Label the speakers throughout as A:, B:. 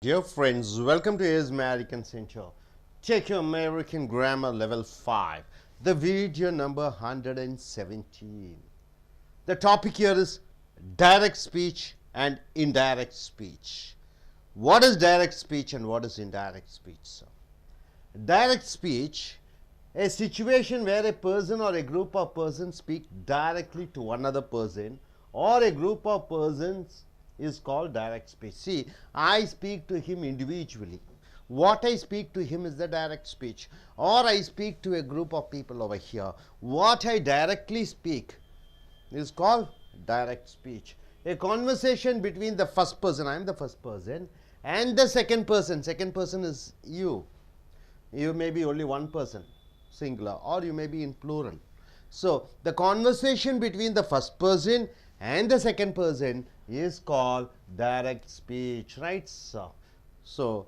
A: Dear friends, welcome to Is American Center. Take your American Grammar Level 5, the video number 117. The topic here is direct speech and indirect speech. What is direct speech and what is indirect speech, sir? Direct speech, a situation where a person or a group of persons speak directly to another person or a group of persons is called direct speech. See, I speak to him individually. What I speak to him is the direct speech. Or I speak to a group of people over here. What I directly speak is called direct speech. A conversation between the first person, I am the first person, and the second person. Second person is you. You may be only one person, singular, or you may be in plural. So, the conversation between the first person and the second person is called direct speech, right? So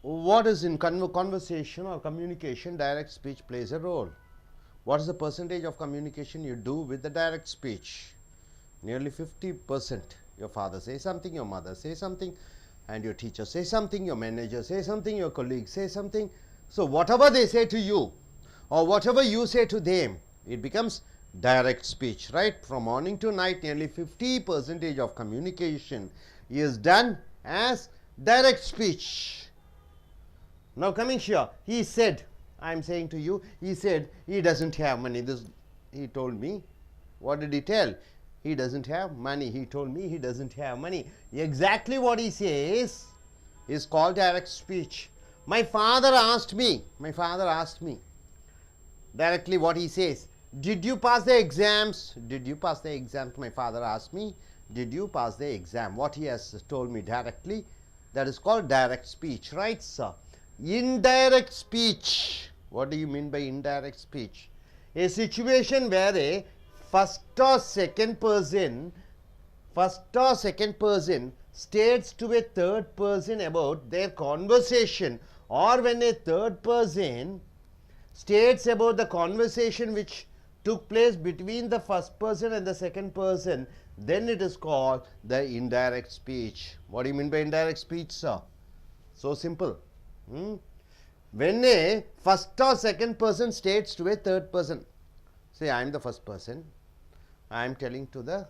A: what is in conversation or communication? Direct speech plays a role. What is the percentage of communication you do with the direct speech? Nearly 50%. Your father says something, your mother says something, and your teacher says something, your manager says something, your colleague says something. So whatever they say to you or whatever you say to them, it becomes direct speech, right? From morning to night, nearly 50% of communication is done as direct speech. Now coming here, he said, I am saying to you, he said he doesn't have money. This he told me. What did he tell? He doesn't have money. He told me he doesn't have money. Exactly what he says is called direct speech. My father asked me directly what he says. Did you pass the exams? Did you pass the exams? My father asked me, did you pass the exam? What he has told me directly, that is called direct speech, right, sir? Indirect speech. What do you mean by indirect speech? A situation where a first or second person states to a third person about their conversation, or when a third person states about the conversation which took place between the first person and the second person, then it is called the indirect speech. What do you mean by indirect speech, sir? So simple. When a first or second person states to a third person, say I am the first person, I am telling to the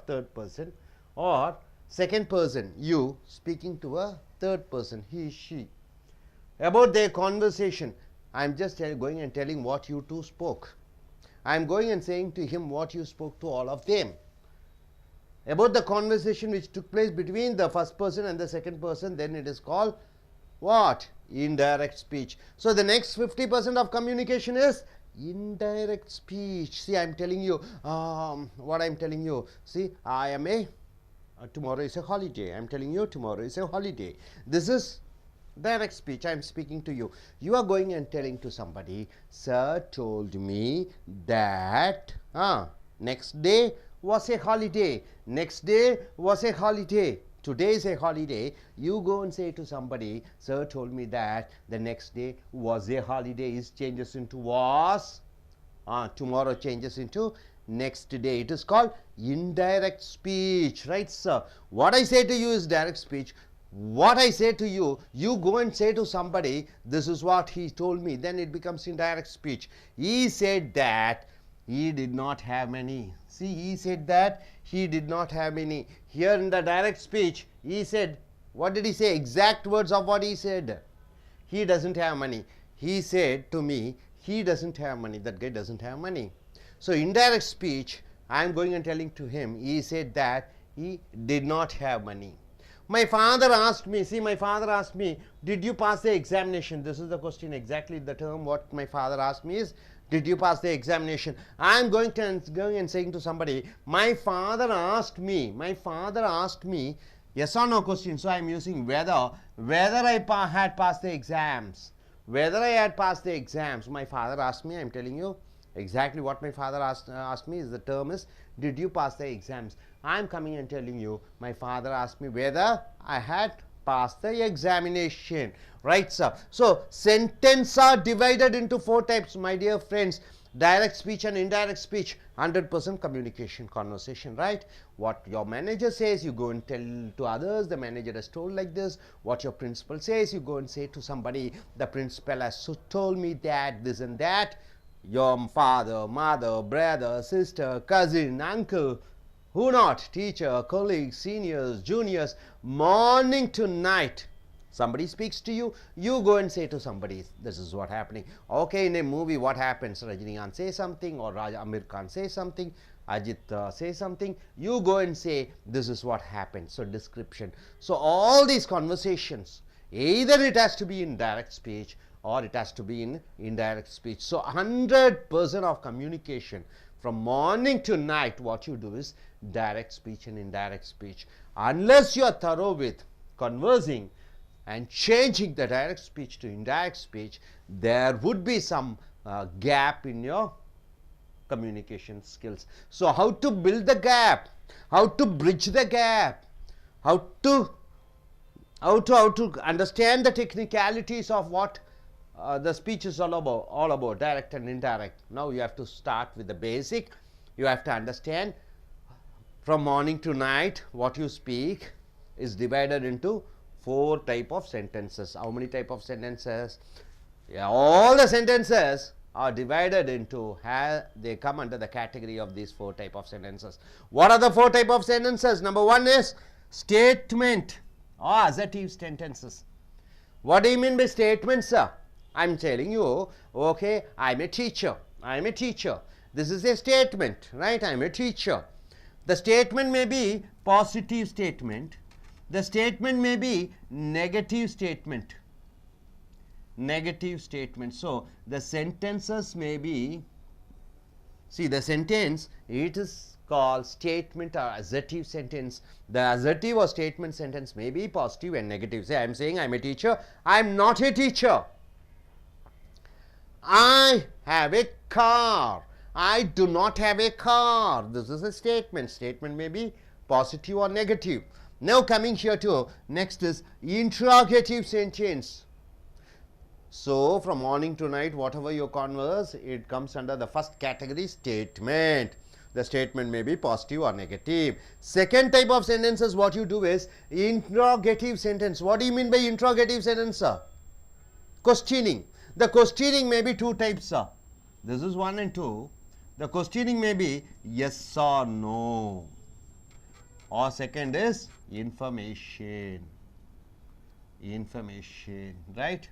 A: third person, or second person, you speaking to a third person, he, she, about their conversation. I am just going and telling what you two spoke. I am going and saying to him what you spoke to all of them. About the conversation which took place between the first person and the second person, then it is called what? Indirect speech. So the next 50% of communication is indirect speech. See, I am telling you what I am telling you. See, I am tomorrow is a holiday. I am telling you tomorrow is a holiday. This is direct speech. I am speaking to you. You are going and telling to somebody, sir told me that next day was a holiday. Next day was a holiday. Today is a holiday. You go and say to somebody, sir told me that the next day was a holiday. Is changes into was. Tomorrow changes into next day. It is called indirect speech, right, sir? What I say to you is direct speech. What I say to you, you go and say to somebody, this is what he told me, then it becomes indirect speech. He said that he did not have money. See, he said that he did not have money. Here in the direct speech, he said, what did he say? Exact words of what he said. He doesn't have money. He said to me, he doesn't have money. That guy doesn't have money. So indirect speech, I am going and telling to him, he said that he did not have money. My father asked me, see, my father asked me, did you pass the examination? This is the question, exactly the term what my father asked me is, did you pass the examination? I am going and saying to somebody, my father asked me, yes or no question. So I am using whether I had passed the exams. Whether I had passed the exams. My father asked me, I am telling you exactly what my father asked me is the term is, did you pass the exams? I am coming and telling you, my father asked me whether I had passed the examination. Right, sir? So, sentences are divided into 4 types, my dear friends. Direct speech and indirect speech, 100% communication, conversation, right? What your manager says, you go and tell to others, the manager has told like this. What your principal says, you go and say to somebody, the principal has told me that, this and that. Your father, mother, brother, sister, cousin, uncle, who not, teacher, colleagues, seniors, juniors, morning to night. Somebody speaks to you, you go and say to somebody, this is what happening. Okay, in a movie, what happens? Rajinikanth says something, or Amir Khan says something, Ajit says something. You go and say, this is what happened. So, description. So, all these conversations, either it has to be in direct speech or it has to be in indirect speech. So, 100% of communication from morning to night, what you do is direct speech and indirect speech. Unless you are thorough with conversing and changing the direct speech to indirect speech, there would be some gap in your communication skills. So, how to build the gap, how to bridge the gap, how to understand the technicalities of what the speech is all about, direct and indirect. Now, you have to start with the basic. You have to understand from morning to night what you speak is divided into 4 type of sentences. How many type of sentences? Yeah, all the sentences are divided into, they come under the category of these 4 type of sentences. What are the 4 type of sentences? Number 1 is statement or assertive sentences. What do you mean by statement, sir? I am telling you, okay, I am a teacher. I am a teacher. This is a statement, right? I am a teacher. The statement may be positive statement. The statement may be negative statement. Negative statement. So, the sentences may be, see the sentence, it is called statement or assertive sentence. The assertive or statement sentence may be positive and negative. Say, I am saying I am a teacher. I am not a teacher. I have a car. I do not have a car. This is a statement. Statement may be positive or negative. Now, coming here to next is interrogative sentence. So, from morning to night, whatever you converse, it comes under the first category, statement. The statement may be positive or negative. Second type of sentences, what you do is interrogative sentence. What do you mean by interrogative sentence, sir? Questioning. The questioning may be 2 types, sir. This is 1 and 2. The questioning may be yes or no. Or second is information, right?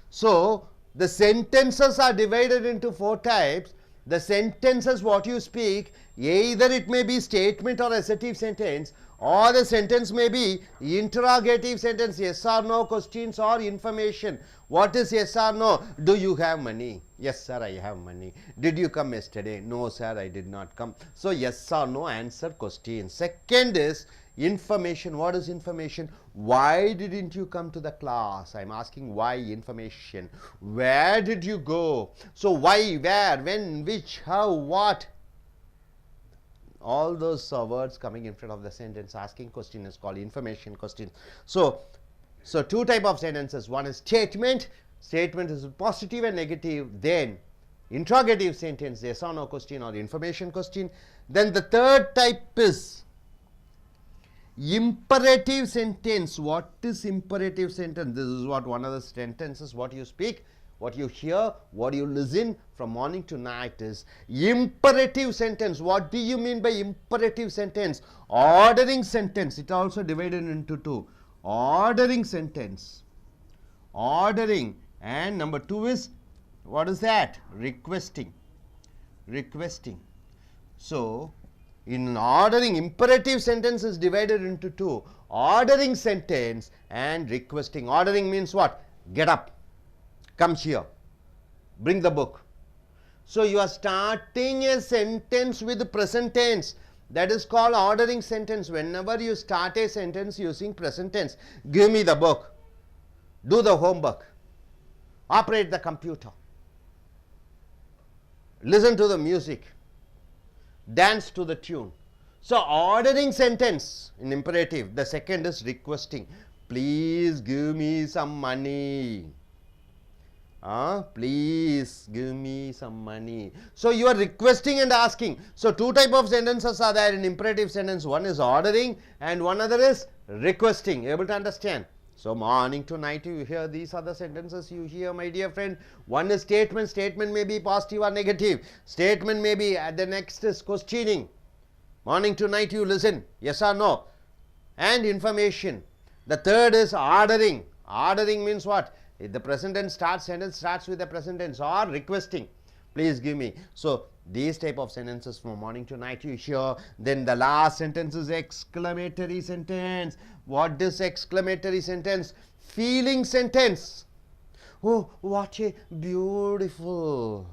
A: So, the sentences are divided into 4 types. The sentences what you speak, either it may be statement or assertive sentence, or the sentence may be interrogative sentence, yes or no questions or information. What is yes or no? Do you have money? Yes sir, I have money. Did you come yesterday? No sir, I did not come. So, yes or no answer question. Second is information. What is information? Why didn't you come to the class? I am asking why, information. Where did you go? So, why, where, when, which, how, what? All those words coming in front of the sentence asking question is called information question. So, 2 type of sentences. One is statement. Statement is positive and negative. Then interrogative sentence, yes or no question or information question. Then the third type is imperative sentence. What is imperative sentence? This is what one of the sentences what you speak, what you hear, what you listen from morning to night is imperative sentence. What do you mean by imperative sentence? Ordering sentence. It also divided into 2. Ordering sentence. Ordering. And number 2 is, what is that? Requesting. Requesting. So, in ordering, imperative sentence is divided into 2. Ordering sentence and requesting. Ordering means what? Get up. Come here. Bring the book. So, you are starting a sentence with present tense. That is called ordering sentence. Whenever you start a sentence using present tense, give me the book. Do the homework. Operate the computer. Listen to the music. Dance to the tune. So, ordering sentence in imperative. The second is requesting. Please give me some money. Please give me some money. So you are requesting and asking. So two type of sentences are there in imperative sentence. One is ordering and one other is requesting. Able to understand? So morning to night you hear these are the sentences you hear, my dear friend. One is statement. Statement may be positive or negative. Statement may be the next is questioning. Morning to night you listen. Yes or no? And information. The third is ordering. Ordering means what? If the present tense starts, sentence starts with the present tense or requesting. Please give me. So these type of sentences from morning to night you hear. Then the last sentence is exclamatory sentence. What is exclamatory sentence? Feeling sentence. Oh, what a beautiful.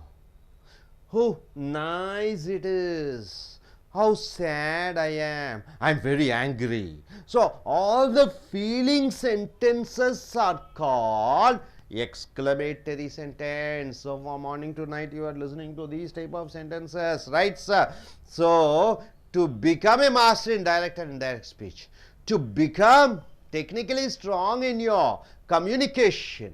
A: Oh, nice it is. How sad I am. I'm very angry. So all the feeling sentences are called exclamatory sentence. So from morning to night you are listening to these type of sentences, right, sir? So to become a master in direct and indirect speech, to become technically strong in your communication,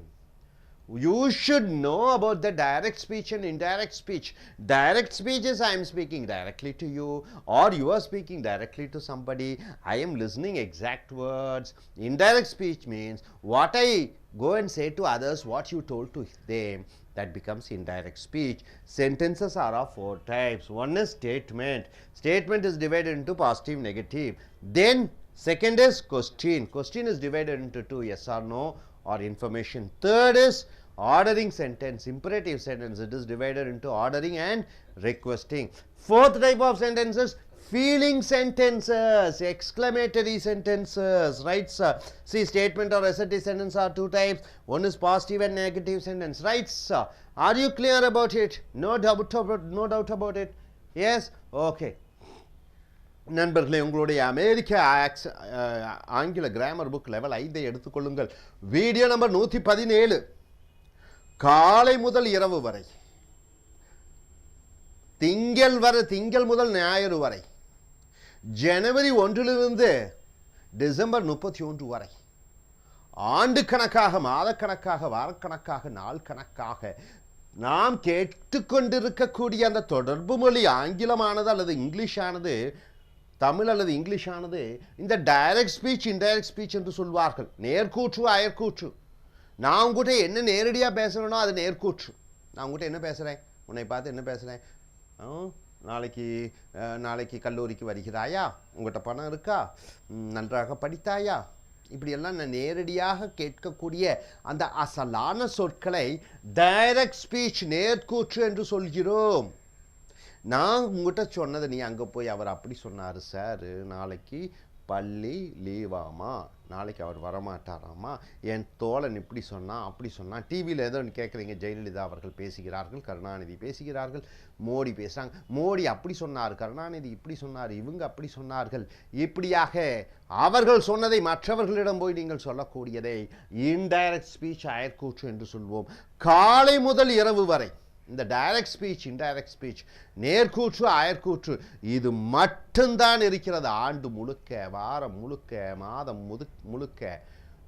A: you should know about the direct speech and indirect speech. Direct speech is I am speaking directly to you or you are speaking directly to somebody. I am listening exact words. Indirect speech means what I go and say to others, what you told to them. That becomes indirect speech. Sentences are of four types. One is statement. Statement is divided into positive, negative. Then second is question. Question is divided into two, yes or no or information. Third is ordering sentence, imperative sentence. It is divided into ordering and requesting. Fourth type of sentences, feeling sentences, exclamatory sentences, right, sir? See, statement or assertive sentence are two types. One is positive and negative sentence, right, sir? Are you clear about it? No doubt about it. Yes? Okay. நண்பர்களே, உங்களுடைய அமெரிக்க ஆங்கில grammar book level 5 எடுத்துக்கொள்ளுங்கள். Video number 117. காலை முதல் இரவு வரை, திங்கள் முதல் ஞாயிறு வரை, ஜனவரி 1 டிசம்பர் 31 வரை, ஆண்டு கணக்காக, மாதக்கணக்காக, வாரக்கணக்காக, நாள் கணக்காக நாம் கேட்டுக்கொண்டிருக்கக்கூடிய அந்த தொடர்பு மொழி ஆங்கிலமானது அல்லது இங்கிலீஷானது, தமிழ் அல்லது இங்கிலீஷானது இந்த டைரக்ட் ஸ்பீச் இன்டைரக்ட் ஸ்பீச் என்று சொல்வார்கள். நேர்கூற்று அயற்கூற்று. நான் உங்ககிட்ட என்ன நேரடியாக பேசுகிறேனோ அது நேர்கூற்று. நான் உங்ககிட்ட என்ன பேசுகிறேன், உன்னை பார்த்து என்ன பேசுகிறேன், நாளைக்கு கல்லூரிக்கு வருகிறாயா, உங்கள்கிட்ட பணம் இருக்கா, நன்றாக படித்தாயா, இப்படியெல்லாம் நான் நேரடியாக கேட்கக்கூடிய அந்த அசலான சொற்களை டைரக்ட் ஸ்பீச் நேர்கூற்று என்று சொல்கிறோம். நான் உங்கள்கிட்ட சொன்னதை நீ அங்கே போய் அவர் அப்படி சொன்னார் சார், நாளைக்கு பள்ளி லீவாமா, நாளைக்கு அவர் வரமாட்டாராமா, என் தோழன் இப்படி சொன்னான் அப்படி சொன்னான், டிவியில் ஏதோ கேட்குறீங்க, ஜெயலலிதா அவர்கள் பேசுகிறார்கள், கருணாநிதி பேசுகிறார்கள், மோடி பேசுகிறாங்க, மோடி அப்படி சொன்னார், கருணாநிதி இப்படி சொன்னார், இவங்க அப்படி சொன்னார்கள், இப்படியாக அவர்கள் சொன்னதை மற்றவர்களிடம் போய் நீங்கள் சொல்லக்கூடியதை இன்டைரக்ட் ஸ்பீச் அயற்கூற்று என்று சொல்வோம். காலை முதல் இரவு வரை இந்த டைரக்ட் ஸ்பீச் இன்டைரக்ட் ஸ்பீச் நேர்கூற்று அயற்கூற்று இது மட்டும்தான் இருக்கிறது. ஆண்டு முழுக்க, வாரம் முழுக்க, மாதம் முழுக்க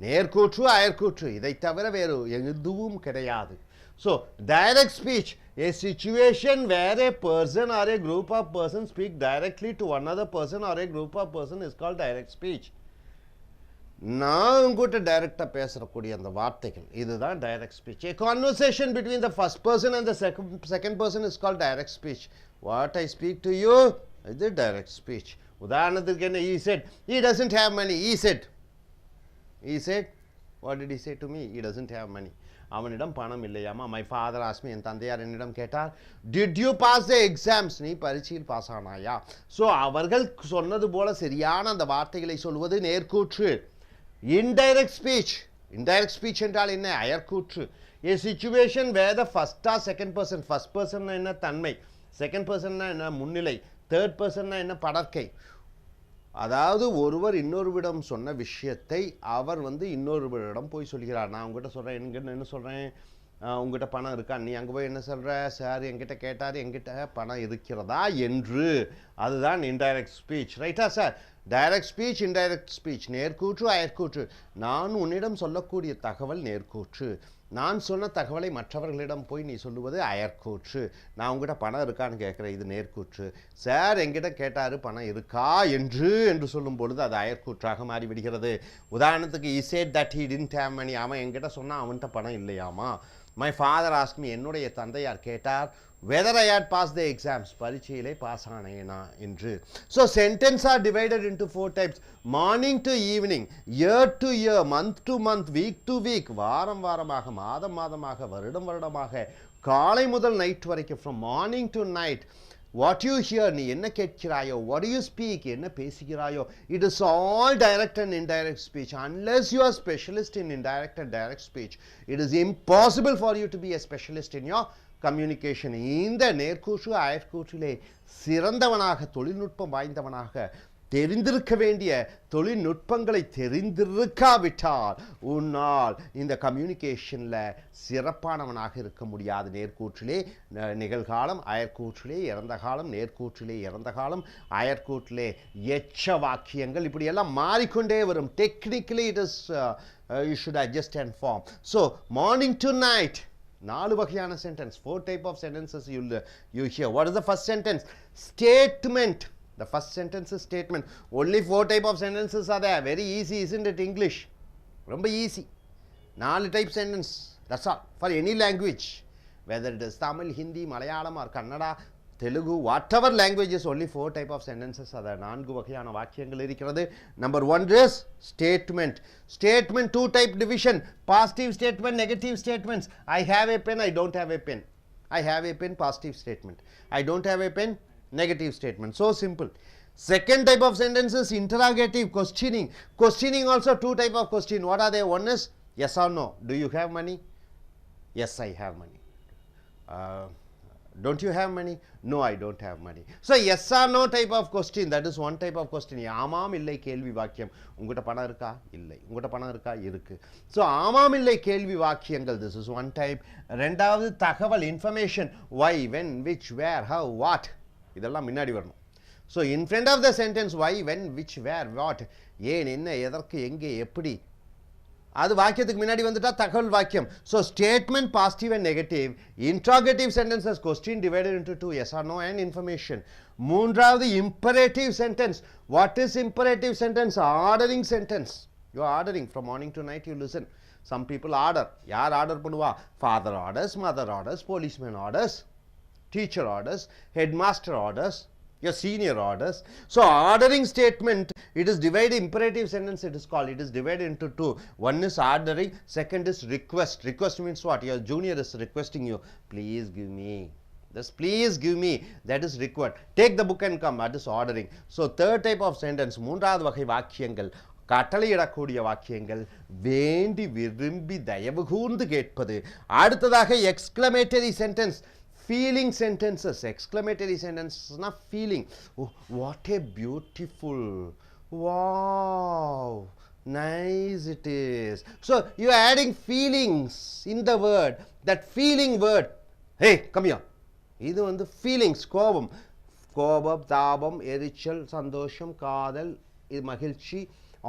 A: நேர்கூற்று அயற்கூற்று, இதை தவிர வேறு எதுவும் கிடையாது. So direct speech, a situation where a person or a group of persons speak directly to another person or a group of person is called direct speech. நான் உங்ககிட்ட டைரக்டாக பேசக்கூடிய அந்த வார்த்தைகள் இதுதான் direct speech. A conversation between the first person and the second person is called direct speech. What I speak to you is the direct speech. உதாரணத்துக்கு என்ன, he said he doesn't have money. He said what did he say to me? He doesn't have money. அவனிடம் பணம் இல்லையாமா. My father asked me, என் தந்தையார் என்னிடம் கேட்டார், did you pass the exams? நீ பரீட்சையில் பாஸ் ஆனாயா? ஸோ அவர்கள் சொன்னது போல சரியான அந்த வார்த்தைகளை சொல்வது நேர்கூற்று. இன்டைரக்ட் ஸ்பீச் என்றால் என்ன? அயற்கூற்று. A situation where the first or second person, first person என்ன தன்மை, செகண்ட் பர்சன்னா என்ன முன்னிலை, தேர்ட் பர்சன்னா என்ன படற்கை. அதாவது ஒருவர் இன்னொருவிடம் சொன்ன விஷயத்தை அவர் இன்னொருவரிடம் போய் சொல்கிறார். நான் உங்ககிட்ட சொல்கிறேன், என்ன சொல்கிறேன், உங்ககிட்ட பணம் இருக்கா, நீ அங்கே போய் என்ன சொல்கிற, சார் என்கிட்ட கேட்டார், என்கிட்ட பணம் இருக்கிறதா என்று. அதுதான் இன்டைரக்ட் ஸ்பீச், ரைட்டா sir? Direct speech indirect speech நேர்கூற்று அயற்கூற்று. நான் உன்னிடம் சொல்லக்கூடிய தகவல் நேர்கூற்று, நான் சொன்ன தகவலை மற்றவர்களிடம் போய் நீ சொல்லுவது அயற்கூற்று. நான் உங்ககிட்ட பணம் இருக்கான்னு கேட்குறேன், இது நேர்கூற்று. சார் என்கிட்ட கேட்டார் பணம் இருக்கா என்று சொல்லும் பொழுது அது அயற்கூற்றாக மாறிவிடுகிறது. உதாரணத்துக்கு he said that he didn't have money. அவன் என்கிட்ட சொன்னால் அவன்கிட்ட பணம் இல்லையாமா. My father asked me, என்னுடைய தந்தையார் கேட்டார் whether I had passed the exams, பரீட்சையிலே பாஸ் ஆனேனா என்று. So sentence are divided into 4 types: morning to evening, year to year, month to month, week to week, வாரம் வாரமாக, மாதம் மாதமாக, வருடம் வருடமாக, காலை முதல் நைட் வரைக்கும், from morning to night. What you hear, நீ என்ன கேட்கிறாயோ, what do you speak, என்ன பேசுகிறாயோ, it is all direct and indirect speech. Unless you are specialist in indirect and direct speech, it is impossible for you to be a specialist in your communication. இந்த நேர்கூற்று அயற்கூற்றிலே சிறந்தவனாக, தொழில்நுட்பம் வாய்ந்தவனாக, தெரிந்திருக்க வேண்டிய தொழில்நுட்பங்களை தெரிந்திருக்காவிட்டால் உன்னால் இந்த கம்யூனிகேஷனில் சிறப்பானவனாக இருக்க முடியாது. நேர்கூற்றிலே நிகழ்காலம், அயற்கூற்றிலே இறந்த காலம், நேர்கூற்றிலே இறந்த காலம், அயற்கூற்றிலே எச்ச வாக்கியங்கள், இப்படியெல்லாம் மாறிக்கொண்டே வரும். Technically it is you should adjust and form. So morning to night, 4 வகையான sentence, 4 type of sentences you hear. What is the first sentence? Statement. The first sentence is statement. Only 4 type of sentences are there. Very easy, isn't it? English ரொம்ப easy. 4 type sentence, that's all, for any language, whether it is Tamil, Hindi, Malayalam or Kannada, Telugu, whatever languages, only 4 type of sentences are there. 4 வகையான வாக்கியங்கள் இருக்கிறது. Number 1 is statement. Statement 2 type division: positive statement, negative statements. I have a pen, I don't have a pen. I have a pen, positive statement. I don't have a pen, negative statement. So simple. Second type of sentence is interrogative, questioning. Questioning also 2 type of question. What are they? One is yes or no. Do you have money? Yes, I have money. Don't you have money? No, I don't have money. So yes or no type of question, that is one type of question. ஆமாம் இல்லை கேள்வி வாக்கியம். உங்ககிட்ட பணம் இருக்கா? இல்லை. உங்ககிட்ட பணம் இருக்கா? இருக்கு. So ஆமாம் இல்லை கேள்வி வாக்கியங்கள், this is one type. ரெண்டாவது தகவல், information, why, when, which, where, how, what, இதெல்லாம் முன்னாடி வரணும். So in front of the sentence why, when, which, where, what, ஏன், என்ன, எதற்கு, எங்கே, எப்படி, அது வாக்கியத்துக்கு முன்னாடி வந்துட்டா தகவல் வாக்கியம். So statement positive and negative. Interrogative sentences, question divided into 2, yes or no and information. மூன்றாவது imperative sentence. What is imperative sentence? Ordering sentence. You are ordering from morning to night, you listen. Some people order. யார் order பண்ணுவா? Father orders, mother orders, policeman orders, teacher orders, headmaster orders, your senior orders. So ordering statement, it is divided, imperative sentence it is called, it is divided into 2. One is ordering, second is request. Request means what? Your junior is requesting you, please give me this, please give me, that is required. Take the book and come, that is ordering. So third type of sentence, மூன்றாவது வகை வாக்கியங்கள், கட்டளையிடக்கூடிய வாக்கியங்கள், வேண்டி விரும்பி தயவு கூர்ந்து கேட்பது. அடுத்ததாக exclamatory sentence, feeling sentences. Exclamatory sentences na feeling. Oh, what a beautiful, wow, nice it is. So you are adding feelings in the word. That feeling word, hey come here, இது வந்து feelings, கோபம், கோபம், தாபம், எரிச்சல், சந்தோஷம், காதல், இது மகிழ்ச்சி,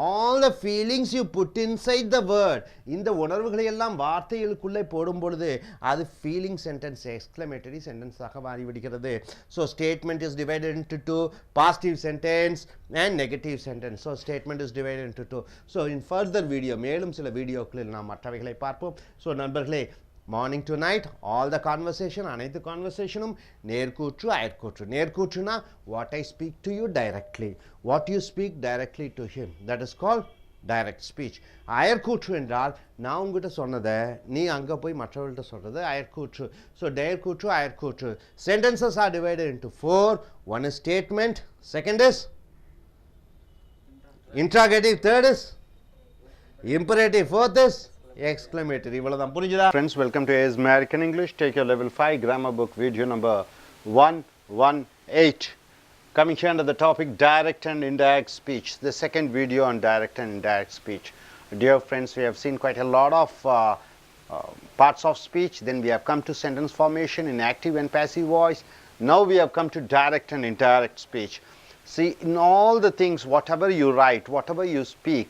A: all the feelings you put inside the word. இந்த உணர்வுகளை எல்லாம் வார்த்தைகளுக்குள்ளே போடும் பொழுது அது feeling sentence, exclamatory sentence ஆக மாறிவிடுகிறது. So statement is divided into 2, positive sentence and negative sentence. So statement is divided into 2. So in further video, மேலும் சில வீடியோக்களில் நாம் மற்றவைகளை பார்ப்போம். So நண்பர்களே, morning to night, all the conversation, அனைத்து கான்வர்சேஷனும் நேர்கூற்று அயற்கூற்று. நேர்கூற்றுனா what I speak to you directly, what you speak directly to him, that is called direct speech. அயற்கூற்று என்றால் நான் உங்ககிட்ட சொன்னதை நீ அங்கே போய் மற்றவர்கள்ட்ட சொல்கிறது அயற்கூற்று. ஸோ நேர்கூற்று அயற்கூற்று. Sentences are divided into 4. One is statement, second is interrogative, third is imperative, fourth is exclamatory. இவ்வளவுதான், புரிஞ்சுதா? Friends, welcome to A.S. American English. Take your level 5 grammar book video number 118. Coming here under the topic direct and indirect speech. The second video on direct and indirect speech. Dear friends, we have seen quite a lot of parts of speech. Then we have come to sentence formation in active and passive voice. Now we have come to direct and indirect speech. See, in all the things, whatever you write, whatever you speak,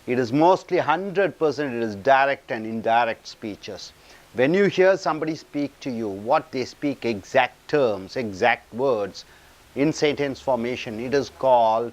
B: It is mostly 100% it is direct and indirect speeches. When you hear somebody speak to you, what they speak, exact terms, exact words in sentence formation, it is called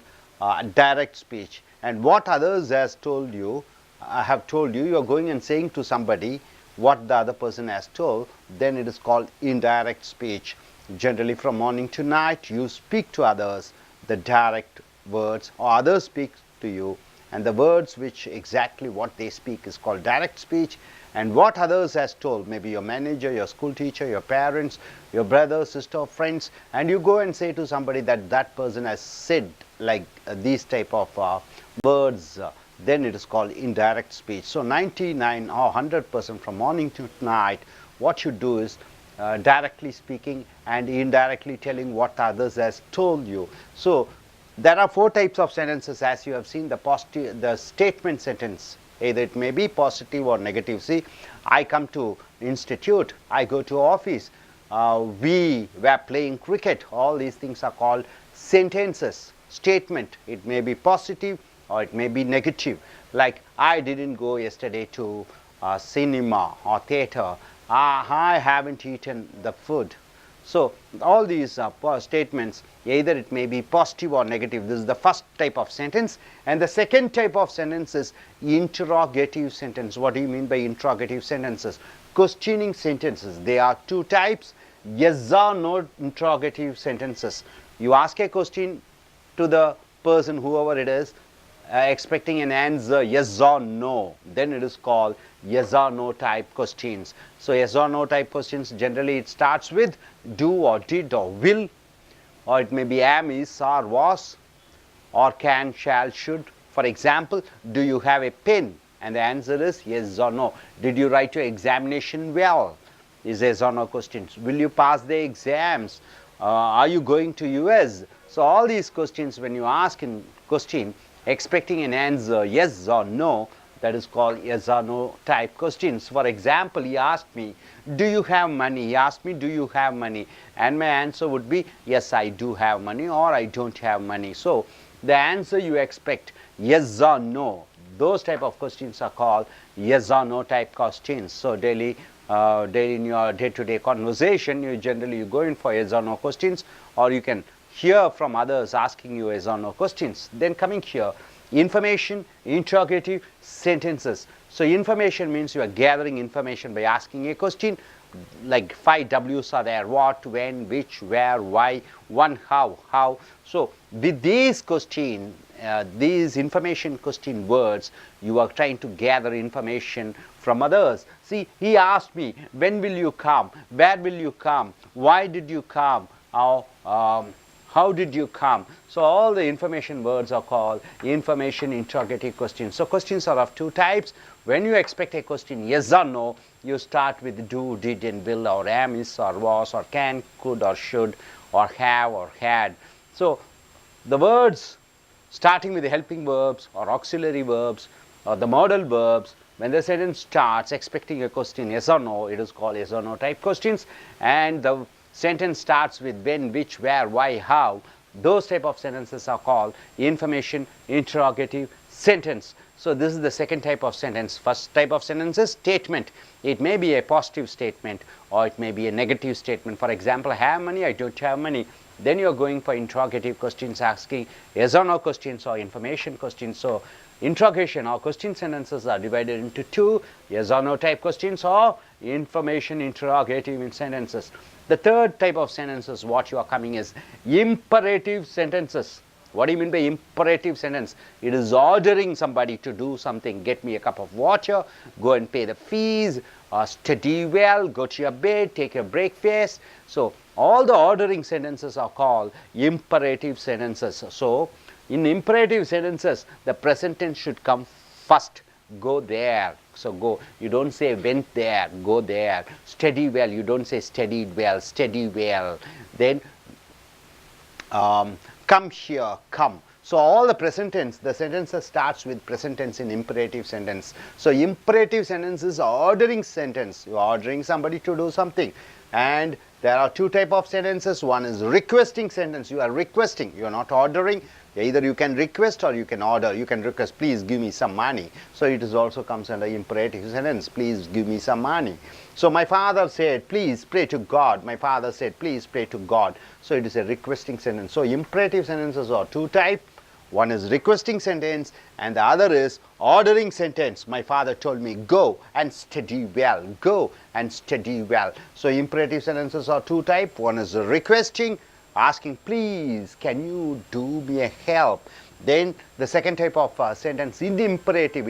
B: direct speech. And what others has told you, have told you, you are going and saying to somebody what the other person has told, then it is called indirect speech. Generally from morning to night, you speak to others the direct words, or others speak to you, and the words which exactly what they speak is called direct speech. And what others has told, maybe your manager, your school teacher, your parents, your brother, sister, friends, and you go and say to somebody that that person has said like these type of words, then it is called indirect speech. So 99 or 100% from morning to night, what you do is directly speaking and indirectly telling what others has told you. So there are 4 types of sentences, as you have seen. The statement sentence, either it may be positive or negative. See, I come to institute, I go to office, we were playing cricket. All these things are called sentences. Statement, it may be positive or it may be negative. Like, I didn't go yesterday to cinema or theater. I haven't eaten the food. So all these statements, either it may be positive or negative. This is the first type of sentence. And the second type of sentence is interrogative sentence. What do you mean by interrogative sentences? Questioning sentences. There are 2 types. Yes or no interrogative sentences. You ask a question to the person, whoever it is, expecting an answer yes or no, then it is called yes or no type questions. So yes or no type questions, generally it starts with do or did or will, or it may be am, is, or was, or can, shall, should. For example, do you have a pen? And the answer is yes or no. Did you write your examination well? Is yes or no questions. Will you pass the exams? Are you going to US? So all these questions, when you ask in question expecting an answer yes or no, that is called yes or no type questions. For example, he asked me, do you have money? He asked me, do you have money? And my answer would be, yes, I do have money, or I don't have money. So the answer you expect yes or no, those type of questions are called yes or no type questions. So daily in your day-to-day conversation, you generally go in for yes or no questions, or you can hear from others asking you yes or no questions. Then coming here, information, interrogative sentences. So information means you are gathering information by asking a question, like 5 W's are there: what, when, which, where, why, when, how. So with these question, these information question words, you are trying to gather information from others. See, he asked me, when will you come? Where will you come? Why did you come? How did you come? So all the information words are called information interrogative questions. So questions are of 2 types. When you expect a question yes or no, you start with do, did, and will, or am, is, or was, or can, could, or should, or have, or had. So the words starting with the helping verbs or auxiliary verbs or the modal verbs, when the sentence starts expecting a question yes or no, it is called yes or no type questions. And the sentence starts with when, which, where, why, how, those type of sentences are called information interrogative sentence. So this is the second type of sentence. First type of sentence is statement. It may be a positive statement or it may be a negative statement. For example, I have money, I don't have money. Then you are going for interrogative questions, asking yes or no questions or information questions. So interrogation or question sentences are divided into 2, yes or no type questions or information interrogative sentences. The third type of sentences what you are coming is imperative sentences. What do you mean by imperative sentence? It is ordering somebody to do something. Get me a cup of water, go and pay the fees, study well, go to your bed, take your breakfast. So all the ordering sentences are called imperative sentences. So in imperative sentences, the present tense should come first. Go there. So go. You don't say went there, go there. Study well. You don't say studied well, study well. Then come here, come. So all the present tense, the sentences starts with present tense in imperative sentence. So imperative sentence is ordering sentence. You are ordering somebody to do something. And there are two types of sentences. One is requesting sentence. You are requesting, you are not ordering. Either you can request or you can order. You can request, please give me some money. So it is also comes under imperative sentence. Please give me some money. So my father said, please pray to God. My father said, please pray to God. So it is a requesting sentence. So imperative sentences are two types. One is requesting sentence and the other is ordering sentence. My father told me, go and study well. Go and study well. So imperative sentences are two types. One is requesting, asking, please, can you do me a help? Then the second type of sentence, in imperative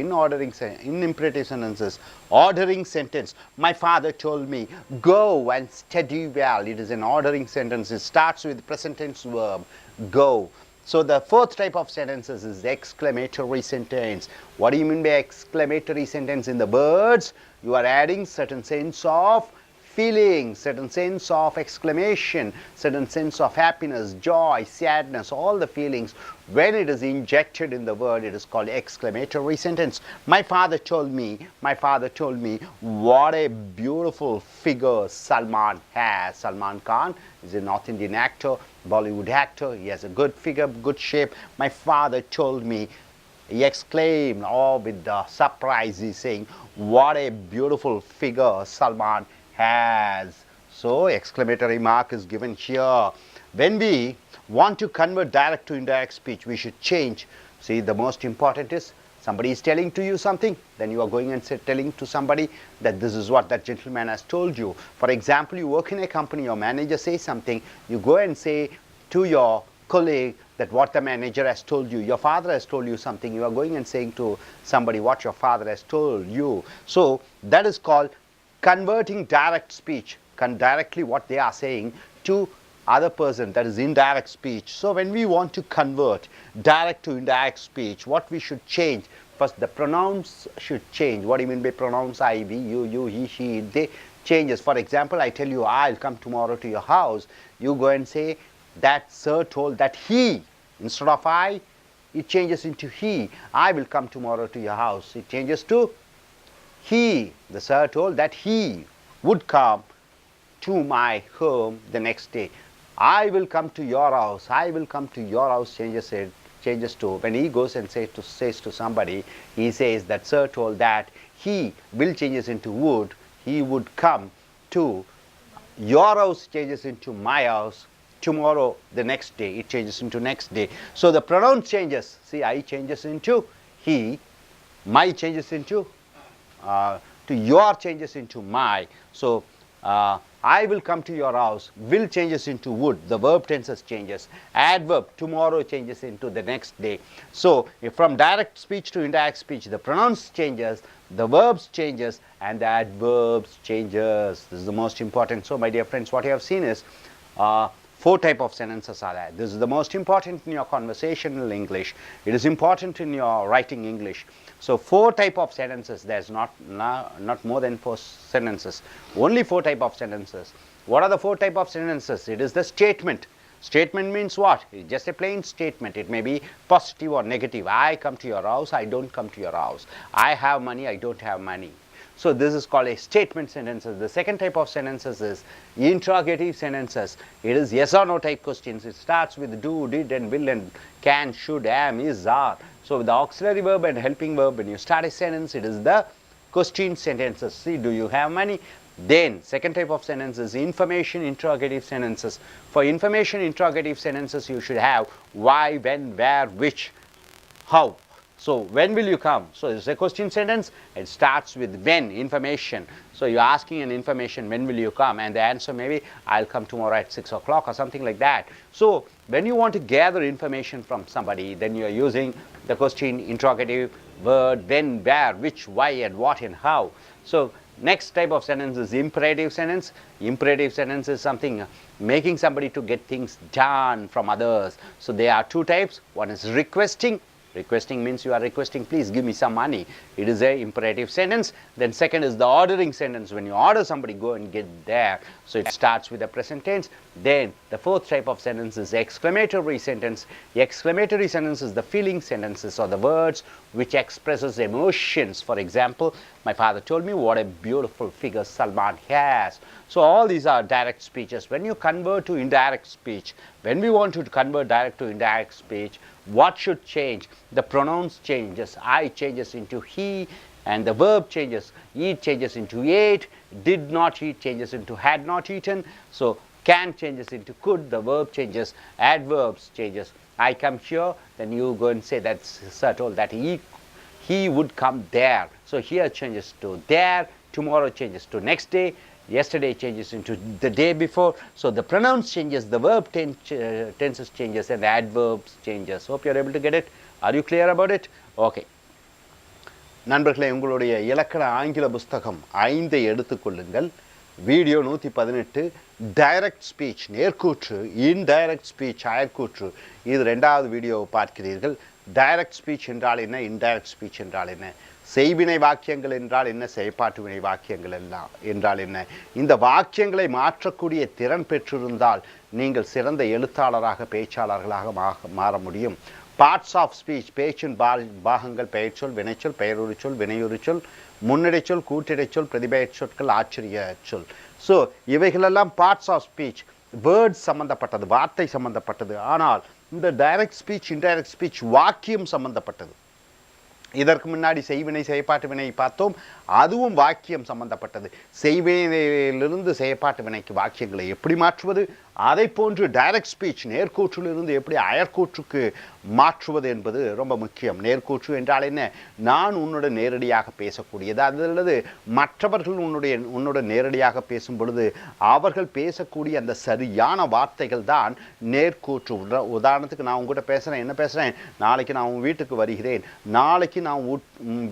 B: sentences, ordering sentence. My father told me, go and study well. It is an ordering sentence. It starts with present tense verb, go. So the fourth type of sentences is exclamatory sentence. What do you mean by exclamatory sentence? In the words, you are adding certain sense of feeling, certain sense of exclamation, certain sense of happiness, joy, sadness, all the feelings. When it is injected in the word, it is called exclamatory sentence. My father told me, what a beautiful figure Salman has. Salman Khan is a North Indian actor, Bollywood actor. He has a good figure, good shape. My father told me, he exclaimed, oh, with the surprise, he's saying, what a beautiful figure Salman has. So exclamatory mark is given here. When we want to convert direct to indirect speech, we should change. See, the most important is somebody is telling to you something, then you are going and telling to somebody that this is what that gentleman has told you. For example, you work in a company, your manager says something, you go and say to your colleague that what the manager has told you. Your father has told you something, you are going and saying to somebody what your father has told you. So that is called converting direct speech, directly what they are saying to other person, that is indirect speech. So when we want to convert direct to indirect speech, what we should change? First, the pronouns should change. What do you mean by pronouns? I, we, you, he, she, they changes. For example, I tell you, I'll come tomorrow to your house. You go and say, that sir told that he, instead of I, it changes into he. I will come tomorrow to your house. It changes to he. The sir told that he would come to my home the next day. I will come to your house. I will come to your house changes to, when he goes and says to somebody, he says that sir told that he will changes into would. He would come to your house changes into my house. Tomorrow, the next day, it changes into next day. So the pronoun changes. See, I changes into he, my changes into to your changes into my. So I will come to your house, will changes into would, the verb tenses changes. Adverb, tomorrow changes into the next day. So if from direct speech to indirect speech, the pronouns changes, the verbs changes, and the adverbs changes. This is the most important. So my dear friends, what you have seen is four types of sentences are there. This is the most important in your conversational English. It is important in your writing English. So four types of sentences. There's not more than four sentences. Only four types of sentences. What are the four types of sentences? It is the statement. Statement means what? It's just a plain statement. It may be positive or negative. I come to your house, I don't come to your house. I have money, I don't have money. So this is called a statement sentences. The second type of sentences is interrogative sentences. It is yes or no type questions. It starts with do, did, and will, and can, should, am, is, are. So with the auxiliary verb and helping verb, when you start a sentence, it is the question sentences. See, do you have money? Then second type of sentence is information interrogative sentences. For information interrogative sentences, you should have why, when, where, which, how. So when will you come? So it's a question sentence. It starts with when, information. So you're asking an information, when will you come? And the answer may be, I'll come tomorrow at 6 o'clock or something like that. So when you want to gather information from somebody, then you're using the question interrogative word, when, where, which, why, and what, and how. So next type of sentence is imperative sentence. Imperative sentence is something making somebody to get things done from others. So there are two types. One is requesting. Requesting means you are requesting, please give me some money. It is a imperative sentence. Then second is the ordering sentence. When you order somebody, go and get there. So it starts with the present tense. Then the fourth type of sentence is exclamatory sentence. The exclamatory sentence is the feeling sentences or the words which expresses emotions. For example, my father told me what a beautiful figure Salman has. So all these are direct speeches. When you convert to indirect speech, when we want to convert direct to indirect speech, what should change? The pronouns changes. I changes into he, and the verb changes. Eat changes into ate. Did not eat changes into had not eaten. So can changes into could. The verb changes. Adverbs changes. I come here, then you go and say that Sir told that he would come there. So here changes to there. Tomorrow changes to next day. Yesterday changes into the day before. So the pronouns changes, the verb tenses changes, and the adverbs changes. Hope you are able to get it. Are you clear about it? Okay. நண்பர்களே, உங்களுடைய இலக்கண ஆங்கில புஸ்தகம் 5 எடுத்துக்கொள்ளுங்கள். Video 118 direct speech நேர்கூற்று, indirect speech அயற்கூற்று, இது ரெண்டாவது வீடியோவை பார்க்கிறீர்கள். டைரக்ட் ஸ்பீச் என்றால் என்ன, இன்டைரக்ட் ஸ்பீச் என்றால் என்ன, செய்வினை வாக்கியங்கள் என்றால் என்ன, செயற்பாட்டு வினை வாக்கியங்கள் எல்லாம் என்றால் என்ன, இந்த வாக்கியங்களை மாற்றக்கூடிய திறன் பெற்றிருந்தால் நீங்கள் சிறந்த எழுத்தாளராக பேச்சாளர்களாக மாற முடியும். பார்ட்ஸ் ஆஃப் ஸ்பீச், பேச்சின் பாகங்கள் பெயர்ச்சொல், வினைச்சொல், பெயருரிச்சொல், வினையுரிச்சொல், முன்னிடைச்சொல், கூட்டிடைச்சொல், பிரதிபெயர் சொற்கள், ஆச்சரிய சொல். ஸோ இவைகளெல்லாம் பார்ட்ஸ் ஆஃப் ஸ்பீச், வேர்ட்ஸ் சம்பந்தப்பட்டது, வார்த்தை சம்பந்தப்பட்டது. ஆனால் இந்த டைரக்ட் ஸ்பீச், இன்டைரக்ட் ஸ்பீச் வாக்கியம் சம்பந்தப்பட்டது. இதற்கு முன்னாடி செய்வினை செயற்பாட்டு வினை பார்த்தோம், அதுவும் வாக்கியம் சம்பந்தப்பட்டது. செய்வினையிலிருந்து செயற்பாட்டு வினைக்கு வாக்கியங்களை எப்படி மாற்றுவது, அதை போன்று டைரக்ட் ஸ்பீச் நேர்கூற்றிலிருந்து எப்படி அயற்கூற்றுக்கு மாற்றுவது என்பது ரொம்ப முக்கியம். நேர்கூற்று என்றால் என்ன, நான் உன்னுடன் நேரடியாக பேசக்கூடியது, அல்லது மற்றவர்கள் உன்னுடன் நேரடியாக பேசும் பொழுது அவர்கள் பேசக்கூடிய அந்த சரியான வார்த்தைகள் தான் நேர்கூற்று. உதாரணத்துக்கு நான் உங்ககிட்ட பேசுகிறேன், என்ன பேசுகிறேன், நாளைக்கு நான் உன் வீட்டுக்கு வருகிறேன், நாளைக்கு நான்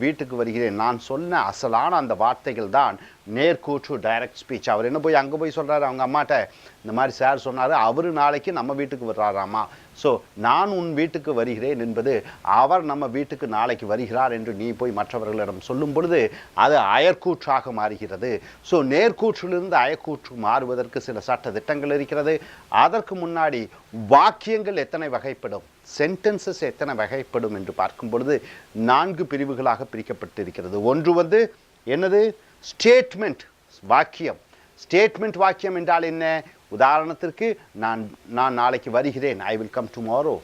B: வீட்டுக்கு வருகிறேன், நான் சொன்ன அசலான அந்த வார்த்தைகள் தான் நேர்கூற்று, டைரக்ட் ஸ்பீச். அவர் என்ன போய் அங்கே போய் சொல்கிறாரு அவங்க அம்மாட்ட, இந்த மாதிரி சார் சொன்னார், அவர் நாளைக்கு நம்ம வீட்டுக்கு வர்றாராமா. ஸோ நான் உன் வீட்டுக்கு வருகிறேன் என்பது அவர் நம்ம வீட்டுக்கு நாளைக்கு வருகிறார் என்று நீ போய் மற்றவர்களிடம் சொல்லும் பொழுது அது அயற்கூற்றாக மாறுகிறது. ஸோ நேர்கூற்றிலிருந்து அயற்கூற்று மாறுவதற்கு சில சட்ட திட்டங்கள் இருக்கிறது. அதற்கு முன்னாடி வாக்கியங்கள் எத்தனை வகைப்படும், சென்டென்சஸ் எத்தனை வகைப்படும் என்று பார்க்கும் பொழுது 4 பிரிவுகளாக பிரிக்கப்பட்டிருக்கிறது. ஒன்று என்னது, ஸ்டேட்மெண்ட் வாக்கியம். ஸ்டேட்மெண்ட் வாக்கியம் என்றால் என்ன, உதாரணத்திற்கு நான் நாளைக்கு வருகிறேன், I will come tomorrow,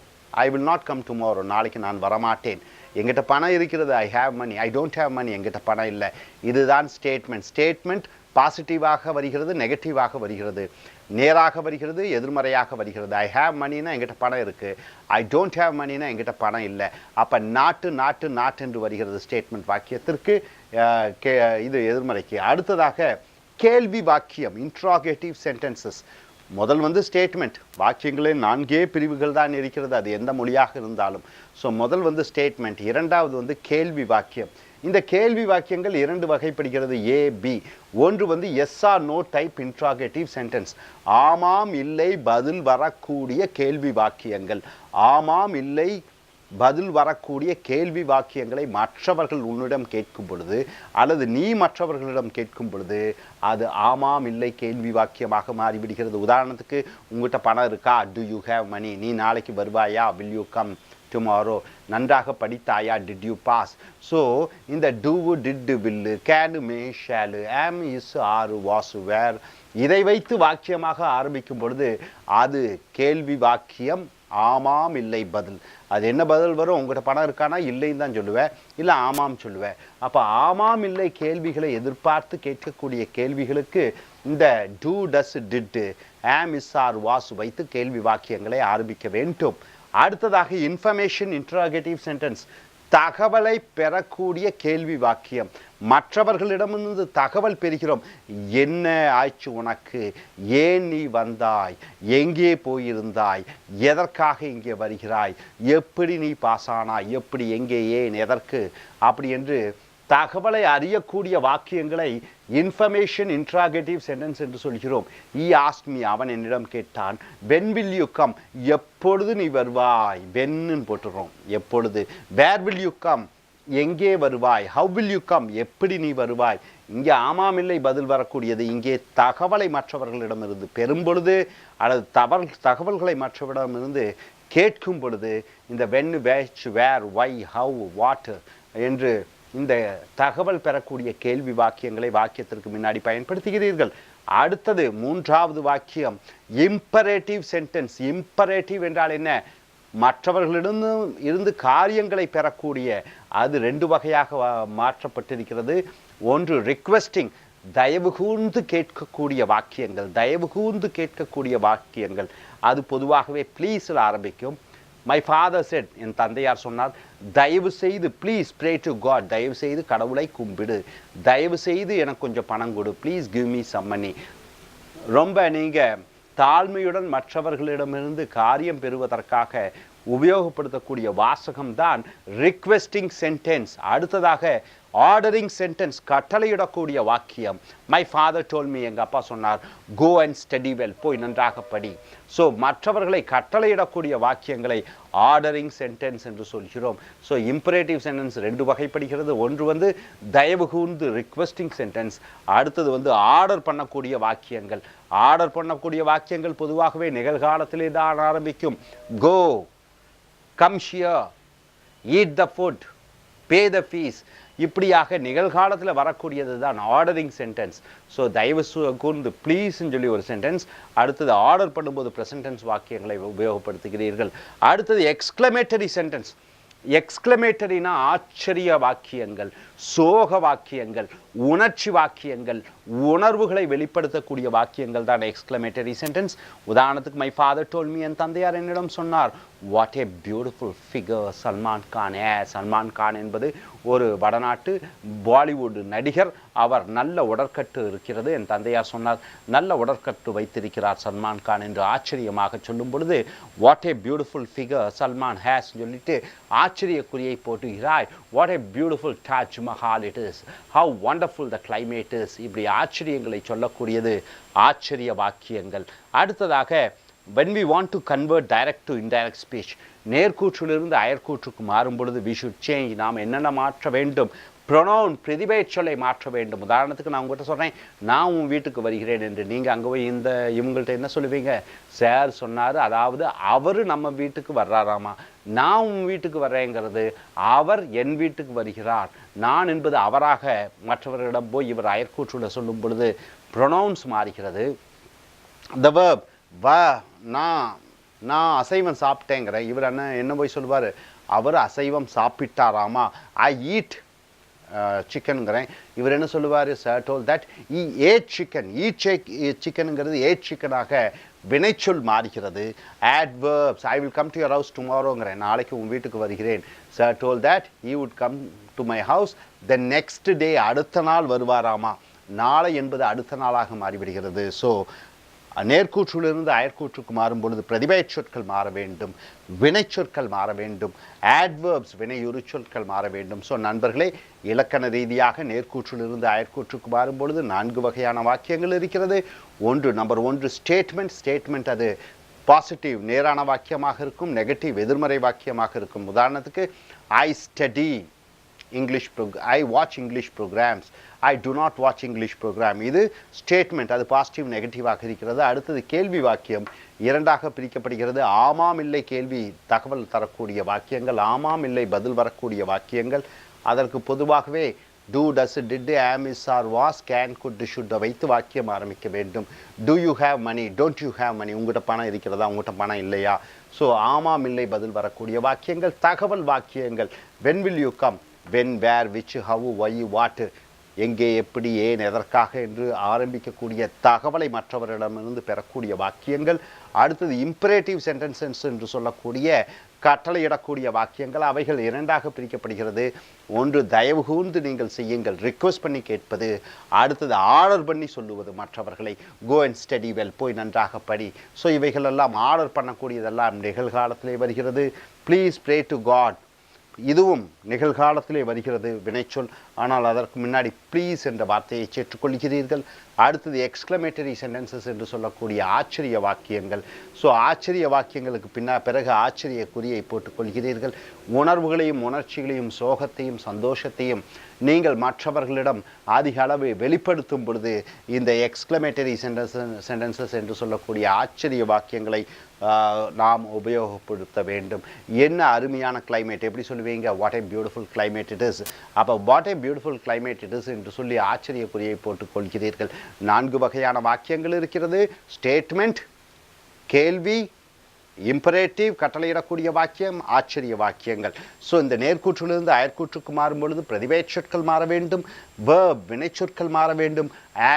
B: I will not come tomorrow, நாளைக்கு நான் வரமாட்டேன், எங்கிட்ட பணம் இருக்கிறது, I have money, I don't have money, எங்கிட்ட பணம் இல்லை. இதுதான் ஸ்டேட்மெண்ட். ஸ்டேட்மெண்ட் பாசிட்டிவாக வருகிறது, நெகட்டிவாக வருகிறது, நேராக வருகிறது, எதிர்மறையாக வருகிறது. ஐ ஹேவ் மணினா எங்கிட்ட பணம் இருக்குது, ஐ டோன்ட் ஹேவ் மணினா எங்கிட்ட பணம் இல்லை. அப்போ நாட்டு என்று வருகிறது ஸ்டேட்மெண்ட் வாக்கியத்திற்கு, இது எதிர்மறைக்கு. அடுத்ததாக கேள்வி வாக்கியம், இன்ட்ராகேட்டிவ் சென்டென்சஸ். முதல் ஸ்டேட்மெண்ட், வாக்கியங்களே 4 பிரிவுகள் தான் இருக்கிறது, அது எந்த மொழியாக இருந்தாலும். ஸோ முதல் ஸ்டேட்மெண்ட். இரண்டாவது கேள்வி வாக்கியம். இந்த கேள்வி வாக்கியங்கள் 2 வகைப்படுகிறது, ஏ பி. ஒன்று yes or no type interrogative sentence, ஆமாம் இல்லை பதில் வரக்கூடிய கேள்வி வாக்கியங்கள். ஆமாம் இல்லை பதில் வரக்கூடிய கேள்வி வாக்கியங்களை மற்றவர்கள் உன்னிடம் கேட்கும் பொழுது அல்லது நீ மற்றவர்களிடம் கேட்கும் பொழுது அது ஆமாம் இல்லை கேள்வி வாக்கியமாக மாறிவிடுகிறது. உதாரணத்துக்கு, உங்கள்கிட்ட பணம் இருக்கா, டு யூ ஹேவ் மணி, நீ நாளைக்கு வருவாயா, வில் யூ கம் டுமாரோ, நன்றாக படித்தாயா, டிட் யூ பாஸ். ஸோ இந்த do, did, will, can, may, shall, am, is, are, was, were, இதை வைத்து வாக்கியமாக ஆரம்பிக்கும் பொழுது அது கேள்வி வாக்கியம். ஆமாம் இல்லை பதில், அது என்ன பதில் வரும், உங்கள்கிட்ட பணம் இருக்கானா, இல்லைன்னு தான் சொல்லுவேன், இல்லை ஆமாம் சொல்லுவேன். அப்போ ஆமாம் இல்லை கேள்விகளை எதிர்பார்த்து கேட்கக்கூடிய கேள்விகளுக்கு இந்த two, does, did, am, is, are, was வைத்து கேள்வி வாக்கியங்களை ஆரம்பிக்க வேண்டும். அடுத்ததாக இன்ஃபர்மேஷன் இன்ட்ராகேட்டிவ் சென்டென்ஸ், தகவலை பெறக்கூடிய கேள்வி வாக்கியம். மற்றவர்களிடமிருந்து தகவல் பெறுகிறோம், என்ன ஆச்சு உனக்கு, ஏன் நீ வந்தாய், எங்கே போயிருந்தாய், எதற்காக இங்கே வருகிறாய், எப்படி நீ பாஸ் ஆனாய், எப்படி, எங்கே, ஏன், எதற்கு, அப்படி என்று தகவலை அறியக்கூடிய வாக்கியங்களை இன்ஃபர்மேஷன் இன்ட்ராகேட்டிவ் சென்டென்ஸ் என்று சொல்கிறோம். ஈ ஆஸ்க் மீ, அவன் என்னிடம் கேட்டான். வென் வில் யூ கம், எப்பொழுது நீ வருவாய், வென்னு போட்டுறோம் எப்பொழுது. வேர் வில் யூ கம், எங்கே வருவாய். ஹவ் வில் யூ கம், எப்படி நீ வருவாய். இங்கே ஆமாம் இல்லை பதில் வரக்கூடியது. இங்கே தகவலை மற்றவர்களிடமிருந்து பெறும் பொழுது அல்லது தகவல்களை மற்றவரிடமிருந்து கேட்கும் பொழுது இந்த when, which, where, why, how, what என்று இந்த தகவல் பெறக்கூடிய கேள்வி வாக்கியங்களை வாக்கியத்திற்கு முன்னாடி பயன்படுத்துகிறீர்கள். அடுத்தது மூன்றாவது வாக்கியம் இம்பரேட்டிவ் சென்டென்ஸ். இம்பரேட்டிவ் என்றால் என்ன? மற்றவர்களிடம் இருந்து காரியங்களை பெறக்கூடிய, அது ரெண்டு வகையாக மாற்றப்பட்டிருக்கிறது. ஒன்று ரிக்வெஸ்டிங், தயவு கூர்ந்து கேட்கக்கூடிய வாக்கியங்கள், தயவு கூர்ந்து கேட்கக்கூடிய வாக்கியங்கள். அது பொதுவாகவே ப்ளீஸில் ஆரம்பிக்கும். மை ஃபாதர் செட், என் தந்தையார் சொன்னார், தயவு செய்து, ப்ளீஸ் ப்ரே டு காட், தயவு செய்து கடவுளை கும்பிடு, தயவு செய்து எனக்கு கொஞ்சம் பணம் கொடு, please give me some money. ரொம்ப நீங்கள் தாழ்மையுடன் மற்றவர்களிடமிருந்து காரியம் பெறுவதற்காக உபயோகப்படுத்தக்கூடிய வாசகம்தான் ரிக்வெஸ்டிங் சென்டென்ஸ். அடுத்ததாக ஆர்டரிங் சென்டென்ஸ், கட்டளையிடக்கூடிய வாக்கியம். மை ஃபாதர் டோல் மீ, எங்கள் அப்பா சொன்னார், கோ அண்ட் ஸ்டடி வெல், போய் நன்றாக படி. ஸோ மற்றவர்களை கட்டளையிடக்கூடிய வாக்கியங்களை ஆர்டரிங் சென்டென்ஸ் என்று சொல்கிறோம். ஸோ இம்பரேட்டிவ் சென்டென்ஸ் ரெண்டு வகைப்படுகிறது. ஒன்று தயவு கூர்ந்து ரிக்வெஸ்டிங் சென்டென்ஸ், அடுத்தது ஆர்டர் பண்ணக்கூடிய வாக்கியங்கள். ஆர்டர் பண்ணக்கூடிய வாக்கியங்கள் பொதுவாகவே நிகழ்காலத்திலே தான் ஆரம்பிக்கும். Go, come here, eat the food, pay the fees. இப்படியாக நிகழ்காலத்தில் வரக்கூடியது தான் ஆர்டரிங் சென்டென்ஸ். ஸோ தயவு கூர்ந்து ப்ளீஸ்ன்னு சொல்லி ஒரு சென்டென்ஸ். அடுத்தது ஆர்டர் பண்ணும்போது ப்ரெசன்டென்ஸ் வாக்கியங்களை உபயோகப்படுத்துகிறீர்கள். அடுத்தது எக்ஸ்க்ளமேட்டரி சென்டென்ஸ். எக்ஸ்க்ளமேட்டரினா ஆச்சரிய வாக்கியங்கள், சோக வாக்கியங்கள், உணர்ச்சி வாக்கியங்கள், உணர்வுகளை வெளிப்படுத்தக்கூடிய வாக்கியங்கள் தான் எக்ஸ்க்ளமேட்டரி சென்டென்ஸ். உதாரணத்துக்கு மை ஃபாதர் டோல் மீ, என் தந்தையார் என்னிடம் சொன்னார், what a beautiful figure Salman Khan. Salman Khan என்பது ஒரு வடநாட்டு பாலிவுட் நடிகர். அவர் நல்ல உடற்கட்டு இருக்கிறது, என் தந்தையார் சொன்னார், நல்ல உடற்கட்டு வைத்திருக்கிறார் சல்மான் கான் என்று ஆச்சரியமாக சொல்லும் பொழுது what a beautiful figure Salman has சொல்லிட்டு ஆச்சரியக்குறியை போட்டுகிறாய். What a beautiful Taj Mahal it is, how wonderful the climate is. இப்படி ஆச்சரியங்களை சொல்லக்கூடியது ஆச்சரிய வாக்கியங்கள். அடுத்ததாக when we want to convert direct to indirect speech, நேர்கூற்றிலிருந்து அயற்கூற்றுக்கு மாறும் பொழுது we should change. நாம் என்னென்ன மாற்ற வேண்டும்? ப்ரொனவுன், பிரதிபெயர்ச்சொல்லை மாற்ற வேண்டும். உதாரணத்துக்கு நான் உங்கள்கிட்ட சொல்கிறேன், நான் உன் வீட்டுக்கு வருகிறேன் என்று. நீங்கள் அங்கே போய் இவங்கள்ட்ட என்ன சொல்லுவீங்க? சார் சொன்னார், அதாவது அவர் நம்ம வீட்டுக்கு வர்றாராமா. நான் உன் வீட்டுக்கு வர்றேங்கிறது அவர் என் வீட்டுக்கு வருகிறார். நான் என்பது அவராக மற்றவர்களிடம் போய் இவர் அயற்கூற்றுல சொல்லும் பொழுது ப்ரொனவுன்ஸ் மாறுகிறது. the verb, நான் அசைவம் சாப்பிட்டேங்கிறேன், இவர் என்ன போய் சொல்லுவார்? அவர் அசைவம் சாப்பிட்டாராமா. ஐ ஈட் சிக்கனுங்கிறேன், இவர் என்ன சொல்லுவார்? Sir told that he ate chicken. சிக்கனுங்கிறது ஏட் சிக்கனாக வினைச்சொல் மாறுகிறது. adverbs, I will come to your house டுமாரோங்கிறேன், நாளைக்கு உன் வீட்டுக்கு வருகிறேன். Sir told that he would come to my house the next day, அடுத்த நாள் வருவாராமா. நாளை என்பது அடுத்த நாளாக மாறிவிடுகிறது. ஸோ நேர்கூற்றிலிருந்து அயற்கூற்றுக்கு மாறும் பொழுது பிரதிபெயர் சொற்கள் மாற வேண்டும், வினைச்சொற்கள் மாற வேண்டும், adverbs வினையுறு சொற்கள் மாற வேண்டும். ஸோ நண்பர்களே, இலக்கண ரீதியாக நேர்கூற்றிலிருந்து அயற்கூற்றுக்கு மாறும் பொழுது 4 வகையான வாக்கியங்கள் இருக்கிறது. Number 1 statement. அது பாசிட்டிவ் நேரான வாக்கியமாக இருக்கும், நெகட்டிவ் எதிர்மறை வாக்கியமாக இருக்கும். உதாரணத்துக்கு I study English I watch English programs, I do not watch English program. இது ஸ்டேட்மெண்ட், அது பாசிட்டிவ் நெகட்டிவாக இருக்கிறது. அடுத்தது கேள்வி வாக்கியம் 2ஆக பிரிக்கப்படுகிறது. ஆமாம் இல்லை கேள்வி தகவல் தரக்கூடிய வாக்கியங்கள், ஆமாம் இல்லை பதில் வரக்கூடிய வாக்கியங்கள். அதற்கு பொதுவாகவே do, does, did, am, is, are, was, can, could, should வைத்து வாக்கியம் ஆரம்பிக்க வேண்டும். Do you have money, don't you have money, உங்கள்கிட்ட பணம் இருக்கிறதா, உங்கள்கிட்ட பணம் இல்லையா. ஸோ ஆமாம் இல்லை பதில் வரக்கூடிய வாக்கியங்கள். தகவல் வாக்கியங்கள் when will you come, when, where, which, how, why, what, எங்கே, எப்படி, ஏன், எதற்காக என்று ஆரம்பிக்கக்கூடிய தகவலை மற்றவரிடமிருந்து பெறக்கூடிய வாக்கியங்கள். அடுத்தது இம்பரேட்டிவ் சென்டென்சஸ் என்று சொல்லக்கூடிய கட்டளையிடக்கூடிய வாக்கியங்கள். அவைகள் 2ஆக பிரிக்கப்படுகிறது. ஒன்று தயவு கூர்ந்து நீங்கள் செய்யுங்கள், ரிக்வெஸ்ட் பண்ணி கேட்பது. அடுத்தது ஆர்டர் பண்ணி சொல்லுவது மற்றவர்களை, கோ அண்ட் ஸ்டடி வெல், போய் நன்றாக படி. ஸோ இவைகளெல்லாம் ஆர்டர் பண்ணக்கூடியதெல்லாம் நிகழ்காலத்திலே வருகிறது. ப்ளீஸ் ப்ரே டு காட், இதுவும் நிகழ்காலத்திலே வருகிறது வினைச்சொல். ஆனால் அதற்கு முன்னாடி ப்ளீஸ் என்ற வார்த்தையை சேர்த்துக்கொள்கிறீர்கள். அடுத்தது எக்ஸ்க்ளமேட்டரி சென்டென்சஸ் என்று சொல்லக்கூடிய ஆச்சரிய வாக்கியங்கள். ஸோ ஆச்சரிய வாக்கியங்களுக்கு பிறகு ஆச்சரிய குறியை போட்டுக்கொள்கிறீர்கள். உணர்வுகளையும் உணர்ச்சிகளையும் சோகத்தையும் சந்தோஷத்தையும் நீங்கள் மற்றவர்களிடம் அதிக அளவு வெளிப்படுத்தும் பொழுது இந்த எக்ஸ்க்ளமேட்டரி சென்டென்சஸ் என்று சொல்லக்கூடிய ஆச்சரிய வாக்கியங்களை நாம் உபயோகப்படுத்த வேண்டும். என்ன அருமையான கிளைமேட், எப்படி சொல்லுவீங்க? What a beautiful climate it is. அப்போ what a beautiful climate it is என்று சொல்லி ஆச்சரிய குறியை போட்டுக்கொள்கிறீர்கள். 4 வகையான வாக்கியங்கள் இருக்கிறது. ஸ்டேட்மெண்ட், கேள்வி, இம்பரேட்டிவ் கட்டளையிடக்கூடிய வாக்கியம், ஆச்சரிய வாக்கியங்கள். ஸோ இந்த நேர்கூற்றிலிருந்து அயற்கூற்றுக்கு மாறும் பொழுது பிரதிபெயர் சொற்கள் மாற வேண்டும், verb வினைச்சொற்கள் மாற வேண்டும்,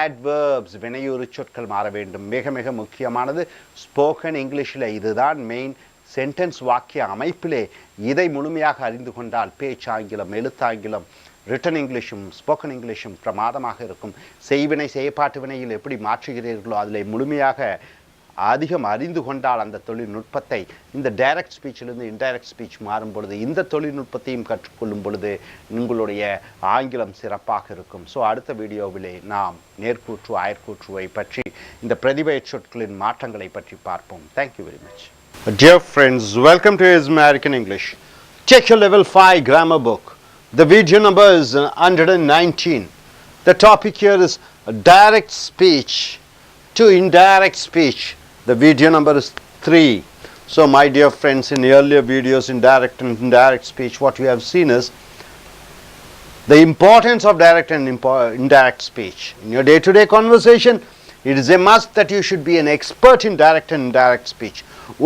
B: adverbs வினையுறு சொற்கள் மாற வேண்டும். மிக மிக முக்கியமானது ஸ்போக்கன் இங்கிலீஷில் இதுதான் மெயின். சென்டென்ஸ் வாக்கிய அமைப்பிலே இதை முழுமையாக அறிந்து கொண்டால் பேச்சாங்கிலம், எழுத்தாங்கிலம், ரிட்டன் இங்கிலீஷும் ஸ்போக்கன் இங்கிலீஷும் பிரமாதமாக இருக்கும். செய்வினை செயற்பாட்டு வினையில் எப்படி மாற்றுகிறீர்களோ அதில் முழுமையாக அதிகம் அறிந்து கொண்டால் அந்த தொழில்நுட்பத்தை இந்த டைரக்ட் ஸ்பீச்சிலிருந்து இன்டைரக்ட் ஸ்பீச் மாறும் பொழுது இந்த தொழில்நுட்பத்தையும் கற்றுக்கொள்ளும் பொழுது உங்களுடைய ஆங்கிலம் சிறப்பாக இருக்கும். ஸோ அடுத்த வீடியோவிலே நாம் நேர்கூற்று அயற்கூற்றுவை பற்றி இந்த பிரதிபெயர் சொற்களின் மாற்றங்களை பற்றி பார்ப்போம். Thank you very much. Dear friends, welcome to American English. Check your level 5 grammar book. The video number is 119. The topic here is direct speech to indirect speech. The video number is 3. So my dear friends, in earlier videos in direct and indirect speech, what we have seen is the importance of direct and indirect speech. In your day-to-day conversation, it is a must that you should be an expert in direct and indirect speech.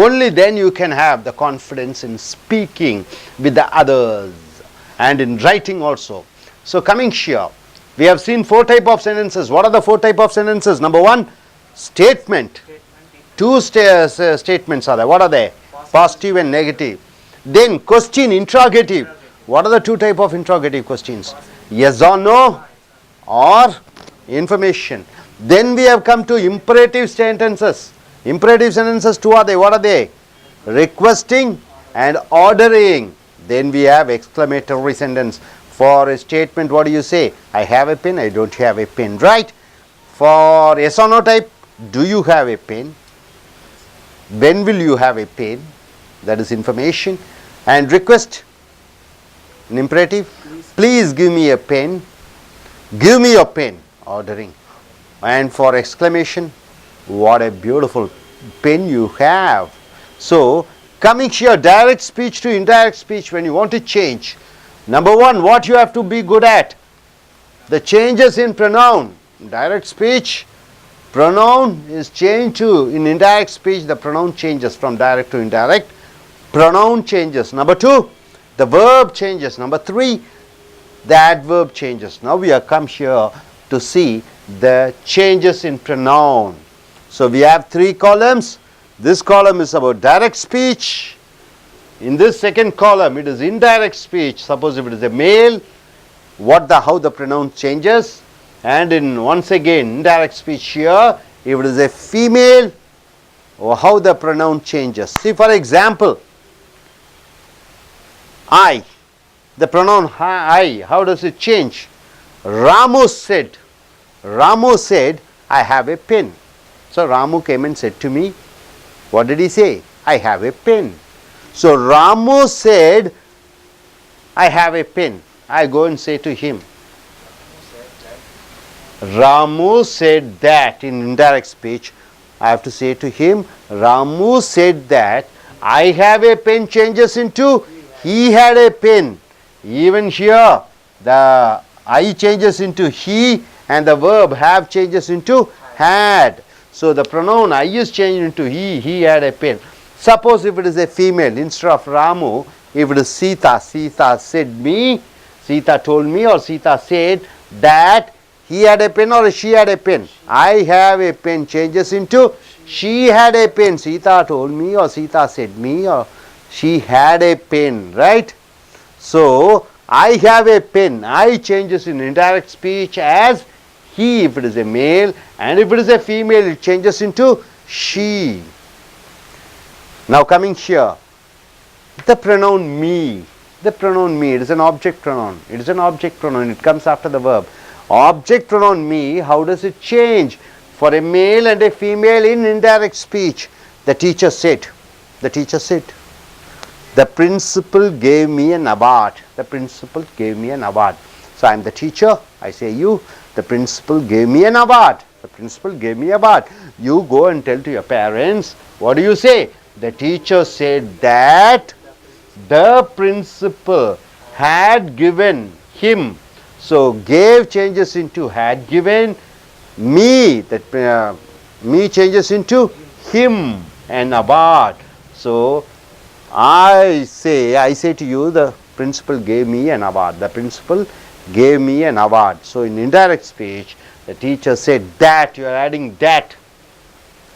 B: Only then you can have the confidence in speaking with the others and in writing also. So coming here, we have seen 4 types of sentences. What are the 4 types of sentences? Number 1, statement. 2 statements are there. What are they? Positive and negative. Then question, interrogative. What are the 2 types of interrogative questions? Yes or no or information. Then we have come to imperative sentences. Imperative sentences 2 are they. What are they? Requesting and ordering. Then we have exclamatory sentence. For a statement, what do you say? I have a pen, I don't have a pen, right? For yes or no type, do you have a pen? When will you have a pen? That is information. And request, an imperative. Please give me a pen. Give me your pen. Ordering. And for exclamation, what a beautiful pen you have. So coming here, direct speech to indirect speech, when you want to change, number 1, what you have to be good at? The changes in pronoun. Direct speech, pronoun is changed to, in indirect speech, the pronoun changes from direct to indirect. Pronoun changes. Number 2, the verb changes. Number 3, the adverb changes. Now we have come here to see the changes in pronoun. So we have 3 columns. This column is about direct speech. In this second column, it is indirect speech. Suppose if it is a male, how the pronoun changes. And in once again, indirect speech here, if it is a female, how the pronoun changes. See, for example, I, the pronoun I, how does it change? Ramu said, I have a pen. So Ramu came and said to me, what did he say? I have a pen. So Ramu said, I have a pen. I go and say to him, Ramu said that. In indirect speech, I have to say to him, Ramu said that. I have a pen changes into he had a pen. Even here, the I changes into he and the verb have changes into had. So the pronoun I is changed into he had a pen. Suppose if it is a female, instead of Ramu, if it is Sita, Sita said me, Sita told me, or Sita said that he had a pen or she had a pen. I have a pen changes into she had a pen. Sita told me or Sita said me or she had a pen, right? So I have a pen. I changes in indirect speech as he if it is a male, and if it is a female, it changes into she. Now coming here, the pronoun me. The pronoun me, it is an object pronoun. It is an object pronoun. It comes after the verb. Object pronoun me, how does it change? For a male and a female in indirect speech, the teacher said. The teacher said. The principal gave me an award. The principal gave me an award. So I am the teacher. I say you. The principal gave me an award. The principal gave me an award. You go and tell to your parents. What do you say? The teacher said that the principal had given him. So gave changes into had given. Me, that me changes into him an award. So I say to you, the principal gave me an award. The principal gave me an award. So in indirect speech, the teacher said that. You are adding that.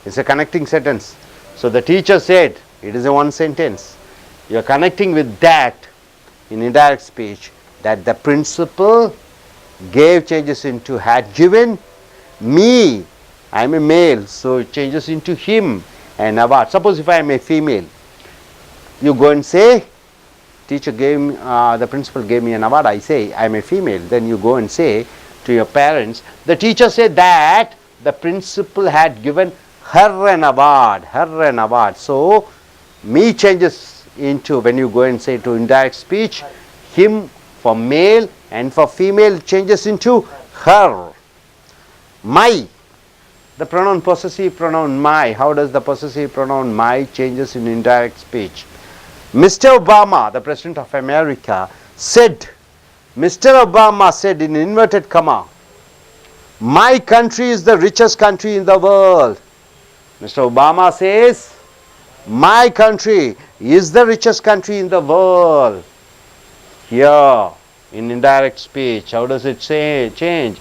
B: It's a connecting sentence. So the teacher said, it is a one sentence. You are connecting with that in indirect speech, that the principal gave changes into had given. Me, I am a male, so it changes into him an award. Suppose if I am a female, you go and say, teacher gave me, the principal gave me an award. I say I am a female. Then you go and say to your parents, the teacher said that the principal had given her an award. Her an award. So me changes into, when you go and say to indirect speech, him for male and for female changes into her. My, the pronoun possessive pronoun my. How does the possessive pronoun my changes in indirect speech? Mr. Obama, the President of America, said, Mr. Obama said in inverted comma, my country is the richest country in the world. Mr. Obama says, my country is the richest country in the world. Here, in indirect speech, how does it say, change?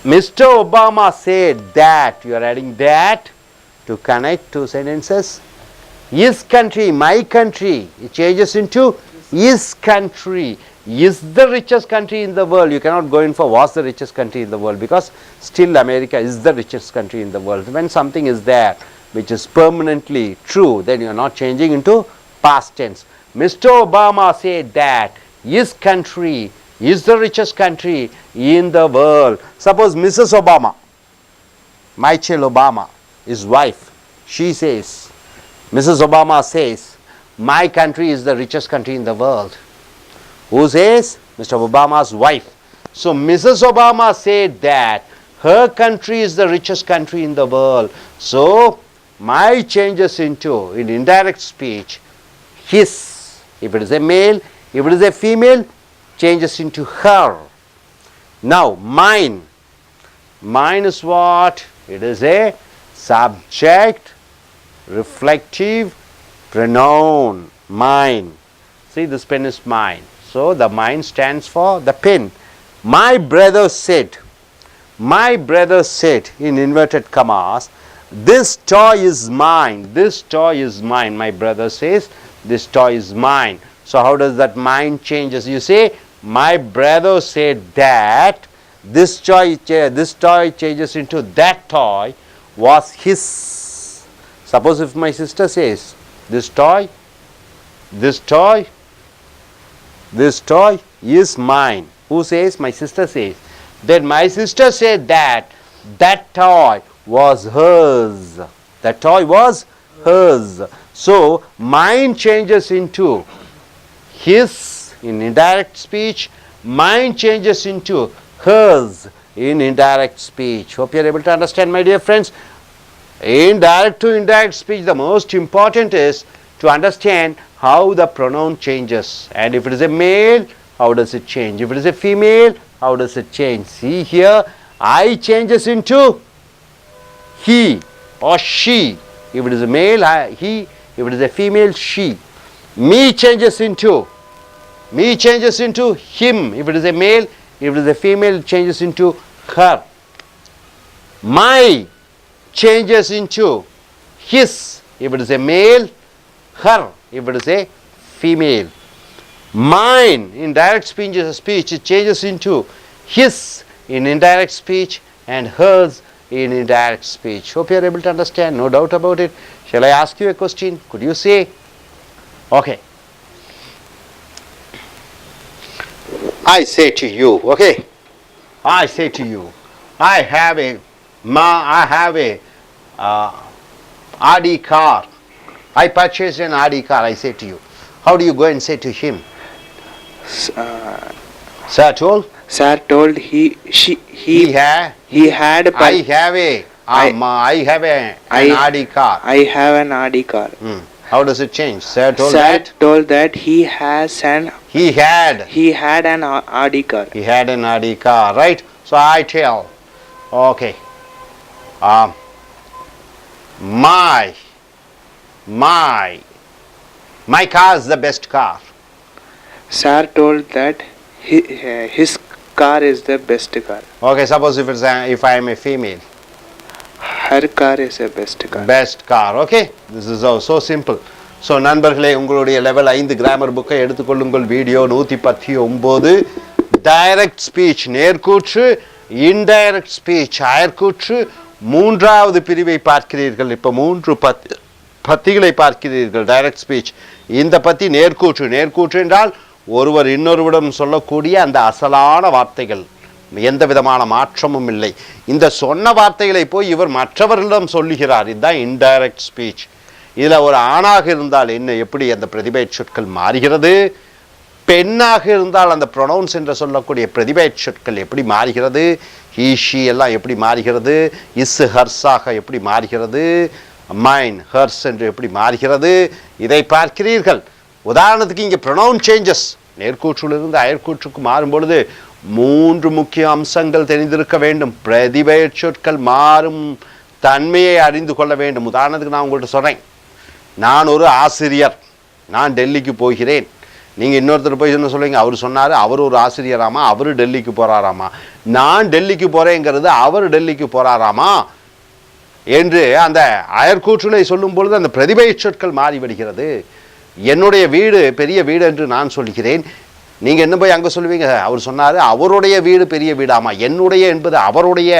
B: Mr. Obama said that. You are adding that to connect two sentences. His country, my country, it changes into his country is the richest country in the world. You cannot go in for was the richest country in the world, because still America is the richest country in the world. When something is there which is permanently true, then you are not changing into past tense. Mr. Obama said that his country is the richest country in the world. Suppose Mrs. Obama, Michelle Obama, his wife, she says, Mrs. Obama says, my country is the richest country in the world. Who says? Mr. Obama's wife. So Mrs. Obama said that her country is the richest country in the world. So my changes into, in indirect speech, his. If it is a male, if it is a female, changes into her. Now mine. Mine is what? It is a subject reflective pronoun. Mine. See, this pen is mine. So the mine stands for the pen. My brother said. My brother said in inverted commas, this toy is mine. This toy is mine. My brother says, this toy is mine. So how does that mine changes? You say, my brother said that this toy changes into that toy was his. Suppose if my sister says, this toy is mine. Who says? My sister says. Then my sister said that that toy was hers. That toy was hers. So mine changes into his in indirect speech. Mine changes into hers in indirect speech. Hope you are able to understand, my dear friends. In direct to indirect speech, the most important is to understand how the pronoun changes. And if it is a male, how does it change? If it is a female, how does it change? See here, I changes into he or she. If it is a male, he. If it is a female, she. Me changes into him. If it is a male, if it is a female, it changes into her. My changes into his. If it is a male, her. If it is a female. Mine in direct speech, it changes into his in indirect speech and hers in indirect speech. Hope you are able to understand, no doubt about it. Shall I ask you a question? Could you say? Okay. I say to you, okay? I say to you, I have a Audi car. I purchased an Audi car, I say to you. How do you go and say to him? Sir told?
C: Sir told he had
B: I have an Audi car.
C: I have an Audi car.
B: How does it change? Sir told
C: Sir
B: that?
C: told that he had an Audi car.
B: He had an Audi car, right? So I tell, okay, my car is the best car.
C: Sir told that his car is the best car.
B: Okay, suppose if I am a female.
C: Her car is a best car.
B: Best car, okay? This is so simple. So நண்பர்களே, உங்களுடைய level 5 grammar புக்கை எடுத்துக்கொள்ளுங்கள். Video 119 direct speech நேர்கூற்று, indirect speech அயற்கூற்று, 3வது பிரிவை பார்க்கிறீர்கள். இப்போ 3 பத்திகளை பார்க்கிறீர்கள். டைரக்ட் ஸ்பீச், இந்த பத்தி நேர்கூற்று. நேர்கூற்று என்றால் ஒருவர் இன்னொருவிடம் சொல்லக்கூடிய அந்த அசலான வார்த்தைகள், எந்த விதமான மாற்றமும் இல்லை. இந்த சொன்ன வார்த்தைகளை போய் இவர் மற்றவர்களிடம் சொல்லுகிறார். இதுதான் இன்டைரக்ட் ஸ்பீச். இதில் ஒரு ஆணாக இருந்தால் என்ன, எப்படி அந்த பிரதிபெயர் சொற்கள் மாறுகிறது, பெண்ணாக இருந்தால் அந்த ப்ரொனவுன்ஸ் என்று சொல்லக்கூடிய பிரதிபெயர் சொற்கள் எப்படி மாறுகிறது, ஹீ ஷி எல்லாம் எப்படி மாறுகிறது, இஸ் ஹர்ஸாக எப்படி மாறுகிறது, மைன் ஹர்ஸ் என்று எப்படி மாறுகிறது, இதை பார்க்கிறீர்கள். உதாரணத்துக்கு இங்கே ப்ரொனவுன் சேஞ்சஸ் நேர்கூற்றிலிருந்து அயற்கூற்றுக்கு மாறும் பொழுது 3 முக்கிய அம்சங்கள் தெரிந்திருக்க வேண்டும். பிரதிபெயர் சொற்கள் மாறும் தன்மையை அறிந்து கொள்ள வேண்டும். உதாரணத்துக்கு நான் உங்கள்கிட்ட சொல்கிறேன், நான் ஒரு ஆசிரியர், நான் டெல்லிக்கு போகிறேன். நீங்கள் இன்னொருத்தர் போய் என்ன சொல்லுவீங்க, அவர் சொன்னார், அவர் ஒரு ஆசிரியராமா, அவர் டெல்லிக்கு போகிறாராமா. நான் டெல்லிக்கு போகிறேங்கிறது அவர் டெல்லிக்கு போகிறாராமா என்று அந்த அயற்கூற்றுலை சொல்லும் பொழுது அந்த பிரதிபெயர் சொற்கள் மாறிவிடுகிறது. என்னுடைய வீடு பெரிய வீடு என்று நான் சொல்கிறேன், நீங்கள் என்ன போய் அங்கே சொல்லுவீங்க, அவர் சொன்னார், அவருடைய வீடு பெரிய வீடாமா. என்னுடைய என்பது அவருடைய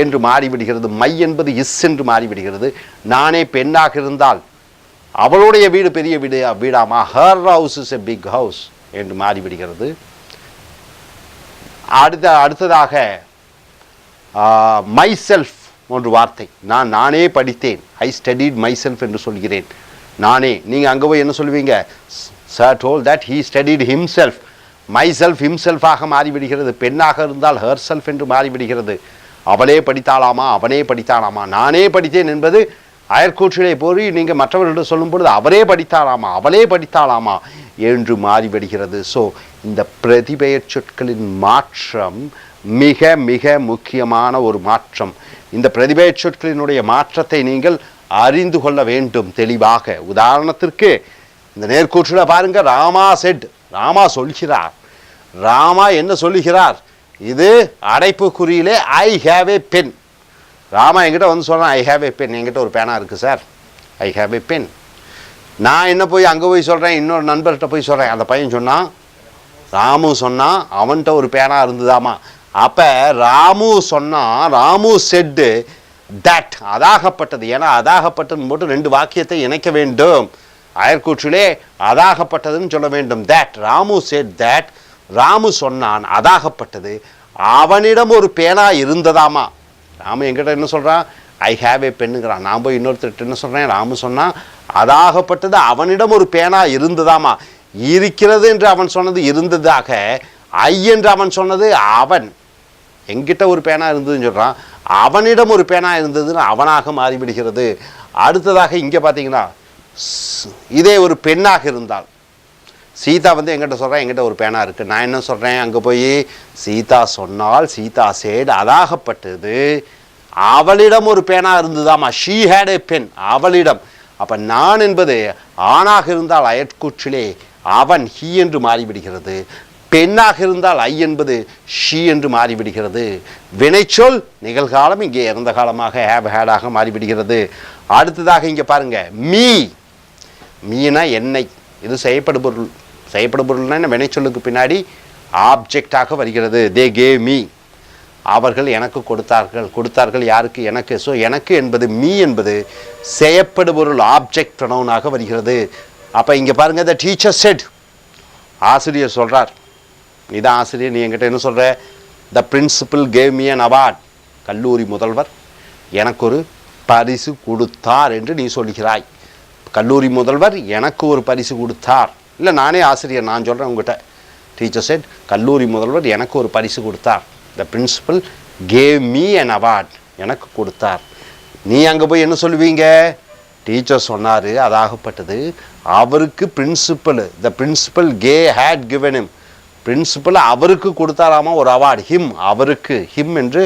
B: என்று மாறிவிடுகிறது. மை என்பது இஸ் என்று மாறிவிடுகிறது. நானே பெண்ணாக இருந்தால் அவளுடைய வீடு பெரிய வீடாமா, her house is a big house என்று மாறிவிடுகிறது. அடுத்ததாக மை செல்ஃப் ஒன்று வார்த்தை. நானே படித்தேன், ஐ ஸ்டடிட் மை செல்ஃப் என்று சொல்கிறேன். நானே, நீங்கள் அங்கே போய் என்ன சொல்லுவீங்க, sir told that he studied himself. Myself ஹிம்செல்ஃபாக மாறிவிடுகிறது. பெண்ணாக இருந்தால் ஹர் செல்ஃப் என்று மாறிவிடுகிறது. அவளே படித்தாளாமா, அவனே படித்தாளாமா. நானே படித்தேன் என்பது அயற்கூற்றிலே போய் நீங்கள் மற்றவர்களிடம் சொல்லும் பொழுது அவரே படித்தாளாமா, அவளே படித்தாளாமா என்று மாறிவிடுகிறது. ஸோ இந்த பிரதிபெயர் சொற்களின் மாற்றம் மிக மிக முக்கியமான ஒரு மாற்றம். இந்த பிரதிபெயர் சொற்களினுடைய மாற்றத்தை நீங்கள் அறிந்து கொள்ள வேண்டும் தெளிவாக. உதாரணத்திற்கு இந்த நேர்கூற்றில் பாருங்க, ராமா செட், ராமா சொல்கிறார். ராமா என்ன சொல்லுகிறார், இது அடைப்பு குறியிலே I have a pen. Rama என்கிட்ட வந்து சொல்கிறேன், ஐ ஹேவ் ஏ பென், என்கிட்ட ஒரு பேனா இருக்குது sir, I have a pen. நான் என்ன போய் அங்கே போய் சொல்கிறேன், இன்னொரு நண்பர்கிட்ட போய் சொல்கிறேன், அந்த பையன் சொன்னான், ராமு சொன்னான், அவன்கிட்ட ஒரு பேனா இருந்ததாமா. அப்போ ராமு சொன்னான், ராமு செட்டு தட், அதாகப்பட்டது. ஏன்னா அதாகப்பட்டது போட்டு 2 வாக்கியத்தை இணைக்க வேண்டும். அயற்கூற்றிலே அதாகப்பட்டதுன்னு சொல்ல வேண்டும். That, Ramu set that, Ramu சொன்னான், அதாகப்பட்டது. அவனிடம் ஒரு பேனா இருந்ததாமா. ராமு என்கிட்ட என்ன சொல்கிறான், ஐ ஹேவ் ஏ பெண்ணுங்கிறான். நான் போய் இன்னொருத்தர் என்ன சொல்கிறேன், ராமு சொன்னான், அதாகப்பட்டது, அவனிடம் ஒரு பேனா இருந்ததாமா. இருக்கிறது என்று அவன் சொன்னது இருந்ததாக, ஐ என்று அவன் சொன்னது அவன். என்கிட்ட ஒரு பேனா இருந்ததுன்னு சொல்கிறான், அவனிடம் ஒரு பேனா இருந்ததுன்னு அவனாக மாறிவிடுகிறது. அடுத்ததாக இங்கே பார்த்தீங்கன்னா, இதே ஒரு பெண்ணாக இருந்தால், சீதா வந்து எங்கிட்ட சொல்கிறேன், எங்கிட்ட ஒரு பேனா இருக்குது. நான் என்ன சொல்கிறேன், அங்கே போய் சீதா சொன்னால், சீதா சேட், அதாகப்பட்டது, அவளிடம் ஒரு பேனா இருந்ததாமா. ஷீ ஹேட் ஏ பென், அவளிடம். அப்போ நான் என்பது ஆணாக இருந்தால் அயற்கூற்றிலே அவன் ஹீ என்று மாறிவிடுகிறது. பெண்ணாக இருந்தால் ஐ என்பது ஷீ என்று மாறிவிடுகிறது. வினைச்சொல் நிகழ்காலம் இங்கே இறந்த காலமாக ஹேவ் ஹேடாக மாறிவிடுகிறது. அடுத்ததாக இங்கே பாருங்க, மீ, மீனா என்னை, இது செய்யப்படு பொருள். செய்யப்படு பொருள்னா என்ன, வினைச்சொல்லுக்கு பின்னாடி ஆப்ஜெக்டாக வருகிறது. தே கேவ் மீ, அவர்கள் எனக்கு கொடுத்தார்கள். கொடுத்தார்கள் யாருக்கு, எனக்கு. ஸோ எனக்கு என்பது, மீ என்பது செய்யப்படு பொருள், ஆப்ஜெக்ட் ப்ரொனவுனாக வருகிறது. அப்போ இங்கே பாருங்க, த டீச்சர் செட், ஆசிரியர் சொல்கிறார், நீ தான் ஆசிரியர், நீ என்கிட்ட என்ன சொல்கிற? The principal gave me an award. கல்லூரி முதல்வர் எனக்கு ஒரு பரிசு கொடுத்தார் என்று நீ சொல்கிறாய். கல்லூரி முதல்வர் எனக்கு ஒரு பரிசு கொடுத்தார். இல்லை, நானே ஆசிரியர், நான் சொல்கிறேன் உங்கள்கிட்ட. டீச்சர் செட், கல்லூரி முதல்வர் எனக்கு ஒரு பரிசு கொடுத்தார். The principal gave me an award, எனக்கு கொடுத்தார். நீ அங்கே போய் என்ன சொல்லுவீங்க? டீச்சர் சொன்னார், அதாகப்பட்டது அவருக்கு principal, the principal had given him, principal அவருக்கு கொடுத்தாராமா ஒரு அவார்டு. ஹிம், அவருக்கு, ஹிம் என்று,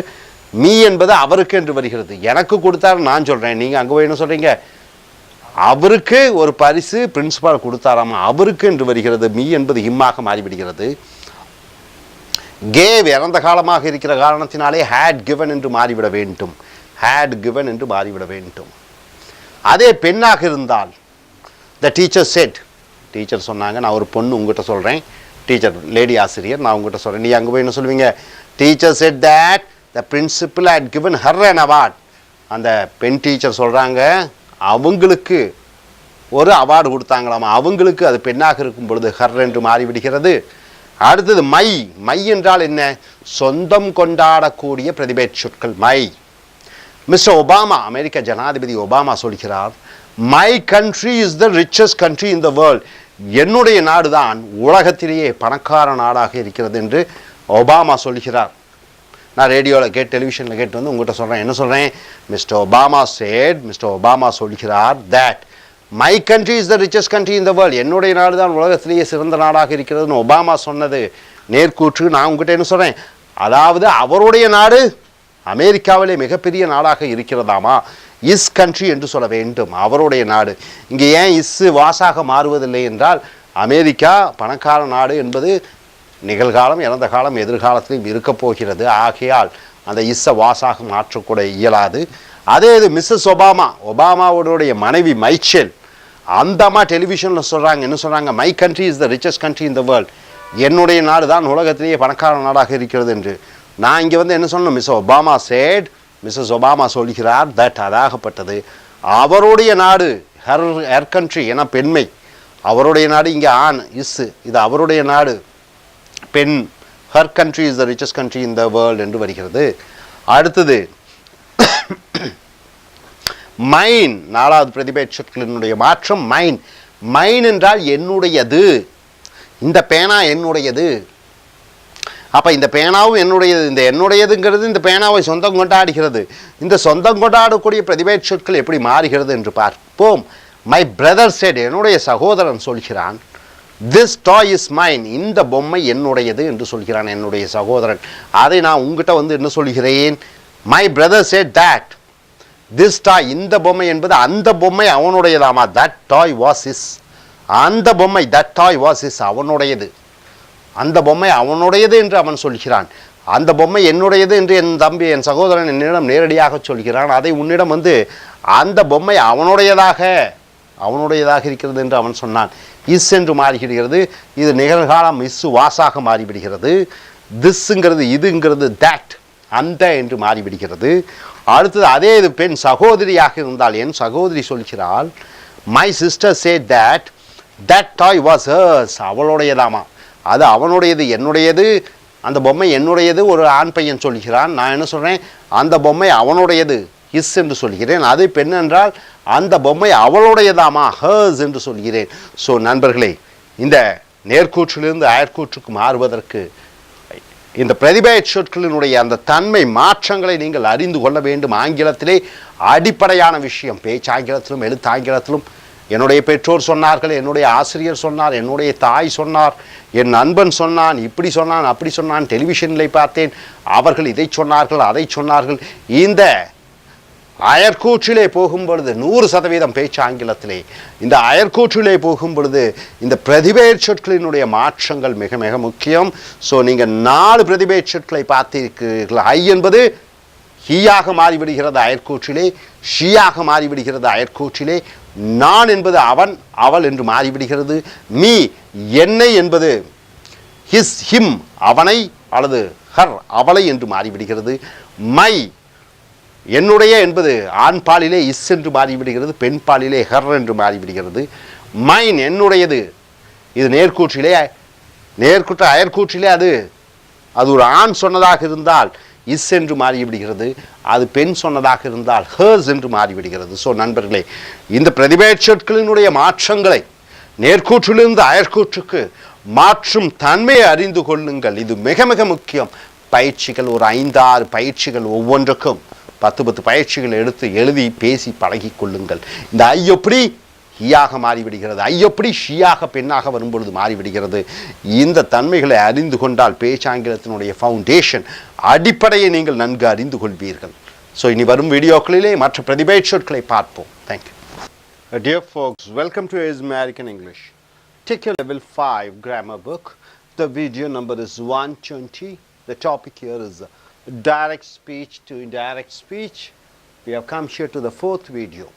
B: மீ என்பது அவருக்கு என்று வருகிறது. எனக்கு கொடுத்தாரு நான் சொல்கிறேன், நீங்கள் அங்கே போய் என்ன சொல்கிறீங்க? அவருக்கு ஒரு பரிசு பிரின்சிபால் கொடுத்தாராமா, அவருக்கு என்று வருகிறது. மீ என்பது ஹிம்மாக மாறிவிடுகிறது. கேவ் இறந்த காலமாக இருக்கிற காரணத்தினாலே ஹேட் கிவன் என்று மாறிவிட வேண்டும். ஹேட் கிவன் என்று மாறிவிட வேண்டும். அதே பெண்ணாக இருந்தால், த டீச்சர் செட், டீச்சர் சொன்னாங்க, நான் ஒரு பொண்ணு உங்ககிட்ட சொல்கிறேன், டீச்சர் லேடி ஆசிரியர், நான் உங்ககிட்ட சொல்கிறேன். நீ அங்கே போய் என்ன சொல்லுவீங்க? Teacher said that the principal had given her an award. அந்த பெண் டீச்சர் சொல்கிறாங்க, அவங்களுக்கு ஒரு அவார்டு கொடுத்தாங்களாமா. அவங்களுக்கு, அது பெண்ணாக இருக்கும் பொழுது ஹர் என்று மாறிவிடுகிறது. அடுத்தது மை. மை என்றால் என்ன? சொந்தம் கொண்டாடக்கூடிய பிரதிபெயர் சொற்கள். மை. மிஸ்டர் ஒபாமா, அமெரிக்க ஜனாதிபதி ஒபாமா சொல்கிறார், my country is the richest country in the world. என்னுடைய நாடு தான் உலகத்திலேயே பணக்கார நாடாக இருக்கிறது என்று ஒபாமா சொல்கிறார். நான் ரேடியோவில் டெலிவிஷனில் கேட்டு வந்து உங்கள்கிட்ட சொல்கிறேன். என்ன சொல்கிறேன்? Mister Obama said, mister Obama சொல்கிறார் that my country is the richest country in the world. என்னுடைய நாடு தான் உலகத்திலேயே சிறந்த நாடாக இருக்கிறதுன்னு ஒபாமா சொன்னது நேர்கூற்று. நான் உங்கள்கிட்ட என்ன சொல்கிறேன்? அதாவது அவருடைய நாடு அமெரிக்காவிலே மிகப்பெரிய நாடாக இருக்கிறதாமா. இஸ் கண்ட்ரி என்று சொல்ல வேண்டும், அவருடைய நாடு. இங்கே ஏன் இஸ் வாசாக மாறுவதில்லை என்றால், அமெரிக்கா பணக்கார நாடு என்பது நிகழ்காலம், இறந்த காலம், எதிர்காலத்திலும் இருக்க போகிறது. ஆகையால் அந்த இஸ்ஸை வாசாக மாற்றக்கூட இயலாது. அதே இது மிஸ்ஸஸ் ஒபாமா, ஒபாமாவுடைய மனைவி மைச்சேல், அந்த அம்மா டெலிவிஷனில் சொல்கிறாங்க. என்ன சொல்கிறாங்க? My country is the richest country in the world. என்னுடைய நாடு தான் உலகத்திலேயே பணக்கார நாடாக இருக்கிறது என்று. நான் இங்கே வந்து என்ன சொல்லணும்? Miss Obama said, Mrs Obama சொல்கிறார் தட், அதாகப்பட்டது அவருடைய நாடு, ஹர் கண்ட்ரி என பெண்மை, அவருடைய நாடு. இங்கே ஆண் இஸ், இது அவருடைய நாடு பெண். Her country is the richest country in the world என்று வருகிறது. அடுத்தது மைன். நாலாவது பிரதிபெயர் சொற்களினுடைய மாற்றம் மைன். மைன் என்றால் என்னுடையது. இந்த பேனா என்னுடையது. அப்போ இந்த பேனாவும் என்னுடையது. இந்த என்னுடையதுங்கிறது இந்த பேனாவை சொந்தம் கொண்டாடுகிறது. இந்த சொந்தம் கொண்டாடக்கூடிய பிரதிபெயர் சொற்கள் எப்படி மாறுகிறது என்று பார்ப்போம். மை பிரதர் செட், என்னுடைய சகோதரன் சொல்கிறான், திஸ் டாய் இஸ் மைன், இந்த பொம்மை என்னுடையது என்று சொல்கிறான் என்னுடைய சகோதரன். அதை நான் உங்ககிட்ட வந்து என்ன சொல்கிறேன்? My brother said that this toy, இந்த பொம்மை என்பது அந்த பொம்மை அவனுடையதாமா. தட் டாய் வாஸ் இஸ், அந்த பொம்மை தட் டாய் வாஸ் இஸ் அவனுடையது. அந்த பொம்மை அவனுடையது என்று அவன் சொல்கிறான். அந்த பொம்மை என்னுடையது என்று என் தம்பி, என் சகோதரன் என்னிடம் நேரடியாக சொல்கிறான். அதை உன்னிடம் வந்து அந்த பொம்மை அவனுடையதாக இருக்கிறது என்று அவன் சொன்னான். இஸ் என்று மாறிவிடுகிறது. இது நிகழ்காலம் இஸ் வாசாக மாறிவிடுகிறது. திஸ்ங்கிறது, இதுங்கிறது தட், அந்த என்று மாறிவிடுகிறது. அடுத்தது அதே இது பெண் சகோதரியாக இருந்தால், என் சகோதரி சொல்கிறாள், my sister said that that toy was hers, அவளுடையதாமா. அது அவனுடையது, என்னுடையது. அந்த பொம்மை என்னுடையது ஒரு ஆண் பையன் சொல்கிறான். நான் என்ன சொல்கிறேன்? அந்த பொம்மை அவனுடையது, இஸ் என்று சொல்கிறேன். அது பெண் என்றால் அந்த பொம்மை அவளுடையதாமா, ஹர்ஸ் என்று சொல்கிறேன். ஸோ நண்பர்களே, இந்த நேர்கூற்றிலிருந்து அயற்கூற்றுக்கு மாறுவதற்கு இந்த பிரதிபெயர் சொற்களினுடைய அந்த தன்மை மாற்றங்களை நீங்கள் அறிந்து கொள்ள வேண்டும். ஆங்கிலத்திலே அடிப்படையான விஷயம். பேச்சாங்கிலத்திலும் எழுத்தாங்கிலத்திலும் என்னுடைய பெற்றோர் சொன்னார்கள், என்னுடைய ஆசிரியர் சொன்னார், என்னுடைய தாய் சொன்னார், என் நண்பன் சொன்னான், இப்படி சொன்னான், அப்படி சொன்னான், டெலிவிஷனில் பார்த்தேன், அவர்கள் இதை சொன்னார்கள், அதை சொன்னார்கள். இந்த அயற்கூற்றிலே போகும் பொழுது 100% பேச்சு ஆங்கிலத்திலே, இந்த அயற்கூற்றிலே போகும் பொழுது இந்த பிரதிபெயர் சொற்களினுடைய மாற்றங்கள் மிக மிக முக்கியம். ஸோ நீங்கள் 4 பிரதிபெயர் சொற்களை பார்த்திருக்கிறீர்கள். ஐ என்பது ஹீயாக மாறிவிடுகிறது அயற்கூற்றிலே, ஷீயாக மாறிவிடுகிறது அயற்கூற்றிலே. நான் என்பது அவன், அவள் என்று மாறிவிடுகிறது. மீ, என்னை என்பது ஹிஸ், ஹிம், அவனை அல்லது ஹர், அவளை என்று மாறிவிடுகிறது. மை, என்னுடைய என்பது ஆண் பாலிலே இஸ் என்று மாறிவிடுகிறது, பெண் பாலிலே ஹர் என்று மாறிவிடுகிறது. மைன், என்னுடையது, இது நேர்கூற்றிலே நேர்குற்ற அயற்கூற்றிலே அது ஒரு ஆண் சொன்னதாக இருந்தால் இஸ் என்று மாறிவிடுகிறது, அது பெண் சொன்னதாக இருந்தால் ஹர்ஸ் என்று மாறிவிடுகிறது. ஸோ நண்பர்களே, இந்த பிரதிபெயர் சொற்களினுடைய மாற்றங்களை நேர்கூற்றிலிருந்து அயற்கூற்றுக்கு மாற்றும் தன்மையை அறிந்து கொள்ளுங்கள். இது மிக மிக முக்கியம். பயிற்சிகள் ஒரு 5-6 பயிற்சிகள், ஒவ்வொன்றுக்கும் 10 பயிற்சிகள் எடுத்து எழுதி பேசி பழகி கொள்ளுங்கள். இந்த ஐ எப்படி ஹீயாக மாறிவிடுகிறது, ஐ எப்படி ஷீயாக பெண்ணாக வரும்பொழுது மாறிவிடுகிறது. இந்த தன்மைகளை அறிந்து கொண்டால் பேச்சாங்கிலத்தினுடைய ஃபவுண்டேஷன் அடிப்படையை நீங்கள் நன்கு அறிந்து கொள்வீர்கள். ஸோ இனி வரும் வீடியோக்களிலே மற்ற பிரதிபெயர் சொற்களை பார்ப்போம். Thank you. Dear folks, welcome to AIS American English. Take your level 5 grammar book. The video number is 120. The topic here is direct speech to indirect speech. We have come here to the 4th video.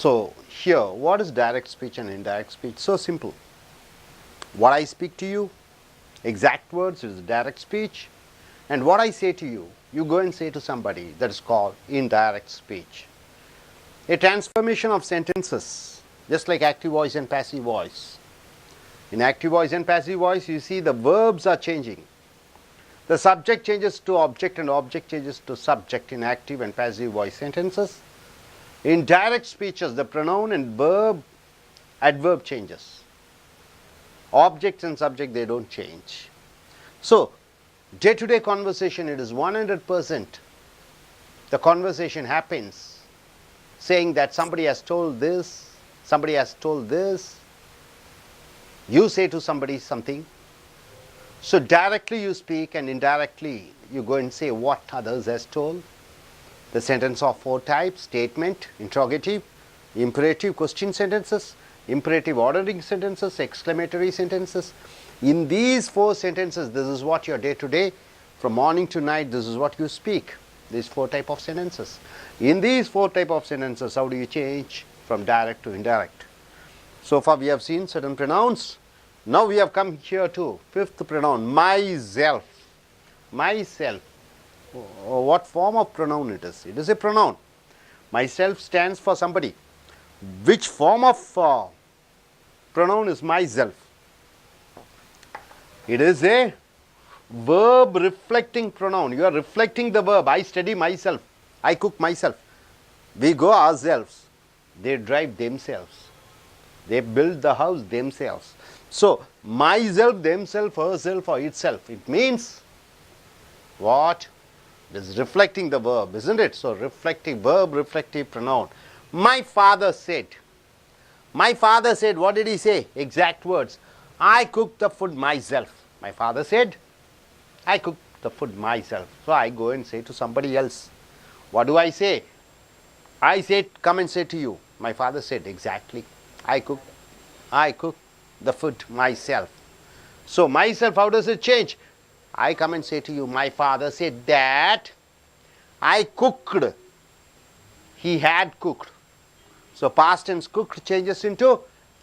B: So here, what is direct speech and indirect speech? So simple. What I speak to you, exact words, is direct speech. And what I say to you, you go and say to somebody, that is called indirect speech. A transformation of sentences, just like active voice and passive voice. In active voice and passive voice, you see the verbs are changing. The subject changes to object and object changes to subject in active and passive voice sentences. In direct speeches, the pronoun and verb, adverb changes. Objects and subject, they don't change. So, day-to-day conversation, it is 100%. The conversation happens saying that somebody has told this, somebody has told this. You say to somebody something. So directly you speak and indirectly you go and say what others has told. The sentence of 4 types: statement, interrogative, imperative question sentences, imperative ordering sentences, exclamatory sentences. In these 4 sentences, this is what your day-to-day, from morning to night, this is what you speak. These 4 type of sentences. In these 4 type of sentences, how do you change from direct to indirect? So far we have seen certain pronouns. Now we have come here to 5th pronoun, myself. Myself. What form of pronoun it is? It is a pronoun. Myself stands for somebody. Which form of pronoun is myself? It is a verb reflecting pronoun. You are reflecting the verb. I study myself. I cook myself. We go ourselves. They drive themselves. They build the house themselves. So, myself, themself, herself, or itself. It means what? It is reflecting the verb, isn't it? So, reflective verb, reflective pronoun. My father said. My father said, what did he say? Exact words. I cooked the food myself. My father said, I cooked the food myself. So, I go and say to somebody else. What do I say? I said, come and say to you. My father said, exactly. I cook the food myself. So, myself, how does it change? I come and say to you, my father said that I cooked. He had cooked. So, past tense cooked changes into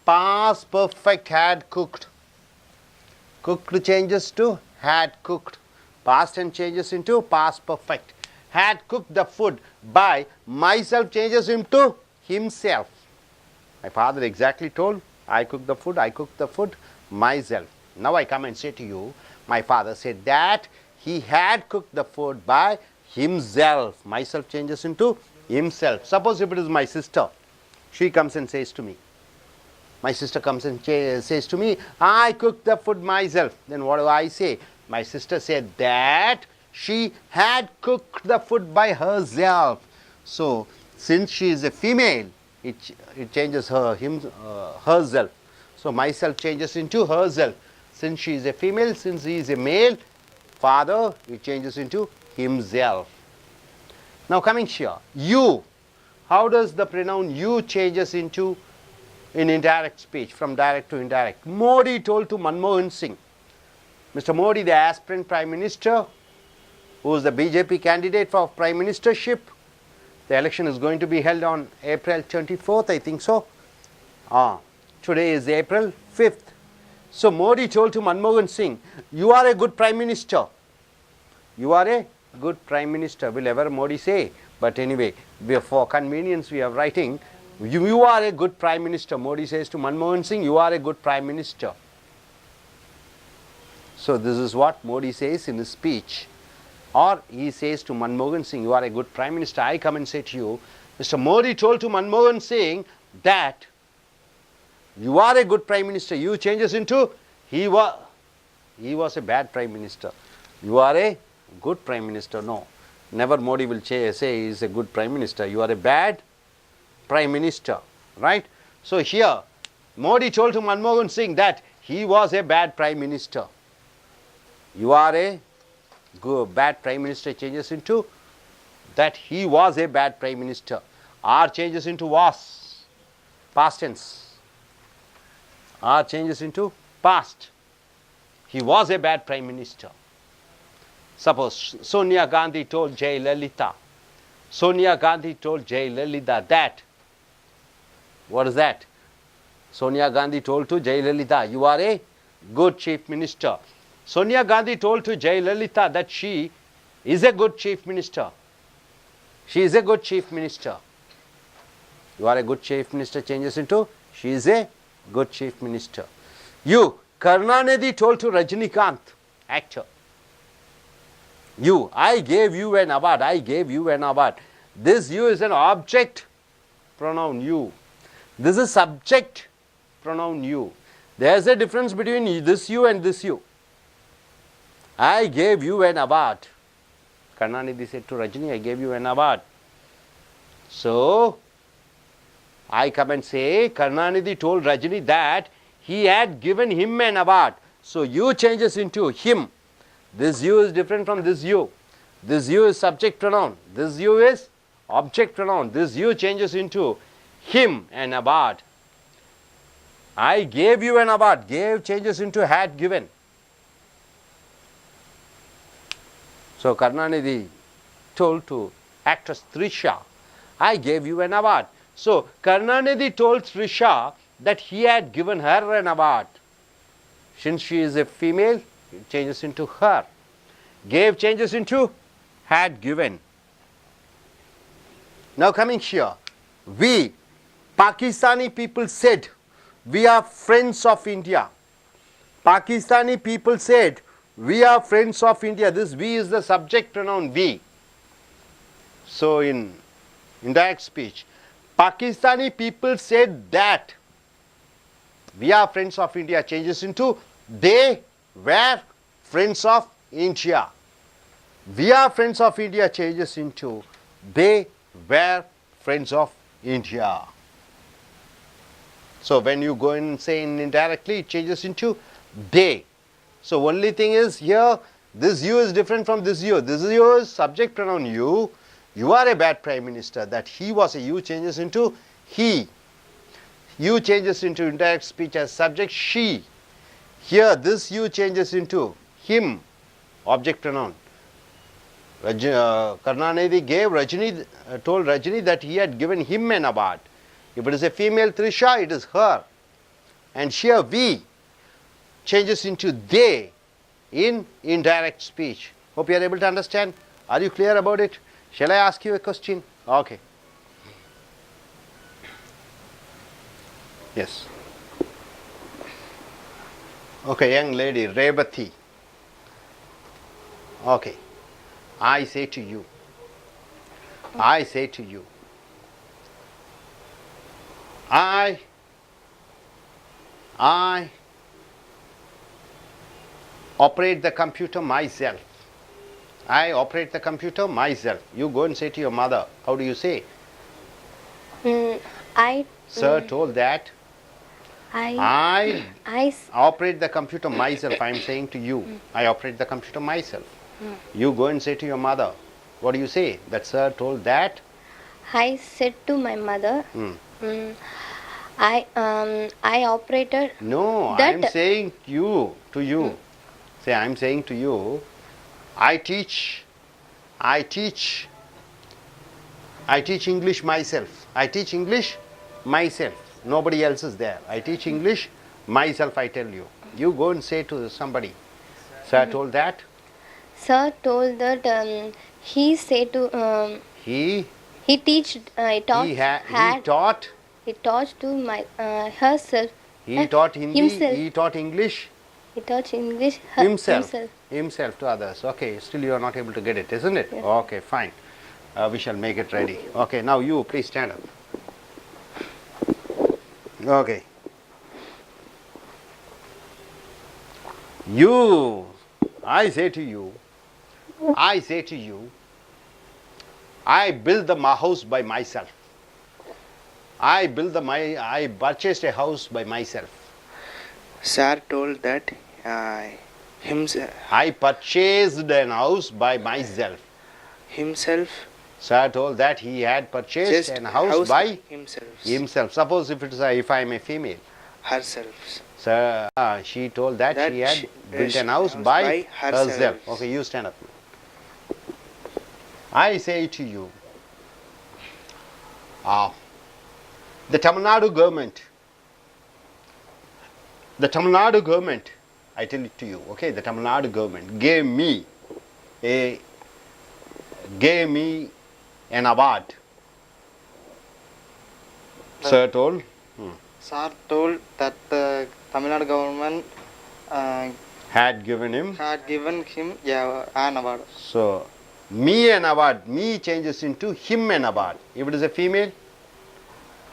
B: past perfect had cooked. Cooked changes to had cooked. Past tense changes into past perfect. Had cooked the food by myself changes into himself. My father exactly told, I cooked the food, I cooked the food myself. Now I come and say to you, my father said that he had cooked the food by himself. Myself changes into himself. Suppose if it is my sister, she comes and says to me, my sister comes and says to me, I cooked the food myself. Then what do I say? My sister said that she had cooked the food by herself. So, since she is a female, it changes herself. So, myself changes into herself. Since she is a female, since he is a male, father, it changes into himself. Now, coming here, you. How does the pronoun you changes into in indirect speech, from direct to indirect? Modi told to Manmohan Singh. Mr. Modi, the aspirant Prime Minister, who is the BJP candidate for Prime Ministership. The election is going to be held on April 24th, I think so. Today is April 5th. So, Modi told to Manmohan Singh, you are a good Prime Minister. You are a good Prime Minister. Will ever Modi say? But anyway, for convenience we are writing, you are a good Prime Minister. Modi says to Manmohan Singh, you are a good Prime Minister. So this is what Modi says in his speech. Or he says to Manmohan Singh, you are a good Prime Minister. I come and say to you, Mr. Modi told to Manmohan Singh that you are a good Prime Minister. You changes into he was a bad Prime Minister. You are a good Prime Minister. No, never Modi will say he is a good Prime Minister. You are a bad Prime Minister, right? So here, Modi told to Manmohan Singh that he was a bad Prime Minister. You are a good, bad Prime Minister changes into that he was a bad Prime Minister. R changes into was, past tense. R changes into past. He was a bad Prime Minister. Suppose Sonia Gandhi told J.Lalita. Sonia Gandhi told J.Lalita that. What is that? Sonia Gandhi told to J.Lalita, you are a good Chief Minister. Sonia Gandhi told to J.Lalita that she is a good Chief Minister. She is a good Chief Minister. You are a good Chief Minister changes into she is a good Chief Minister. You, Karunanidhi told to Rajinikanth, actor. You, I gave you an award. I gave you an award. This you is an object pronoun you. This is subject pronoun you. There is a difference between this you and this you. I gave you an award. Karunanidhi said to Rajini, I gave you an award. So, I come and say, Karunanidhi told Rajini that he had given him an award. So, you changes into him. This you is different from this you. This you is subject pronoun. This you is object pronoun. This you changes into him an award. I gave you an award. Gave changes into had given. So Karunanidhi told to actress Trisha, I gave you an award. So Karunanidhi told Trisha that he had given her an award. Since she is a female, it changes into her. Gave changes into had given. Now coming here, we Pakistani people said, we are friends of India. Pakistani people said, we are friends of India. This we is the subject pronoun we. So in indirect speech, Pakistani people said that we are friends of India changes into they were friends of India. We are friends of India changes into they were friends of India. So when you go and say indirectly, it changes into they. So only thing is here, this you is different from this you. This you is subject pronoun you. You are a bad Prime Minister. That he was a you changes into he. You changes into indirect speech as subject she. Here this you changes into him, object pronoun. Karunanidhi gave Rajini, told Rajini that he had given him an award. If it is a female Trisha, it is her. And here we changes into they in indirect speech. Hope you are able to understand. Are you clear about it? Shall I ask you a question? Okay. Yes. Okay, young lady, Revati. Okay. I say to you. I say to you. I operate the computer myself. I operate the computer myself. You go and say to your mother. How do you say? Sir told that I operate the computer myself. I am saying to you, I operate the computer myself. You go and say to your mother. What do you say? That sir told that?
D: I said to my mother, I operated.
B: No, I am saying to you. Say, I am saying to you, I teach English myself. I teach English myself. Nobody else is there. I teach English myself, I tell you. You go and say to somebody, sir told that?
D: Sir told that he said to he taught to my herself.
B: He taught Hindi.
D: Himself.
B: He taught English.
D: He taught English
B: himself to others. Okay, still you are not able to get it, isn't it?
D: Yes.
B: Okay, fine. We shall make it ready. Okay, now you please stand up. Okay. I say to you, I built the house by myself. I purchased a house by myself.
C: Sir told that
B: I purchased an house by myself.
C: himself.
B: Sir told that he had purchased an house by himself. Suppose if I am a female.
C: Herself.
B: Sir, she told that she had built an house by herself. Okay, you stand up. I say to you, the Tamil Nadu government, I tell it to you, okay, the Tamil Nadu government gave me an award. Sir told
E: that the Tamil Nadu government
B: had given him
E: an award.
B: So, me an award, me changes into him an award. If it is a female,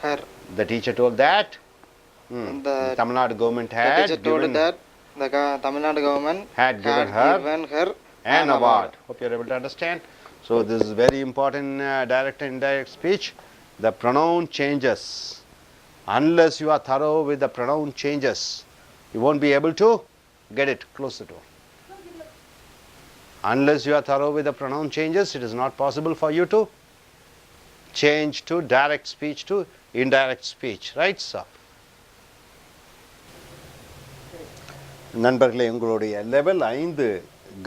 E: Her.
B: the teacher told that the Tamil Nadu government had given
E: her
B: an award. Hope you are able to understand. So, this is very important direct and indirect speech. The pronoun changes. Unless you are thorough with the pronoun changes, you won't be able to get it. Close the door. Unless you are thorough with the pronoun changes, it is not possible for you to change to direct speech to indirect speech. Right, sir? நண்பர்களே, உங்களுடைய level 5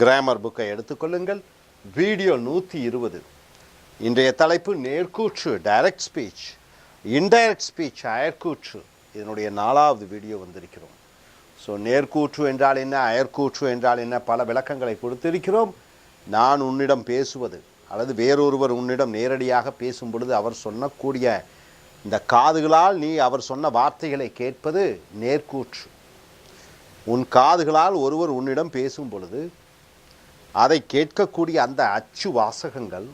B: grammar புக்கை எடுத்துக்கொள்ளுங்கள். Video 120. இன்றைய தலைப்பு நேர்கூற்று direct speech, indirect speech அயற்கூற்று. இதனுடைய 4வது video வந்திருக்கிறோம். So நேர்கூற்று என்றால் என்ன, அயற்கூற்று என்றால் என்ன, பல விளக்கங்களை கொடுத்திருக்கிறோம். நான் உன்னிடம் பேசுவது அல்லது வேறொருவர் உன்னிடம் நேரடியாக பேசும் பொழுது அவர் சொல்லக்கூடிய இந்த காதுகளால் நீ அவர் சொன்ன வார்த்தைகளை கேட்பது நேர்கூற்று. உன் காதுகளால் ஒருவர் உன்னிடம் பேசும் பொழுது அதை கேட்கக்கூடிய அந்த அச்சு வாசகங்கள்,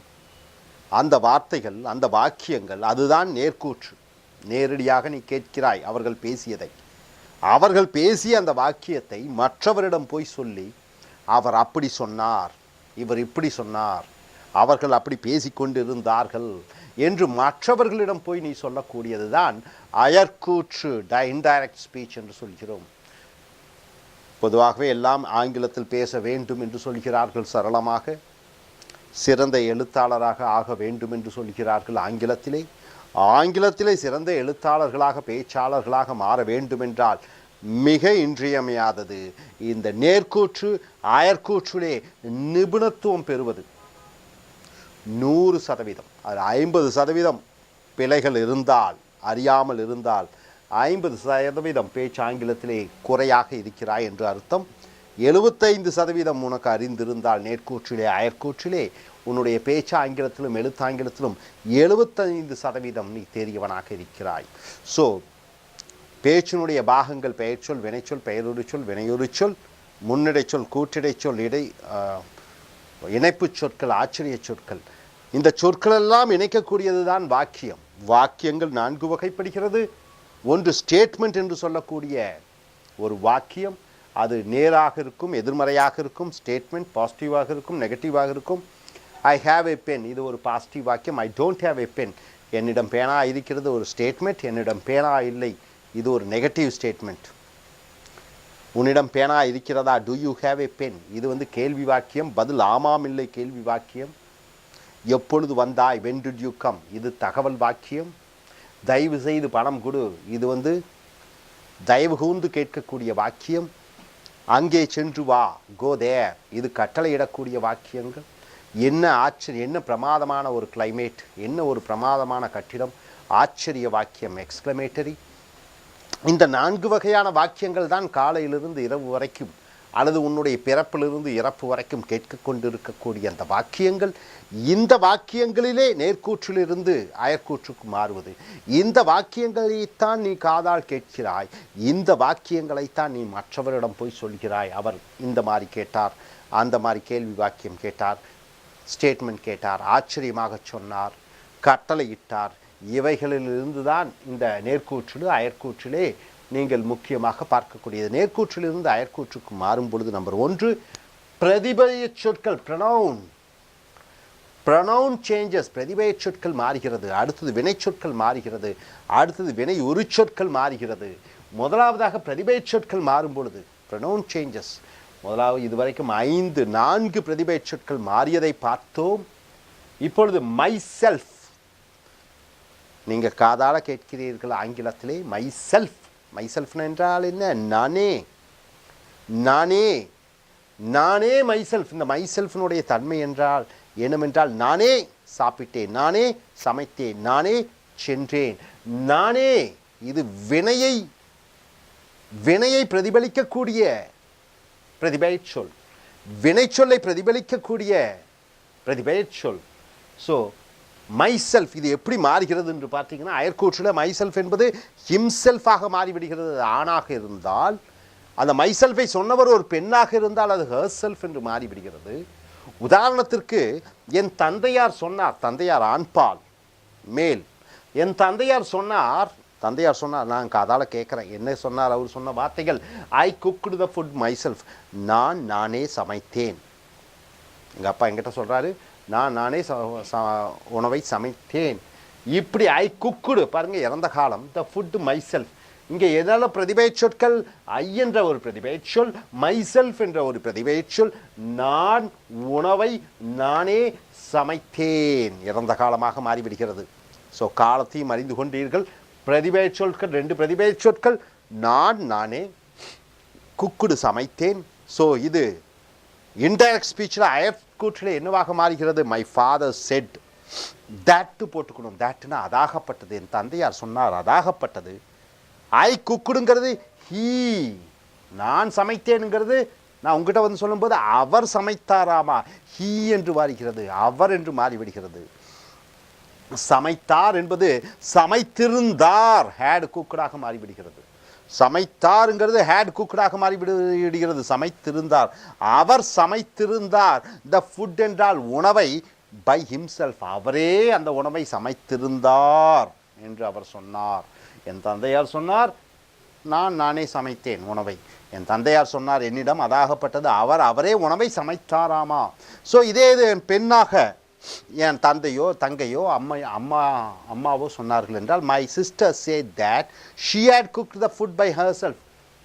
B: அந்த வார்த்தைகள், அந்த வாக்கியங்கள், அதுதான் நேர்கூற்று. நேரடியாக நீ கேட்கிறாய் அவர்கள் பேசியதை. அவர்கள் பேசிய அந்த வாக்கியத்தை மற்றவரிடம் போய் சொல்லி அவர் அப்படி சொன்னார், இவர் இப்படி சொன்னார், அவர்கள் அப்படி பேசிக்கொண்டிருந்தார்கள் என்று மற்றவர்களிடம் போய் நீ சொல்லக்கூடியது தான் அயற்கூற்று, இன்டைரக்ட் ஸ்பீச் என்று சொல்கிறோம். பொதுவாகவே எல்லாம் ஆங்கிலத்தில் பேச வேண்டும் என்று சொல்கிறார்கள். சரளமாக சிறந்த எழுத்தாளராக ஆக வேண்டும் என்று சொல்கிறார்கள். ஆங்கிலத்திலே சிறந்த எழுத்தாளர்களாக, பேச்சாளர்களாக மாற வேண்டுமென்றால் மிக இன்றியமையாதது இந்த நேர்கூற்று அயற்கூற்றிலே நிபுணத்துவம் பெறுவது. 100%, அது 50% பிழைகள் இருந்தால், அறியாமல் இருந்தால் 50% பேச்சு ஆங்கிலத்திலே குறையாக இருக்கிறாய் என்று அர்த்தம். 75% உனக்கு அறிந்திருந்தால் நேர்கூற்றிலே அயற்கூற்றிலே உன்னுடைய பேச்சு ஆங்கிலத்திலும் எழுத்தாங்கிலத்திலும் 75% நீ தெரியவனாக இருக்கிறாய். ஸோ பேச்சினுடைய பாகங்கள் பெயர்ச்சொல், வினைச்சொல், பெயருரிச்சொல், வினையுரிச்சொல், முன்னிடைச்சொல், கூற்றிடைச்சொல், இணைப்புச் சொற்கள், ஆச்சரிய சொற்கள். இந்த சொற்களெல்லாம் இணைக்கக்கூடியது தான் வாக்கியம். வாக்கியங்கள் 4 வகைப்படுகிறது. ஒன்று ஸ்டேட்மெண்ட் என்று சொல்லக்கூடிய ஒரு வாக்கியம். அது நேராக இருக்கும், எதிர்மறையாக இருக்கும். ஸ்டேட்மெண்ட் பாசிட்டிவாக இருக்கும், நெகட்டிவாக இருக்கும். ஐ ஹாவ் எ பென், இது ஒரு பாசிட்டிவ் வாக்கியம். I don't have a pen, என்னிடம் பேனா இருக்கிறது, ஒரு ஸ்டேட்மெண்ட். என்னிடம் பேனா இல்லை, இது ஒரு நெகட்டிவ் ஸ்டேட்மெண்ட். உன்னிடம் பேனா இருக்கிறதா, do you have a pen, இது கேள்வி வாக்கியம். பதில் ஆமாம் இல்லை கேள்வி வாக்கியம். எப்பொழுது வந்தாய், வென் டிட் யூ கம், இது தகவல் வாக்கியம். தயவு செய்து பணம் கொடு, இது தயவு கூர்ந்து கேட்கக்கூடிய வாக்கியம். அங்கே சென்று வா, கோ தேர், இது கட்டளையிடக்கூடிய வாக்கியங்கள். என்ன ஆச்சரியம், என்ன பிரமாதமான ஒரு கிளைமேட், என்ன ஒரு பிரமாதமான கட்டிடம், ஆச்சரிய வாக்கியம், எக்ஸ்கிளமேட்டரி. இந்த 4 வகையான வாக்கியங்கள் தான் காலையிலிருந்து இரவு வரைக்கும் அல்லது உன்னுடைய பிறப்பிலிருந்து இறப்பு வரைக்கும் கேட்கொண்டிருக்கக்கூடிய அந்த வாக்கியங்கள், இந்த வாக்கியங்களிலே நேர்கூற்றிலிருந்து அயற்கூற்றுக்கு மாறுவது, இந்த வாக்கியங்களைத்தான் நீ காதால் கேட்கிறாய், இந்த வாக்கியங்களைத்தான் நீ மற்றவரிடம் போய் சொல்கிறாய். அவர் இந்த மாதிரி கேட்டார், அந்த மாதிரி கேள்வி வாக்கியம் கேட்டார், ஸ்டேட்மெண்ட் கேட்டார், ஆச்சரியமாக சொன்னார், கட்டளையிட்டார். இவைகளிலிருந்து தான் இந்த நேர்கூற்றில் அயற்கூற்றிலே நீங்கள் முக்கியமாக பார்க்கக்கூடியது. நேர்கூற்றிலிருந்து அயற்கூற்றுக்கு மாறும் பொழுது நம்பர் 1 பிரதிபெயர் சொற்கள், ப்ரொனவுன் சேஞ்சஸ், பிரதிபெயர் சொற்கள் மாறுகிறது. அடுத்தது வினை சொற்கள் மாறுகிறது. அடுத்தது வினை உரு சொற்கள் மாறுகிறது. முதலாவதாக பிரதிபெயர் சொற்கள் மாறும் பொழுது ப்ரொனவுன் சேஞ்சஸ். முதலாவது இதுவரைக்கும் 4 பிரதிபெயர் சொற்கள் மாறியதை பார்த்தோம். இப்பொழுது மை செல்ஃப், நீங்கள் காதால கேட்கிறீர்கள் ஆங்கிலத்திலே மை செல்ஃப். மை செல்ஃப் என்றால் என்ன? நானே, நானே, நானே மை செல்ஃப். இந்த மை செல்ஃபினுடைய தன்மை என்றால் என்னவென்றால், நானே சாப்பிட்டேன், நானே சமைத்தேன், நானே சென்றேன், நானே. இது வினையை பிரதிபலிக்கக்கூடிய பிரதிபெயர் சொல், வினை சொல்லை பிரதிபலிக்கக்கூடிய பிரதிபெயர் சொல். ஸோ மை செல்ஃப் இது எப்படி மாறுகிறது என்று பார்த்தீங்கன்னா, அயற்கூற்றில் மை செல்ஃப் என்பது ஹிம்செல்ஃபாக மாறிவிடுகிறது. ஆணாக இருந்தால் அந்த மை செல்ஃபை சொன்னவர் ஒரு பெண்ணாக இருந்தால் அது ஹர் செல்ஃப் என்று மாறிவிடுகிறது. உதாரணத்திற்கு என் தந்தையார் சொன்னார், தந்தையார் ஆண்பால் மேல், என் தந்தையார் சொன்னார் நான் காதால கேட்குறேன், என்ன சொன்னார்? அவர் சொன்ன வார்த்தைகள், I cooked the food myself, நானே சமைத்தேன். எங்கள் அப்பா என்கிட்ட சொல்கிறாரு, நானே உணவை சமைத்தேன். இப்படி ஐ குக்குடு பாருங்கள், இறந்த காலம், த ஃபுட் மை செல்ஃப். இங்கே எதால பிரதிபெயர் சொற்கள்? ஐ என்ற ஒரு பிரதிபெயர் சொல், மை செல்ஃப் என்ற ஒரு பிரதிபெயர் சொல். நான் உணவை நானே சமைத்தேன் இறந்த காலமாக மாறிவிடுகிறது. ஸோ காலத்தையும் அறிந்து கொண்டீர்கள். பிரதிபெயர் சொற்கள் 2 பிரதிபெயர் சொற்கள், நானே, குக்குடு சமைத்தேன். ஸோ இது இன்டைரக்ட் ஸ்பீச்சில் அயற்கூற்றில் என்னவாக மாறுகிறது? My father said. தட் போட்டுக்கணும். தட்னா அதாகப்பட்டது, என் தந்தையார் சொன்னார் அதாகப்பட்டது. ஐ குக்குடுங்கிறது ஹீ, நான் சமைத்தேனுங்கிறது நான் உங்ககிட்ட வந்து சொல்லும்போது அவர் சமைத்தாராமா, ஹீ என்று மாறுகிறது, அவர் என்று மாறிவிடுகிறது. சமைத்தார் என்பது சமைத்திருந்தார், ஹேட் குக்கடாக மாறிவிடுகிறது. சமைத்தாருங்கிறது ஹேட் குக்கடாக மாறிவிடுகிறது, சமைத்திருந்தார், அவர் சமைத்திருந்தார். த ஃபுட் என்றால் உணவை, பை ஹிம்செல்ஃப், அவரே அந்த உணவை சமைத்திருந்தார் என்று அவர் சொன்னார். என் தந்தையார் சொன்னார், நானே சமைத்தேன் உணவை. என் தந்தையார் சொன்னார் என்னிடம் அதாகப்பட்டது, அவரே உணவை சமைத்தாராமா. ஸோ இதே இது பெண்ணாக என் தந்தையோ தங்கையோ அம்மாவோ சொன்னார்கள் என்றால், my sister said that she had cooked the food by herself.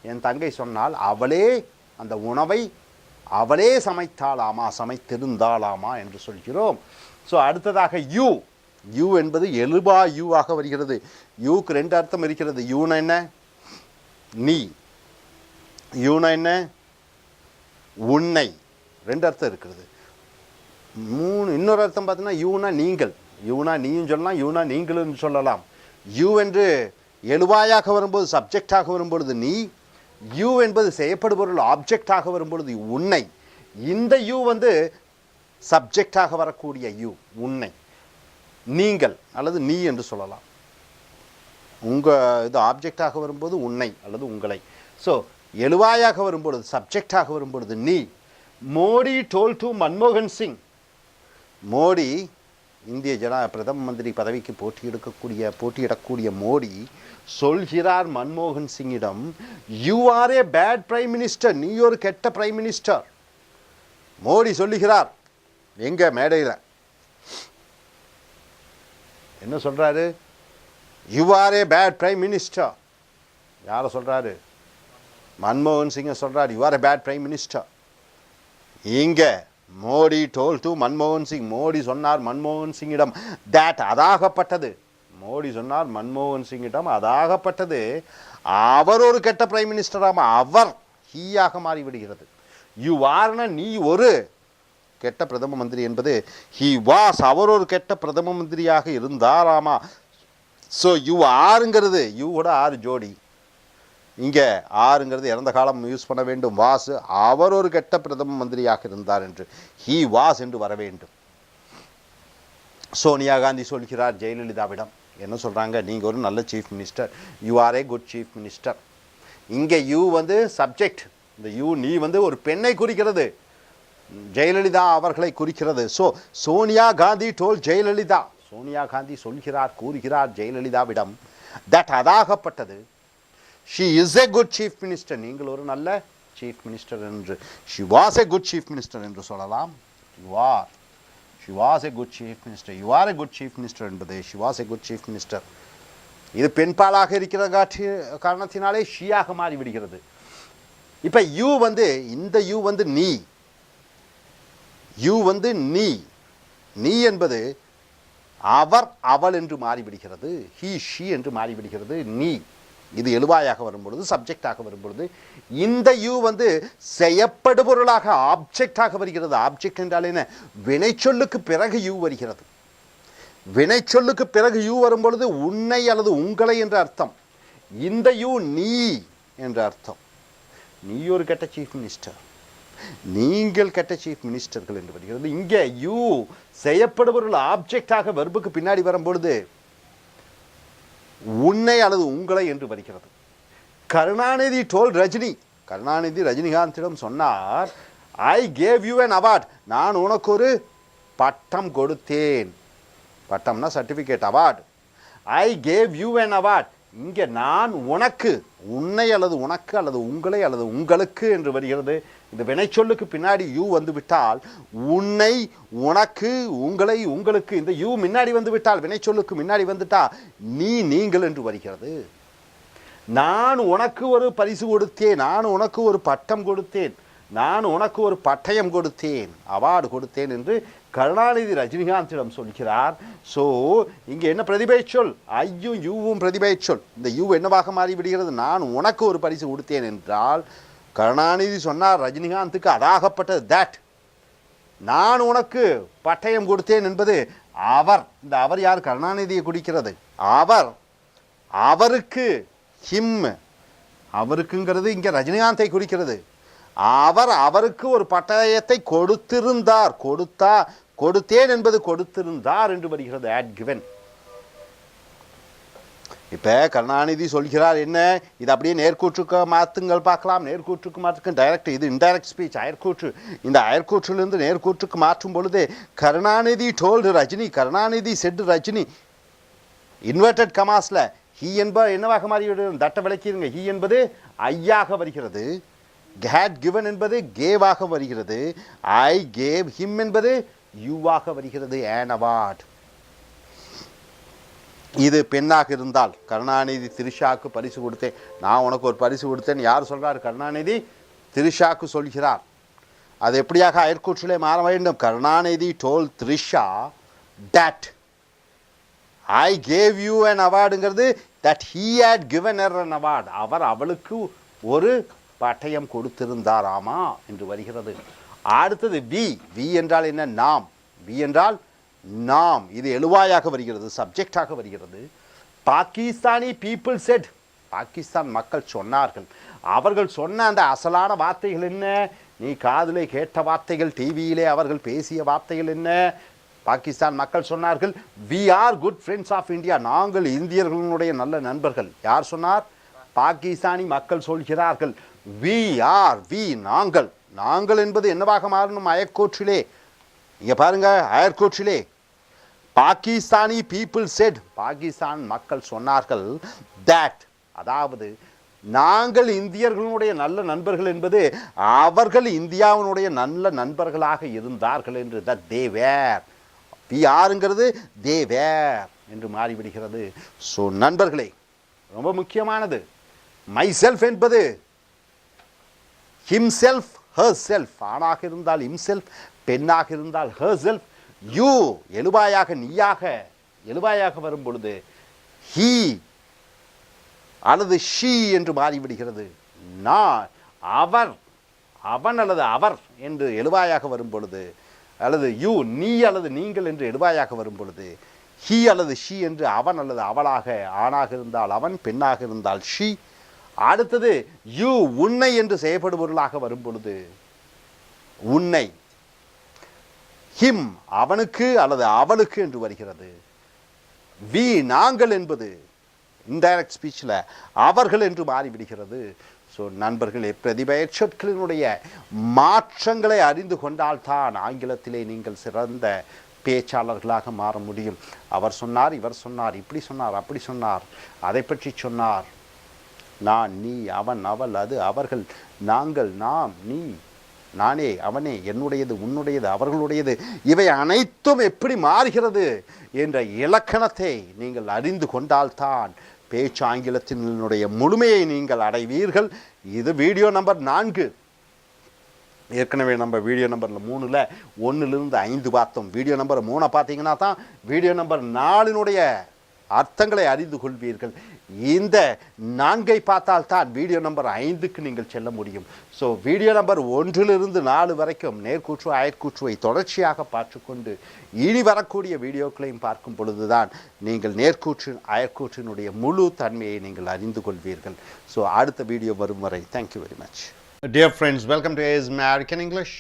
B: என் தங்கை சொன்னால் அவளே அந்த உணவை அவளே சமைத்தாளாமா, சமைத்திருந்தாளாமா என்று சொல்கிறோம். ஸோ அடுத்ததாக யூ என்பது எழுபா யூவாக வருகிறது. யூக்கு 2 அர்த்தம் இருக்கிறது. யூனா என்ன? நீ. யூனா என்ன? உன்னை. 2 அர்த்தம் இருக்கிறது. இன்னொரு அர்த்தம் பார்த்தீங்கன்னா, யூனா நீங்கள். யூனா நீயும் சொல்லலாம், யூனா நீங்களும் சொல்லலாம். யூ என்று எழுவாயாக வரும்போது, சப்ஜெக்டாக வரும்பொழுது நீ. யூ என்பது செய்யப்படுபொருள் ஆப்ஜெக்டாக வரும்பொழுது உன்னை. இந்த யூ வந்து சப்ஜெக்டாக வரக்கூடிய யூ, உன்னை, நீங்கள் அல்லது நீ என்று சொல்லலாம். உங்கள் இது ஆப்ஜெக்டாக வரும்போது உன்னை அல்லது உங்களை. ஸோ எழுவாயாக வரும்பொழுது, சப்ஜெக்டாக வரும்பொழுது நீ. மோடி டோல் டு மன்மோகன் சிங். மோடி இந்திய பிரதம மந்திரி பதவிக்கு போட்டியிடக்கூடிய மோடி சொல்கிறார் மன்மோகன் சிங்கிடம், you are a bad prime minister, நீ ஒரு கெட்ட பிரைம் மினிஸ்டர். மோடி சொல்லுகிறார். எங்க மேடையில் என்ன சொல்றாரு? You are a bad prime minister. யாரை சொல்றாரு? மன்மோகன் சிங்கை சொல்றாரு, you are a bad prime minister. இங்க மோடி டோல் டு மன்மோகன் சிங், மோடி சொன்னார் மன்மோகன் சிங்கிடம், தட் அதாகப்பட்டது. மோடி சொன்னார் மன்மோகன் சிங்கிடம் அதாகப்பட்டது, அவர் ஒரு கெட்ட பிரைம் மினிஸ்டராமா, அவர் ஹீயாக மாறிவிடுகிறது. யூ ஆர்னா நீ ஒரு கெட்ட பிரதம மந்திரி என்பது ஹி வாஸ், அவர் ஒரு கெட்ட பிரதம மந்திரியாக இருந்தாராமா. ஸோ யூ ஆருங்கிறது, யூவோட ஆறு ஜோடி, இங்கே ஆறுங்கிறது இறந்த காலம் யூஸ் பண்ண வேண்டும். வாஸ் அவர் ஒரு கெட்ட பிரதம மந்திரியாக இருந்தார் என்று ஹீ வாஸ் என்று வர வேண்டும். சோனியா காந்தி சொல்கிறார் ஜெயலலிதாவிடம் என்ன சொல்கிறாங்க, நீங்கள் ஒரு நல்ல chief minister, you are A good chief minister. இங்கே யூ வந்து சப்ஜெக்ட், இந்த யூ நீ வந்து ஒரு பெண்ணை குறிக்கிறது, ஜெயலலிதா அவர்களை குறிக்கிறது. ஸோ சோனியா காந்தி டோல் ஜெயலலிதா, சோனியா காந்தி சொல்கிறார் கூறுகிறார் ஜெயலலிதாவிடம் that Athagappattathu she is a good chief minister, நீங்கள் ஒரு நல்ல chief minister என்று, she was a good chief minister என்று சொல்லலாம். she was a good chief minister, you are a good chief minister என்பது she was a good chief minister. இது பெண்பாலாக இருக்கிற காரணத்தினாலே ஷீயாக மாறிவிடுகிறது. இப்போ யூ வந்து இந்த யூ வந்து நீ, யூ வந்து நீ, நீ என்பது அவர் அவள் என்று மாறிவிடுகிறது, ஹீ ஷீ என்று மாறிவிடுகிறது. நீ இது எழுவாயாக வரும்பொழுது சப்ஜெக்டாக வரும்பொழுது இந்த யூ வந்து செய்யப்படுபொருளாக ஆப்ஜெக்டாக வருகிறது. ஆப்ஜெக்ட் என்றால் என்ன, வினைச்சொல்லுக்கு பிறகு யூ வருகிறது. வினைச்சொல்லுக்கு பிறகு யூ வரும்பொழுது உன்னை அல்லது உங்களை என்ற அர்த்தம். இந்த யூ நீ என்ற அர்த்தம். நீ ஒரு கெட்ட சீஃப் மினிஸ்டர், நீங்கள் கெட்ட சீஃப் மினிஸ்டர்கள் என்று வருகிறது. இங்கே யூ செய்யப்படுபொருள் ஆப்ஜெக்டாக வெர்புக்கு பின்னாடி வரும்பொழுது உன்னை அல்லது உங்களை என்று வருகிறது. கருணாநிதி டோல் ரஜினி, கருணாநிதி ரஜினிகாந்திடம் சொன்னார் I gave you an award, நான் உனக்கு ஒரு பட்டம் கொடுத்தேன். பட்டம்னா certificate, award. I gave you an award, இங்கே நான் உனக்கு, உன்னை அல்லது உனக்கு அல்லது உங்களை அல்லது உங்களுக்கு என்று வருகிறது. இந்த வினைச்சொல்லுக்கு பின்னாடி யூ வந்து விட்டால் உன்னை உனக்கு உங்களை உங்களுக்கு, இந்த யூ முன்னாடி வந்து விட்டால் வினைச்சொல்லுக்கு முன்னாடி வந்துட்டா நீ நீங்கள் என்று வருகிறது. நான் உனக்கு ஒரு பரிசு கொடுத்தேன், நான் உனக்கு ஒரு பட்டம் கொடுத்தேன், நான் உனக்கு ஒரு பட்டயம் கொடுத்தேன், அவார்டு கொடுத்தேன் என்று கருணாநிதி ரஜினிகாந்திடம் சொல்கிறார். ஸோ இங்கே என்ன பிரதிபை சொல், ஐயும் யூவும் பிரதிபை சொல். இந்த யூ என்னவாக மாறிவிடுகிறது, நான் உனக்கு ஒரு பரிசு கொடுத்தேன் என்றால் கருணாநிதி சொன்னார் ரஜினிகாந்துக்கு அதாகப்பட்டது தட், நான் உனக்கு பட்டயம் கொடுத்தேன் என்பது அவர். இந்த அவர் யார், கருணாநிதியை குறிக்கிறது. அவர் அவருக்கு, ஹிம் அவருக்குங்கிறது இங்கே ரஜினிகாந்தை குறிக்கிறது. அவர் அவருக்கு ஒரு பட்டயத்தை கொடுத்திருந்தார், கொடுத்தேன் என்பது கொடுத்திருந்தார் என்று வருகிறது. Had given. இப்போ கருணாநிதி சொல்கிறார் என்ன, இது அப்படியே நேர்கூற்றுக்கு மாற்றுங்கள் பார்க்கலாம். நேர்கூற்றுக்கு மாற்றுக்கு டைரக்ட், இது இன்டைரக்ட் ஸ்பீச் அயற்கூற்று. இந்த அயற்கூற்றிலிருந்து நேர்கூற்றுக்கு மாற்றும் பொழுது Karunanidhi told Rajini, Karunanidhi said Rajini, inverted கமாஸில் ஹீ என்பது என்னவாக மாறிவிடுகிறது, தட்டை விளக்கிடுங்க. ஹீ என்பது ஐயாக வருகிறது, had given என்பது கேவாக வருகிறது, ஐ கேவ் ஹிம் என்பது யூவாக வருகிறது. an award. இது பெண்ணாக இருந்தால் கருணாநிதி திரிஷாக்கு பரிசு கொடுத்தேன், நான் உனக்கு ஒரு பரிசு கொடுத்தேன் யார் சொல்கிறார், கருணாநிதி திரிஷாக்கு சொல்கிறார். அது எப்படியாக அயற்கூற்றிலே மாற வேண்டும், Karunanidhi told Trisha that I gave you an awardங்கிறது தட் he had given her an award, அவர் அவளுக்கு ஒரு பட்டயம் கொடுத்திருந்தாராமா என்று வருகிறது. அடுத்தது வி, வி என்றால் என்ன, நாம். வி என்றால் நாம், இது எழுவாயாக வருகிறது, சப்ஜெக்டாக வருகிறது. பாகிஸ்தானி பீப்புள் செட், பாகிஸ்தான் மக்கள் சொன்னார்கள். அவர்கள் சொன்ன அந்த அசலான வார்த்தைகள் என்ன, நீ காதிலே கேட்ட வார்த்தைகள், டிவியிலே அவர்கள் பேசிய வார்த்தைகள் என்ன. பாகிஸ்தான் மக்கள் சொன்னார்கள் we are good friends of India, நாங்கள் இந்தியர்களுடைய நல்ல நண்பர்கள். யார் சொன்னார், பாகிஸ்தானி மக்கள் சொல்கிறார்கள். வி ஆர், வி நாங்கள், நாங்கள் என்பது என்னவாக மாறணும், அயற்கூற்றிலே. இங்கே பாருங்க, அயற்கூற்றிலே பாகிஸ்தானி பீப்புள் செட், பாகிஸ்தான் மக்கள் சொன்னார்கள் தட், அதாவது நாங்கள் இந்தியர்களுடைய நல்ல நண்பர்கள் என்பது அவர்கள் இந்தியாவினுடைய நல்ல நண்பர்களாக இருந்தார்கள் என்று. தட் தே வேர், வி ஆருங்கிறது தே வேர் என்று மாறிவிடுகிறது. ஸோ நண்பர்களே, ரொம்ப முக்கியமானது. மை செல்ஃப் என்பது ஹிம்செல்ஃப், ஹர் செல்ஃப், ஆணாக இருந்தால் ஹிம்செல்ஃப், பெண்ணாக இருந்தால் ஹர் செல்ஃப். யூ எழுவாயாக நீயாக, எழுவாயாக வரும் பொழுது ஹீ அல்லது ஷீ என்று மாறிவிடுகிறது. நான், அவர், அவன் அல்லது அவர் என்று எழுவாயாக வரும் பொழுது, அல்லது யூ நீ அல்லது நீங்கள் என்று எழுவாயாக வரும் பொழுது ஹீ அல்லது ஷீ என்று அவன் அல்லது அவளாக, ஆணாக இருந்தால் அவன், பெண்ணாக இருந்தால் ஷீ, அடுத்தது யூ உன்னை என்று செயல்படுபொருளாக வரும் பொழுது உன்னை, ஹிம் அவனுக்கு அல்லது அவளுக்கு என்று வருகிறது. வி நாங்கள் என்பது இன்டைரக்ட் ஸ்பீச்சில் அவர்கள் என்று மாறிவிடுகிறது. ஸோ நண்பர்களே, பிரதிபெயர் சொற்களினுடைய மாற்றங்களை அறிந்து கொண்டால்தான் ஆங்கிலத்திலே நீங்கள் சிறந்த பேச்சாளர்களாக மாற முடியும். அவர் சொன்னார், இவர் சொன்னார், இப்படி சொன்னார், அப்படி சொன்னார், அதை பற்றி சொன்னார். நான், நீ, அவன், அவள், அது, அவர்கள், நாங்கள், நாம், நீ, நானே, அவனே, என்னுடையது, உன்னுடையது, அவர்களுடையது, இவை அனைத்தும் எப்படி மாறுகிறது என்ற இலக்கணத்தை நீங்கள் அறிந்து கொண்டால்தான் பேச்சு ஆங்கிலத்தினுடைய முழுமையை நீங்கள் அடைவீர்கள். இது வீடியோ நம்பர் 4. ஏற்கனவே நம்ம வீடியோ நம்பரில் 3ல் 1லிருந்து 5 பார்த்தோம். வீடியோ நம்பர் 3 பார்த்தீங்கன்னா தான் வீடியோ நம்பர் 4னுடைய அர்த்தங்களை அறிந்து கொள்வீர்கள். இந்த 4ஐ பார்த்தால்தான் வீடியோ நம்பர் 5க்கு நீங்கள் செல்ல முடியும். ஸோ வீடியோ நம்பர் 1லிருந்து 4 வரைக்கும் நேர்கூற்று அயற்கூற்றுவை தொடர்ச்சியாக பார்த்துக்கொண்டு இனி வரக்கூடிய வீடியோக்களையும் பார்க்கும் பொழுதுதான் நீங்கள் நேர்கூற்று அயற்கூற்றினுடைய முழு தன்மையை நீங்கள் அறிந்து கொள்வீர்கள். ஸோ அடுத்த வீடியோ வரும் வரை thank you very much.
A: Dear friends, welcome to A.I.L.T.S American English.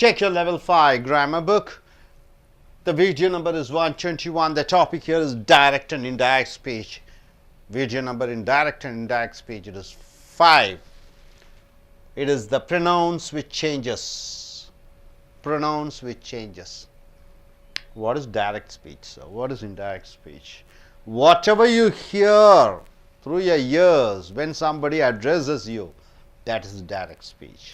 A: Check your level 5 grammar book. The video number is 121. The topic here is direct and indirect speech. Video number in direct and indirect speech, it is 5. It is the pronouns which changes. Pronouns which changes. What is direct speech? So what is indirect speech? Whatever you hear through your ears when somebody addresses you, that is direct speech.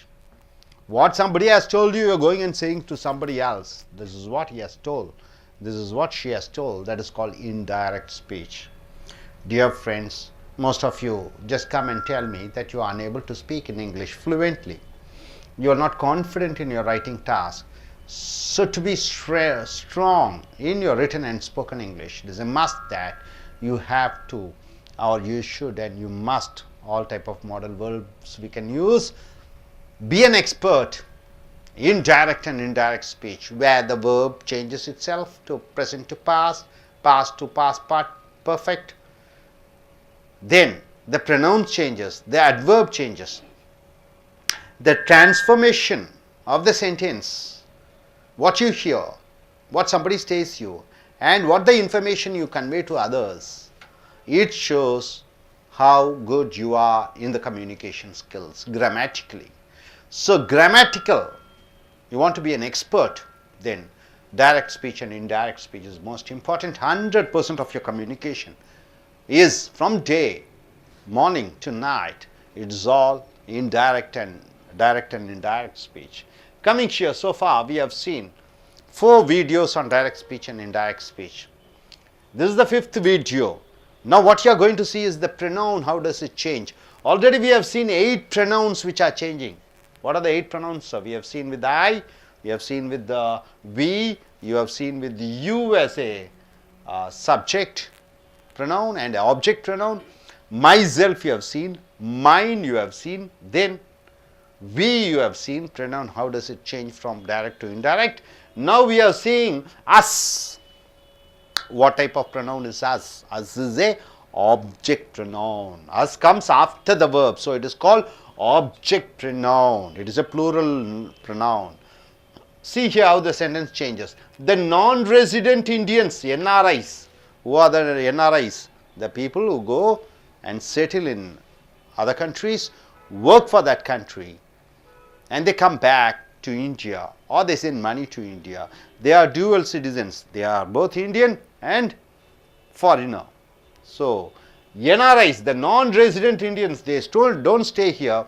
A: What somebody has told you, you're going and saying to somebody else, this is what he has told, this is what she has told, that is called indirect speech. Dear friends, most of you just come and tell me that you are unable to speak in English fluently. You are not confident in your writing task. So to be strong in your written and spoken English, it is a must that you have to, or you should and you must, all type of modal verbs we can use, be an expert in direct and indirect speech, where the verb changes itself to present to past, past to past perfect. Then the pronoun changes, the adverb changes, the transformation of the sentence, what you hear, what somebody says you, and what the information you convey to others. It shows how good you are in the communication skills grammatically. So grammatical, you want to be an expert, then direct speech and indirect speech is most important. 100% of your communication is from day, morning to night. It is all direct and indirect speech. Coming here, so far we have seen 4 videos on direct speech and indirect speech. This is the 5th video. Now what you are going to see is the pronoun, how does it change. Already we have seen 8 pronouns which are changing. What are the 8 pronouns? So we have seen with I, we have seen with the we, you have seen with the you as a subject pronoun and object pronoun. Myself you have seen, mine you have seen, then we you have seen. Pronoun, how does it change from direct to indirect. Now we are seeing us. What type of pronoun is us? Us is a object pronoun. Us comes after the verb, so it is called object pronoun. It is a plural pronoun. See here how the sentence changes. The non-resident Indians, NRIs. Who are the NRIs? The people who go and settle in other countries, work for that country, and they come back to India, or they send money to India. They are dual citizens. They are both Indian and foreigner. So NRIs, the non-resident Indians, they still don't stay here,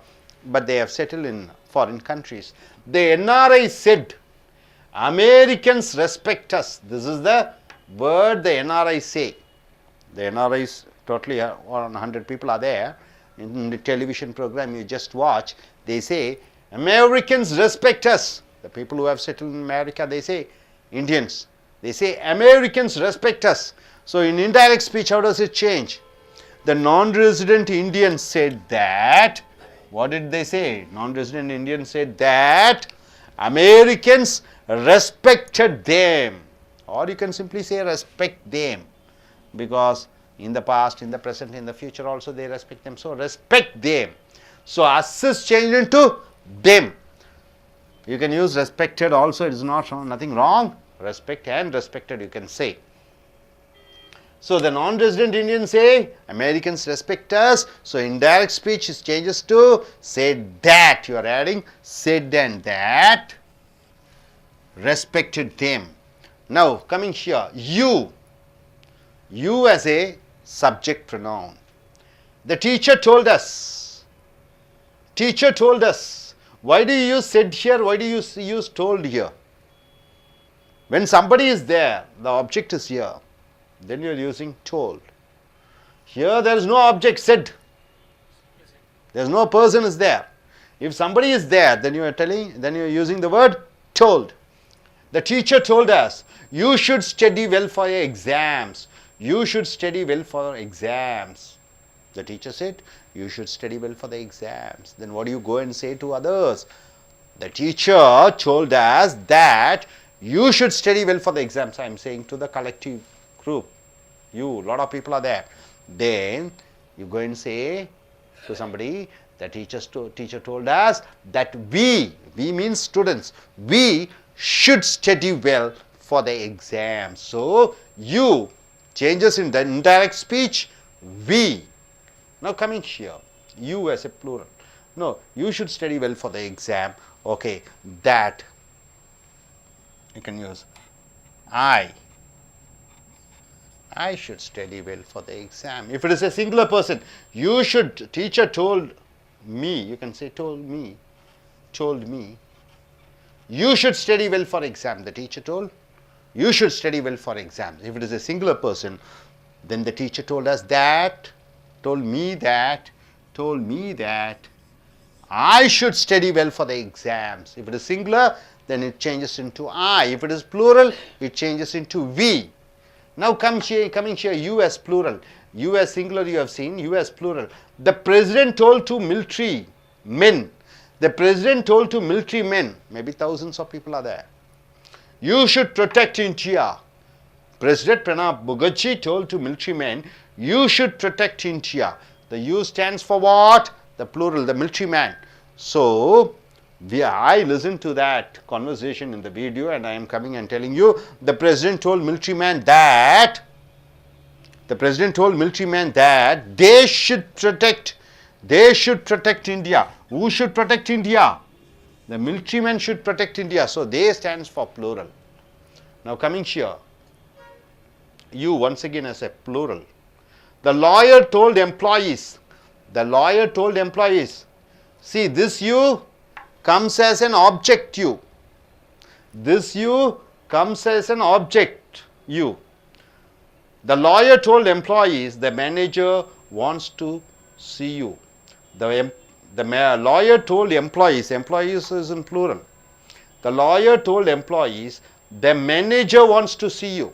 A: but they have settled in foreign countries. The NRIs said, Americans respect us. This is the word the NRIs say. The NRIs, totally 100 people are there in the television program you just watch. They say, Americans respect us. The people who have settled in America, they say Indians. They say Americans respect us. So in indirect speech, how does it change? The non-resident Indians said that, what did they say? Non-resident Indians said that Americans respected them, or you can simply say respect them, because
B: In the past, in the present, in the future also they respect them. So respect them. So us is changed into them. You can use respected also, it is nothing wrong. Respect and respected you can say. So the non-resident Indians say Americans respect us. So indirect speech changes to said that. You are adding said and that respected them. Now coming here, you as a subject pronoun. The teacher told us. Teacher told us. Why do you use said here? Why do you use told here? When somebody is there, the object is here. Then you are using told. Here there is no object said. There is no person is there. If somebody is there, then you are using the word told. The teacher told us, you should study well for your exams. You should study well for exams. The teacher said, you should study well for the exams. Then what do you go and say to others? The teacher told us that you should study well for the exams. I am saying to the collective group. You, a lot of people are there. Then you go and say to somebody, the teacher told us that we means students, we should study well for the exam. So you changes in the indirect speech, we. Now coming here, you as a plural. No, you should study well for the exam. Okay, that you can use I should study well for the exam. If it is a singular person, you should, teacher told me, you can say told me. You should study well for exam. The teacher told, you should study well for exams. If it is a singular person, then the teacher told us that, told me that, I should study well for the exams. If it is singular, then it changes into I. If it is plural, it changes into we. Now coming here, you as plural. You as singular you have seen, you as plural. The president told to military men. The president told to military men, maybe thousands of people are there. You should protect India. President Pranab Mukherjee told to military men, you should protect India. The U stands for what? The plural, the military man. So, I listened to that conversation in the video and I am coming and telling you, the president told military man that, they should protect India. Who should protect India? The military men should protect India. So, they stands for plural. Now, coming here, you once again as a plural. The lawyer told employees. See, this you comes as an object you. This you comes as an object you. The lawyer told employees, the manager wants to see you. The lawyer told employees is in plural. The lawyer told employees, the manager wants to see you.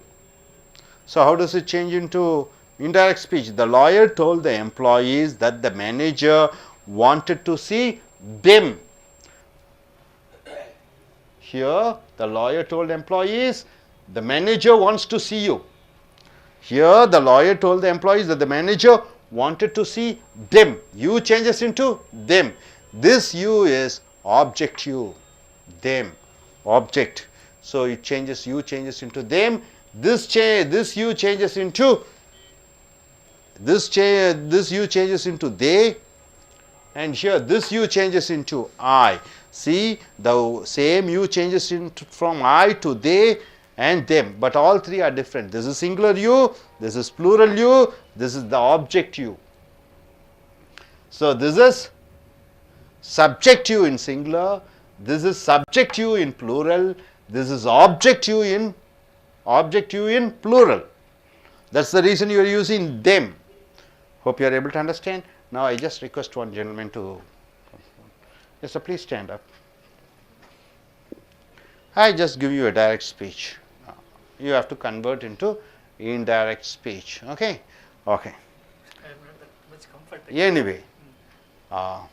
B: So how does it change into indirect speech? The lawyer told the employees that the manager wanted to see them. Here, the lawyer told employees, the manager wants to see you. Here, the lawyer told the employees that the manager wanted to see them. You changes into them. This you is object you. Them. Object. So, it changes, you changes into them. This you changes into this you changes into they, and here this you changes into I. See, the same you changes into from I to they and them, but all three are different. This is singular you, this is plural you, this is the object you. So this is subject you in singular, this is subject you in plural, this is object you in plural. That's the reason you are using them. Hope you are able to understand. Now I just request one gentleman to, yes sir, please stand up. I just give you a direct speech. You have to convert into indirect speech. Okay? Okay.
F: I am not that much comfort.
B: Anyway,
F: Hello?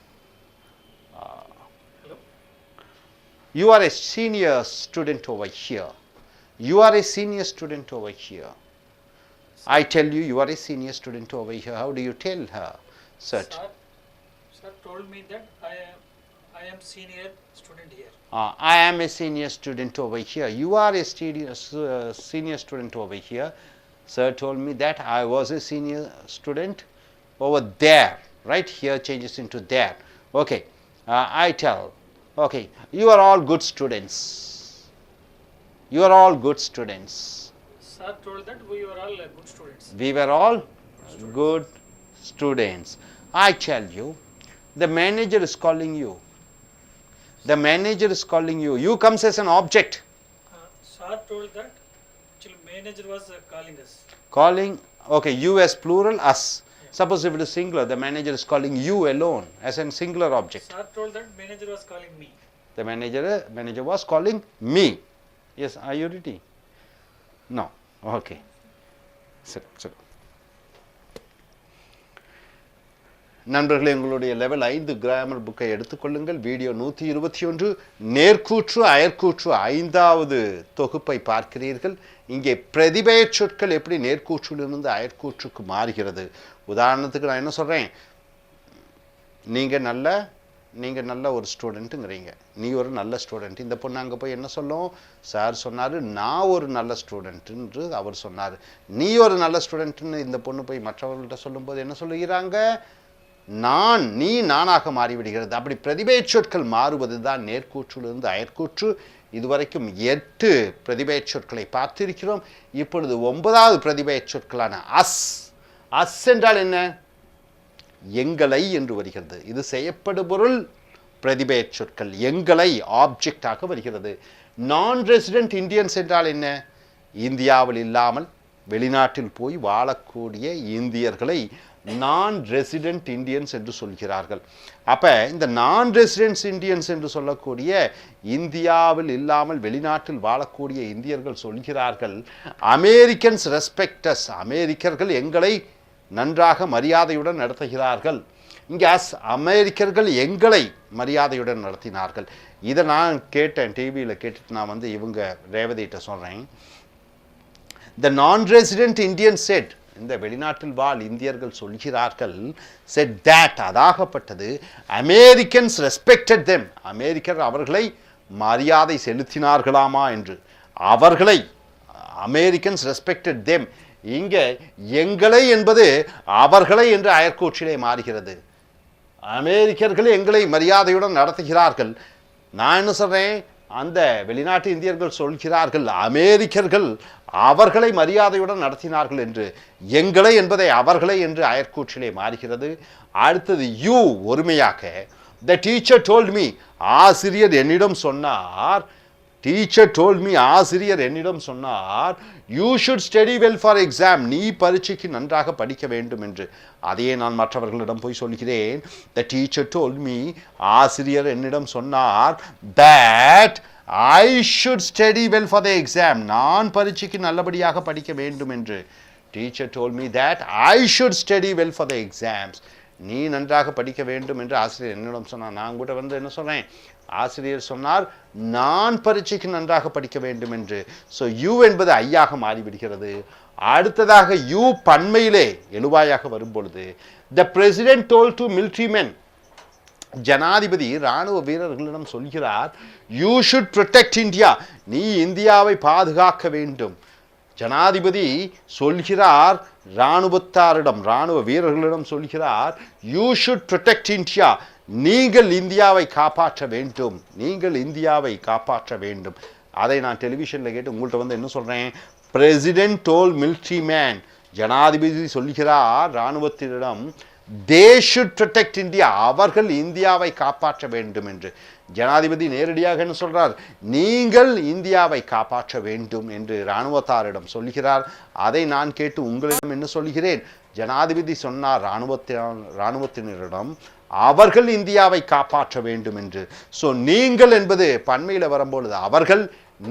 B: you are a senior student over here. You are a senior student over here. I tell you, you are a senior student over here. How do you tell her? Sir
F: told me that I am senior student here.
B: I am a senior student over here. You are a senior student over here. Sir told me that I was a senior student over there. Right here changes into there. Okay. I tell. Okay. You are all good students. You are all good students.
F: Sir told that we were all good students.
B: We were all good students. I tell you, the manager is calling you. The manager is calling you. You comes as an object.
F: Sir told that actually manager was calling us.
B: Calling, okay, you as plural, us. Yeah. Suppose if it is singular, the manager is calling you alone as a singular object.
F: Sir told that manager was calling me.
B: The manager was calling me. Yes, are you ready? No. Okay. Sit. நண்பர்களே, உங்களுடைய level 5 grammar புக்கை எடுத்துக்கொள்ளுங்கள். Video 121 நேர்கூற்று அயற்கூற்று 5வது தொகுப்பை பார்க்கிறீர்கள். இங்கே பிரதிபெயர் சொற்கள் எப்படி நேர்கூற்றிலிருந்து அயற்கூற்றுக்கு மாறுகிறது. உதாரணத்துக்கு நான் என்ன சொல்கிறேன், நீங்கள் நல்ல ஒரு ஸ்டூடெண்ட்டுங்கிறீங்க. நீ ஒரு நல்ல ஸ்டூடெண்ட். இந்த பொண்ணு அங்கே போய் என்ன சொல்லும், சார் சொன்னார் நான் ஒரு நல்ல ஸ்டூடெண்ட்டு அவர் சொன்னார். நீ ஒரு நல்ல ஸ்டூடெண்ட்டுன்னு இந்த பொண்ணு போய் மற்றவர்கள்ட்ட சொல்லும்போது என்ன சொல்லுகிறாங்க, நீ நானாக மாறிவிடுகிறது. அப்படி பிரதிபெயர் சொற்கள் மாறுவது தான் நேர்கூற்றிலிருந்து அயற்கூற்று. இதுவரைக்கும் 8 பிரதிபெயர் சொற்களை பார்த்திருக்கிறோம். இப்பொழுது 9வது பிரதிபெயர் சொற்களான அஸ் என்றால் என்ன, எங்களை என்று வருகிறது. இது செய்யப்படுபொருள் பிரதிபெயர் சொற்கள். எங்களை ஆப்ஜெக்டாக வருகிறது. நான் ரெசிடென்ட் இந்தியன்ஸ் என்றால் என்ன, இந்தியாவில் இல்லாமல் வெளிநாட்டில் போய் வாழக்கூடிய இந்தியர்களை நான் ரெசிடென்ட் இந்தியன்ஸ் என்று சொல்கிறார்கள். அப்போ இந்த நான் ரெசிடென்ட் இந்தியன்ஸ் என்று சொல்லக்கூடிய இந்தியாவில் இல்லாமல் வெளிநாட்டில் வாழக்கூடிய இந்தியர்கள் சொல்கிறார்கள், அமெரிக்கன்ஸ் ரெஸ்பெக்ட் அஸ், அமெரிக்கர்கள் எங்களை நன்றாக மரியாதையுடன் நடத்துகிறார்கள். இங்கே அமெரிக்கர்கள் எங்களை மரியாதையுடன் நடத்தினார்கள். இதை நான் கேட்டேன், டிவியில் கேட்டுட்டு நான் இவங்க ரேவதிகிட்ட சொல்கிறேன். த நான் ரெசிடென்ட் இந்தியன் செட், இந்த வெளிநாட்டில் வாழ் இந்தியர்கள் சொல்கிறார்கள், செட் தட், அதாகப்பட்டது, அமெரிக்கன்ஸ் ரெஸ்பெக்டட் தெம், அமெரிக்கர் அவர்களை மரியாதை செலுத்தினார்களாமா என்று. அவர்களை, அமெரிக்கன்ஸ் ரெஸ்பெக்டட் தெம். இங்கே எங்களை என்பது அவர்களை என்று அயற்கூற்றிலே மாறுகிறது. அமெரிக்கர்கள் எங்களை மரியாதையுடன் நடத்துகிறார்கள். நான் என்ன சொல்கிறேன், அந்த வெளிநாட்டு இந்தியர்கள் சொல்கிறார்கள் அமெரிக்கர்கள் அவர்களை மரியாதையுடன் நடத்தினார்கள் என்று. எங்களை என்பதை அவர்களை என்று அயற்கூற்றிலே மாறுகிறது. அடுத்தது யூ, ஒருமையாக. த டீச்சர் டோல்ட் மீ, ஆசிரியர் என்னிடம் சொன்னார். டீச்சர் டோல்ட் மீ, ஆசிரியர் என்னிடம் சொன்னார், you should study well for exam, நீ பரீட்சைக்கு நன்றாக படிக்க வேண்டும் என்று. அதையே நான் மற்றவர்களிடம் போய் சொல்கிறேன். த டீச்சர் டோல்ட் மீ, ஆசிரியர் என்னிடம் சொன்னார், that I should study well for the exam, நான் பரீட்சைக்கு நல்லபடியாக படிக்க வேண்டும் என்று. Teacher told me that I should study well for the exams, நீ நன்றாக படிக்க வேண்டும் என்று ஆசிரியர் என்னிடம் சொன்னார். நான் கூட என்ன சொல்கிறேன், ஆசிரியர் சொன்னார் நான் பரீட்சைக்கு நன்றாக படிக்க வேண்டும் என்று. ஸோ யூ என்பது ஐயாக மாறிவிடுகிறது. அடுத்ததாக யூ பன்மையிலே எழுவாயாக வரும் பொழுது, the president told to military men, ஜனாதிபதி இராணுவ வீரர்களிடம் சொல்கிறார், யூ ஷுட் ப்ரொடெக்ட் இந்தியா, நீ இந்தியாவை பாதுகாக்க வேண்டும். ஜனாதிபதி சொல்கிறார் இராணுவத்தாரிடம், இராணுவ வீரர்களிடம் சொல்கிறார், யூ ஷுட் ப்ரொடெக்ட் இந்தியா, நீங்கள் இந்தியாவை காப்பாற்ற வேண்டும், நீங்கள் இந்தியாவை காப்பாற்ற வேண்டும். அதை நான் டெலிவிஷனில் கேட்டு உங்கள்கிட்ட என்ன சொல்கிறேன், பிரசிடென்ட் டோல் மிலிட்ரி மேன், ஜனாதிபதி சொல்கிறார் இராணுவத்தினரிடம், தே ஷுட் ப்ரொடெக்ட் இந்தியா, அவர்கள் இந்தியாவை காப்பாற்ற வேண்டும் என்று. ஜனாதிபதி நேரடியாக என்ன சொல்றார், நீங்கள் இந்தியாவை காப்பாற்ற வேண்டும் என்று இராணுவத்தாரிடம் சொல்கிறார். அதை நான் கேட்டு உங்களிடம் என்ன சொல்கிறேன், ஜனாதிபதி சொன்னார் இராணுவத்தினரிடம் அவர்கள் இந்தியாவை காப்பாற்ற வேண்டும் என்று. ஸோ நீங்கள் என்பது பன்மையில் வரும்பொழுது அவர்கள்,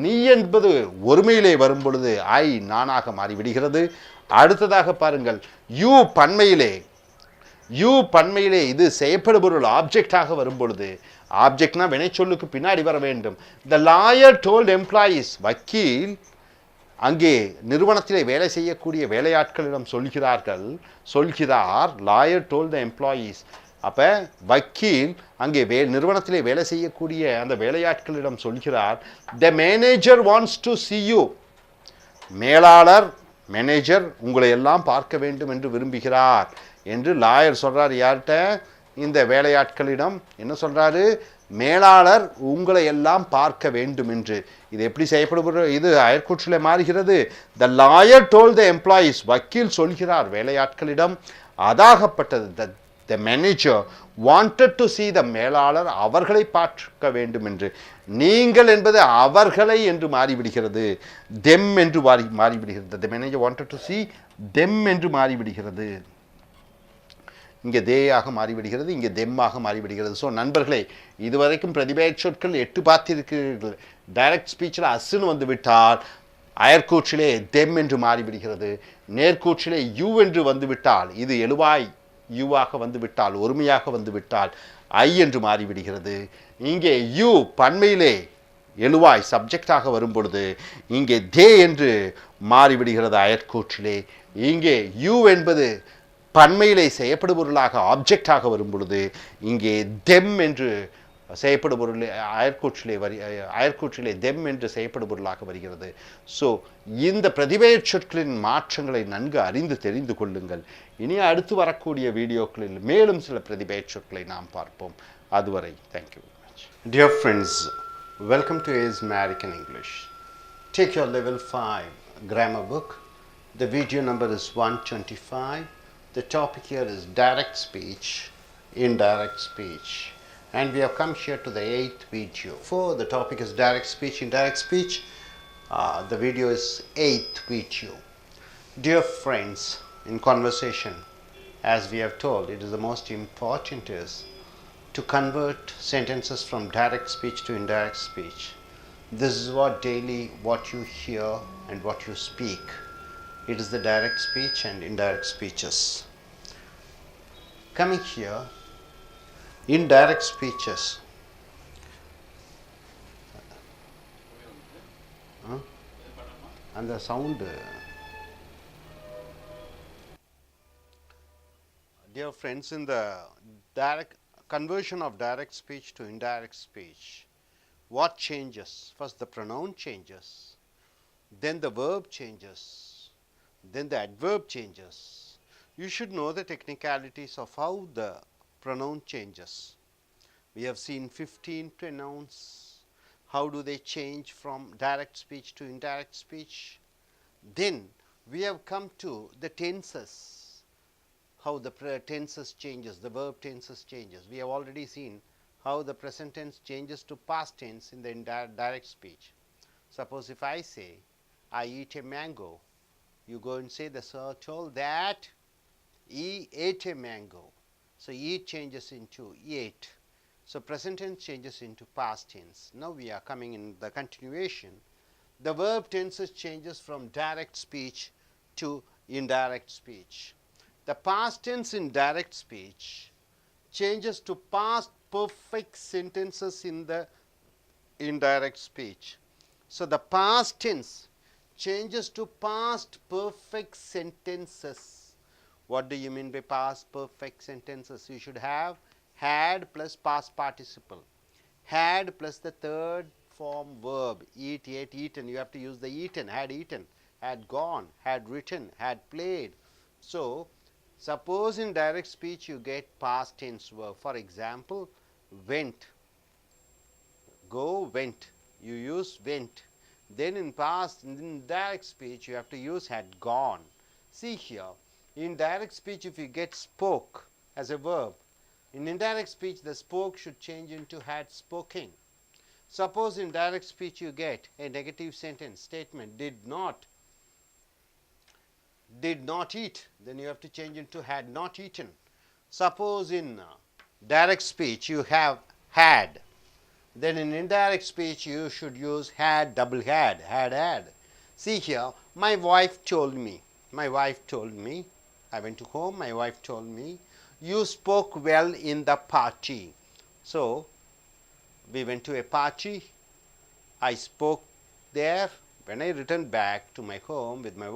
B: நீ என்பது ஒருமையிலே வரும்பொழுது ஐ நானாக மாறிவிடுகிறது. அடுத்ததாக பாருங்கள், யூ பன்மையிலே இது செய்யப்படுபொருள் ஆப்ஜெக்டாக வரும் பொழுது, ஆப்ஜெக்ட்னா வினைச்சொல்லுக்கு பின்னாடி வர வேண்டும். த லாயர் டோல்ட் எம்ப்ளாயீஸ், வக்கீல் அங்கே நிறுவனத்திலே வேலை செய்யக்கூடிய வேலையாட்களிடம் சொல்கிறார் லாயர் told the employees. அப்போ வக்கீல் அங்கே நிறுவனத்திலே வேலை செய்யக்கூடிய அந்த வேலையாட்களிடம் சொல்கிறார், the manager wants to see you. Manager உங்களை எல்லாம் பார்க்க வேண்டும் என்று விரும்புகிறார் என்று லாயர் சொல்றார். யார்கிட்ட? இந்த வேலையாட்களிடம் என்ன சொல்றாரு? மேலாளர் உங்களை எல்லாம் பார்க்க வேண்டும் என்று. இது எப்படி செய்யப்படுகிறது? இது அயற்கூற்றிலே மாறுகிறது. The lawyer told the employees. வக்கீல் சொல்கிறார் வேலையாட்களிடம், அதாகப்பட்டது the manager wanted to see the மேலாளர் அவர்களை பார்க்க வேண்டும் என்று. நீங்கள் என்பது அவர்களை என்று மாறிவிடுகிறது, தெம் என்று மாறிவிடுகிறது. த manager wanted to see them என்று மாறிவிடுகிறது. இங்கே தேயாக மாறிவிடுகிறது, இங்கே தெம்மாக மாறிவிடுகிறது. ஸோ நண்பர்களே, இதுவரைக்கும் பிரதிபெயர் சொற்கள் 8 பார்த்திருக்கிறீர்கள். டைரக்ட் ஸ்பீச்சில் அஸ்ன்னு வந்து விட்டால் அயற்கூற்றிலே தெம் என்று மாறிவிடுகிறது. நேர்கூற்றிலே யூ என்று வந்துவிட்டால், இது எழுவாய் யூவாக வந்துவிட்டால், ஒருமையாக வந்துவிட்டால் ஐ என்று மாறிவிடுகிறது. இங்கே யூ பன்மையிலே எழுவாய் சப்ஜெக்டாக வரும் பொழுது இங்கே தே என்று மாறிவிடுகிறது அயற்கூற்றிலே. இங்கே யூ என்பது பன்மையிலே செய்யப்படுபொருளாக ஆப்ஜெக்டாக வரும் பொழுது இங்கே தெம் என்று செய்யப்படுபொருள் அயற்கூற்றிலே தெம் என்று செய்யப்படுபொருளாக வருகிறது. ஸோ இந்த பிரதிபெயர் சொற்களின் மாற்றங்களை நன்கு அறிந்து தெரிந்து கொள்ளுங்கள். இனி அடுத்து வரக்கூடிய வீடியோக்களில் மேலும் சில பிரதிபெயர் சொற்களை நாம் பார்ப்போம். அதுவரை thank you very much. Dear friends, welcome to A.I.L.T.S American English. Take your level 5 grammar book. The video number is 125. The topic here is direct speech, indirect speech, and we have come here to the 8th video. For the topic is direct speech, indirect speech, the video is 8th video. Dear friends, in conversation, as we have told, it is the most important is to convert sentences from direct speech to indirect speech. This is what you hear and what you speak. It is the direct speech and indirect speeches. Coming here, indirect speeches. And the sound. Dear friends, in the direct conversion of direct speech to indirect speech, what changes? First the pronoun changes, then the verb changes, then the adverb changes. You should know the technicalities of how the pronoun changes. We have seen 15 pronouns. How do they change from direct speech to indirect speech? Then we have come to the tenses. How the tenses changes, the verb tenses changes. We have already seen how the present tense changes to past tense in the direct speech. Suppose if I say, I eat a mango, you go and say, the sir told that he ate a mango. So eat changes into ate. So present tense changes into past tense. Now we are coming in the continuation. The verb tenses changes from direct speech to indirect speech. The past tense in direct speech changes to past perfect sentences in the indirect speech. So the past tense changes to past perfect sentences. What do you mean by past perfect sentences? You should have had plus past participle. Had plus the third form verb. Eat, ate, eaten. You have to use the eaten. Had gone, had written, had played. So suppose in direct speech you get past tense verb. For example, went. Go, went. You use went. Then in direct speech you have to use had gone. See here, in direct speech if you get spoke as a verb, in indirect speech the spoke should change into had spoken. Suppose in direct speech you get a negative sentence statement, did not eat, then you have to change into had not eaten. Suppose in direct speech you have had, then in indirect speech you should use had, double had. See here, my wife told me, I went to home, my wife told me, you spoke well in the party. So we went to a party, I spoke there When I returned back to my home with my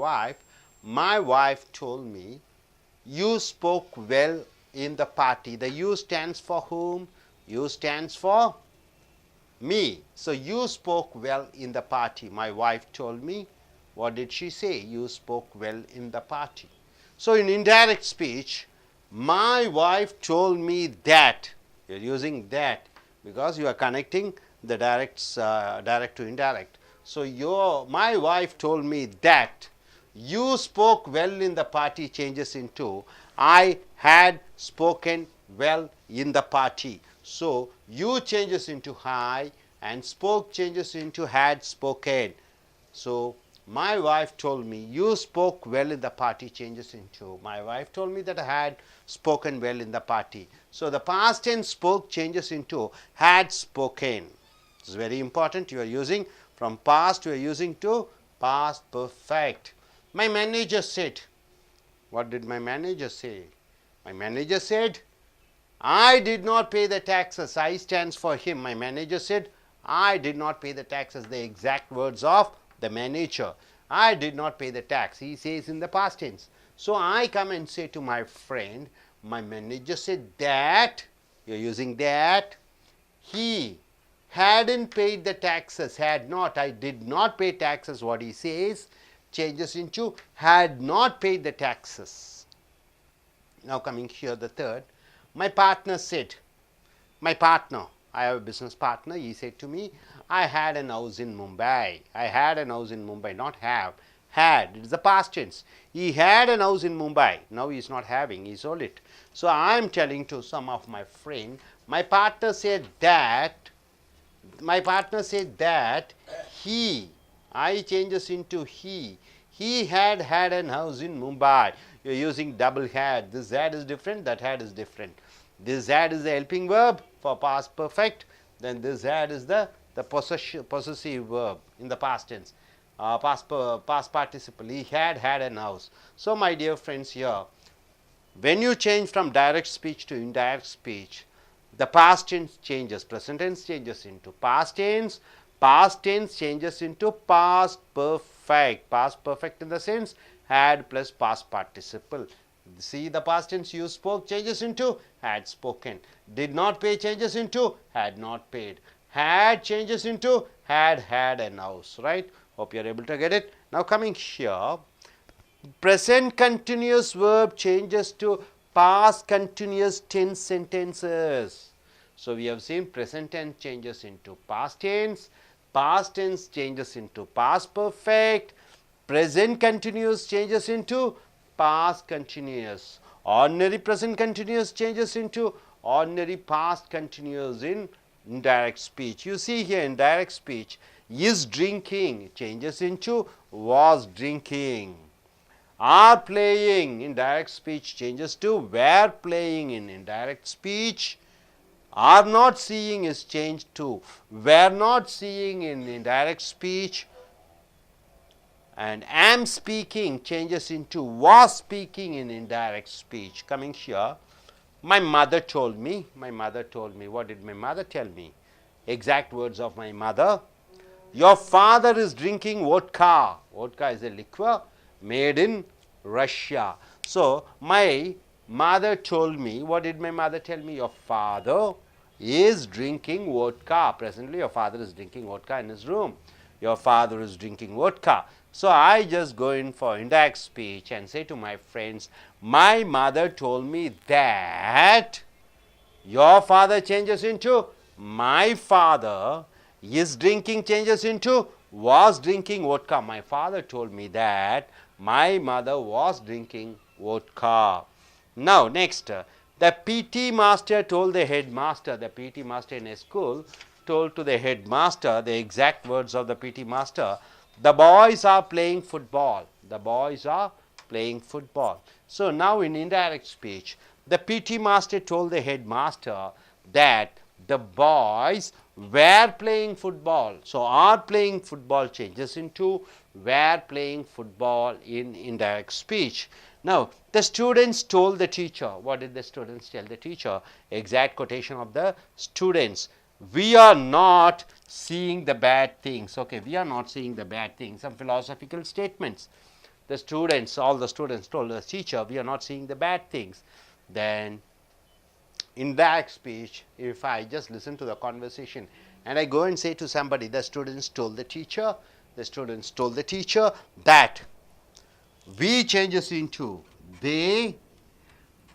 B: wife told me, you spoke well in the party. The you stands for whom? You stands for me. So you spoke well in the party. My wife told me. What did she say? You spoke well in the party. So in indirect speech, my wife told me that. You're using that because you are connecting the direct to indirect. So my wife told me that. You spoke well in the party changes into I had spoken well in the party. So you changes into I and spoke changes into had spoken. So my wife told me you spoke well in the party changes into my wife told me that I had spoken well in the party. So the past tense spoke changes into had spoken. It's very important. You are using from past, you are using to past perfect. My manager said. What did my manager say? My manager said, I did not pay the taxes. I stands for him. My manager said, I did not pay the taxes. The exact words of the manager. I did not pay the tax. He says in the past tense. So I come and say to my friend, my manager said that, you're using that, he hadn't paid the taxes. Had not, I did not pay taxes. What he says changes into had not paid the taxes. Now coming here, the third. My partner said, my partner, I have a business partner, he said to me, I had an house in Mumbai. I had an house in Mumbai, not have. Had, it is the past tense. He had an house in Mumbai. Now he is not having, he sold it. So I am telling to some of my friend, my partner said that he, I changes into he had an house in Mumbai. You are using double had. This had is different, that had is different. This had is the helping verb for past perfect, then this had is the possessive verb in the past tense, past participle. He had an house. So my dear friends, here when you change from direct speech to indirect speech, the past tense changes, present tense changes into past tense changes into past perfect in the sense had plus past participle. See, the past tense you spoke changes into had spoken, did not pay changes into had not paid, had changes into had an house, right? Hope you are able to get it. Now coming here, present continuous verb changes to past continuous tense sentences. So we have seen present tense changes into past tense changes into past perfect, present continuous changes into past continuous, ordinary present continuous changes into ordinary past continuous in indirect speech. You see here in direct speech, is drinking changes into was drinking. Are playing in direct speech changes to were playing in indirect speech. Are not seeing is changed to were not seeing in indirect speech. And am speaking changes into was speaking in indirect speech. Coming here, my mother told me. What did my mother tell me? Exact words of my mother. Your father is drinking vodka. Vodka is a liquor made in Russia. So my mother told me, what did my mother tell me? Your father is drinking vodka. Presently your father is drinking vodka in his room. Your father is drinking vodka. So I just go in for indirect speech and say to my friends, my mother told me that. Your father changes into my father is drinking changes into was drinking vodka. My father told me that my mother was drinking vodka. Now next, the PT master told the headmaster. The PT master in a school told to the headmaster the exact words of the PT master. The boys are playing football. The boys are playing football. So now in indirect speech, the PT master told the headmaster that the boys were playing football. So are playing football changes into were playing football in indirect speech. Now the students told the teacher. What did the students tell the teacher? Exact quotation of the students. We are not
A: seeing the bad things. Okay, we are not seeing the bad things. Some philosophical statements. All the students told the teacher, we are not seeing the bad things. Then indirect speech, if I just listen to the conversation and I go and say to somebody, the students told the teacher that we changes into they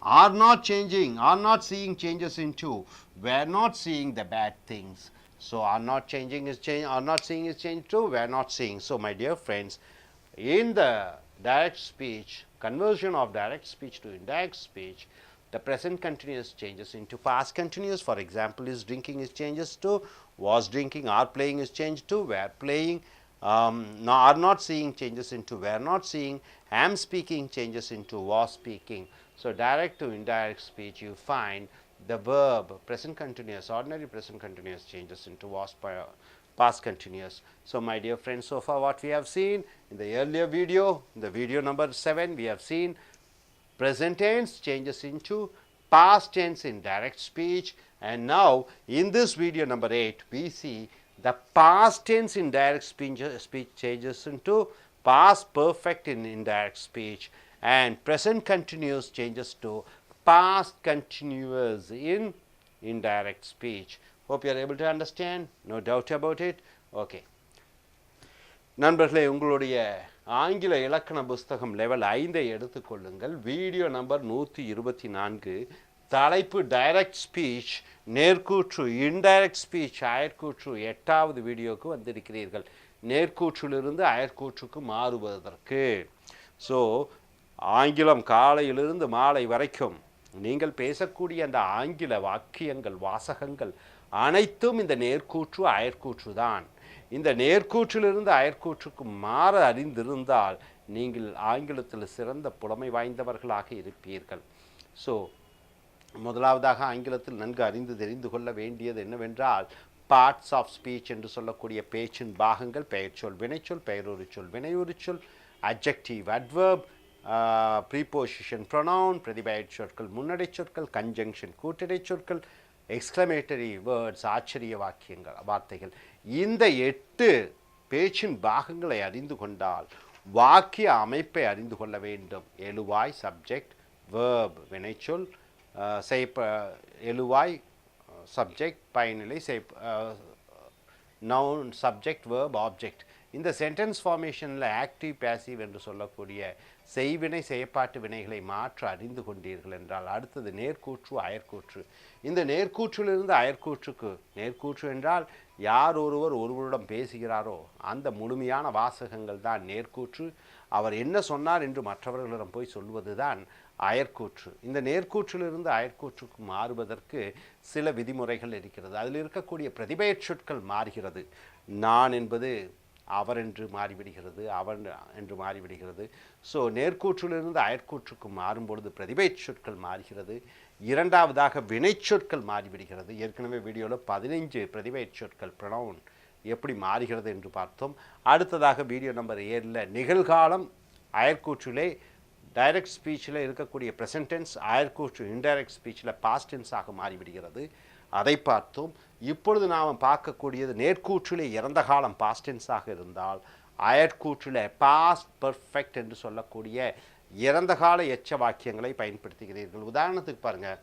A: are not changing, are not seeing changes into we're not seeing the bad things. So are not changing is change, are not seeing is change to we're not seeing. So my dear friends, in the direct speech, conversion of direct speech to indirect speech, the present continuous changes into past continuous. For example, is drinking is changes to was drinking, are playing is changed to were playing. Now are not seeing changes into were not seeing, am speaking changes into was speaking. So direct to indirect speech, you find the verb present continuous, ordinary present continuous changes into was past continuous. So my dear friends, so far what we have seen in the earlier video, in the video number 7, we have seen present tense changes into past tense in direct speech, and now in this video number 8 we see the past tense in direct speech changes into past perfect in indirect speech, and present continuous changes to past continuous in indirect speech. Hope you are able to understand, no doubt about it. Okay. நண்பர்களே, உங்களுடைய ஆங்கில இலக்கண புஸ்தகம் level 5 எடுத்துக்கொள்ளுங்கள். Video number 124, தலைப்பு direct speech, நேர்கூற்று indirect speech, அயற்கூற்று 8வது வீடியோக்கு வந்திருக்கிறீர்கள். நேர்கூற்றிலிருந்து அயற்கூற்றுக்கு மாறுவதற்கு. ஸோ ஆங்கிலம் காலையிலிருந்து மாலை வரைக்கும் நீங்கள் பேசக்கூடிய அந்த ஆங்கில வாக்கியங்கள், வாசகங்கள் அனைத்தும் இந்த நேர்கூற்று அயற்கூற்று தான். இந்த நேர்கூற்றிலிருந்து அயற்கூற்றுக்கு மாற அறிந்திருந்தால் நீங்கள் ஆங்கிலத்தில் சிறந்த புலமை வாய்ந்தவர்களாக இருப்பீர்கள். ஸோ முதலாவதாக ஆங்கிலத்தில் நன்கு அறிந்து தெரிந்து கொள்ள வேண்டியது என்னவென்றால், பார்ட்ஸ் ஆஃப் ஸ்பீச் என்று சொல்லக்கூடிய பேச்சின் பாகங்கள், பெயர்ச்சொல், வினைச்சொல், பெயரொருச்சொல், வினையுரிச்சொல், அட்ஜெக்டிவ், அட்வர்ப், ப்ரீபோசிஷன், ப்ரொனவுன், பிரதிபெயர் சொற்கள், முன்னடை சொற்கள், கன்ஜங்ஷன், கூட்டடை சொற்கள், எக்ஸ்க்ளமேட்டரி வேர்ட்ஸ், ஆச்சரிய வார்த்தைகள். இந்த 8 பேச்சின் பாகங்களை அறிந்து கொண்டால் வாக்கிய அமைப்பை அறிந்து கொள்ள வேண்டும். எழுவாய், சப்ஜெக்ட், வேர்ப், வினைச்சொல், எழுவாய், சப்ஜெக்ட், பயனிலை, நவுன், சப்ஜெக்ட், வேர்ப், ஆப்ஜெக்ட். இந்த சென்டென்ஸ் ஃபார்மேஷனில் ஆக்டிவ், பேசிவ் என்று சொல்லக்கூடிய செய்வினை, செயற்பாட்டு வினைகளை மாற்ற அறிந்து கொண்டீர்கள் என்றால் அடுத்தது நேர்கூற்று அயற்கூற்று. இந்த நேர்கூற்றிலிருந்து அயற்கூற்றுக்கு, நேர்கூற்று என்றால் யார் ஒருவரிடம் பேசுகிறாரோ அந்த முழுமையான வாசகங்கள் தான் நேர்கூற்று. அவர் என்ன சொன்னார் என்று மற்றவர்களிடம் போய் சொல்வது தான் அயற்கூற்று. இந்த நேர்கூற்றிலிருந்து அயற்கூற்றுக்கு மாறுவதற்கு சில விதிமுறைகள் இருக்கிறது. அதில் இருக்கக்கூடிய பிரதிபெயர் சொற்கள் மாறுகிறது. நான் என்பது அவர் என்று மாறிவிடுகிறது, அவன் என்று மாறிவிடுகிறது. ஸோ நேர்கூற்றிலிருந்து அயற்கூற்றுக்கு மாறும்பொழுது பிரதிபெயர் சொற்கள் மாறுகிறது. இரண்டாவதாக வினைச்சொற்கள் மாறிவிடுகிறது. ஏற்கனவே வீடியோவில் 15 பிரதிபெயர் சொற்கள், ப்ரொனவுன் எப்படி மாறுகிறது என்று பார்த்தோம். அடுத்ததாக வீடியோ நம்பர் 7 நிகழ்காலம் அயற்கூற்றிலே டைரக்ட் ஸ்பீச்சில் இருக்கக்கூடிய ப்ரெசன்ட் டென்ஸ், அயற்கூற்று இன்டைரக்ட் ஸ்பீச்சில் பாஸ்ட் டென்ஸாக மாறிவிடுகிறது. அதை பார்த்தோம். இப்பொழுது நாம் பார்க்கக்கூடியது நேர்கூற்றிலே இறந்த காலம் பாஸ்ட் டென்ஸாக இருந்தால், அயற்கூற்றில் பாஸ்ட் பர்ஃபெக்ட் என்று சொல்லக்கூடிய இறந்த கால எச்ச வாக்கியங்களை பயன்படுத்துகிறீர்கள். உதாரணத்துக்கு பாருங்கள்,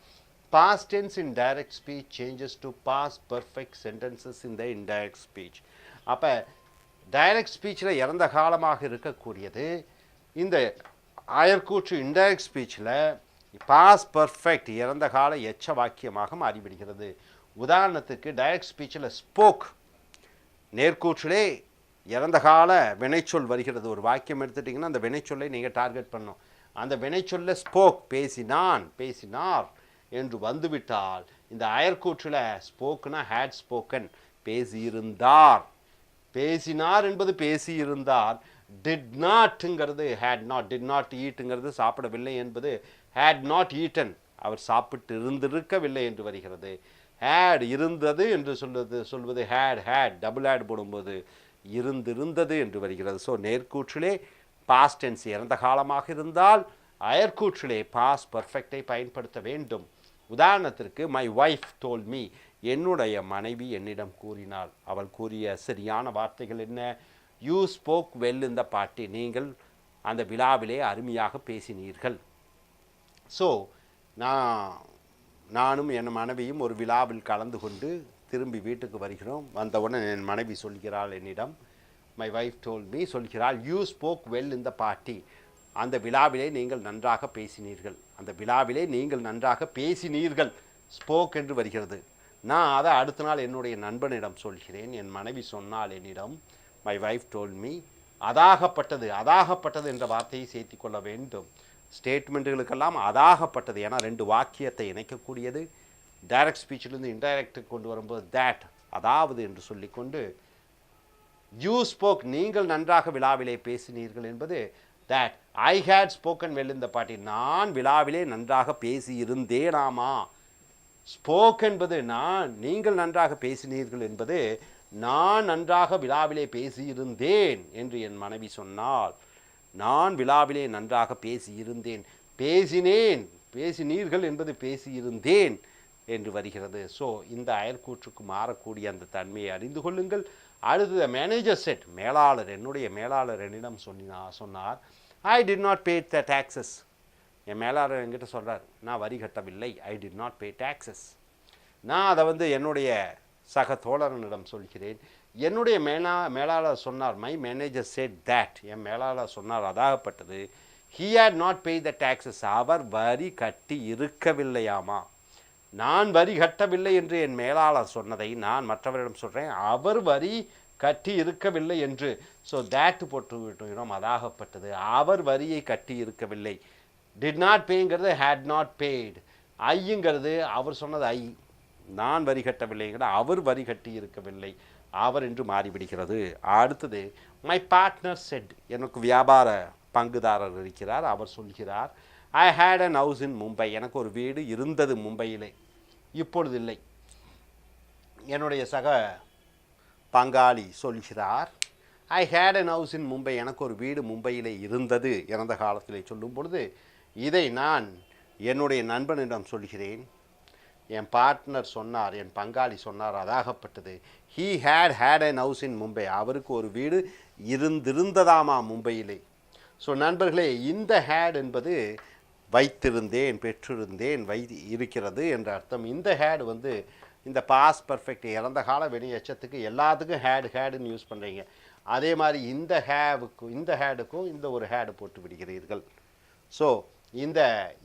A: past tense in direct speech changes to past perfect sentences in the indirect speech. அப்போ டைரக்ட் ஸ்பீச்சில் இறந்த காலமாக இருக்கக்கூடியது இந்த அயற்கூற்று இன்டைரக்ட் ஸ்பீச்சில் பாஸ்ட் பர்ஃபெக்ட் இறந்த கால எச்ச வாக்கியமாக மாறிவிடுகிறது. உதாரணத்துக்கு டைரக்ட் ஸ்பீச்சில் ஸ்போக், நேர்கூற்றிலே இறந்த கால வினைச்சொல் வருகிறது. ஒரு வாக்கியம் எடுத்துட்டிங்கன்னா அந்த வினைச்சொல்லை நீங்கள் டார்கெட் பண்ணணும். அந்த வினைச்சொல்ல ஸ்போக், பேசினான், பேசினார் என்று வந்துவிட்டால் இந்த அயற்கூற்றில் ஸ்போக்குனா ஹேட் ஸ்போக்கன், பேசியிருந்தார், பேசினார் என்பது பேசியிருந்தார். டிட் நாட்ங்கிறது ஹேட் நாட், டிட் நாட் ஈட்டுங்கிறது சாப்பிடவில்லை என்பது ஹேட் நாட் ஈட்டன், அவர் சாப்பிட்டு இருந்திருக்கவில்லை என்று வருகிறது. ஹேட் இருந்தது என்று சொல்வது ஹேட் டபுள் ஹேட் போடும்போது இருந்திருந்தது என்று வருகிறது. ஸோ நேர்கூற்றிலே பாஸ்ட் டென்ஸ் இறந்த காலமாக இருந்தால் அயற்கூற்றிலே பாஸ்ட் பர்ஃபெக்டை பயன்படுத்த வேண்டும். உதாரணத்திற்கு மை ஒய்ஃப் டோல்ட் மீ,
B: என்னுடைய மனைவி என்னிடம் கூறினாள். அவள் கூறிய சரியான வார்த்தைகள் என்ன? யூ ஸ்போக் வெல் இந்த பார்ட்டி. நீங்கள் அந்த விழாவிலே அருமையாக பேசினீர்கள். ஸோ நானும் என் மனைவியும் ஒரு விழாவில் கலந்து கொண்டு திரும்பி வீட்டுக்கு வருகிறோம். வந்தவுடன் என் மனைவி சொல்கிறாள் என்னிடம், மை வைஃப் டோல்ட் மீ, சொல்கிறாள், யூ ஸ்போக் வெல் இந்த பார்ட்டி. அந்த விழாவிலே நீங்கள் நன்றாக பேசினீர்கள். அந்த விழாவிலே நீங்கள் நன்றாக பேசினீர்கள். ஸ்போக் என்று வருகிறது. நான் அதை அடுத்த நாள் என்னுடைய நண்பனிடம் சொல்கிறேன். என் மனைவி சொன்னால் என்னிடம், மை வைஃப் டோல்ட் மீ, அதாகப்பட்டது. அதாகப்பட்டது என்ற வார்த்தையை சேர்த்து கொள்ள வேண்டும். ஸ்டேட்மெண்ட்டுகளுக்கெல்லாம் அதாகப்பட்டது. ஏன்னா 2 வாக்கியத்தை இணைக்கக்கூடியது. டைரக்ட் ஸ்பீச்சிலிருந்து இன்டைரக்டுக்கு கொண்டு வரும்போது தேட், அதாவது என்று சொல்லிக்கொண்டு, யூ ஸ்போக், நீங்கள் நன்றாக விழாவிலே பேசினீர்கள் என்பது that. I had spoken well இந்த பார்ட்டி, நான் விழாவிலே நன்றாக பேசியிருந்தேனாமா. ஸ்போக் என்பது நீங்கள் நன்றாக பேசினீர்கள் என்பது நான் நன்றாக விழாவிலே பேசியிருந்தேன் என்று என் மனைவி சொன்னால், நான் விழாவிலே நன்றாக பேசியிருந்தேன், பேசினேன், பேசினீர்கள் என்பது பேசியிருந்தேன் என்று வருகிறது. ஸோ இந்த அயற்கூற்றுக்கு மாறக்கூடிய அந்த தன்மையை அறிந்து கொள்ளுங்கள். அடுத்தது மேனேஜர் செட், மேலாளர், என்னுடைய மேலாளர் என்னிடம் சொன்னார், I did not pay the taxes. என் மேலாளர் என்கிட்ட சொல்கிறார், நான் வரி கட்டவில்லை, I did not pay taxes. நான் அதை என்னுடைய சக தோழரனிடம் சொல்கிறேன். என்னுடைய மேலாளர் சொன்னார், மை மேனேஜர் செட் தேட், என் மேலாளர் சொன்னார் அதாகப்பட்டது, he had not pay the taxes, அவர் வரி கட்டி இருக்கவில்லையாமா. நான் வரி கட்டவில்லை என்று என் மேலாளர் சொன்னதை நான் மற்றவரிடம் சொல்கிறேன், அவர் வரி கட்டி இருக்கவில்லை என்று. ஸோ தேட் போட்டு விட்டுகிறோம், அதாகப்பட்டது. அவர் வரியை கட்டி இருக்கவில்லை. டிட் நாட் பேங்கிறது ஹேட் நாட் பெய்டு. ஐங்கிறது அவர் சொன்னது ஐ, நான் வரி கட்டவில்லைங்கிற அவர் வரி கட்டி இருக்கவில்லை, அவர் என்று மாறிவிடுகிறது. அடுத்தது மை பார்ட்னர் செட், எனக்கு வியாபார பங்குதாரர் இருக்கிறார், அவர் சொல்கிறார், I had an house in Mumbai, எனக்கு ஒரு வீடு இருந்தது மும்பையிலே, இப்பொழுது இல்லை. என்னுடைய சக பங்காளி சொல்கிறார், I had an house in Mumbai, எனக்கு ஒரு வீடு மும்பையிலே இருந்தது இறந்த காலத்திலே. சொல்லும் பொழுது இதை நான் என்னுடைய நண்பனிடம் சொல்கிறேன். என் பார்ட்னர் சொன்னார், என் பங்காளி சொன்னார் அதாகப்பட்டது, he had an house in Mumbai, அவருக்கு ஒரு வீடு இருந்திருந்ததாமா மும்பையிலே. ஸோ நண்பர்களே, இந்த ஹேட் என்பது வைத்திருந்தேன், பெற்றிருந்தேன், இருக்கிறது என்ற அர்த்தம். இந்த ஹேட் இந்த பாஸ்ட் பர்ஃபெக்ட் இறந்த கால வினை எச்சத்துக்கு எல்லாத்துக்கும் ஹேடுன்னு யூஸ் பண்ணுறீங்க. அதே மாதிரி இந்த ஹேடுக்கும் இந்த ஒரு ஹேடு போட்டு விடுகிறீர்கள். ஸோ இந்த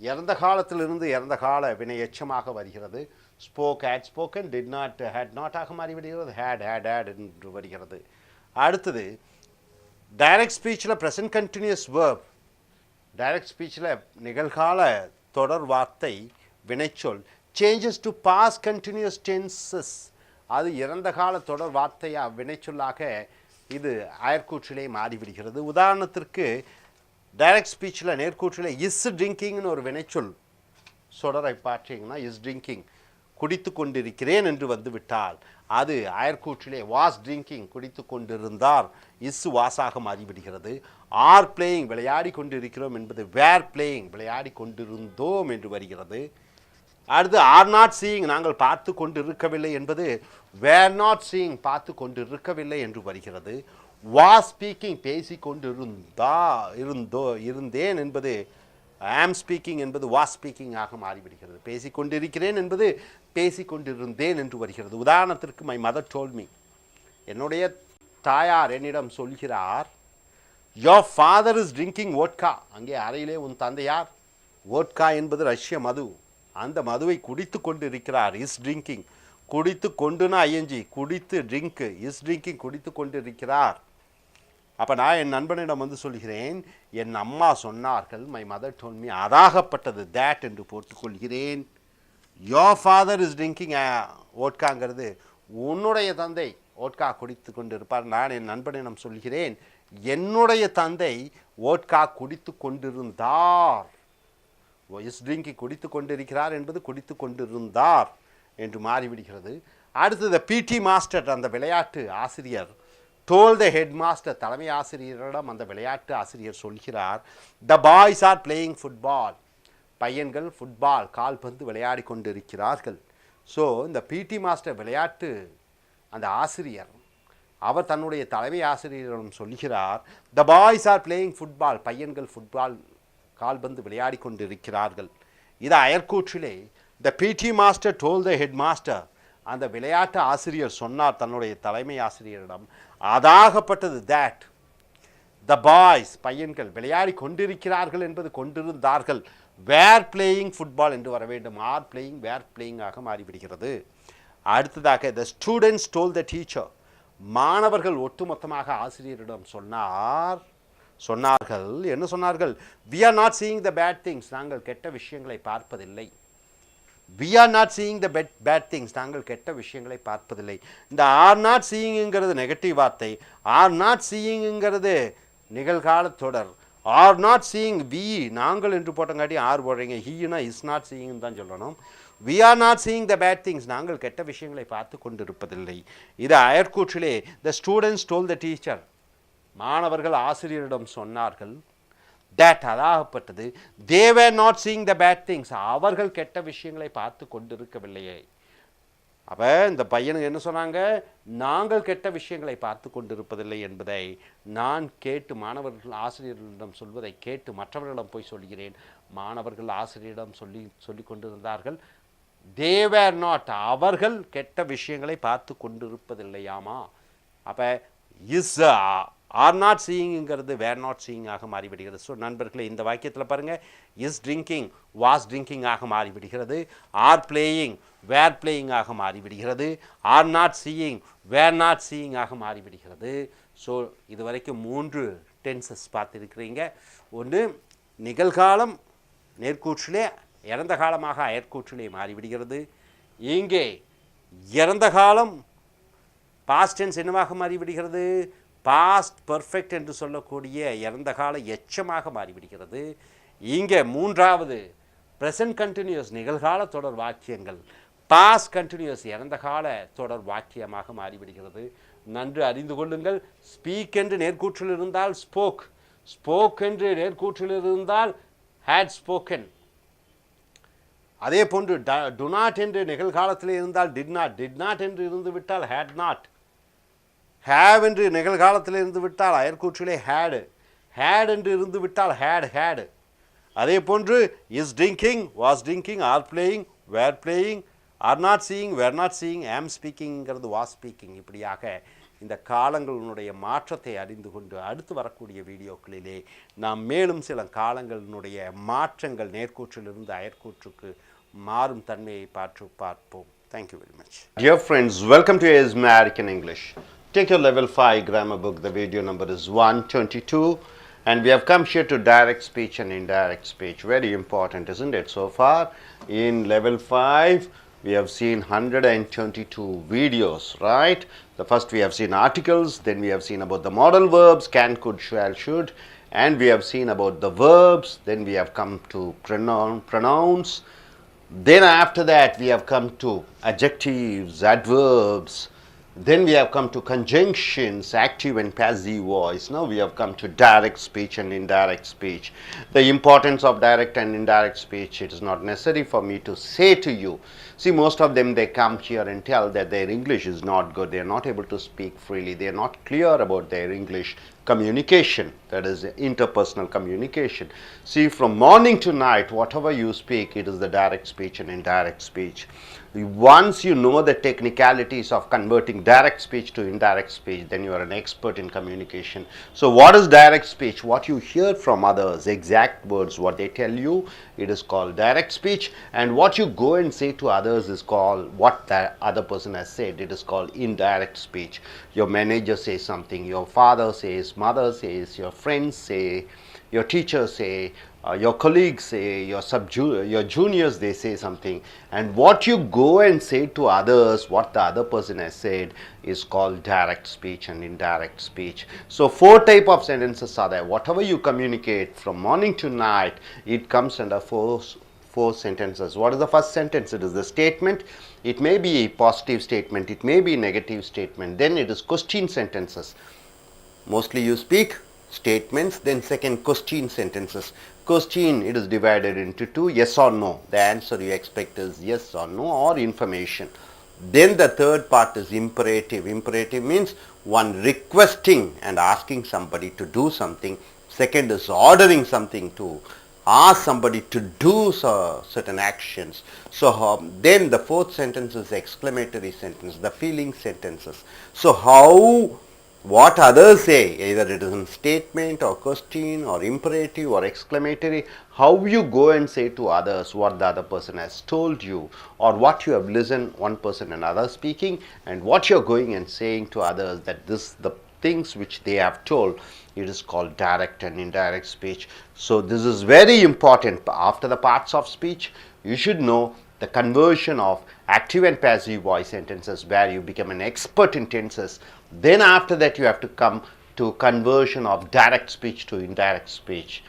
B: இறந்த காலத்திலிருந்து இறந்த கால வினை எச்சமாக வருகிறது. Spoke, had spoken, did not, had நாட்டாக மாறிவிடுகிறது, ஹேட் என்று வருகிறது. அடுத்தது டைரக்ட் ஸ்பீச்சில் ப்ரெசன்ட் கண்டினியூஸ் வேர்ப். டைரக்ட் ஸ்பீச்சில் நிகழ்கால தொடர் வார்த்தை வினைச்சொல் changes to past continuous tenses. அது இறந்த கால தொடர் வார்த்தையாக வினைச்சொல்லாக இது அயற்கூற்றிலே மாறிவிடுகிறது. உதாரணத்திற்கு டைரக்ட் ஸ்பீச்சில் நேர்கூற்றில் இஸ் ட்ரிங்கிங்னு ஒரு வினைச்சொல் சொடரை பார்த்தீங்கன்னா, இஸ் ட்ரிங்கிங், குடித்து கொண்டிருக்கிறேன் என்று விட்டால் அது அயற்கூற்றிலே வாஸ் ட்ரிங்கிங், குடித்து கொண்டிருந்தார், இஸ் வாஸாக மாறிவிடுகிறது. ஆர் பிளேயிங், விளையாடி கொண்டிருக்கிறோம் என்பது வேர் பிளேயிங், விளையாடி கொண்டிருந்தோம் என்று வருகிறது. அடுத்து ஆர் நாட் சீயிங், நாங்கள் பார்த்து கொண்டு இருக்கவில்லை என்பது வேர் நாட் சீயிங், பார்த்து கொண்டு இருக்கவில்லை என்று வருகிறது. வாஸ் ஸ்பீக்கிங், பேசி கொண்டு இருந்தேன் என்பது ஆம் ஸ்பீக்கிங் என்பது வாஸ் ஸ்பீக்கிங் ஆக மாறிவிடுகிறது. பேசி கொண்டிருக்கிறேன் என்பது பேசி கொண்டிருந்தேன் என்று வருகிறது. உதாரணத்திற்கு மை மதர் டோல்ட் மீ, என்னுடைய தாயார் என்னிடம் சொல்கிறார், your father is drinking vodka, அங்கே அறையிலே உன் தந்தையார், வோட்கா என்பது ரஷ்ய மது, அந்த மதுவை குடித்து கொண்டு இருக்கிறார், இஸ் ட்ரிங்கிங். குடித்து கொண்டுனா ஐஎன்ஜி, குடித்து ட்ரிங்க், இஸ் ட்ரிங்கிங், குடித்து கொண்டு இருக்கிறார். அப்போ நான் என் நண்பனிடம் சொல்கிறேன், என் அம்மா சொன்னார்கள், மை மதர் டோல்ட் மீ, அதாகப்பட்டது தேட் என்று போட்டுக்கொள்கிறேன். யோர் ஃபாதர் இஸ் ட்ரிங்கிங் ஓட்காங்கிறது உன்னுடைய தந்தை ஓட்கா குடித்து கொண்டு இருப்பார். நான் என் நண்பனிடம் சொல்கிறேன், என்னுடைய தந்தை ஓட்கா குடித்து கொண்டிருந்தார். இஸ் ட்ரிங்கிங், குடித்து கொண்டிருக்கிறார் என்பது குடித்து கொண்டிருந்தார் என்று மாறிவிடுகிறது. அடுத்தது பிடி மாஸ்டர், அந்த விளையாட்டு ஆசிரியர், டோல் த ஹெட் மாஸ்டர், தலைமை ஆசிரியரிடம் அந்த விளையாட்டு ஆசிரியர் சொல்கிறார், the boys are playing football, பையன்கள் ஃபுட்பால் கால்பந்து விளையாடி கொண்டிருக்கிறார்கள். ஸோ இந்த பிடி மாஸ்டர் விளையாட்டு அந்த ஆசிரியர் அவர் தன்னுடைய தலைமை ஆசிரியரிடம் சொல்கிறார், the boys are playing football, பையன்கள் ஃபுட்பால் கால்பந்து விளையாடி கொண்டிருக்கிறார்கள். இது அயற்கூற்றிலே the PT master told the head master, அந்த விளையாட்டு ஆசிரியர் சொன்னார் தன்னுடைய தலைமை ஆசிரியரிடம், அதாகப்பட்டது that the boys பையன்கள் விளையாடி கொண்டிருக்கிறார்கள் என்பது கொண்டிருந்தார்கள், வேர் பிளேயிங் ஃபுட்பால் என்று வர வேண்டும், ஆர் பிளேயிங் வேர் பிளேயிங் ஆக மாறிவிடுகிறது. அடுத்ததாக the students told the teacher, மாணவர்கள் ஒட்டுமொத்தமாக ஆசிரியரிடம் சொன்னார்கள் என்ன சொன்னார்கள், we are not seeing the bad things, நாங்கள் கெட்ட விஷயங்களை பார்ப்பதில்லை. we are not seeing the bad things, நாங்கள் கெட்ட விஷயங்களை பார்ப்பதில்லை. இந்த are not seeingங்கிறது நெகட்டிவ் வார்த்தை, are not seeingங்கிறது நிகழ்கால தொடர், are not seeing we நாங்கள் என்று போட்டங்காட்டி ஆர் போடுறீங்க, ஹீனா is not seeing தான் சொல்லணும். we are not seeing the bad things, நாங்கள் கெட்ட விஷயங்களை பார்த்து கொண்டிருப்பதில்லை. இது அயற்கூற்றிலே the students told the teacher, மாணவர்கள் ஆசிரியரிடம் சொன்னார்கள், that Athagappattathu they were not seeing the bad things, அவர்கள் கெட்ட விஷயங்களை பார்த்து கொண்டிருக்கவில்லையே. அப்போ இந்த பையனுக்கு என்ன சொன்னாங்க, நாங்கள் கெட்ட விஷயங்களை பார்த்து கொண்டிருப்பதில்லை என்பதை நான் கேட்டு மாணவர்கள் ஆசிரியர்களிடம் சொல்வதை கேட்டு மற்றவர்களிடம் போய் சொல்கிறேன். மாணவர்கள் ஆசிரியரிடம் சொல்லி கொண்டிருந்தார்கள், they were not, அவர்கள் கெட்ட விஷயங்களை பார்த்து கொண்டிருப்பதில்லையாமா. அப்போ இஸ் ஆர் நாட் சீயிங்கிறது வேர் நாட் சீயிங் ஆக மாறிவிடுகிறது. ஸோ நண்பர்களே, இந்த வாக்கியத்தில் பாருங்கள், இஸ் ட்ரிங்கிங் வாஸ் ட்ரிங்கிங் ஆக மாறிவிடுகிறது, ஆர் பிளேயிங் வேர் பிளேயிங் ஆக மாறிவிடுகிறது, are not seeing were not seeing ஆக மாறிவிடுகிறது. ஸோ இது வரைக்கும் 3 டென்சஸ் பார்த்துருக்கிறீங்க. ஒன்று நிகழ்காலம் நேர்கூற்றிலே இறந்த காலமாக அயற்கூற்றிலே மாறிவிடுகிறது. இங்கே இறந்த காலம் பாஸ்ட் டென்ஸ் என்னவாக மாறிவிடுகிறது, பாஸ்ட் பர்ஃபெக்ட் என்று சொல்லக்கூடிய இறந்த கால எச்சமாக மாறிவிடுகிறது. இங்கே 3வது ப்ரெசன்ட் கண்டினியூஸ் நிகழ்கால தொடர் வாக்கியங்கள் பாஸ்ட் கண்டினியூஸ் இறந்த கால தொடர் வாக்கியமாக மாறிவிடுகிறது. நன்று அறிந்து கொள்ளுங்கள். ஸ்பீக் என்று நேர்கூற்றில் இருந்தால் ஸ்போக், ஸ்போக் என்று நேர்கூற்றில் இருந்தால் ஹேட் ஸ்போக்கன். அதே போன்று டு நாட் என்று நிகழ்காலத்தில் இருந்தால் டிட் நாட், டிட் நாட் என்று இருந்து விட்டால் ஹேட் நாட், ஹேவ் என்று நிகழ்காலத்தில் இருந்து விட்டால் அயற்கூற்றிலே ஹேடு, ஹேட் என்று இருந்து விட்டால் ஹேடு. அதே போன்று is drinking was drinking, are playing were playing, are not seeing were not seeing, am ஸ்பீக்கிங்கிறது வாஸ் ஸ்பீக்கிங். இப்படியாக இந்த காலங்களினுடைய மாற்றத்தை அறிந்து கொண்டு அடுத்து வரக்கூடிய வீடியோக்களிலே நாம் மேலும் சில காலங்களினுடைய மாற்றங்கள் நேர்கூற்றிலிருந்து அயற்கூற்றுக்கு மாறும் தன்மையை பார்ப்போம். Thank you very much. Dear friends, welcome to A.S. American English. Take your level 5 grammar book. The video number is 122 and we have come here to direct speech and indirect speech. Very important, isn't it? So far in level 5 we have seen 122 videos, right? The first we have seen articles, then we have seen about the modal verbs can, could, shall, should, and we have seen about the verbs, then we have come to pronouns, then after that we have come to adjectives, adverbs, then we have come to conjunctions, active and passive voice. Now we have come to direct speech and indirect speech. The importance of direct and indirect speech, it is not necessary for me to say to you. See, most of them, they come here and tell that their English is not good, they are not able to speak freely, they are not clear about their English communication, that is interpersonal communication. See, from morning to night, whatever you speak, it is the direct speech and indirect speech. Once you know the technicalities of converting direct speech to indirect speech, then you are an expert in communication. So what is direct speech? What you hear from others, exact words, what they tell you, it is called direct speech. And what you go and say to others is called, what the other person has said, it is called indirect speech. Your manager says something, your father says, mother says, your friends say, your teachers say, your colleagues say, your juniors, they say something, and what you go and say to others, what the other person has said, is called direct speech and indirect speech. So 4 types of sentences are there. Whatever you communicate from morning to night, it comes under four sentences. What is the first sentence? It is the statement. It may be a positive statement, it may be a negative statement. Then it is question sentences. Mostly you speak statements. Then second, question sentences. Question, it is divided into two, yes or no. The answer you expect is yes or no or information. Then the third part is imperative. Imperative means one requesting and asking somebody to do something. Second is ordering something, to ask somebody to do certain actions. So then the fourth sentence is exclamatory sentence, the feeling sentences. So how, what others say, either it is in statement or question or imperative or exclamatory, how you go and say to others what the other person has told you, or what you have listened one person and other speaking, and what you are going and saying to others, that this the things which they have told, it is called direct and indirect speech. So this is very important. After the parts of speech, you should know the conversion of active and passive voice sentences, where you become an expert in tenses. Then after that you have to come to conversion of direct speech to indirect speech.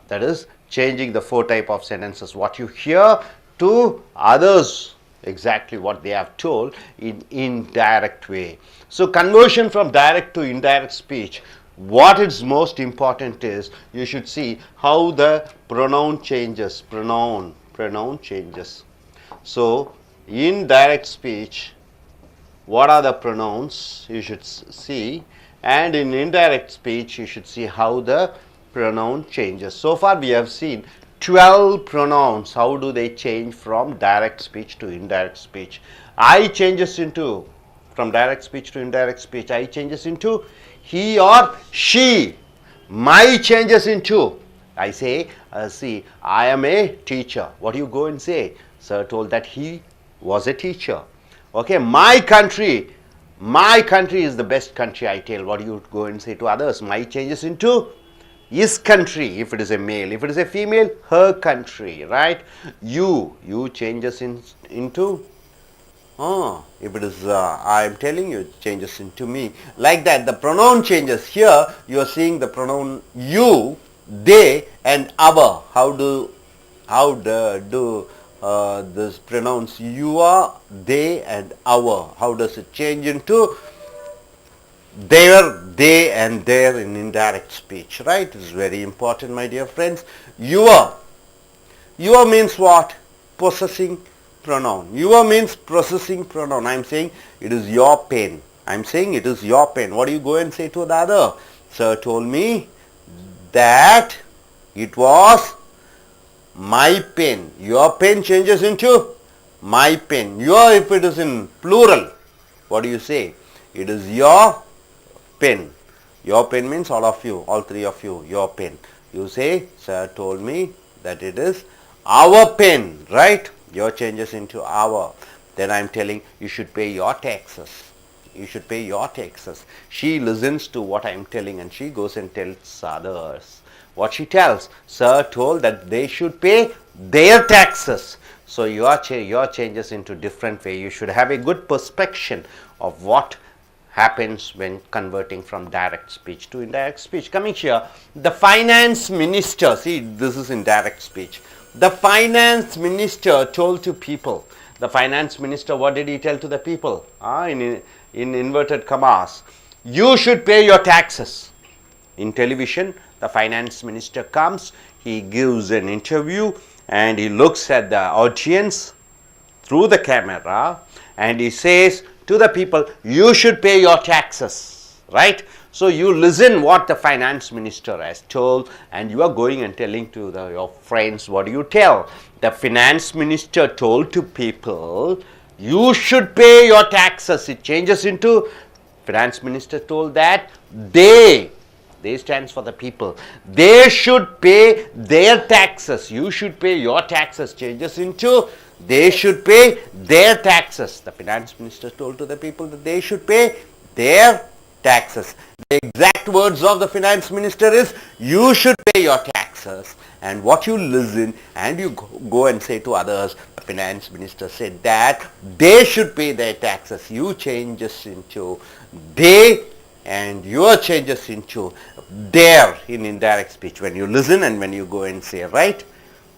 B: That is changing the four type of sentences, what you hear, to others exactly what they have told in indirect way. So conversion from direct to indirect speech, what is most important is you should see how the pronoun changes, pronoun changes. So in direct speech, what are the pronouns you should see, and in indirect speech you should see how the pronoun changes. So far we have seen 12 pronouns, how do they change from direct speech to indirect speech. I changes into, from direct speech to indirect speech, I changes into he or she. My changes into, I say, see, I am a teacher. What do you go and say? Sir told that he was a teacher. Okay, my country is the best country, I tell. What do you go and say to others? My changes into his country, if it is a male. If it is a female, her country, right? You changes into, if it is, I am telling you, it changes into me. Like that, the pronoun changes. Here, you are seeing the pronoun you, they, and our. How do this pronouns you are, they, and our? How does it change into their, they, and their in indirect speech, right? It is very important, my dear friends. Your means what? Possessing pronoun. Your means possessing pronoun. I am saying it is your pen. I am saying it is your pen. What do you go and say to the other? Sir told me that it was my pen. Your pen changes into my pen. Your, if it is in plural, what do you say? It is your pen. Your pen means all of you, all three of you, your pen. You say, sir told me that it is our pen, right? Your changes into our. Then I am telling you should pay your taxes. You should pay your taxes. She listens to what I am telling and she goes and tells others. What she tells, sir told that they should pay their taxes. So your changes into different way. You should have a good perspective of what happens when converting from direct speech to indirect speech. Coming here, the finance minister, see, this is indirect speech. The finance minister told to people. The finance minister, what did he tell to the people? In inverted commas, you should pay your taxes. In television, the finance minister comes, he gives an interview and he looks at the audience through the camera and he says to the people, you should pay your taxes, right? So you listen what the finance minister has told and you are going and telling to your friends. What do you tell? The finance minister told to people, you should pay your taxes. It changes into, finance minister told that they stands for the people. They should pay their taxes. You should pay your taxes. Changes into, they should pay their taxes. The finance minister told to the people that they should pay their taxes. The exact words of the finance minister is, you should pay your taxes. And what you listen and you go and say to others, the finance minister said that they should pay their taxes. You changes into they and your changes into their in indirect speech. When you listen and when you go and say, right?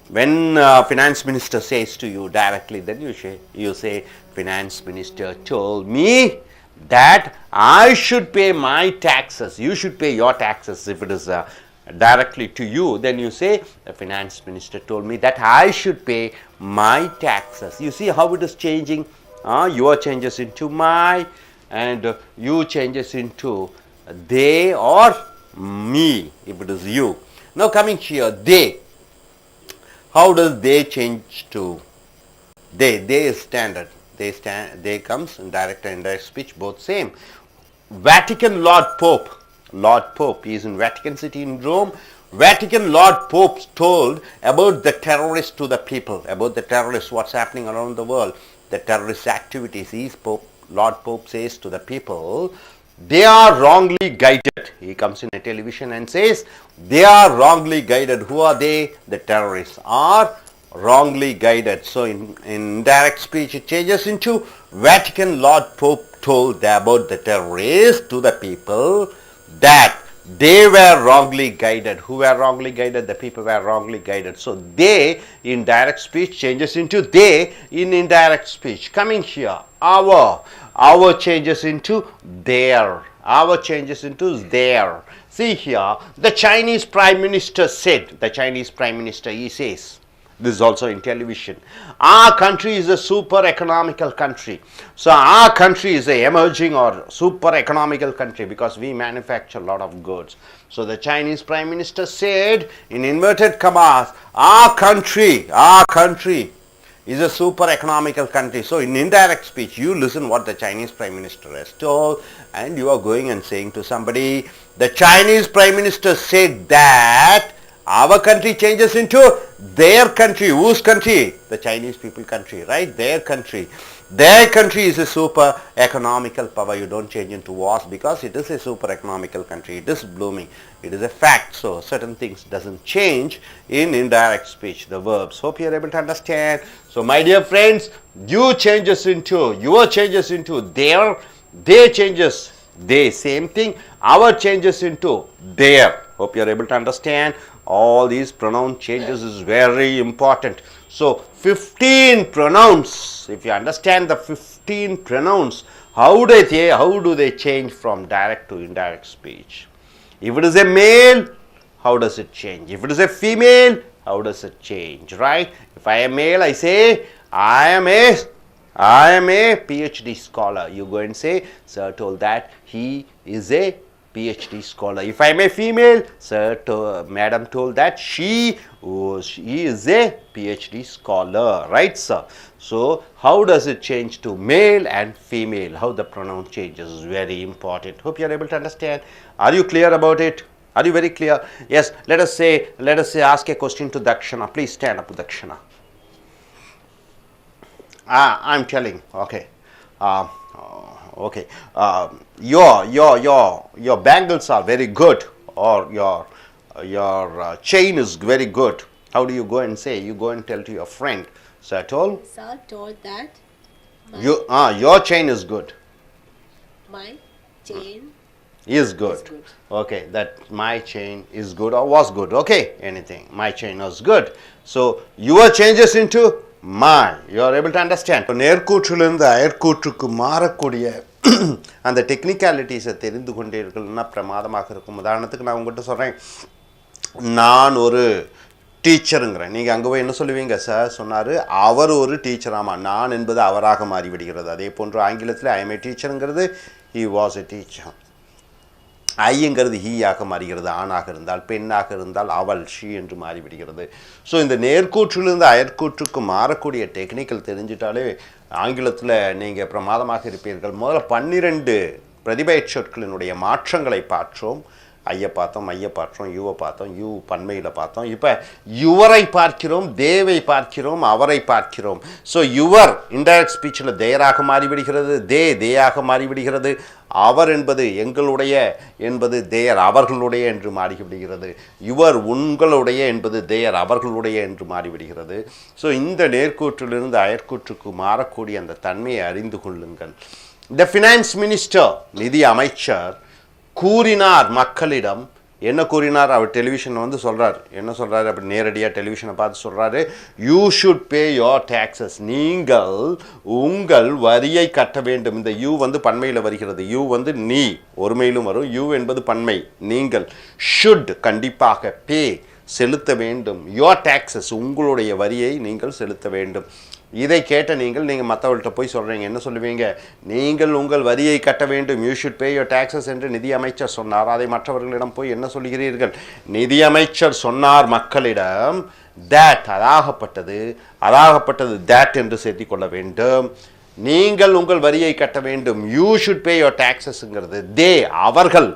B: When finance minister says to you directly, then you say, finance minister told me that I should pay my taxes. You should pay your taxes. If it is directly to you, then you say, the finance minister told me that I should pay my taxes. You see how it is changing? Your changes into my, and you changes into they or me if it is you. Now coming here, they. How does they change to they? They is standard. They comes in direct and indirect speech, both same. Vatican Lord Pope. Lord Pope, he is in Vatican City in Rome. Vatican Lord Pope told about the terrorists to the people, about the terrorists, what's happening around the world, the terrorist activities. Lord Pope says to the people, they are wrongly guided. He comes in a television and says, they are wrongly guided. Who are they? The terrorists are wrongly guided. So in indirect speech it changes into Vatican Lord Pope told about the terrorists to the people that they were wrongly guided. Who were wrongly guided? The people were wrongly guided. So they in direct speech changes into they in indirect speech. Coming here, our changes into their. Our changes into their. See here, the Chinese Prime Minister said, the Chinese Prime Minister, he says, this is also in television, our country is a super economical country. So our country is a emerging or super economical country because we manufacture a lot of goods. So the Chinese Prime Minister said in inverted commas, our country is a super economical country. So in indirect speech, you listen what the Chinese Prime Minister has told, and you are going and saying to somebody, the Chinese Prime Minister said that our country changes into their country. Whose country? The Chinese people country, right? Their country. Their country is a super economical power. You don't change into was because it is a super economical country. It is blooming. It is a fact. So certain things doesn't change in indirect speech, the verbs. Hope you are able to understand. So my dear friends, you changes into, your changes into their, they changes, they, same thing, our changes into their. Hope you are able to understand. All these pronoun changes is very important. So 15 pronouns, if you understand the 15 pronouns, how do they change from direct to indirect speech? If it is a male, how does it change? If it is a female, how does it change, right? If I am male, I say, I am a PhD scholar. You go and say, sir told that he is a PhD scholar. If I am a female, madam told that she is a PhD scholar, right sir? So how does it change to male and female? How the pronoun changes is very important. Hope you are able to understand. Are you clear about it? Are you very clear? Yes, let us say ask a question to Dakshana. Please stand up, Dakshana. I'm telling, okay. Okay, your bangles are very good, or your chain is very good. How do you go and say? You go and tell to your friend. Sir told
G: that
B: your chain is good.
G: My chain
B: is good. Okay, that my chain is good or was good. Okay, anything. My chain was good. So your changes into my. You are able to understand. நேர்கூற்றிலிருந்து அயற்கூற்றுக்கு மாறக்கூடிய அந்த டெக்னிக்காலிட்டிஸை தெரிந்து கொண்டே இருக்கணும்னா பிரமாதமாக இருக்கும். உதாரணத்துக்கு நான் உங்கள்கிட்ட சொல்கிறேன், நான் ஒரு டீச்சருங்கிறேன். நீங்கள் அங்கே போய் என்ன சொல்லுவீங்க? சார் சொன்னார், அவர் ஒரு டீச்சராமா. நான் என்பது அவராக மாறிவிடுகிறது. அதே போன்று ஆங்கிலத்தில் ஐ எம் ஏ டீச்சருங்கிறது ஹி வாஸ் எ டீச்சர். ஐங்கிறது ஹீயாக மாறுகிறது. ஆணாக இருந்தால், பெண்ணாக இருந்தால் அவள் ஷீ என்று மாறிவிடுகிறது. ஸோ இந்த நேர்கூற்றிலிருந்து அயற்கூற்றுக்கு மாறக்கூடிய டெக்னிக்கல் தெரிஞ்சிட்டாலே ஆங்கிலத்தில் நீங்கள் பிரமாதமாக இருப்பீர்கள். முதல்ல 12 பிரதிபெயர் சொற்களினுடைய மாற்றங்களை பார்த்தோம். ஐயை பார்த்தோம், மையை பார்த்தோம், யூவை பார்த்தோம், யூ பன்மையில் பார்த்தோம். இப்போ யுவரை பார்க்கிறோம், தேவை பார்க்கிறோம், அவரை பார்க்கிறோம். ஸோ யுவர் இன்டைரக்ட் ஸ்பீச்சில் தேராக மாறிவிடுகிறது, தேயாக மாறிவிடுகிறது. அவர் என்பது எங்களுடைய என்பது தேர் அவர்களுடைய என்று மாறிவிடுகிறது. யுவர் உங்களுடைய என்பது தேர் அவர்களுடைய என்று மாறிவிடுகிறது. ஸோ இந்த நேர்கூற்றிலிருந்து அயற்கூற்றுக்கு மாறக்கூடிய அந்த தன்மையை அறிந்து கொள்ளுங்கள். த ஃபினான்ஸ் மினிஸ்டர், நிதி அமைச்சர் கூறினார் மக்களிடம், என்ன கூறினார்? அவர் டெலிவிஷன் வந்து சொல்கிறார். என்ன சொல்கிறாரு? அப்படி நேரடியாக டெலிவிஷனை பார்த்து சொல்கிறாரு, you should pay your taxes, நீங்கள் உங்கள் வரியை கட்ட வேண்டும். இந்த யூ வந்து பன்மையில் வருகிறது. யூ வந்து நீ ஒருமையிலும் வரும். யூ என்பது பன்மை. நீங்கள் ஷுட் கண்டிப்பாக பே செலுத்த வேண்டும். யோர் டேக்ஸஸ் உங்களுடைய வரியை நீங்கள் செலுத்த வேண்டும். இதை கேட்ட நீங்கள் மற்றவர்கள்ட்ட போய் சொல்கிறீங்க. என்ன சொல்லுவீங்க? நீங்கள் உங்கள் வரியை கட்ட வேண்டும், you should pay your taxes என்று நிதியமைச்சர் சொன்னார். அதை மற்றவர்களிடம் போய் என்ன சொல்கிறீர்கள்? நிதியமைச்சர் சொன்னார் மக்களிடம். தேட் அதாகப்பட்டது தேட் என்று சேர்த்திக் கொள்ள வேண்டும். நீங்கள் உங்கள் வரியை கட்ட வேண்டும், யூ ஷுட் பே யோர் டேக்ஸஸ்ங்கிறது தே அவர்கள்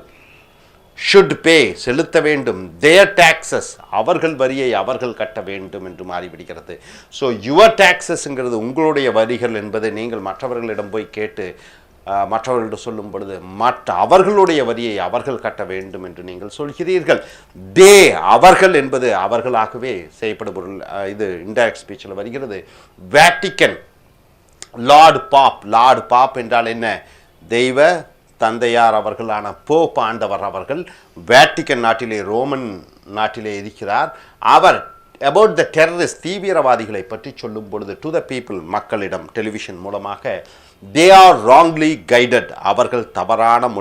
B: ஷுட் பே செலுத்த வேண்டும், தேர் டாக்ஸஸ் அவர்கள் வரியை அவர்கள் கட்ட வேண்டும் என்று மாறிவிடுகிறது. ஸோ யுவர் டாக்ஸஸ்ங்கிறது உங்களுடைய வரிகள் என்பதை நீங்கள் மற்றவர்களிடம் போய் கேட்டு மற்றவர்களிடம் சொல்லும் பொழுது அவர்களுடைய வரியை அவர்கள் கட்ட வேண்டும் என்று நீங்கள் சொல்கிறீர்கள். தே அவர்கள் என்பது அவர்களாகவே செய்யப்படும் பொருள். இது இன்டைரக்ட் ஸ்பீச்சில் வருகிறது. வேட்டிக்கன் லார்ட் பாப் என்றால் என்ன? தெய்வ தந்தையார் அவர்களான போப் ஆண்டவர் அவர்கள் வேட்டிக்கன் நாட்டிலே, ரோமன் நாட்டிலே இருக்கிறார். அவர் அபவுட் த டெரரிஸ்ட் தீவிரவாதிகளை பற்றி சொல்லும் பொழுது டு த பீப்புள் மக்களிடம் டெலிவிஷன் மூலமாக தே ஆர் ராங்லி கைடட் அவர்கள் தவறான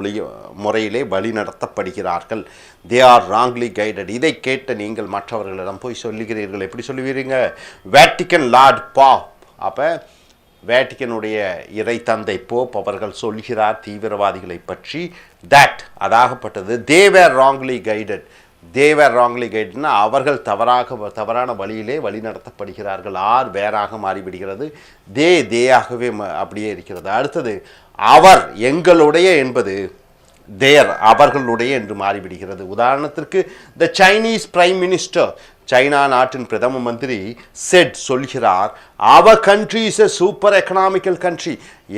B: முறையிலே வழிநடத்தப்படுகிறார்கள். They are wrongly guided. இதை கேட்ட நீங்கள் மற்றவர்களிடம் போய் சொல்லுகிறீர்கள். எப்படி சொல்லுவீங்க? Vatican lord pope. அப்போ வேட்டிக்கனுடைய இறை தந்தை போப் அவர்கள் சொல்கிறார் தீவிரவாதிகளை பற்றி. தட் அதாகப்பட்டது தேவர் ராங்லி கைடட்னா அவர்கள் தவறான வழியிலே வழி நடத்தப்படுகிறார்கள். ஆர் வேறாக மாறிவிடுகிறது. தேயாகவே அப்படியே இருக்கிறது. அடுத்தது அவர் எங்களுடைய என்பது தேர் அவர்களுடைய என்று மாறிவிடுகிறது. உதாரணத்திற்கு the Chinese prime minister China நாட்டின் பிரதம மந்திரி செட் சொல்கிறார், அவர் country is a super economical country,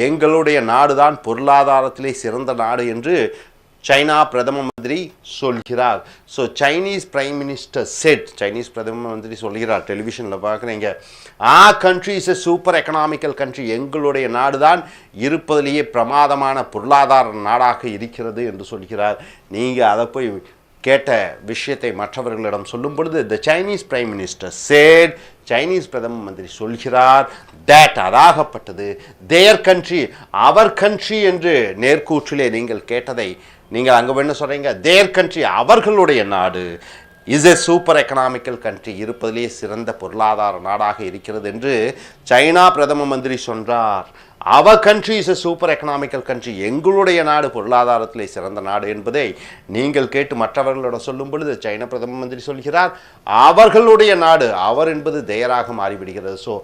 B: எங்களுடைய நாடுதான் பொருளாதாரத்திலே சிறந்த நாடு என்று சைனா பிரதம மந்திரி சொல்கிறார். So Chinese prime minister set, Chinese பிரதம மந்திரி சொல்கிறார், டெலிவிஷனில் பார்க்குறீங்க, country is a super economical country, எங்களுடைய நாடுதான் இருப்பதிலேயே பிரமாதமான பொருளாதார நாடாக இருக்கிறது என்று சொல்கிறார். நீங்கள் அதை போய் கேட்ட விஷயத்தை மற்றவர்களிடம் சொல்லும் பொழுது the Chinese prime minister said, Chinese பிரதம மந்திரி சொல்கிறார், தேட் அதாகப்பட்டது தேர் கண்ட்ரி அவர் கண்ட்ரி என்று நேர்கூற்றிலே நீங்கள் கேட்டதை நீங்கள் அங்கே என்ன சொல்கிறீங்க? தேர் கண்ட்ரி அவர்களுடைய நாடு is a super economical country, இருப்பதிலே சிறந்த பொருளாதார நாடாக இருக்கிறது என்று சைனா பிரதம மந்திரி சொன்னார். அவர் country is a super economical country, எங்களுடைய நாடு பொருளாதாரத்திலே சிறந்த நாடு என்பதை நீங்கள் கேட்டு மற்றவர்களிடம் சொல்லும் பொழுது சைனா பிரதம மந்திரி சொல்கிறார் அவர்களுடைய நாடு, அவர் என்பது தேயராக மாறிவிடுகிறது. ஸோ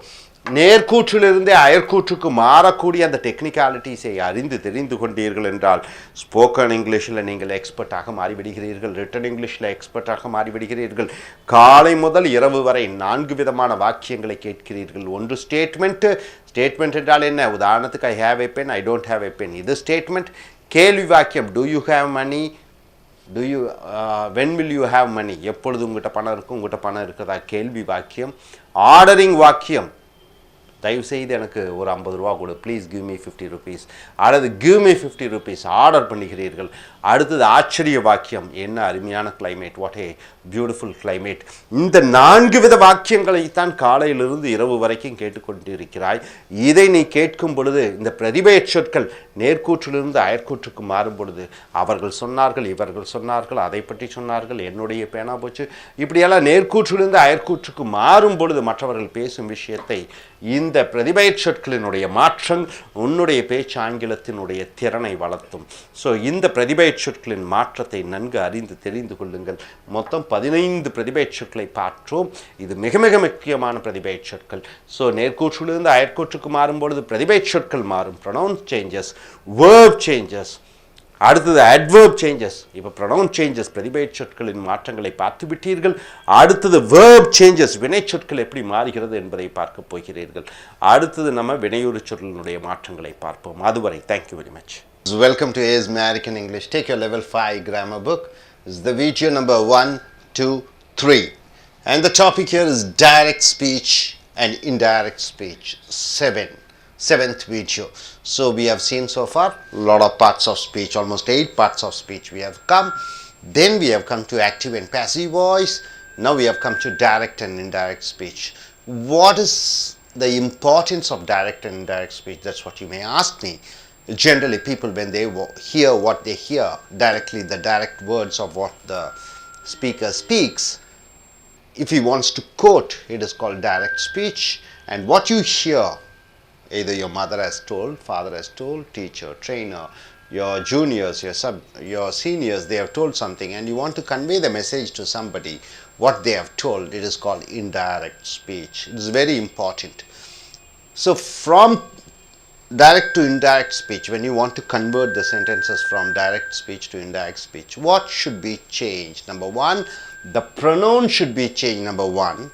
B: நேர்கூற்றிலிருந்தே அயற்கூற்றுக்கு மாறக்கூடிய அந்த டெக்னிக்காலிட்டிஸை அறிந்து தெரிந்து கொண்டீர்கள் என்றால் ஸ்போக்கன் இங்கிலீஷில் நீங்கள் எக்ஸ்பர்ட்டாக மாறிவிடுகிறீர்கள், ரிட்டன் இங்கிலீஷில் எக்ஸ்பர்ட்டாக மாறிவிடுகிறீர்கள். காலை முதல் இரவு வரை 4 விதமான வாக்கியங்களை கேட்கிறீர்கள். ஒன்று ஸ்டேட்மெண்ட். ஸ்டேட்மெண்ட் என்றால் என்ன? உதாரணத்துக்கு I have a pen, I don't have a pen, இது ஸ்டேட்மெண்ட். கேள்வி வாக்கியம், do you have money, when will you have money, எப்பொழுது உங்கள்கிட்ட பணம் இருக்கும், உங்கள்கிட்ட பணம் இருக்குதா, கேள்வி வாக்கியம். ஆர்டரிங் வாக்கியம், தயவுசெய்து எனக்கு ஒரு 50 ரூபா கொடு, ப்ளீஸ் கிவ் மீ 50 rupees, அல்லது கிவ் மீ 50 rupees ஆர்டர் பண்ணுகிறீர்கள். அடுத்தது ஆச்சரிய வாக்கியம், என்ன அருமையான climate, what a beautiful climate. இந்த 4 வித வாக்கியங்களைத்தான் காலையிலிருந்து இரவு வரைக்கும் கேட்டுக்கொண்டிருக்கிறாய். இதை நீ கேட்கும் பொழுது இந்த பிரதிபெயர் சொற்கள் நேர்கூற்றிலிருந்து அயற்கூற்றுக்கு மாறும் பொழுது அவர்கள் சொன்னார்கள், இவர்கள் சொன்னார்கள், அதை பற்றி சொன்னார்கள், என்னுடைய பேனா போச்சு, இப்படியெல்லாம் நேர்கூற்றிலிருந்து அயற்கூற்றுக்கு மாறும் பொழுது மற்றவர்கள் பேசும் விஷயத்தை இந்த பிரதிபெயர் சொற்களினுடைய மாற்றம் உன்னுடைய பேச்சு ஆங்கிலத்தினுடைய திறனை வளர்த்தும். ஸோ இந்த பிரதிபெயர் சொற்களின் மாற்றத்தை நன்கு அறிந்து தெரிந்து கொள்ளுங்கள். மொத்தம் 15 பிரதிபெயர் சொற்களை பார்த்தோம். இது மிக மிக முக்கியமான பிரதிபெயர் சொற்கள். ஸோ நேர்கூற்றிலிருந்து அயற்கூற்றுக்கு மாறும்பொழுது பிரதிபெயர் சொற்கள் மாறும். ப்ரொனவுன் சேஞ்சஸ், வேர்ப் சேஞ்சஸ், அடுத்தது அட்வர்ப் சேஞ்சஸ். இப்போ ப்ரொனவுன் சேஞ்சஸ் பிரதிபெயர் சொற்களின் மாற்றங்களை பார்த்து விட்டீர்கள். அடுத்தது வேர்ப் சேஞ்சஸ், வினை சொற்கள் எப்படி மாறுகிறது என்பதை பார்க்க போகிறீர்கள். அடுத்தது நம்ம வினையுறு சொற்களினுடைய மாற்றங்களை பார்ப்போம். அதுவரை thank you very much.
A: Welcome to A.S. American English. Take your level 5 grammar book. This is the video number 1, 2, 3. And the topic here is direct speech and indirect speech. 7th video. So we have seen so far a lot of parts of speech, almost 8 parts of speech we have come.
B: Then we have come to active and passive voice. Now we have come to direct and indirect speech. What is the importance of direct and indirect speech? That's what you may ask me. Generally, people, when they hear what they hear directly, the direct words of what the speaker speaks, if he wants to quote, it is called direct speech. And what you hear, either your mother has told, father has told, teacher, trainer, your juniors, your seniors, they have told something, and you want to convey the message to somebody, what they have told, it is called indirect speech. It is very important. So from direct to indirect speech, when you want to convert the sentences from direct speech to indirect speech, what should be changed? Number one, the pronoun should be changed. Number one,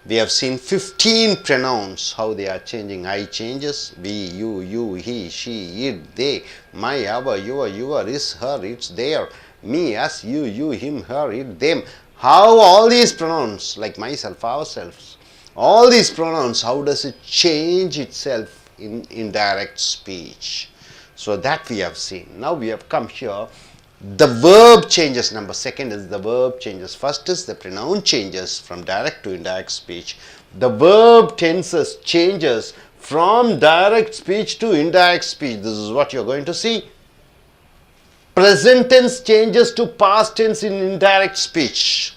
B: we have seen 15 pronouns, how they are changing. I changes, we, you, he, she, it, they, my, our, your, his, her, it's, their, me, us, you, him, her, it, them. How all these pronouns, like myself, ourselves, all these pronouns, how does it change itself in indirect speech? So that we have seen. Now we have come here. The verb changes. Number second is the verb changes. First is the pronoun changes from direct to indirect speech. The verb tenses changes from direct speech to indirect speech. This is what you are going to see. Present tense changes to past tense in indirect speech.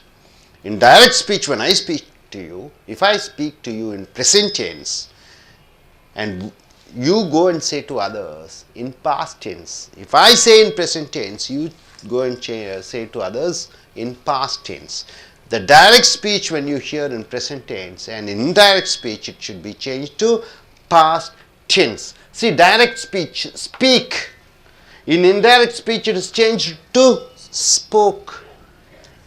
B: In direct speech, when I speak to you, if I speak to you in present tense and you go and say to others in past tense. If I say in present tense, you go and say to others in past tense. The direct speech, when you hear in present tense, and in indirect speech, it should be changed to past tense. See, direct speech, speak. In indirect speech, it is changed to spoke.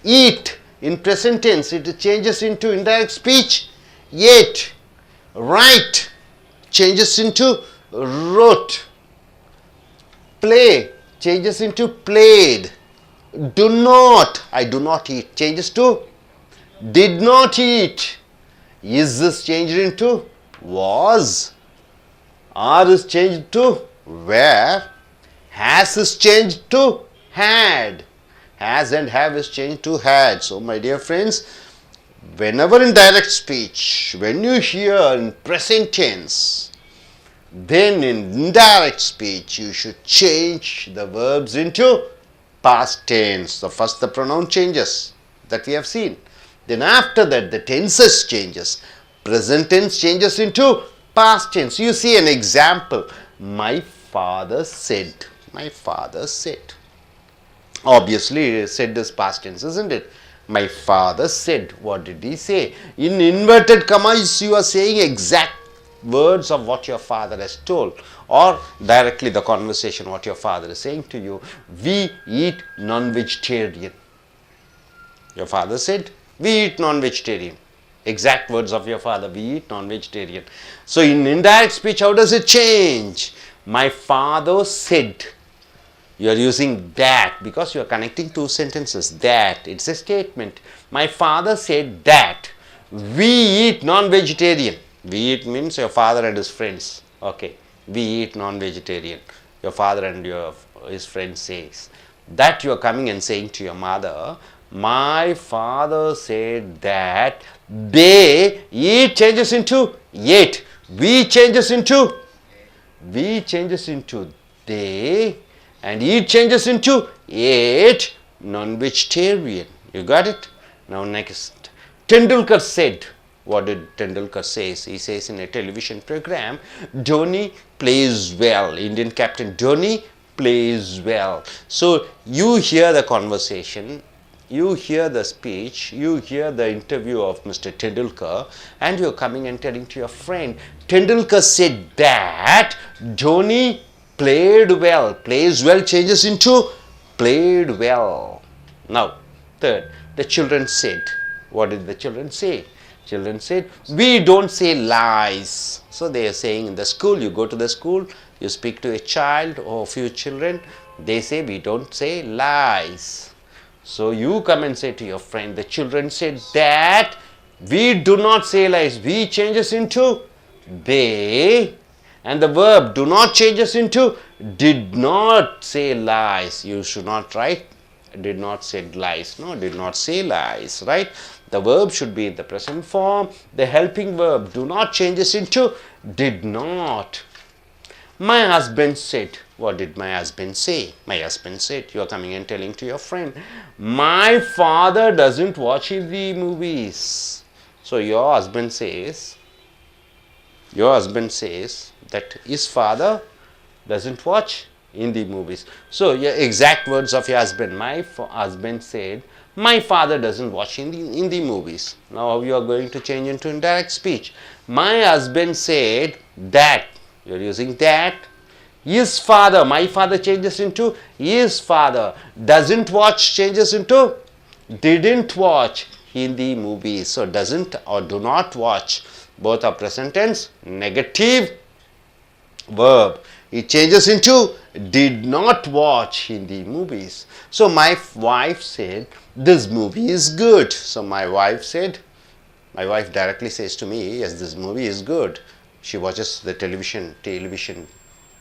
B: Eat. In present tense, it changes into indirect speech, ate. Write changes into wrote. Play changes into played. Do not, I do not eat, changes to did not eat. Is this changed into was. Are is changed to were. Has is changed to had. Has and have is changed to had. So my dear friends, whenever in direct speech, when you hear in present tense, then in indirect speech you should change the verbs into past tense. So first the pronoun changes that we have seen. Then after that the tenses changes. Present tense changes into past tense. You see an example. My father said. My father said. Obviously said is past tense, isn't it? My father said. What did he say? In inverted commas you are saying exact words of what your father has told, or directly the conversation what your father is saying to you. We eat non-vegetarian. Your father said, we eat non-vegetarian. Exact words of your father, we eat non-vegetarian. So in indirect speech, how does it change? My father said. You are using that because you are connecting two sentences. That, it's a statement. My father said that we eat non-vegetarian. We eat means your father and his friends. Okay, we eat non-vegetarian. Your father and his friend says. That you are coming and saying to your mother, my father said that they eat changes into ate. We changes into they, and eat changes into ate non-vegetarian. You got it? Now next. Tendulkar said. What did Tendulkar say? He says in a television program, Dhoni plays well. Indian captain Dhoni plays well. So you hear the conversation, you hear the speech, you hear the interview of Mr. Tendulkar, and you're coming and telling to your friend, Tendulkar said that Dhoni played well. Plays well changes into played well. Now, third, the children said. What did the children say? Children said, we don't say lies. So they are saying in the school, you go to the school, you speak to a child or a few children, they say we don't say lies. So you come and say to your friend, the children said that we do not say lies. We changes into they, and the verb do not changes into did not say lies. You should not write did not say lies. No, did not say lies, right? The verb should be in the present form. The helping verb do not changes into did not. My husband said. What did my husband say? My husband said. You are coming and telling to your friend. My father doesn't watch Hindi movies. So your husband says that his father doesn't watch Hindi movies. So your exact words of your husband. My husband said, my father doesn't watch Hindi movies. Now you are going to change into indirect speech. My husband said that. You are using that. His father. My father changes into his father. Doesn't watch changes into didn't watch Hindi movies. So doesn't or do not watch. Both are present tense, negative verb. It changes into did not watch Hindi movies. So my wife said this movie is good. So my wife directly says to me, yes, this movie is good. She watches the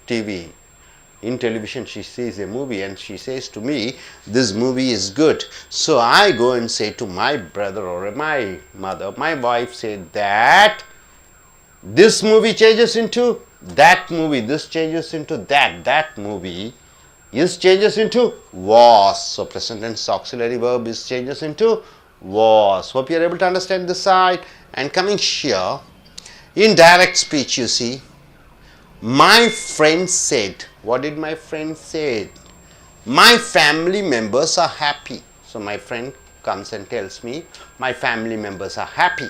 B: TV. In television she sees a movie and she says to me, this movie is good. So I go and say to my brother or my mother, my wife said that this movie changes into that movie, this changes into that movie is changes into was. So present tense auxiliary verb is changes into was. Hope you are able to understand this side. And coming here, in direct speech, you see, my friend said. What did my friend say? My family members are happy. So my friend comes and tells me my family members are happy.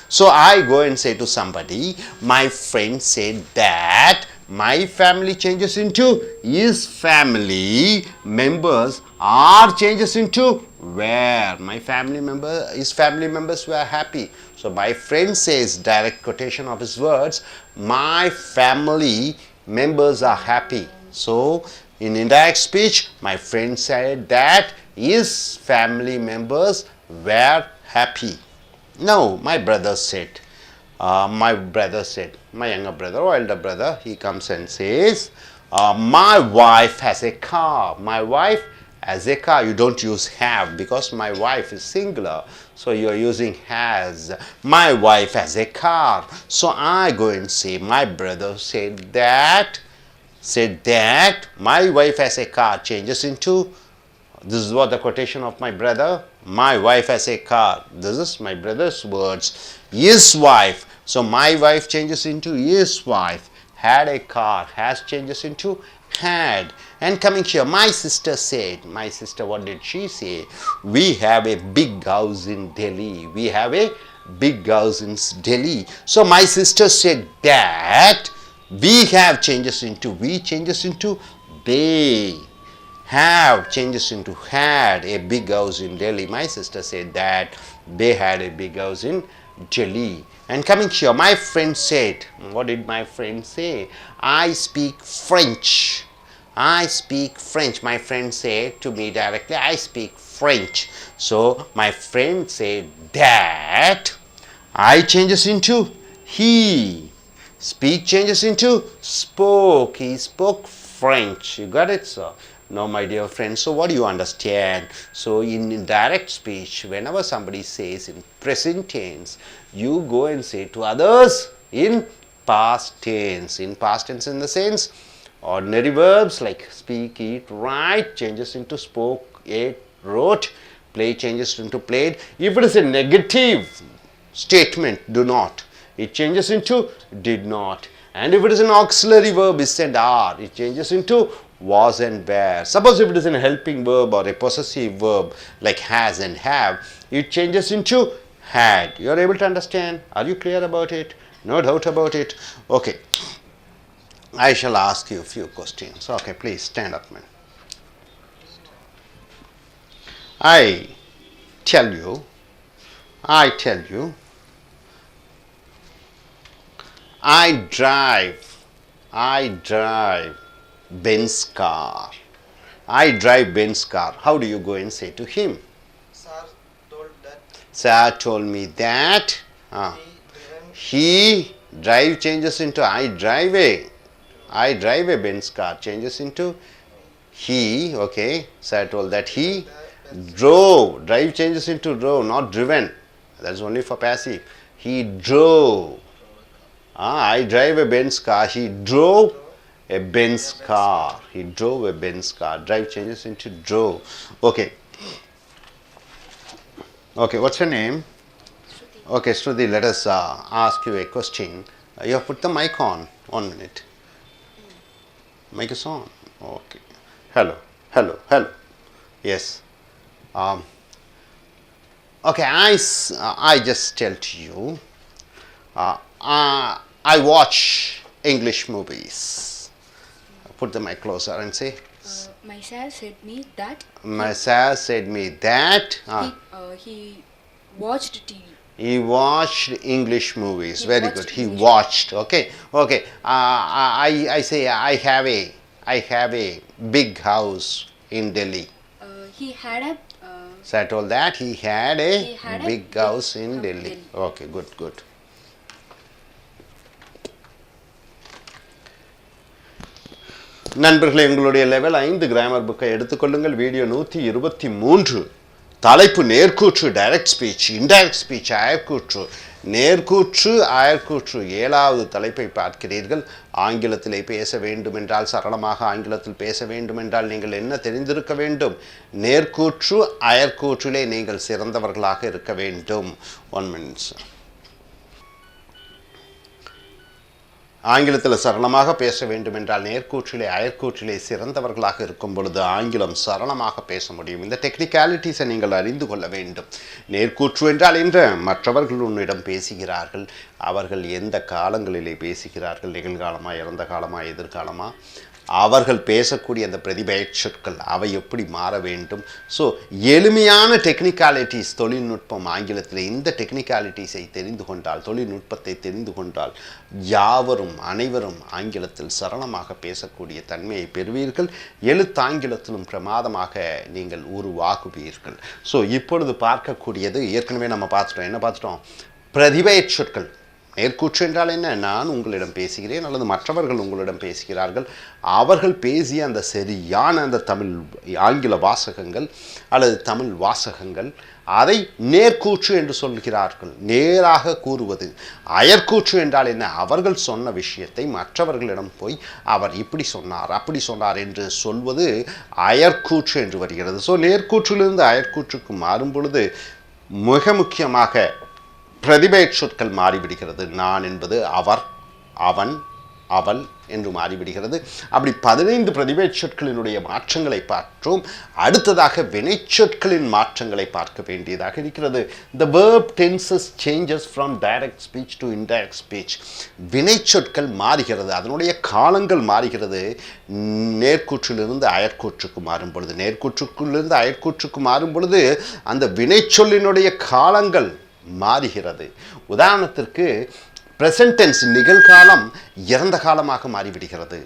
B: So I go and say to somebody, my friend said that my family changes into his family members are changes into where. My his family members were happy. So my friend says, direct quotation of his words, my family members are happy. So in indirect speech, my friend said that his family members were happy. No, my brother said, my younger brother or elder brother, he comes and says, my wife has a car. My wife has a car. You don't use have because my wife is singular. So you are using has. My wife has a car. So I go and say, my brother said that my wife has a car changes into, this is what the quotation of my brother, my wife has a car. This is my brother's words. His wife. So my wife changes into his wife. Had a car. Has changes into had. And coming here, my sister said. My sister, what did she say? We have a big house in Delhi. We have a big house in Delhi. So my sister said that we have changes into we changes into they. Have changes into had a big house in Delhi. My sister said that they had a big house in Delhi. And coming here, my friend said, what did my friend say? I speak French. I speak French. My friend said to me directly, I speak French. So my friend said that I changes into he. Speak changes into spoke. He spoke French. You got it, sir? Now, my dear friends, so what do you understand? So, in indirect speech, whenever somebody says in present tense, you go and say to others in past tense. In past tense in the sense, ordinary verbs like speak, eat, write changes into spoke, ate, wrote, play changes into played. If it is a negative statement, do not. It changes into did not. And if it is an auxiliary verb, is and are, it changes into was and were. Suppose if it is a helping verb or a possessive verb like has and have, it changes into had. You are able to understand? Are you clear about it? No doubt about it? Okay. I shall ask you a few questions. Okay, please stand up, man. I tell you, I drive Ben's car. I drive Ben's car. How do you go and say to him?
E: Sir told that
B: Sir told me that.
E: he driven
B: He drive changes into I drive a Ben's car changes into he. Okay. Sir told that he Drove. Drive changes into drove, not driven. That's only for passive. He drove. I drive a Benz car. He drove a Benz car. He drove a Benz car. Drive changes into drove. Okay. Okay, what's your name? Shruti. Okay, Shruti, let us ask you a question. You have put the mic on. 1 minute. Mic is on. Okay. Hello. Hello. Hello. Yes. Okay, I just tell to you, I watch English movies. Put the mic closer and say.
H: My sir said me that.
B: My sir said me that.
H: He watched TV.
B: He watched English movies. Very good. He watched. Okay. Okay. I say I have a big house in Delhi.
H: He had a.
B: So I told that he had a big house in Delhi. Okay. Good. Good. நண்பர்களே, உங்களுடைய level 5 grammar புக்கை எடுத்துக்கொள்ளுங்கள். Video 123. தலைப்பு நேர்கூற்று, direct speech, indirect speech, அயற்கூற்று. நேர்கூற்று, அயற்கூற்று 7வது தலைப்பை பார்க்கிறீர்கள். ஆங்கிலத்திலே பேச வேண்டுமென்றால், சரளமாக ஆங்கிலத்தில் பேச வேண்டுமென்றால் நீங்கள் என்ன தெரிந்திருக்க வேண்டும்? நேர்கூற்று, அயற்கூற்றிலே நீங்கள் சிறந்தவர்களாக இருக்க வேண்டும். 1 minute. ஆங்கிலத்தில் சரளமாக பேச வேண்டுமென்றால் நேர்கூற்றிலே அயற்கூற்றிலே சிறந்தவர்களாக இருக்கும் பொழுது ஆங்கிலம் சரளமாக பேச முடியும். இந்த டெக்னிக்காலிட்டிஸை நீங்கள் அறிந்து கொள்ள வேண்டும். நேர்கூற்று என்றால் என்ன? மற்றவர்கள் உன்னிடம் பேசுகிறார்கள். அவர்கள் எந்த காலங்களிலே பேசுகிறார்கள்? நிகழ்காலமா, இறந்த காலமா, எதிர்காலமா? அவர்கள் பேசக்கூடிய அந்த பிரதிபெயர் சொற்கள் அவை எப்படி மாற வேண்டும்? ஸோ எளிமையான டெக்னிக்காலிட்டிஸ், தொழில்நுட்பம் ஆங்கிலத்தில் இந்த டெக்னிக்காலிட்டிஸை தெரிந்து கொண்டால், தொழில்நுட்பத்தை தெரிந்து கொண்டால் யாவரும் அனைவரும் ஆங்கிலத்தில் சரளமாக பேசக்கூடிய தன்மையை பெறுவீர்கள். எழுத்தாங்கிலத்திலும் பிரமாதமாக நீங்கள் உருவாகுவீர்கள். ஸோ இப்பொழுது பார்க்கக்கூடியது ஏற்கனவே நம்ம பார்த்துட்டோம். என்ன பார்த்துட்டோம்? பிரதிபெயர் சொற்கள். நேர்கூற்று என்றால் என்ன? நான் உங்களிடம் பேசுகிறேன் அல்லது மற்றவர்கள் உங்களிடம் பேசுகிறார்கள். அவர்கள் பேசிய அந்த சரியான அந்த தமிழ் ஆங்கில வாசகங்கள் அல்லது தமிழ் வாசகங்கள் அதை நேர்கூற்று என்று சொல்கிறார்கள். நேராக கூறுவது. அயற்கூற்று என்றால் என்ன? அவர்கள் சொன்ன விஷயத்தை மற்றவர்களிடம் போய் அவர் இப்படி சொன்னார், அப்படி சொன்னார் என்று சொல்வது அயற்கூற்று என்று வருகிறது. ஸோ நேர்கூற்றிலிருந்து அயற்கூற்றுக்கு மாறும் பொழுது மிக முக்கியமாக பிரதிபெயர் சொற்கள் மாறிவிடுகிறது. நான் என்பது அவர், அவன், அவள் என்று மாறிவிடுகிறது. அப்படி 15 பிரதிபெயர் சொற்களினுடைய மாற்றங்களை பார்த்தோம். அடுத்ததாக வினைச்சொற்களின் மாற்றங்களை பார்க்க வேண்டியதாக இருக்கிறது. The verb tenses changes from direct speech to indirect speech. வினைச்சொற்கள் மாறுகிறது, அதனுடைய காலங்கள் மாறுகிறது. நேர்கூற்றிலிருந்து அயற்கூற்றுக்கு மாறும் பொழுது, நேர்கூற்றுக்குள்ளிருந்து அயற்கூற்றுக்கு மாறும் பொழுது அந்த வினைச்சொல்லினுடைய காலங்கள் மாறுகிறது. உதாரணத்திற்கு பிரசன்ட் டென்ஸ் நிகழ்காலம் இறந்த காலமாக மாறிவிடுகிறது.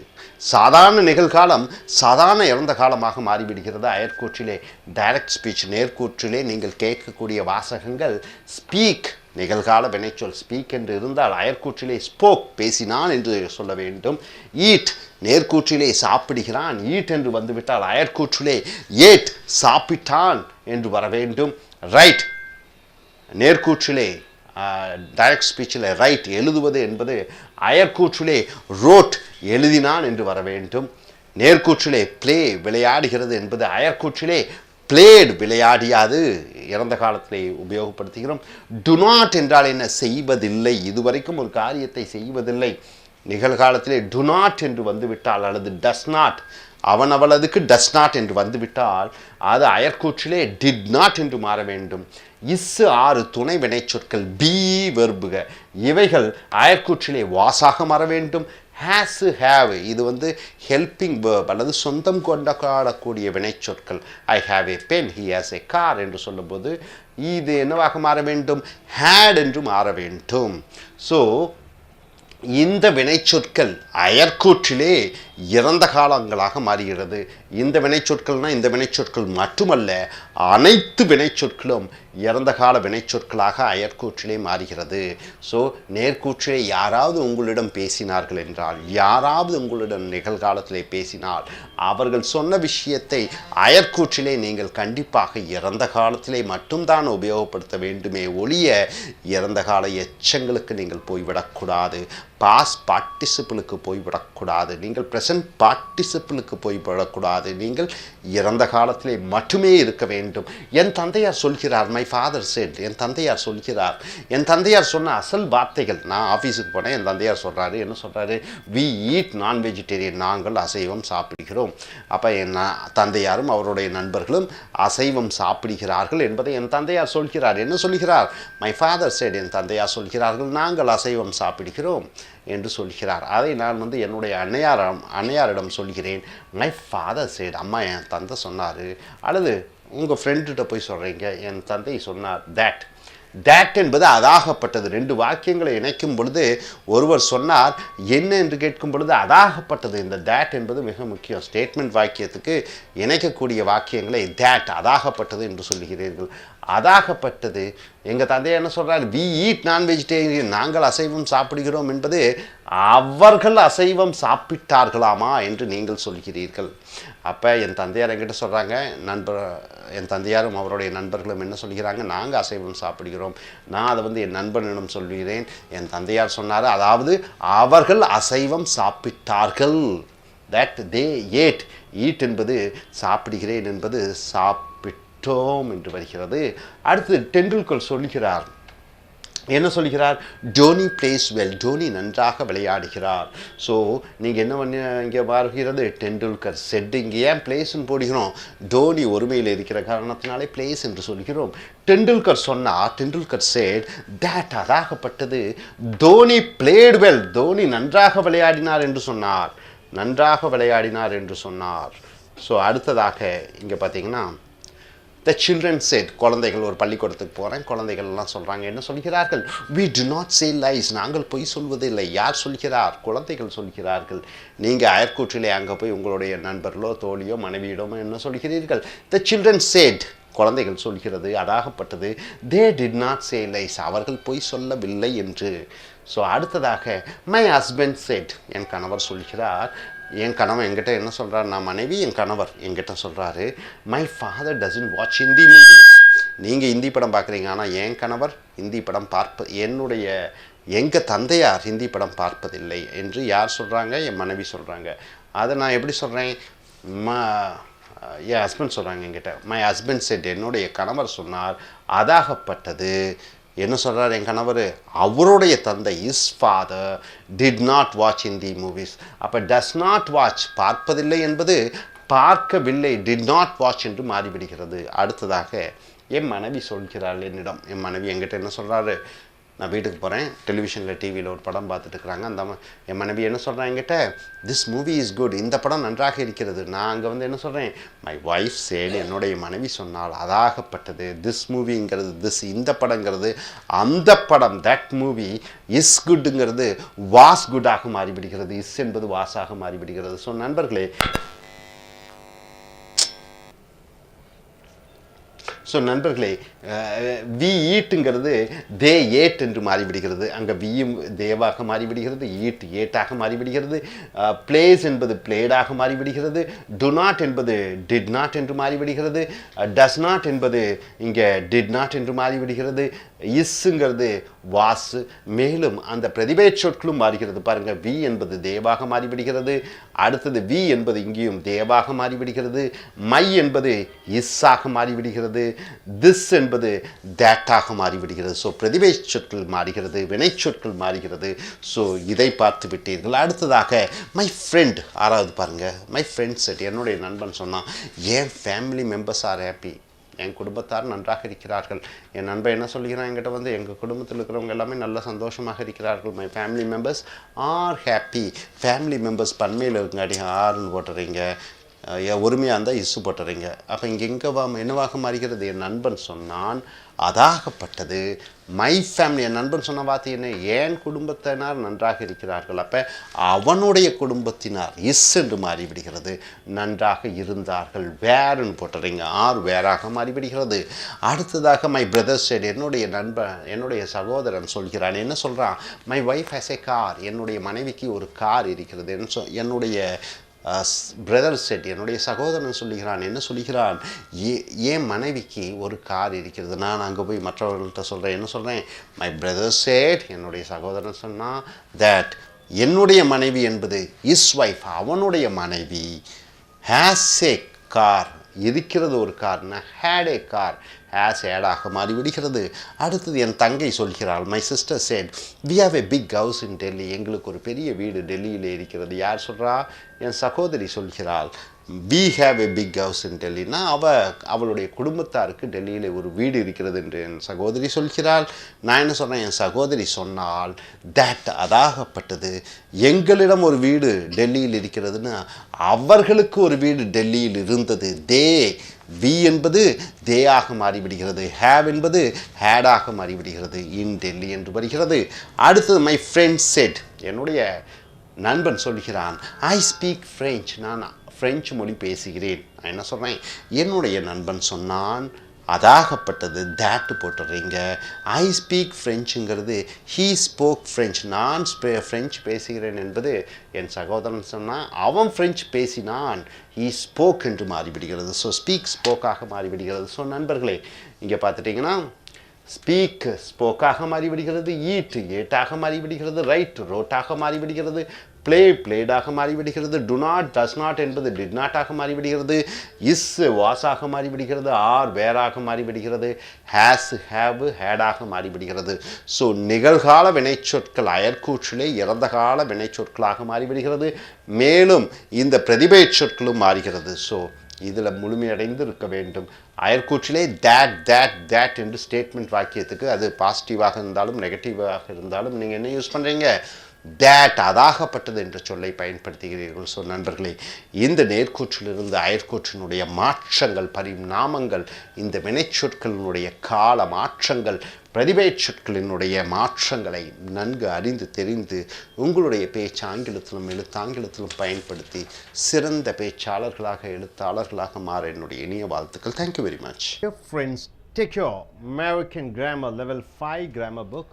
B: சாதாரண நிகழ்காலம் சாதாரண இறந்த காலமாக மாறிவிடுகிறது. அயற்கூற்றிலே டைரக்ட் ஸ்பீச், நேர்கூற்றிலே நீங்கள் கேட்கக்கூடிய வாசகங்கள் ஸ்பீக், நிகழ்கால வினைச்சொல் ஸ்பீக் என்று இருந்தால் அயற்கூற்றிலே ஸ்போக், பேசினான் என்று சொல்ல வேண்டும். ஈட், நேர்கூற்றிலே சாப்பிடுகிறான், ஈட் என்று வந்துவிட்டால் அயற்கூற்றிலே ஏட், சாப்பிட்டான் என்று வர வேண்டும். ரைட், நேர்கூற்றிலே டைரக்ட் ஸ்பீச்சில் ரைட் எழுதுவது என்பது அயற்கூற்றிலே ரோட், எழுதினான் என்று வர வேண்டும். நேர்கூற்றிலே ப்ளே, விளையாடுகிறது என்பது அயற்கூற்றிலே பிளேட், விளையாடியாது, இறந்த காலத்திலே உபயோகப்படுத்துகிறோம். டு நாட் என்றால் என்ன? செய்வதில்லை, இதுவரைக்கும் ஒரு காரியத்தை செய்வதில்லை. நிகழ்காலத்திலே டு நாட் என்று வந்துவிட்டால் அல்லது டஸ் நாட், அவன் அவளதுக்கு டஸ் நாட் என்று வந்துவிட்டால் அது அயற்கூற்றிலே டிட் நாட் என்று மாற வேண்டும். இஸ் 6 துணை வினைச்சொற்கள், பி வெர்புக, இவைகள் அயற்கூற்றிலே வாசாக மாற வேண்டும். ஹேஸ், ஹேவ், இது ஹெல்பிங் வேர்ப் அல்லது சொந்தம் கொண்டாடக்கூடிய வினைச்சொற்கள். I have a pen, he has a car என்று சொல்லும்போது இது என்னவாக மாற வேண்டும்? ஹேட் என்று மாற வேண்டும். ஸோ இந்த வினைச்சொற்கள் அயற்கூற்றிலே இறந்த காலங்களாக மாறுகிறது. இந்த வினைச்சொற்கள்னால் இந்த வினைச்சொற்கள் மட்டுமல்ல, அனைத்து வினைச்சொற்களும் இறந்த கால வினைச்சொற்களாக அயற்கூற்றிலே மாறுகிறது. ஸோ நேர்கூற்றிலே யாராவது உங்களிடம் பேசினார்கள் என்றால், யாராவது உங்களிடம் நிகழ்காலத்திலே பேசினால், அவர்கள் சொன்ன விஷயத்தை அயற்கூற்றிலே நீங்கள் கண்டிப்பாக இறந்த காலத்திலே மட்டும்தான் உபயோகப்படுத்த வேண்டுமே ஒழிய இறந்த கால எச்சங்களுக்கு நீங்கள் போய்விடக்கூடாது. பாஸ்ட் பார்ட்டிசிபிளுக்கு போய்விடக்கூடாது. நீங்கள் ப்ரெசன்ட் பார்ட்டிசிபிளுக்கு போய்விடக்கூடாது. நீங்கள் இறந்த காலத்திலே மட்டுமே இருக்க வேண்டும். என் தந்தையார் சொல்கிறார், மை ஃபாதர் செட். என் தந்தையார் சொல்கிறார். என் தந்தையார் சொன்ன அசல் வார்த்தைகள். நான் ஆஃபீஸுக்கு போனேன், என் தந்தையார் சொல்கிறாரு, என்ன சொல்கிறாரு? We eat non vegetarian. நாங்கள் அசைவம் சாப்பிடுகிறோம். அப்போ என் தந்தையாரும் அவருடைய நண்பர்களும் அசைவம் சாப்பிடுகிறார்கள் என்பதை என் தந்தையார் சொல்கிறார். என்ன சொல்கிறார்? My father set. என் தந்தையார் சொல்கிறார்கள், நாங்கள் அசைவம் சாப்பிடுகிறோம் என்று சொல்கிறார். அதை நான் என்னுடைய அன்னையாரிடம் சொல்கிறேன், மை ஃபாதர் செட். அம்மா என் தந்தை சொன்னார். அல்லது உங்கள் ஃப்ரெண்டுகிட்ட போய் சொல்கிறீங்க, என் தந்தை சொன்னார். தேட் என்பது அதாகப்பட்டது. ரெண்டு வாக்கியங்களை இணைக்கும் பொழுது ஒருவர் சொன்னார், என்ன என்று கேட்கும் பொழுது அதாகப்பட்டது. இந்த தேட் என்பது மிக முக்கியம். ஸ்டேட்மெண்ட் வாக்கியத்துக்கு இணைக்கக்கூடிய வாக்கியங்களை தேட் அதாகப்பட்டது என்று சொல்கிறீர்கள். அதாகப்பட்டது. எங்கள் தந்தை என்ன சொல்கிறார்? We eat non vegetarian. நாங்கள் அசைவம் சாப்பிடுகிறோம் என்பது அவர்கள் அசைவம் சாப்பிட்டார்களாமா என்று நீங்கள் சொல்கிறீர்கள். அப்போ என் தந்தையார் என்கிட்ட சொல்கிறாங்க, என் தந்தையாரும் அவருடைய நண்பர்களும் என்ன சொல்கிறாங்க? நாங்கள் அசைவம் சாப்பிடுகிறோம். நான் அதை என் நண்பனிடம் சொல்கிறேன். என் தந்தையார் சொன்னார், அதாவது அவர்கள் அசைவம் சாப்பிட்டார்கள். That they ate. ஈட் என்பது சாப்பிடுகிறேன் என்பது சாப்பிட்டோம் என்று வருகிறது. அடுத்து டெண்டுல்கர் சொல்கிறார். என்ன சொல்கிறார்? Dhoni place well. டோனி நன்றாக விளையாடுகிறார். ஸோ நீங்கள் என்ன பண்ண இங்கே வருகிறது? டெண்டுல்கர் செட். இங்கே ஏன் பிளேஸ்ன்னு போடுகிறோம்? டோனி ஒருமையில் இருக்கிற காரணத்தினாலே பிளேஸ் என்று சொல்கிறோம். டெண்டுல்கர் சொன்னார், டெண்டுல்கர் செட் தேட் அதாகப்பட்டது. Dhoni played well. தோனி நன்றாக விளையாடினார் என்று சொன்னார். நன்றாக விளையாடினார் என்று சொன்னார். ஸோ அடுத்ததாக இங்கே பார்த்தீங்கன்னா, த சில்ட்ரன் செட். குழந்தைகள், ஒரு பள்ளிக்கூடத்துக்கு போகிறேன், குழந்தைகள் எல்லாம் சொல்கிறாங்க. என்ன சொல்கிறார்கள்? We do not say lies. நாங்கள் பொய் சொல்வதில்லை. யார் சொல்கிறார்? குழந்தைகள் சொல்கிறார்கள். நீங்கள் அயற்கூற்றிலே அங்கே போய் உங்களுடைய நண்பர்களோ தோழியோ மனைவியிடமோ என்ன சொல்கிறீர்கள்? The children said. குழந்தைகள் சொல்கிறது, அதாகப்பட்டது. They did not say lies. அவர்கள் பொய் சொல்லவில்லை என்று. ஸோ அடுத்ததாக மை ஹஸ்பண்ட் செட். என் கணவர் சொல்கிறார். என் கணவன் என்கிட்ட என்ன சொல்கிறார்? நான் மனைவி, என் கணவர் என்கிட்ட சொல்கிறாரு, my father doesn't watch Hindi movies. நீங்கள் ஹிந்தி படம் பார்க்குறீங்க, ஆனால் என் கணவர் ஹிந்தி படம் எங்கள் தந்தையார் ஹிந்தி படம் பார்ப்பதில்லை என்று யார் சொல்கிறாங்க? என் மனைவி சொல்கிறாங்க. அதை நான் எப்படி சொல்கிறேன்? என் ஹஸ்பண்ட் சொல்கிறாங்க என்கிட்ட. My husband set. என்னுடைய கணவர் சொன்னார், அதாகப்பட்டது. என்ன சொல்கிறார் என் கணவர்? அவருடைய தந்தை is father did not watch Hindi movies. அப்போ டஸ் நாட் வாட்ச் பார்ப்பதில்லை என்பது பார்க்கவில்லை, டிட் நாட் வாட்ச் என்று மாறிவிடுகிறது. அடுத்ததாக என் மனைவி சொல்கிறாள் என்னிடம். என் மனைவி என்கிட்ட என்ன சொல்கிறாரு? நான் வீட்டுக்கு போகிறேன், டெலிவிஷனில் டிவியில் ஒரு படம் பார்த்துட்டு இருக்கிறாங்க. அந்த என் மனைவி என்ன சொல்கிறேன் என்கிட்ட? This movie is good. இந்த படம் நன்றாக இருக்கிறது. நான் அங்கே என்ன சொல்கிறேன்? My wife said. என்னுடைய மனைவி சொன்னால் அதாகப்பட்டது. திஸ் மூவிங்கிறது, இந்த படங்கிறது அந்த படம், தட் மூவி இஸ் குட்டுங்கிறது வாஸ் குட்டாக மாறிவிடுகிறது. இஸ் என்பது வாஸாக மாறிவிடுகிறது. ஸோ நண்பர்களே, வி ஈட்டுங்கிறது தே ஏட் என்று மாறிவிடுகிறது. அங்கே வியும் தேவாக மாறிவிடுகிறது, ஈட் ஏட்டாக மாறிவிடுகிறது. பிளேஸ் என்பது பிளேடாக மாறிவிடுகிறது. டு நாட் என்பது டிட் நாட் என்று மாறிவிடுகிறது. டஸ் நாட் என்பது இங்கே டிட் நாட் என்று மாறிவிடுகிறது. இஸ்ஸுங்கிறது வாசு. மேலும் அந்த பிரதிபெயர் சொற்களும் மாறுகிறது. பாருங்கள், வி என்பது தேவாக மாறிவிடுகிறது. அடுத்தது வி என்பது இங்கேயும் தேவாக மாறிவிடுகிறது. மை என்பது இஸ்ஸாக மாறிவிடுகிறது. திஸ் என்பது தேட்டாக மாறிவிடுகிறது. ஸோ பிரதிபெயர் சொற்கள் மாறுகிறது, வினைச்சொற்கள் மாறுகிறது. ஸோ இதை பார்த்து விட்டீர்கள். அடுத்ததாக மை ஃப்ரெண்ட். ஆறாவது பாருங்கள், மை ஃப்ரெண்ட் செட். என்னுடைய நண்பன் சொன்னான், என் ஃபேமிலி மெம்பர்ஸ் ஆர் ஹாப்பி. என் குடும்பத்தார் நன்றாக இருக்கிறார்கள். என் நண்பன் என்ன சொல்கிறான் என்கிட்ட? எங்கள் குடும்பத்தில் இருக்கிறவங்க எல்லாமே நல்ல சந்தோஷமாக இருக்கிறார்கள். My family members are happy. Family members பன்மையில் இருக்குங்காட்டி ஆர்னு போட்டுறீங்க. ஒருமையாக இருந்தால் இஸ்ஸு போட்டுறீங்க. அப்போ இங்கே என்னவாக மாறுகிறது? என் நண்பன் சொன்னான் அதாகப்பட்டது. மை ஃபேமிலி, என் நண்பன் சொன்ன வார்த்தை என்ன? என் குடும்பத்தினர் நன்றாக இருக்கிறார்கள். அப்போ அவனுடைய குடும்பத்தினர் இஸ் என்று மாறிவிடுகிறது. நன்றாக இருந்தார்கள், வேறுன்னு போட்டுறீங்க. ஆர் வேறாக மாறிவிடுகிறது. அடுத்ததாக மை பிரதர் செட், என்னுடைய சகோதரன் சொல்கிறான். என்ன சொல்கிறான்? My wife has a car, என்னுடைய மனைவிக்கு ஒரு கார் இருக்கிறது. என்னுடைய பிரதர் செட், என்னுடைய சகோதரன் சொல்லுகிறான். என்ன சொல்லுகிறான்? என் மனைவிக்கு ஒரு கார் இருக்கிறது. நான் அங்கே போய் மற்றவர்கள்ட்ட சொல்கிறேன். என்ன சொல்கிறேன்? மை பிரதர் செட், என்னுடைய சகோதரன் சொன்னான் தட் என்னுடைய மனைவி என்பது இஸ் ஒய்ஃப், அவனுடைய மனைவி ஹேஸ் ஏ கார், இருக்கிறது ஒரு கார்னா ஹேட் ஏ கார், ஹேஸ் ஏடாக மாறிவிடுகிறது. அடுத்தது என் தங்கை சொல்கிறாள். My sister said we have a big house in Delhi, எங்களுக்கு ஒரு பெரிய வீடு டெல்லியில் இருக்கிறது. யார் சொல்கிறா? என் சகோதரி சொல்கிறாள். We have a big house in டெல்லினா அவளுடைய குடும்பத்தாருக்கு டெல்லியில் ஒரு வீடு இருக்கிறது என்று என் சகோதரி சொல்கிறாள். நான் என்ன சொன்னேன்? என் சகோதரி சொன்னால் தட் அதாகப்பட்டது எங்களிடம் ஒரு வீடு டெல்லியில் இருக்கிறதுன்னு அவர்களுக்கு ஒரு வீடு டெல்லியில் இருந்தது. வி என்பது தேயாக மாறிவிடுகிறது. ஹேவ் என்பது ஹேடாக மாறிவிடுகிறது. இன் டெல்லி என்று வருகிறது. அடுத்தது மை ஃப்ரெண்ட் செட், என்னுடைய நண்பன் சொல்கிறான். ஐ ஸ்பீக் ஃப்ரெஞ்ச், நான் ஃப்ரெஞ்சு மொழி பேசுகிறேன். நான் என்ன சொல்கிறேன்? என்னுடைய நண்பன் சொன்னான் அதாகப்பட்டது தேட்டு போட்டுறீங்க. ஐ ஸ்பீக் ஃப்ரெஞ்சுங்கிறது ஹீ ஸ்போக் ஃப்ரெஞ்ச், நான் ஃப்ரெஞ்சு பேசுகிறேன் என்பது என் சகோதரன் சொன்னால் அவன் ஃப்ரெஞ்சு பேசினான். ஹீ ஸ்போக் என்று மாறிவிடுகிறது. ஸோ ஸ்பீக் ஸ்போக்காக மாறிவிடுகிறது. ஸோ நண்பர்களே, இங்கே பார்த்துட்டிங்கன்னா ஸ்பீக் ஸ்போக்காக மாறிவிடுகிறது, ஈட் ஏட்டாக மாறிவிடுகிறது, ரைட் ரோட்டாக மாறிவிடுகிறது, ப்ளே பிளேடாக மாறிவிடுகிறது, டு நாட் டஸ் நாட் என்பது டிட் நாட்டாக மாறிவிடுகிறது, இஸ் வாஸாக மாறிவிடுகிறது, ஆர் வேறாக மாறிவிடுகிறது, ஹேஸ் ஹேவ் ஹேடாக மாறிவிடுகிறது. ஸோ நிகழ்கால வினைச்சொற்கள் அயற்கூற்றிலே இறந்த கால வினைச்சொற்களாக மாறிவிடுகிறது. மேலும் இந்த பிரதிபெயர் சொற்களும் மாறுகிறது. ஸோ இதில் முழுமையடைந்து இருக்க வேண்டும். அயற்கூற்றிலே தேட் என்று ஸ்டேட்மெண்ட் வாக்கியத்துக்கு அது பாசிட்டிவாக இருந்தாலும் நெகட்டிவாக இருந்தாலும் நீங்கள் என்ன யூஸ் பண்ணுறீங்க? தேட் அதாகப்பட்டது என்ற சொல்லை பயன்படுத்துகிறீர்கள். ஸோ நண்பர்களே, இந்த நேர்கூற்றிலிருந்து அயற்கூற்றினுடைய மாற்றங்கள், பரிணாமங்கள், இந்த வினைச்சொற்களினுடைய கால மாற்றங்கள், பிரதிபெயர் சொற்களினுடைய மாற்றங்களை நன்கு அறிந்து தெரிந்து உங்களுடைய பேச்சு ஆங்கிலத்திலும் எழுத்தாங்கிலத்திலும் பயன்படுத்தி சிறந்த பேச்சாளர்களாக எழுத்தாளர்களாக மாற என்னுடைய இனிய வாழ்த்துக்கள். Thank you very much.
A: Friends, take your American Grammar Level 5 grammar book.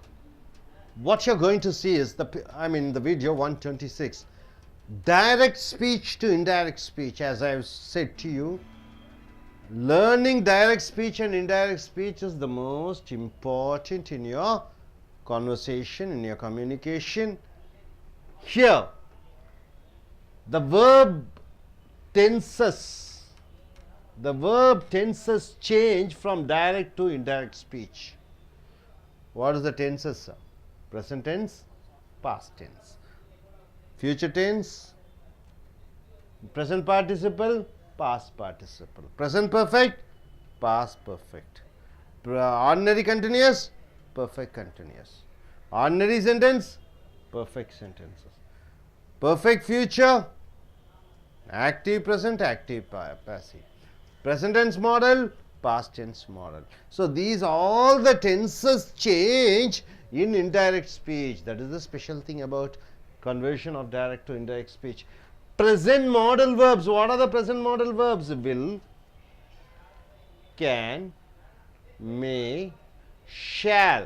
A: What you're going to see is the video 126. Direct speech to indirect speech. As I've said to you, learning direct speech and indirect speech is the most important in your conversation, in your communication. Here, the verb tenses change from direct to indirect speech. What is the tenses, sir? Present tense, past tense. Future tense, present participle, past participle. Present perfect, past perfect. Ordinary continuous, perfect continuous. Ordinary sentence, perfect sentences. Perfect future, active present, active passive. Present tense modal, past tense modal. So these all the tenses change in indirect speech. That is the special thing about conversion of direct to indirect speech. Present modal verbs. What are the present modal verbs? Will, can, may, shall.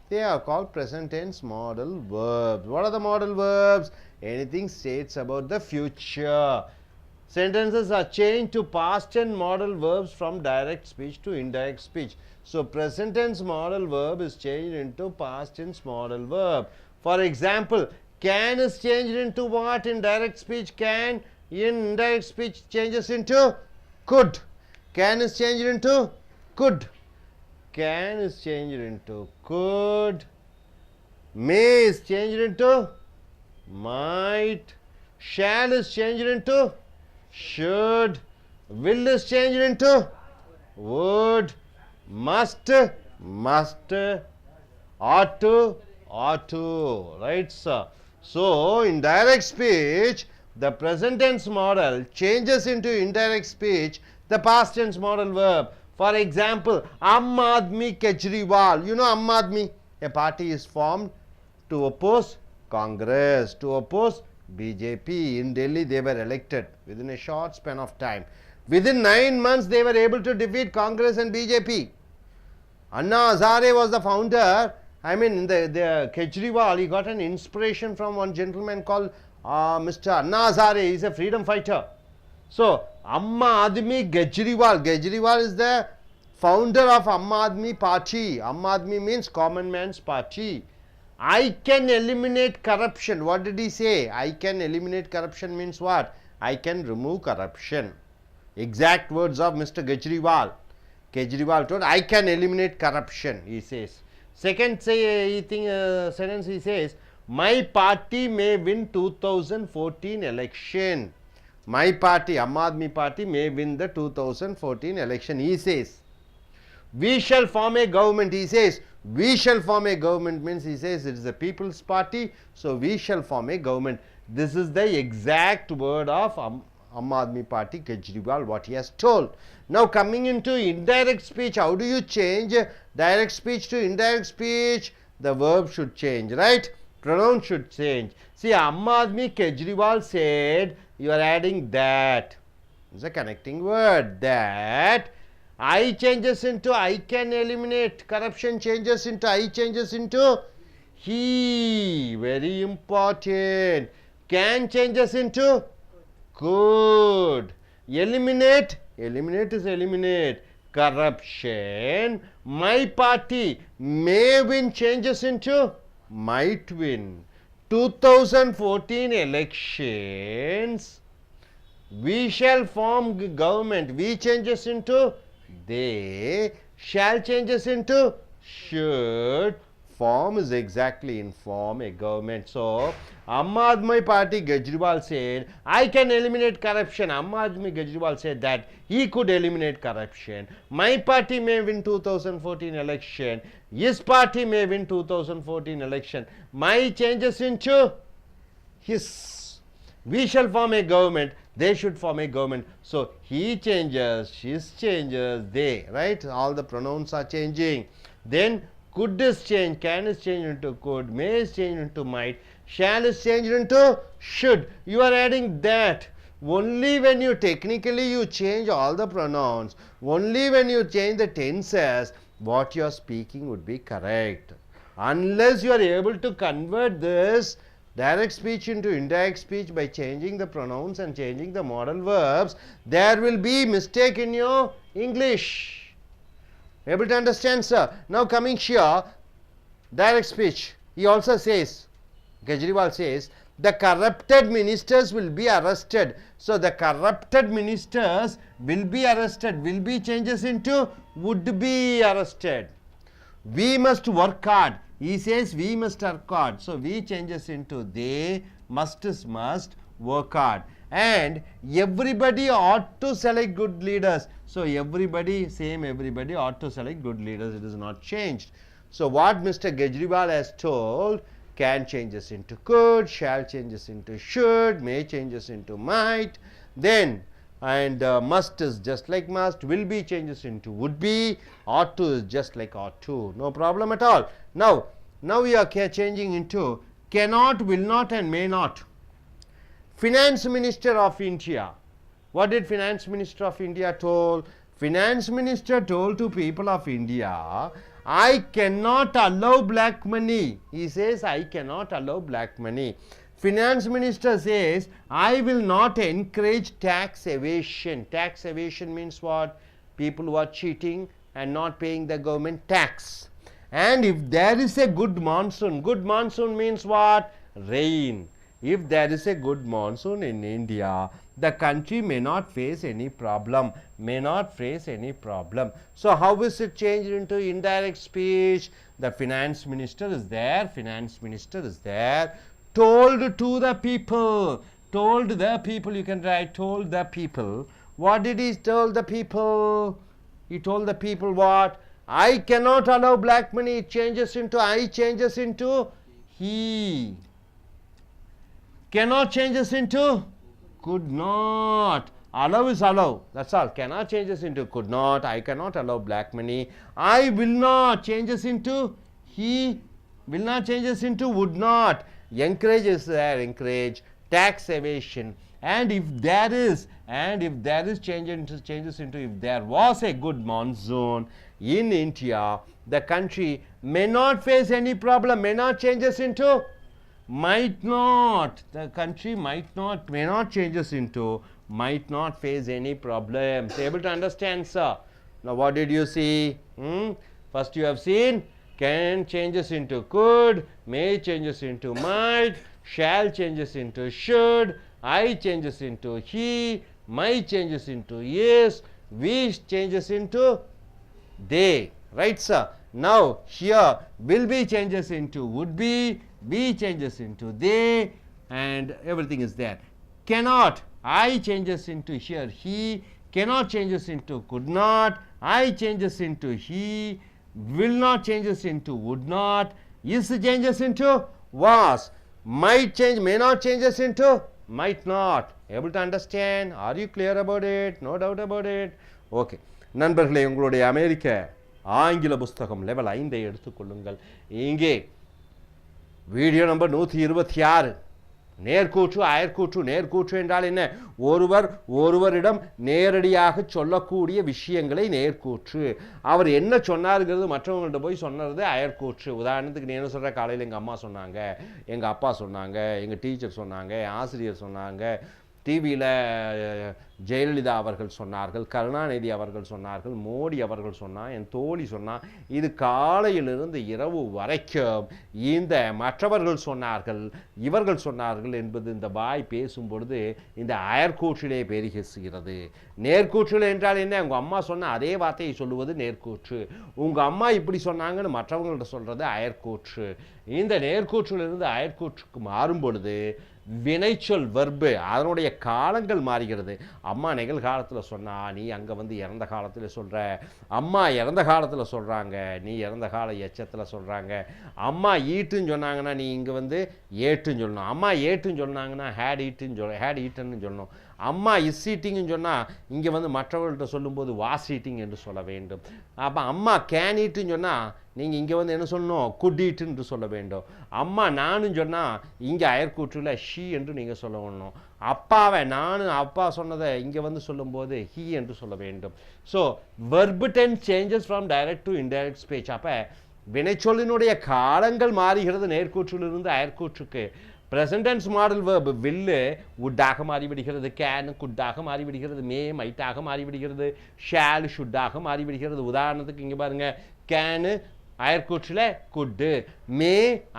A: They are called present tense modal verbs. What are the modal verbs? Anything states about the future. Sentences are changed to past tense modal verbs from direct speech to indirect speech. So present tense modal verb is changed into past tense modal verb. For example, can is changed into what in direct speech? Can. In indirect speech changes into could. Can is changed into could. Can is changed into could. May is changed into might. Shall is changed into should. Will is changed into would. Must, ought to, right sir. So in direct speech, the present tense model changes into indirect speech the past tense modal verb. For example, Aam Aadmi Kejriwal. You know Aam Aadmi? A party is formed to oppose Congress, to oppose BJP. In Delhi, they were elected within a short span of time. Within 9 months, they were able to defeat Congress and BJP. Anna Hazare was the founder. I mean, the Kejriwal, he got an inspiration from one gentleman called Mr. Anna Hazare. He is a freedom fighter. So, Amma Admi Kejriwal. Kejriwal is the founder of Amma Admi Party. Amma Admi means common man's party. I can eliminate corruption. What did he say? I can eliminate corruption means what? I can remove corruption. Exact words of Mr. Kejriwal. Kejriwal told, I can eliminate corruption, he says. Second sentence he says, my party may win 2014 election. My party, Aam Aadmi Party, may win the 2014 election, he says. We shall form a government, he says. We shall form a government means he says it is a people's party, so we shall form a government. This is the exact word of Aam Aadmi Party, Kejriwal, what he has told. Now coming into indirect speech, how do you change direct speech to indirect speech? The verb should change, right? Pronoun should change. See, Aam Aadmi Kejriwal said, you are adding that. It's a connecting word. That. I changes into I can eliminate. Corruption changes into I changes into he. Very important. Can changes into could. Eliminate. Eliminate is eliminate. Corruption. My party may win changes into might win. 2014 elections. We shall form government. We changes into they. Shall changes into should. Form is exactly in form a government. So, Aam Aadmi Party Kejriwal said, I can eliminate corruption. Aam Aadmi Kejriwal said that he could eliminate corruption. My party may win 2014 election. His party may win 2014 election. My changes into his. We shall form a government. They should form a government. So, he changes, his changes, they, right? All the pronouns are changing. Then, could is changed, can is changed into could, may is changed into might, shall is changed into should. You are adding that. Only when you technically you change all the pronouns, only when you change the tenses, what you are speaking would be correct. Unless you are able to convert this direct speech into indirect speech by changing the pronouns and changing the modal verbs, there will be mistake in your English. Able to understand, sir? Now coming here, direct speech. He also says, Kejriwal says, the corrupted ministers will be arrested. So, the corrupted ministers will be arrested. Will be changes into would be arrested. We must work hard. He says we must work hard. So, we changes into they, must is must, work hard. And everybody ought to select good leaders. So, everybody, same everybody ought to select good leaders. It is not changed. So, what Mr. Kejriwal has told, can changes into could, shall changes into should, may changes into might, then and must is just like must, will be changes into would be, ought to is just like ought to. No problem at all. Now we are changing into cannot, will not and may not. Finance Minister of India. What did Finance Minister of India told? Finance Minister told to people of India, I cannot allow black money. He says, I cannot allow black money. Finance Minister says, I will not encourage tax evasion. Tax evasion means what? People who are cheating and not paying the government tax. And if there is a good monsoon means what? Rain. If there is a good monsoon in India, the country may not face any problem, So, how is it changed into indirect speech? The finance minister is there, told to the people, you can write told the people. What did he tell the people? He told the people what? I cannot allow black money. It changes into I, changes into he. Cannot changes into could not. Allow is allow, that's all. Cannot changes into could not. I cannot allow black money. I will not changes into he will not changes into would not. Encourage is there, encourage. Tax evasion. And if there is changes into if there was a good monsoon in India, the country may not face any problem. May not changes into might not. The country may not changes into might not face any problems. Able to understand, sir? Now what did you see? First you have seen can changes into could, may changes into might, shall changes into should, I changes into he, my changes into is, we changes into they. Right, sir? Now here will be changes into would be changes into they, and everything is there. Cannot, I changes into here he, cannot changes into could not, I changes into he, will not changes into would not, is changes into was, might change, may not changes into might not. Able to understand? Are you clear about it? No doubt about it? Okay. நண்பர்களே, உங்களுடைய அமெரிக்க ஆங்கில புஸ்தகம் level 5 எடுத்துக்கொள்ளுங்கள். இங்கே video number 126 நேர்கூற்று அயற்கூற்று. நேர்கூற்று என்றால் என்ன? ஒருவரிடம் நேரடியாக சொல்லக்கூடிய விஷயங்களை நேர்கூற்று. அவர் என்ன சொன்னாருங்கிறது மற்றவங்கள்ட்ட போய் சொன்னது அயற்கூற்று. உதாரணத்துக்கு நீ என்ன சொல்கிற, காலையில் எங்கள் அம்மா சொன்னாங்க, எங்கள் அப்பா சொன்னாங்க, எங்கள் டீச்சர் சொன்னாங்க, ஆசிரியர் சொன்னாங்க, டிவியில் ஜெயலலிதா அவர்கள் சொன்னார்கள், கருணாநிதி அவர்கள் சொன்னார்கள், மோடி அவர்கள் சொன்னார், என் தோழி சொன்னார். இது காலையிலிருந்து இரவு வரைக்கும் இந்த மற்றவர்கள் சொன்னார்கள், இவர்கள் சொன்னார்கள் என்பது இந்த வாய் பேசும் பொழுது இந்த அயற்கூற்றிலே பெருகுகிறது. நேர்கூற்றில் என்றால் என்ன? உங்கள் அம்மா சொன்ன அதே வார்த்தையை சொல்லுவது நேர்கூற்று. உங்கள் அம்மா இப்படி சொன்னாங்கன்னு மற்றவங்கள்ட்ட சொல்கிறது அயற்கூற்று. இந்த நேர்கூற்றிலிருந்து அயற்கூற்றுக்கு மாறும் பொழுது வினைச்சொல் வெர்பு அதனுடைய காலங்கள் மாறுகிறது. அம்மா நிகழ்காலத்தில் சொன்னா, நீ அங்கே வந்து இறந்த காலத்தில் சொல்கிற. அம்மா இறந்த காலத்தில் சொல்கிறாங்க, நீ இறந்த கால எச்சத்தில் சொல்கிறாங்க. அம்மா ஈட்டுன்னு சொன்னாங்கன்னா நீ இங்கே வந்து ஏட்டுன்னு சொல்லணும். அம்மா ஏட்டுன்னு சொன்னாங்கன்னா ஹேட் ஈட்டுன்னு சொல்லணும். அம்மா இஸ் ஈட்டிங்னு சொன்னால் இங்கே வந்து மற்றவர்கள்ட்ட சொல்லும்போது வாஸ் ஈட்டிங் என்று சொல்ல வேண்டும். அப்போ அம்மா கேன் ஈட்டுன்னு சொன்னால் நீங்கள் இங்கே வந்து என்ன சொல்லணும்? குட் ஈட் என்று சொல்ல வேண்டும். அம்மா நானும் சொன்னால் இங்கே அயற்கூற்றில் ஷீ என்று நீங்கள் சொல்ல வேணும். அப்பாவை அப்பா சொன்னதை இங்கே வந்து சொல்லும்போது ஹீ என்று சொல்ல வேண்டும். So verb tense changes from direct to indirect speech. அப்போ வினைச்சொல்லினுடைய காலங்கள் மாறுகிறது நேர்கூற்றிலிருந்து அயற்கூற்றுக்கு. Present tense modal verb will வுட்டாக மாறிவிடுகிறது, கேனு குட்டாக மாறிவிடுகிறது, மே மைட்டாக மாறிவிடுகிறது, ஷேல் ஷுட்டாக மாறிவிடுகிறது. உதாரணத்துக்கு இங்கே பாருங்கள், கேனு அயற்கூற்றில் குட்டு, மே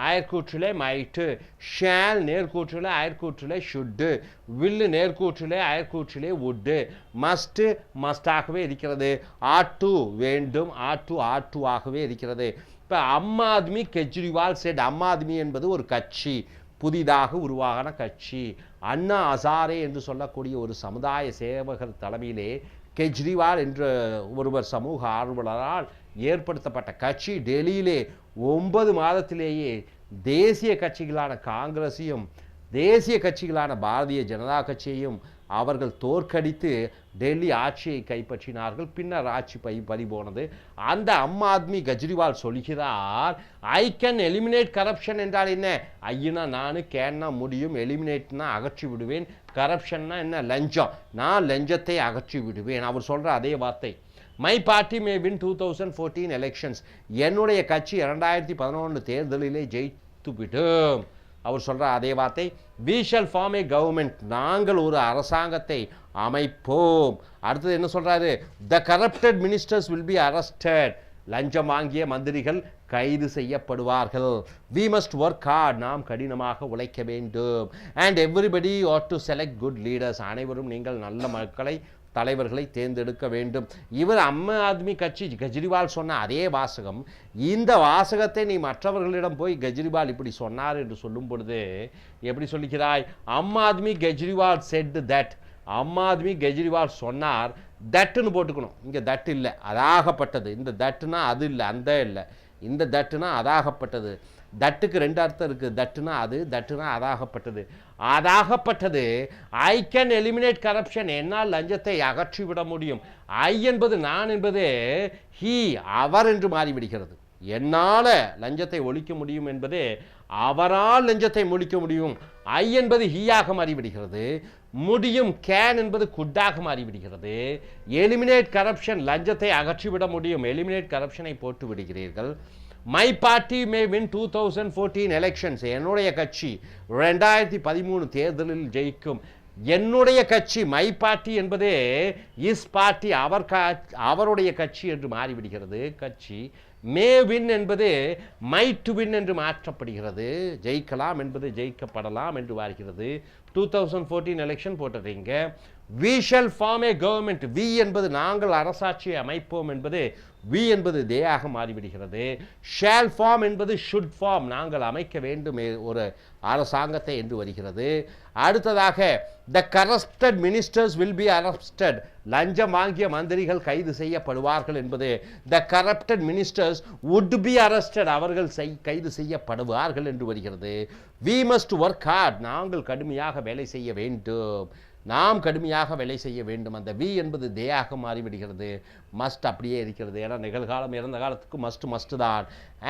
A: அயற்கூற்றில் மைட்டு, ஷேல் நேர்கூற்றில் அயற்கூற்றில் ஷுட்டு, வில்லு நேர்கூற்றில் அயற்கூற்றிலே வுட்டு, மஸ்ட்டு மஸ்டாகவே இருக்கிறது, ஆட்டு வேண்டும், ஆட்டு ஆகவே இருக்கிறது. இப்போ அம் ஆத்மி கெஜ்ரிவால் செட். அம் ஆத்மி என்பது ஒரு கட்சி, புதிதாக உருவாகின கட்சி. அண்ணா ஹசாரே என்று சொல்லக்கூடிய ஒரு சமுதாய சேவகர் தலைமையிலே கெஜ்ரிவால் என்ற ஒருவர் சமூக ஆர்வலரால் ஏற்படுத்தப்பட்ட கட்சி டெல்லியிலே 9 மாதத்திலேயே தேசிய கட்சிகளான காங்கிரஸையும் தேசிய கட்சிகளான பாரதிய ஜனதா கட்சியையும் அவர்கள் தோற்கடித்து டெல்லி ஆட்சியை கைப்பற்றினார்கள். பின்னர் ஆட்சி பறிபோனது. அந்த அம் ஆத்மி கெஜ்ரிவால் சொல்கிறார், ஐ கேன் எலிமினேட் கரப்ஷன் என்றால் என்ன? ஐயனா நான், கேன்னா முடியும், எலிமினேட்னா அகற்றி விடுவேன், கரப்ஷன்னா என்ன? லஞ்சம். நான் லஞ்சத்தை அகற்றி விடுவேன். அவர் சொல்கிற அதே வார்த்தை. My party may win 2014 elections. என்னுடைய கட்சி 2011 தேர்தலிலே ஜெயித்து விடும். அவர் சொல்கிற அதே வார்த்தை. We shall form a government. நாங்கள் ஒரு அரசாங்கத்தை அமைப்போம். அடுத்தது என்ன சொல்கிறாரு? The corrupted ministers will be arrested. லஞ்சம் வாங்கிய மந்திரிகள் கைது செய்யப்படுவார்கள். We must work hard. நாம் கடினமாக உழைக்க வேண்டும். And everybody ought to select good leaders. அனைவரும் நீங்கள் நல்ல தலைவர்களை தேர்ந்தெடுக்க வேண்டும். இவர் அம் ஆத்மி கட்சி கெஜ்ரிவால் சொன்ன அதே வாசகம். இந்த வாசகத்தை நீ மற்றவர்களிடம் போய் கெஜ்ரிவால் இப்படி சொன்னார் என்று சொல்லும் பொழுது எப்படி சொல்லிக்கிறாய்? அம் ஆத்மி கெஜ்ரிவால் செட் தட். அம் ஆத்மி கெஜ்ரிவால் சொன்னார், தட்டுன்னு போட்டுக்கணும். இங்கே தட் இல்லை, அதாகப்பட்டது. இந்த தட்டுனா அது இல்லை, அந்த இல்லை. இந்த தட்டுனா அதாகப்பட்டது. தட்டுக்கு ரெண்டு அர்த்தம் இருக்குது. தட்டுனா அது, தட்டுனா அதாகப்பட்டது. அதாகப்பட்டது ஐ கேன் எலிமினேட் கரப்ஷன், என்னால் லஞ்சத்தை அகற்றிவிட முடியும். ஐ என்பது நான் என்பது ஹீ அவர் என்று மாறிவிடுகிறது. என்னால் லஞ்சத்தை ஒழிக்க முடியும் என்பது அவரால் லஞ்சத்தை ஒழிக்க முடியும். ஐ என்பது ஹீயாக மாறிவிடுகிறது. முடியும் கேன் என்பது குட்டாக மாறிவிடுகிறது. எலிமினேட் கரப்ஷன், லஞ்சத்தை அகற்றிவிட முடியும். எலிமினேட் கரப்ஷனை போட்டு விடுகிறீர்கள். My party may win 2014 elections, என்னுடைய கட்சி 2013 தேர்தலில் ஜெயிக்கும். என்னுடைய கட்சி, மை பார்ட்டி என்பதே இஸ் பார்ட்டி அவருடைய கட்சி என்று மாறிவிடுகிறது. கட்சி மே வின் என்பது மைட் டு வின் என்று மாற்றப்படுகிறது. ஜெயிக்கலாம் என்பது ஜெயிக்கப்படலாம் என்று மாறுகிறது. 2014 எலெக்ஷன் போட்டுறீங்க. We shall form a government, we என்பது நாங்கள் அரசாட்சியை அமைப்போம் என்பது வி என்பது தேயாக மாறிவிடுகிறது. ஷேல் ஃபார்ம் என்பது ஷுட் ஃபார்ம், நாங்கள் அமைக்க வேண்டும் ஒரு அரசாங்கத்தை என்று வருகிறது. அடுத்ததாக the corrupted ministers will be arrested, லஞ்சம் வாங்கிய மந்திரிகள் கைது செய்யப்படுவார்கள் என்பது the corrupted ministers would be arrested, அவர்கள் கைது செய்யப்படுவார்கள் என்று வருகிறது. வி மஸ்ட் ஒர்க் ஹார்ட், நாங்கள் கடுமையாக வேலை செய்ய வேண்டும், நாம் கடுமையாக வேலை செய்ய வேண்டும். அந்த வி என்பது தேயாக மாறிவிடுகிறது. மஸ்ட் அப்படியே இருக்கிறது. ஏன்னா நிகழ்காலம் இறந்த காலத்துக்கு மஸ்ட் தான்.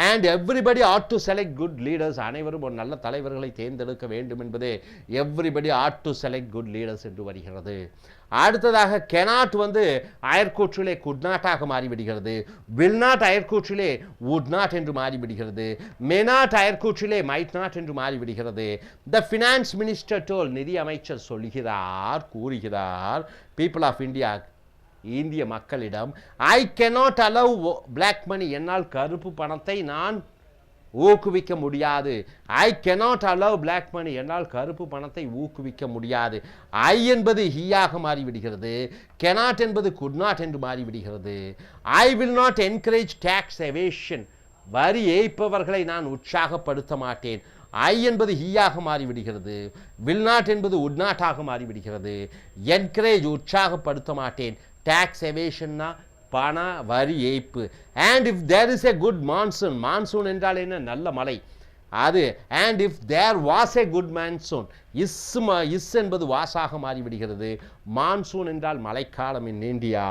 A: And everybody ought to select good leaders, அனைவரும் ஒரு நல்ல தலைவர்களை தேர்ந்தெடுக்க வேண்டும் என்பது everybody ought to select good leaders என்று வருகிறது. அடுத்ததாக கெனாட் வந்து அயற்கூற்றிலே குட் நாட்டாக மாறிவிடுகிறது. வில் நாட் அயற்கூற்றிலே வுட் நாட் என்று மாறிவிடுகிறது. மே நாட் அயற்கூற்றிலே மைட் நாட் என்று மாறிவிடுகிறது. த ஃபினான்ஸ் மினிஸ்டர் டோல், நிதி அமைச்சர் சொல்கிறார், கூறுகிறார், பீப்புள் ஆஃப் இந்தியா, இந்திய மக்களிடம், I cannot allow black money, என்னால் கருப்பு பணத்தை நான் ஊக்குவிக்க முடியாது. I cannot allow black money, என்னால் கருப்பு பணத்தை ஊக்குவிக்க முடியாது. ஐ என்பது ஹீயாக மாறிவிடுகிறது. கெனாட் என்பது குட் நாட் என்று மாறிவிடுகிறது. I will not encourage tax evasion, வரி ஏய்ப்பவர்களை நான் உற்சாகப்படுத்த மாட்டேன். ஐ என்பது ஹீயாக மாறிவிடுகிறது. வில் நாட் என்பது உட் நாட்டாக மாறிவிடுகிறது. என்கரேஜ் உற்சாகப்படுத்த மாட்டேன். டேக்ஸ் எவேஷன்னா பண வரி ஏய்ப்பு. And if there is a good monsoon, monsoon என்றால் என்ன, நல்ல மழை அது. And if there was a good monsoon, is என்பது வாசாக மாறிவிடுகிறது. மான்சூன் என்றால் மழைக்காலம் in India.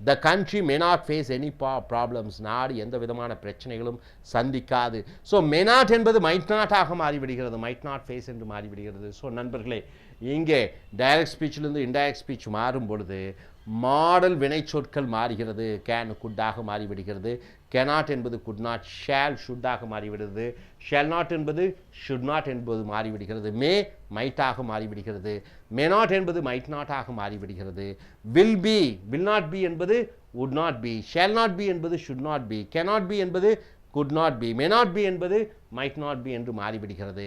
A: The country may not face any problems, நாடு எந்த விதமான பிரச்சனைகளும் சந்திக்காது. ஸோ மே நாட் என்பது மைட் நாட்டாக மாறிவிடுகிறது. மைட் நாட் ஃபேஸ் என்று மாறிவிடுகிறது. ஸோ நண்பர்களே, இங்கே டைரக்ட் ஸ்பீச்சிலிருந்து இன்டைரக்ட் ஸ்பீச் மாறும் பொழுது மாடல் வினை சொற்கள் மாறுகிறது. கேன் குட்டாக மாறிவிடுகிறது. கெனாட் என்பது குட் நாட், ஷேல் ஷுட்டாக மாறிவிடுகிறது. ஷேல் நாட் என்பது ஷுட் நாட் என்பது மாறிவிடுகிறது. மே மைட்டாக மாறிவிடுகிறது. மே நாட் என்பது மைட் நாட்டாக மாறிவிடுகிறது. Will be, will not be என்பது would not be. Shale not be என்பது should not be. cannot be என்பது could not be. may not be என்பது might not be என்று மாறிவிடுகிறது.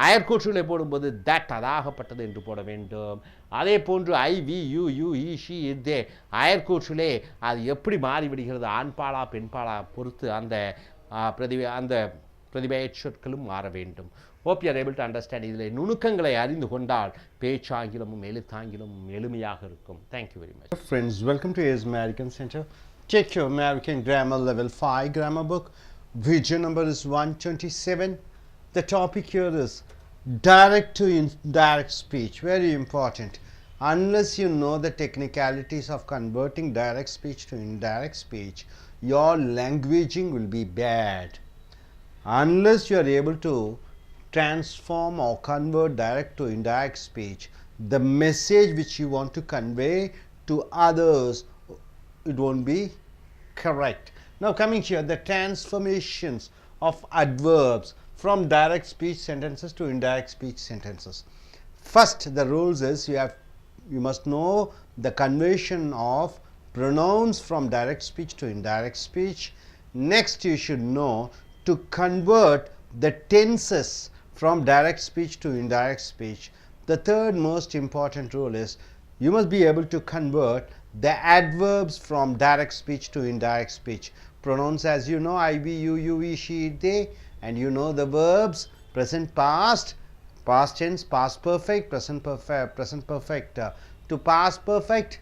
A: அயற்கூற்றிலே போடும்போது that அதாகப்பட்டது என்று போட வேண்டும். அதே போன்று I, we, you, you, he, she, it, they அயற்கூற்றிலே அது எப்படி மாறிவிடுகிறது, ஆண்பாலா பெண்பாலா பொறுத்து அந்த பிரதிபெயர் சொற்களும் மாற வேண்டும். Hope you are able to understand. இதில் நுணுக்கங்களை அறிந்து கொண்டால் பேச்சாங்கிலமும் எழுத்தாங்கிலமும் எளிமையாக இருக்கும். Thank you very much.
B: Friends, welcome to A.S. American Center. Take your American Grammar Level 5 grammar book. Video number is 127. The topic here is direct to indirect speech. Very important. Unless you know the technicalities of converting direct speech to indirect speech, your languaging will be bad. Unless you are able to transform or convert direct to indirect speech, the message which you want to convey to others, it won't be correct. Now coming here, the transformations of adverbs from direct speech sentences to indirect speech sentences. First, the rules is you must know the conversion of pronouns from direct speech to indirect speech. Next, you should know to convert the tenses from direct speech to indirect speech. The third most important rule is you must be able to convert the adverbs from direct speech to indirect speech. Pronouns, as you know, I, we, you, he, she, it, they, and you know the verbs present, past, past tense, past perfect, present perfect, to past perfect,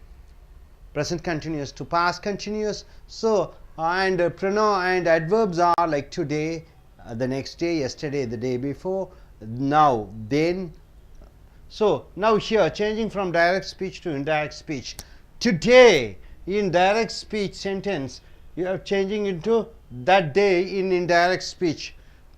B: present continuous to past continuous. So and pronoun and adverbs are like today,
A: the next day, yesterday, the day before, now, then. So now here, changing from direct speech to indirect speech. Today, in direct speech sentence, you are changing into that day in indirect speech.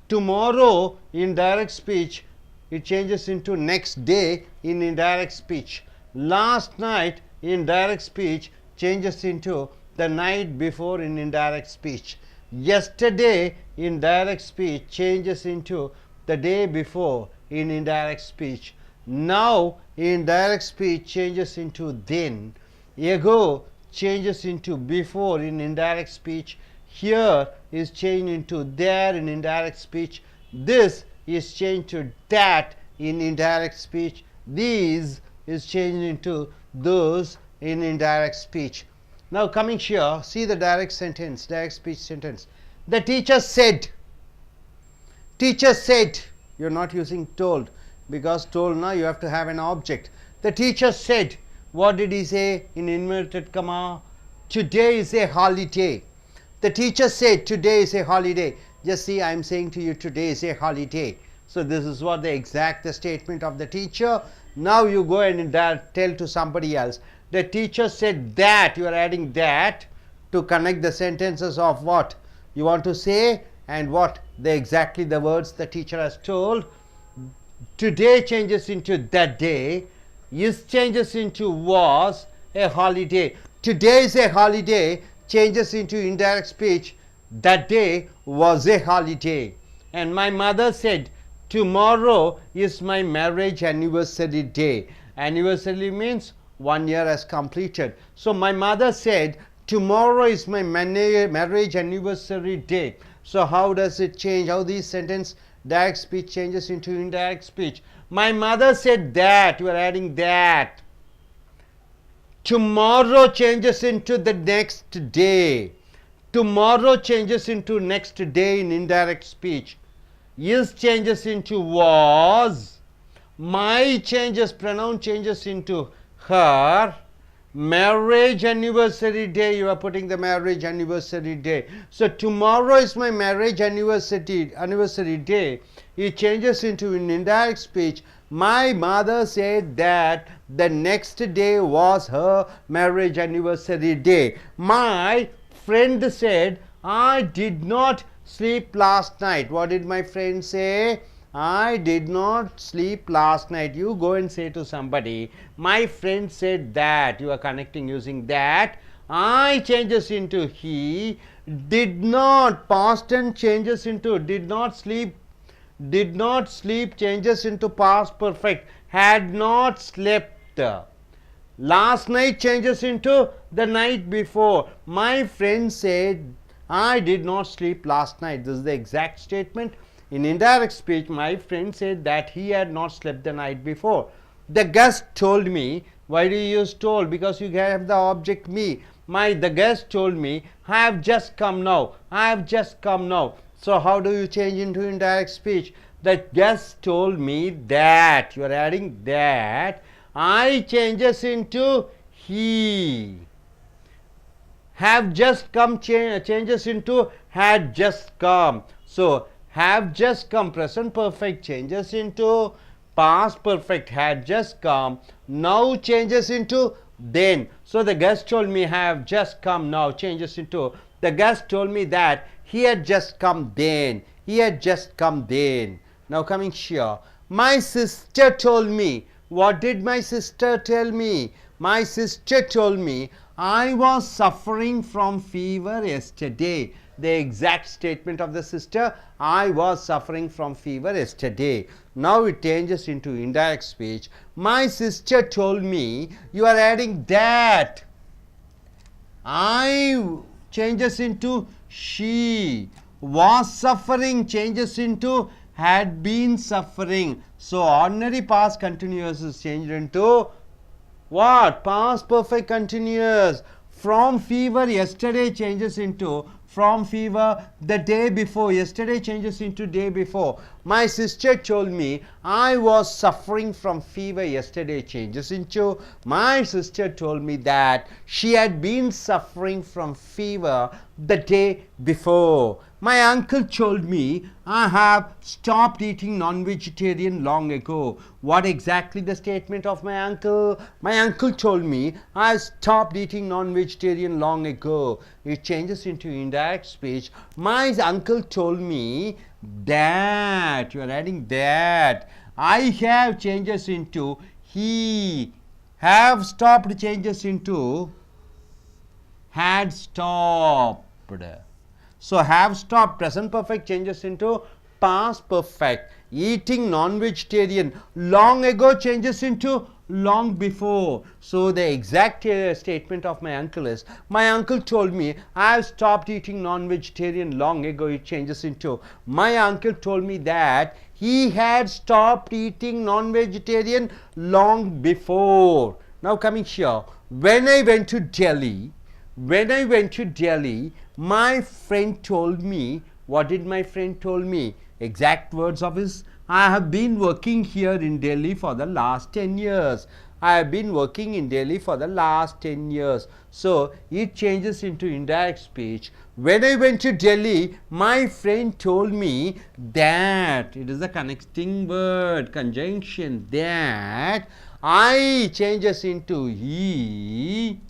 A: Tomorrow, in direct speech, it changes into next day in indirect speech. Last night, in direct speech, changes into the night before in indirect speech. Yesterday, in direct speech, changes into the day before in indirect speech. Now, in direct speech, changes into then. Ago changes into before in indirect speech. Here is changed into there in indirect speech. This is changed to that in indirect speech. These is changed into those in indirect speech. Now coming here, see the direct sentence, direct speech sentence. The teacher said. Teacher said. You are not using told, because told now you have to have an object. The teacher said. What did he say in inverted comma? Today is a holiday. The teacher said today is a holiday. Just see, I am saying to you today is a holiday. So this is what the exact statement of the teacher. Now you go and tell to somebody else. The teacher said that. You are adding that to connect the sentences of what you want to say and what exactly the words the teacher has told. Today changes into that day. Is changes into was a holiday. Today is a holiday changes into indirect speech. That day was a holiday. And my mother said, tomorrow is my marriage anniversary day. Anniversary means 1 year has completed. So my mother said, tomorrow is my marriage anniversary day. So how does it change? How these sentence direct speech changes into indirect speech? My mother said that. You are adding that. Tomorrow changes into the next day. Tomorrow changes into next day in indirect speech. Is changes into was. My changes, pronoun changes into her. Marriage anniversary day, you are putting the marriage anniversary day. So tomorrow is my marriage anniversary day. It changes into an indirect speech. My mother said that the next day was her marriage anniversary day. My friend said, I did not sleep last night. What did my friend say? I did not sleep last night. You go and say to somebody, my friend said that. You are connecting using that. I changes into he. Did not, past tense changes into did not sleep. Did not sleep changes into past perfect. Had not slept. Last night changes into the night before. My friend said, I did not sleep last night. This is the exact statement. In indirect speech, my friend said that he had not slept the night before. The guest told me. Why do you use told? Because you have the object me. The guest told me, I have just come now. I have just come now. So how do you change into indirect speech? The guest told me that. You are adding that. I changes into he. Have just come changes into had just come. So have just come, present perfect changes into past perfect, had just come. Now changes into then. So the guest told me have just come now changes into the guest told me that he had just come then. He had just come then. Now coming here, my sister told me. What did my sister tell me? My sister told me I was suffering from fever yesterday. The exact statement of the sister, I was suffering from fever yesterday. Now it changes into indirect speech. My sister told me. You are adding that. I changes into she. Was suffering changes into had been suffering. So ordinary past continuous is changed into what? Past perfect continuous. From fever yesterday changes into from fever the day before. Yesterday changes into day before. My sister told me I was suffering from fever yesterday changes into my sister told me that she had been suffering from fever the day before. My uncle told me I have stopped eating non-vegetarian long ago. What exactly the statement of my uncle? My uncle told me I stopped eating non-vegetarian long ago. It changes into indirect speech. My uncle told me that. You are adding that. I have changes into he. Have stopped changes into had stopped. So have stopped present perfect changes into past perfect. Eating non-vegetarian long ago changes into long before. So the exact statement of my uncle is, my uncle told me I have stopped eating non-vegetarian long ago. It changes into, my uncle told me that he had stopped eating non-vegetarian long before. Now coming here, when I went to Delhi, my friend told me, what did my friend told me? Exact words of his, I have been working here in Delhi for the last 10 years. I have been working in Delhi for the last 10 years. So it changes into indirect speech. When I went to Delhi, my friend told me that, it is a connecting word, conjunction, that I changes into he.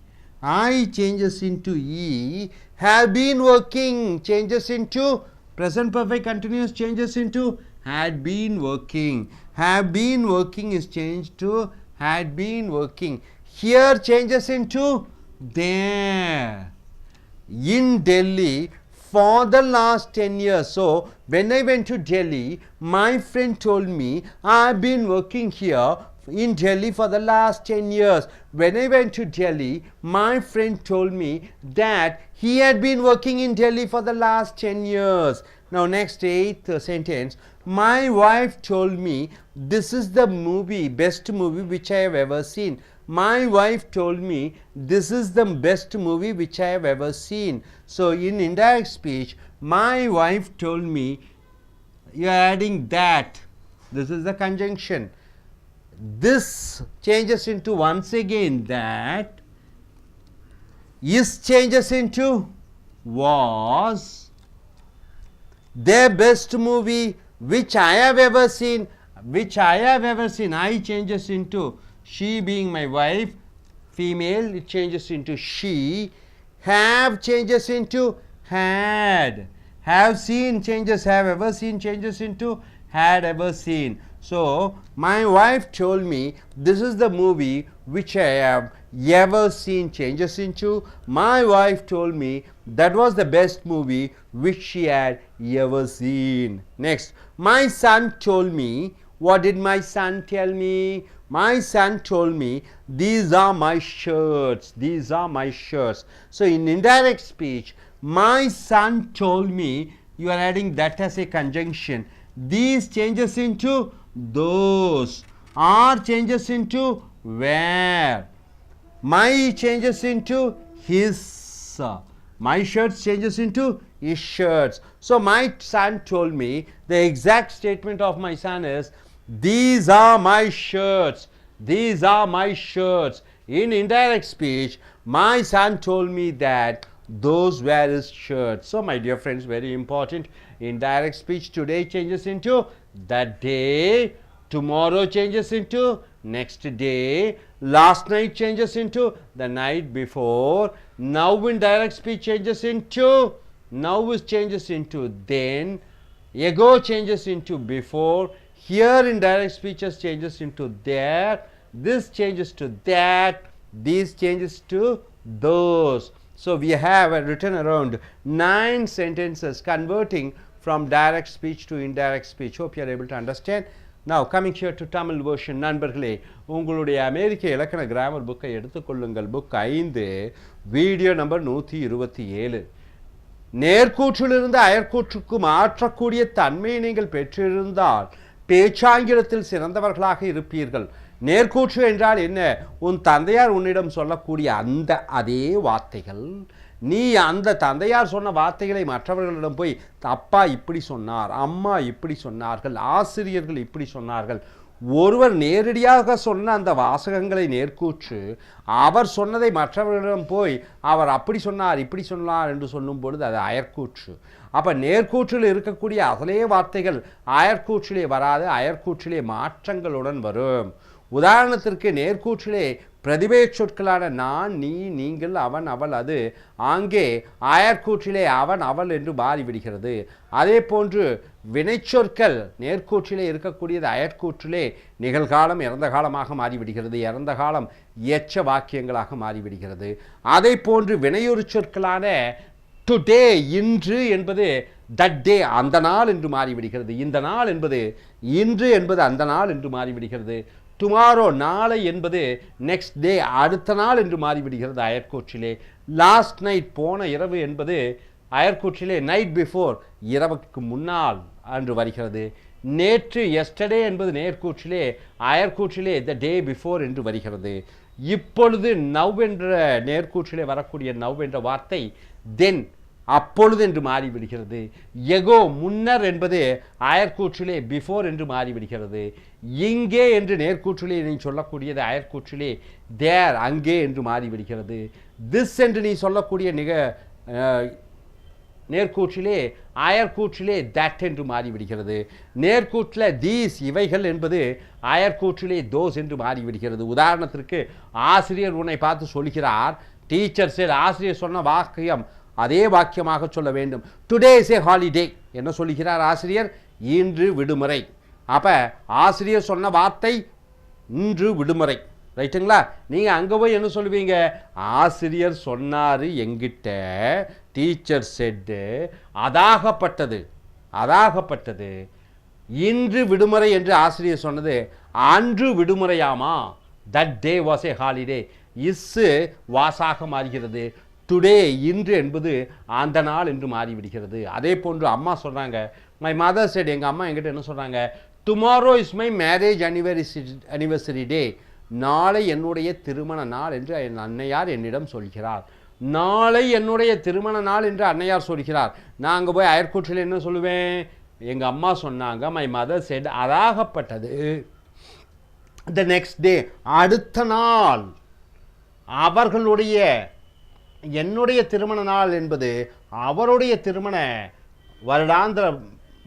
A: I changes into E, have been working changes into present perfect continuous changes into had been working. Have been working is changed to had been working. Here changes into there. In Delhi for the last 10 years. So when I went to Delhi, my friend told me I have been working here in Delhi for the last 10 years. When I went to Delhi, my friend told me that he had been working in Delhi for the last 10 years. Now next eighth sentence, my wife told me this is the movie, best movie which I have ever seen. My wife told me this is the best movie which I have ever seen. So in indirect speech, my wife told me, you are adding that. This is the conjunction. This changes into once again that. Is changes into was. Their best movie which I have ever seen. Which I have ever seen. I changes into she being my wife. Female, it changes into she. Have changes into had. Have seen changes, have ever seen changes into had ever seen. So my wife told me this is the movie which I have ever seen changes into. My wife told me that was the best movie which she had ever seen. Next, my son told me. What did my son tell me? My son told me these are my shirts. These are my shirts. So in indirect speech, my son told me, you are adding that as a conjunction. These changes into those. Are changes into where. My changes into his. My shirts changes into his shirts. So my son told me, the exact statement of my son is, these are my shirts. These are my shirts. In indirect speech, my son told me that those were his shirts. So my dear friends, very important. Indirect speech today changes into that day. Tomorrow changes into next day. Last night changes into the night before. Now in direct speech changes into, now is changes into then. Ago changes into before. Here in direct speeches changes into there. This changes to that. These changes to those. So we have written around 9 sentences converting from direct speech to indirect speech. Hope you are able to understand. Now coming here to Tamil version, நண்பர்களே உங்களுடைய அமெரிக்க இலக்கண grammar புக்கை எடுத்துக்கொள்ளுங்கள். Book 5 video number 127. நேர்கூற்றிலிருந்து அயற்கூற்றுக்கு மாற்றக்கூடிய தன்மையை நீங்கள் பெற்றிருந்தால் பேச்சாங்கிலத்தில் சிறந்தவர்களாக இருப்பீர்கள். நேர்கூற்று என்றால் என்ன? உன் தந்தையார் உன்னிடம் சொல்லக்கூடிய அந்த அதே வார்த்தைகள்
I: நீ அந்த தந்தையார் சொன்ன வார்த்தைகளை மற்றவர்களிடம் போய் அப்பா இப்படி சொன்னார், அம்மா இப்படி சொன்னார்கள், ஆசிரியர்கள் இப்படி சொன்னார்கள், ஒருவர் நேரடியாக சொன்ன அந்த வாசகங்களை நேர்கூற்று அவர் சொன்னதை மற்றவர்களிடம் போய் அவர் அப்படி சொன்னார் இப்படி சொன்னார் என்று சொல்லும் பொழுது அது அயற்கூற்று. அப்போ நேர்கூற்றில் இருக்கக்கூடிய அசலே வார்த்தைகள் அயற்கூற்றிலே வராது, அயற்கூற்றிலே மாற்றங்களுடன் வரும். உதாரணத்திற்கு நேர்கூற்றிலே பிரதிபெயர் சொற்களான நான், நீ, நீங்கள், அவன், அவள், அது ஆங்கே அயற்கூற்றிலே அவன், அவள் என்று மாறிவிடுகிறது. அதே போன்று வினைச்சொற்கள் நேர்கூற்றிலே இருக்கக்கூடியது அயற்கூற்றிலே நிகழ்காலம் இறந்த காலமாக மாறிவிடுகிறது, இறந்த காலம் எச்ச வாக்கியங்களாக மாறிவிடுகிறது. அதே போன்று வினையுறு சொற்களான டுடே இன்று என்பது தட் டே அந்த நாள் என்று மாறிவிடுகிறது, இந்த நாள் என்பது இன்று என்பது அந்த நாள் என்று மாறிவிடுகிறது, டுமாரோ நாளை என்பது நெக்ஸ்ட் டே அடுத்த நாள் என்று மாறிவிடுகிறது அயற்கூற்றிலே. லாஸ்ட் நைட் போன இரவு என்பது அயற்கூற்றிலே நைட் பிஃபோர் இரவுக்கு முன்னால் என்று வருகிறது. நேற்று எஸ்டர்டே என்பது நேர்கூற்றிலே அயற்கூற்றிலே த டே பிஃபோர் என்று வருகிறது. இப்பொழுது நவ் என்ற நேர்கூற்றிலே வரக்கூடிய நவ் என்ற வார்த்தை தென் அப்பொழுது என்று மாறிவிடுகிறது. எகோ முன்னர் என்பது அயற்கூற்றிலே பிஃபோர் என்று மாறிவிடுகிறது. இங்கே என்று நேர்கூற்றிலே நீ சொல்லக்கூடியது அயற்கூற்றிலே தேர் அங்கே என்று மாறிவிடுகிறது. திஸ் என்று நீ சொல்லக்கூடிய நேர்கூற்றிலே அயற்கூற்றிலே தட் என்று மாறிவிடுகிறது. நேர்கூற்றில் தீஸ் இவைகள் என்பது அயற்கூற்றிலே தோஸ் என்று மாறிவிடுகிறது. உதாரணத்திற்கு ஆசிரியர் உன்னை பார்த்து சொல்கிறார், டீச்சர் சார், ஆசிரியர் சொன்ன வாக்கியம் அதே வாக்கியமாக சொல்ல வேண்டும். டுடே இஸ் ஏ ஹாலிடே என்ன சொல்கிறார் ஆசிரியர்? இன்று விடுமுறை. அப்போ ஆசிரியர் சொன்ன வார்த்தை இன்று விடுமுறை, ரைட்டுங்களா? நீங்கள் அங்கே போய் என்ன சொல்லுவீங்க? ஆசிரியர் சொன்னார் எங்கிட்ட, டீச்சர் செட்டு, அதாகப்பட்டது அதாகப்பட்டது இன்று விடுமுறை என்று ஆசிரியர் சொன்னது அன்று விடுமுறையாமா? That day was a holiday. Is வாசாக மாறுகிறது. டுடே இன்று என்பது அந்த நாள் என்று மாறிவிடுகிறது. அதே போன்று அம்மா சொல்கிறாங்க, மை மதர் செட், எங்கள் அம்மா என்கிட்ட என்ன சொல்கிறாங்க? Tomorrow is my marriage anniversary day, நாளை என்னுடைய திருமண நாள் என்று என் அன்னையார் என்னிடம் சொல்கிறார். நாளை என்னுடைய திருமண நாள் என்று அன்னையார் சொல்கிறார். நான் அங்கே போய் அயற்கூற்றில் என்ன சொல்லுவேன்? எங்கள் அம்மா சொன்னாங்க, மை மதர் செட், அதாகப்பட்டது த நெக்ஸ்ட் டே அடுத்த நாள். அவர்களுடைய என்னுடைய திருமண நாள் என்பது அவருடைய திருமண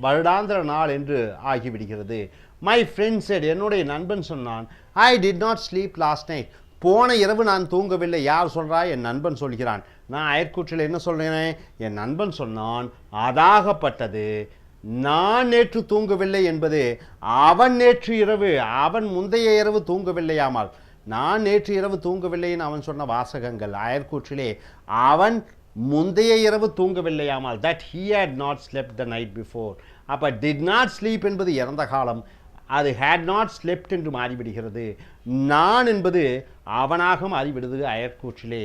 I: வருடாந்திர நாள் என்று ஆகிவிடுகிறது. மை ஃப்ரெண்ட் செட், என்னுடைய நண்பன் சொன்னான், ஐ did not sleep last night, போன இரவு நான் தூங்கவில்லை. யார் சொல்கிறா? என் நண்பன் சொல்கிறான். நான் அயற்கூற்றில் என்ன சொல்கிறேன்? என் நண்பன் சொன்னான் அதாகப்பட்டது. நான் நேற்று தூங்கவில்லை என்பது அவன் நேற்று இரவு, அவன் முந்தைய இரவு தூங்கவில்லையாமல், நான் நேற்று இரவு தூங்கவில்லைன்னு அவன் சொன்ன வாசகங்கள் அயற்கூற்றிலே அவன் முந்தைய இரவு தூங்கவில்லையாமல், that he had not slept the night before. அப்போ did not sleep என்பது இறந்த காலம், அது had not slept என்று மாறிவிடுகிறது. நான் என்பது அவனாக மாறிவிடுது அயற்கூற்றிலே.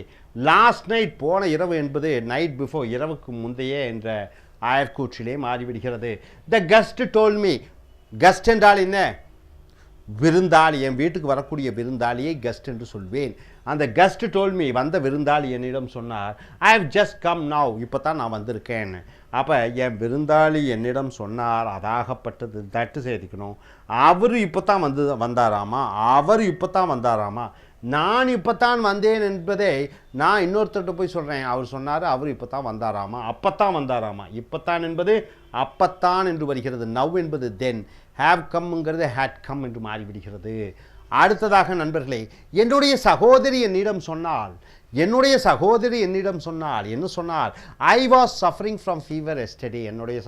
I: லாஸ்ட் நைட் போன இரவு என்பது நைட் பிஃபோர் இரவுக்கு முந்தைய என்ற அயற்கூற்றிலே மாறிவிடுகிறது. த கஸ்ட் டோல் மீ, கஸ்ட் என்றால் என்ன? விருந்தாளி. என் வீட்டுக்கு வரக்கூடிய விருந்தாளியை கஸ்ட் என்று சொல்வேன். அந்த கஸ்ட் டோல் மீ, வந்த விருந்தாளி என்னிடம் சொன்னார், I have just come now, இப்போ தான் நான் வந்திருக்கேன். அப்போ என் விருந்தாளி என்னிடம் சொன்னார் அதாகப்பட்டது, தட்டு சேர்த்திக்கணும். அவர் இப்போ தான் வந்தாராமா, அவர் இப்போ தான் வந்தாராமா. நான் இப்போ தான் வந்தேன் என்பதை நான் இன்னொருத்தர்கிட்ட போய் சொல்கிறேன், அவர் சொன்னார் அவர் இப்போ தான் வந்தாராமா, அப்பத்தான் வந்தாராமா. இப்போத்தான் என்பது அப்பத்தான் என்று வருகிறது. நவ் என்பது தென், ஹேவ் கம்ங்கிறது ஹேட் கம் என்று மாறிவிடுகிறது. அடுத்ததாக நண்பர்களே, என்னுடைய சகோதரி என்னிடம் சொன்னால் என்ன சொன்னால், ஐ was suffering from fever yesterday, என்னுடைய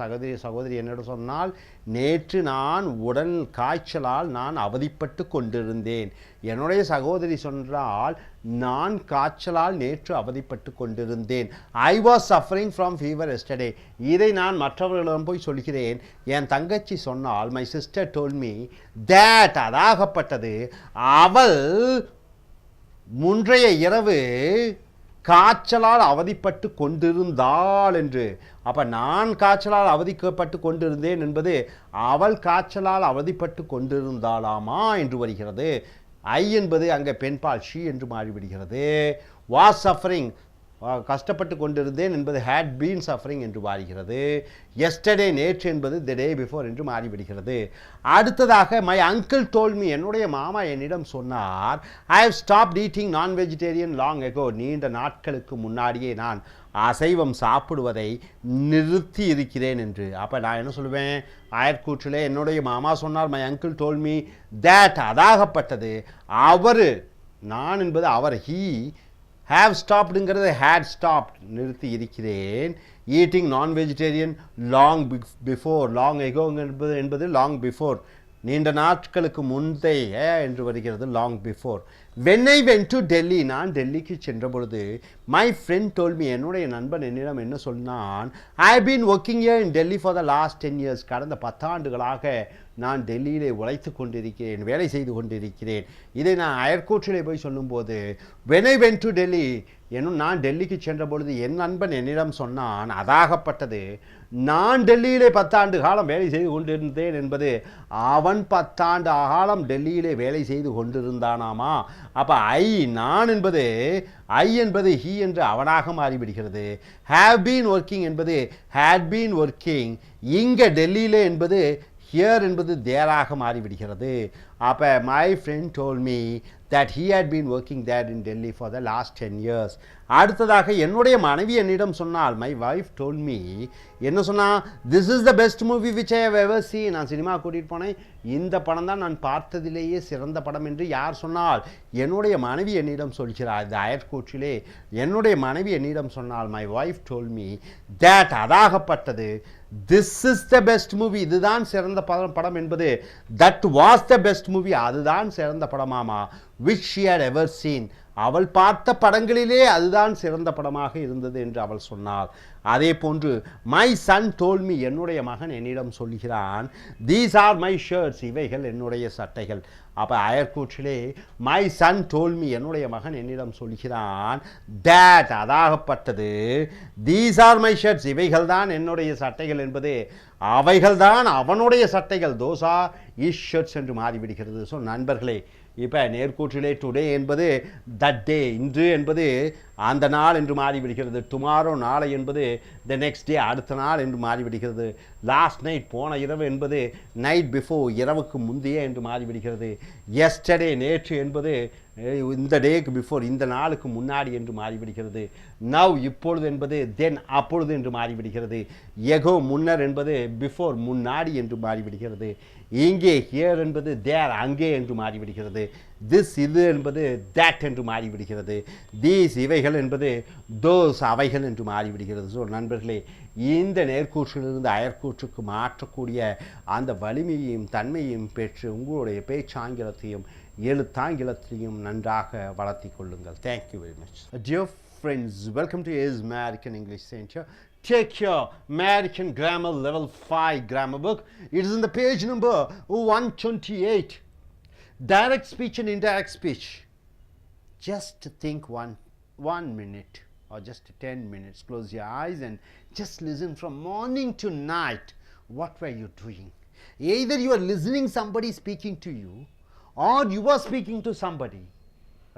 I: சகோதரி என்னிடம் சொன்னால் நேற்று நான் உடல் காய்ச்சலால் நான் அவதிப்பட்டு கொண்டிருந்தேன். என்னுடைய சகோதரி சொன்னால் நான் காய்ச்சலால் நேற்று அவதிப்பட்டு கொண்டிருந்தேன். I was suffering from fever yesterday. இதை நான் மற்றவர்களிடம் போய் சொல்கிறேன். என் தங்கச்சி சொன்னால், my sister told me that, அதாகப்பட்டது அவள் முன்றைய இரவு காய்ச்சலால் அவதிப்பட்டு கொண்டிருந்தாள் என்று. அப்போ நான் காய்ச்சலால் அவதிப்பட்டு கொண்டிருந்தேன் என்பது அவள் காய்ச்சலால் அவதிப்பட்டு கொண்டிருந்தாளாமா என்று வருகிறது. ஐ என்பது அங்கே பெண்பால் ஷீ என்று மாறிவிடுகிறது. வாஸ் சஃபரிங்
A: கஷ்டப்பட்டு கொண்டிருந்தேன் என்பது had been suffering என்று மாறுகிறது. yesterday நேற்று என்பது the day before என்று மாறிவிடுகிறது. அடுத்ததாக my uncle told me என்னுடைய மாமா என்னிடம் சொன்னார் I have stopped eating non-vegetarian long ago நீண்ட நாட்களுக்கு முன்னாடியே நான் அசைவம் சாப்பிடுவதை நிறுத்தி இருக்கிறேன் என்று. அப்போ நான் என்ன சொல்லுவேன், அயற்கூற்றிலே என்னுடைய மாமா சொன்னார் my uncle told me that அதாகப்பட்டது அவர், நான் என்பது அவர், he have stoppedங்கிறது had stopped நிறுத்தி இருக்கிறேன். ஈட்டிங் நான் vegetarian long before, long echo என்பது லாங் பிஃபோர் நீண்ட நாட்களுக்கு முந்தைய என்று வருகிறது long before. When I went to Delhi நான் டெல்லிக்கு சென்ற பொழுது மை ஃப்ரெண்ட் டோல் மீ என்னுடைய நண்பன் என்னிடம் என்ன சொன்னான் I have been working here in Delhi for the last 10 years கடந்த 10 ஆண்டுகளாக நான் டெல்லியிலே உழைத்து கொண்டிருக்கிறேன், வேலை செய்து கொண்டிருக்கிறேன். இதை நான் அயர்கூற்றிலே போய் சொல்லும்போது when I went to Delhi நான் டெல்லிக்கு சென்ற பொழுது என் நண்பன் என்னிடம் சொன்னான் அதாகப்பட்டது நான் டெல்லியிலே 10 ஆண்டு காலம் வேலை செய்து கொண்டிருந்தேன் என்பது அவன் 10 ஆண்டு காலம் டெல்லியிலே வேலை செய்து கொண்டிருந்தானாமா. அப்போ நான் என்பது ஐ என்பது ஹீ என்று அவனாக மாறிவிடுகிறது. ஹேவ் பீன் ஒர்க்கிங் என்பது ஹேட் பீன் ஒர்க்கிங், இங்கே டெல்லியிலே என்பது ஹியர் என்பது தேராக மாறிவிடுகிறது. அப்போ my friend told me that he had been working there in Delhi for the last 10 years. அடுத்ததாக என்னுடைய மனைவி என்னிடம் சொன்னால் my wife told me என்ன சொன்னா this is the best movie which I have ever seen. நான் சினிமா கூட்டிகிட்டு போனேன், இந்த படம் தான் நான் பார்த்ததிலேயே சிறந்த படம் என்று யார் சொன்னால் என்னுடைய மனைவி என்னிடம் சொல்கிறார். இந்த அயற்கூற்றிலே என்னுடைய மனைவி என்னிடம் சொன்னால் my wife told me that Athagappattathu this is the best movie இதுதான் சிறந்த படம் என்பது that was the best movie அதுதான் சிறந்த படமாமா which she had ever seen அவள் பார்த்த படங்களிலே அதுதான் சிறந்த படமாக இருந்தது என்று அவள் சொன்னாள். அதே போன்று மை சன் told me என்னுடைய மகன் என்னிடம் சொல்கிறான் these are my shirts இவைகள் என்னுடைய சட்டைகள். அப்போ அயற்கூற்றிலே மை சன் told me என்னுடைய மகன் என்னிடம் சொல்கிறான் that Athagappattathu these are my shirts இவைகள் தான் என்னுடைய சட்டைகள் என்பது அவைகள் தான் அவனுடைய சட்டைகள் those are his shirts என்று மாறிவிடுகிறது. ஸோ நண்பர்களே, இப்போ நேர்கூற்றிலே டுடே என்பது தட் டே இன்று என்பது அந்த நாள் என்று மாறிவிடுகிறது. டுமாரோ நாளை என்பது த நெக்ஸ்ட் டே அடுத்த நாள் என்று மாறிவிடுகிறது. லாஸ்ட் நைட் போன இரவு என்பது நைட் பிஃபோர் இரவுக்கு முந்தைய என்று மாறிவிடுகிறது. எஸ்டர்டே நேற்று என்பது இந்த டேக்கு பிஃபோர் இந்த நாளுக்கு முன்னாடி என்று மாறிவிடுகிறது. நவ் இப்பொழுது என்பது தென் அப்பொழுது என்று மாறிவிடுகிறது. எகோ முன்னர் என்பது பிஃபோர் முன்னாடி என்று மாறிவிடுகிறது. இங்கே ஹியர் என்பது தேர் அங்கே என்று மாறிவிடுகிறது. திஸ் இது என்பது தேட் என்று மாறிவிடுகிறது. தீஸ் இவைகள் என்பது தோஸ் அவைகள் என்று மாறிவிடுகிறது. ஸோ நண்பர்களே, இந்த நேர்கூற்றிலிருந்து அயற்கூற்றுக்கு மாற்றக்கூடிய அந்த வலிமையையும் தன்மையையும் பெற்று உங்களுடைய பேச்சாங்கிலத்தையும் எழுத்தாங்கிலத்தையும் நன்றாக வளர்த்தி கொள்ளுங்கள். Thank you very much. Dear friends, welcome to is American English Center. Take your American Grammar Level 5 grammar book. It is in the page number 128. Direct speech and indirect speech. Just think one minute or just 10 minutes. Close your eyes and just listen from morning to night. What were you doing? Either you are listening somebody speaking to you or you are speaking to somebody,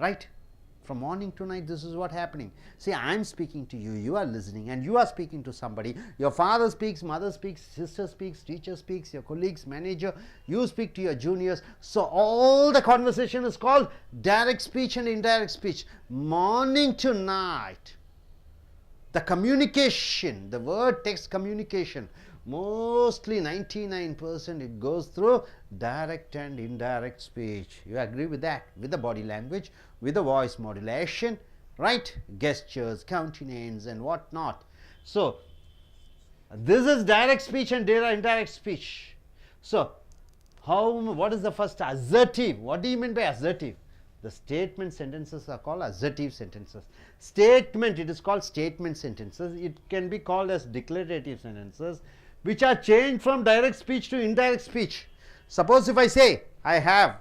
A: right? From morning to night, this is what happening. See, I am speaking to you, you are listening, and you are speaking to somebody. Your father speaks, mother speaks, sister speaks, teacher speaks, your colleagues, manager, you speak to your juniors. So all the conversation is called direct speech and indirect speech. Morning to night. The communication, the word text communication, mostly 99% it goes through direct and indirect speech. You agree with that? With the body language, with the voice modulation, right? Gestures, countenance and what not. So this is direct speech and indirect speech. So what is the first? Assertive. What do you mean by assertive? The statement sentences are called assertive sentences. Statement, it is called statement sentences. It can be called as declarative sentences, which are changed from direct speech to indirect speech. Suppose if I say I have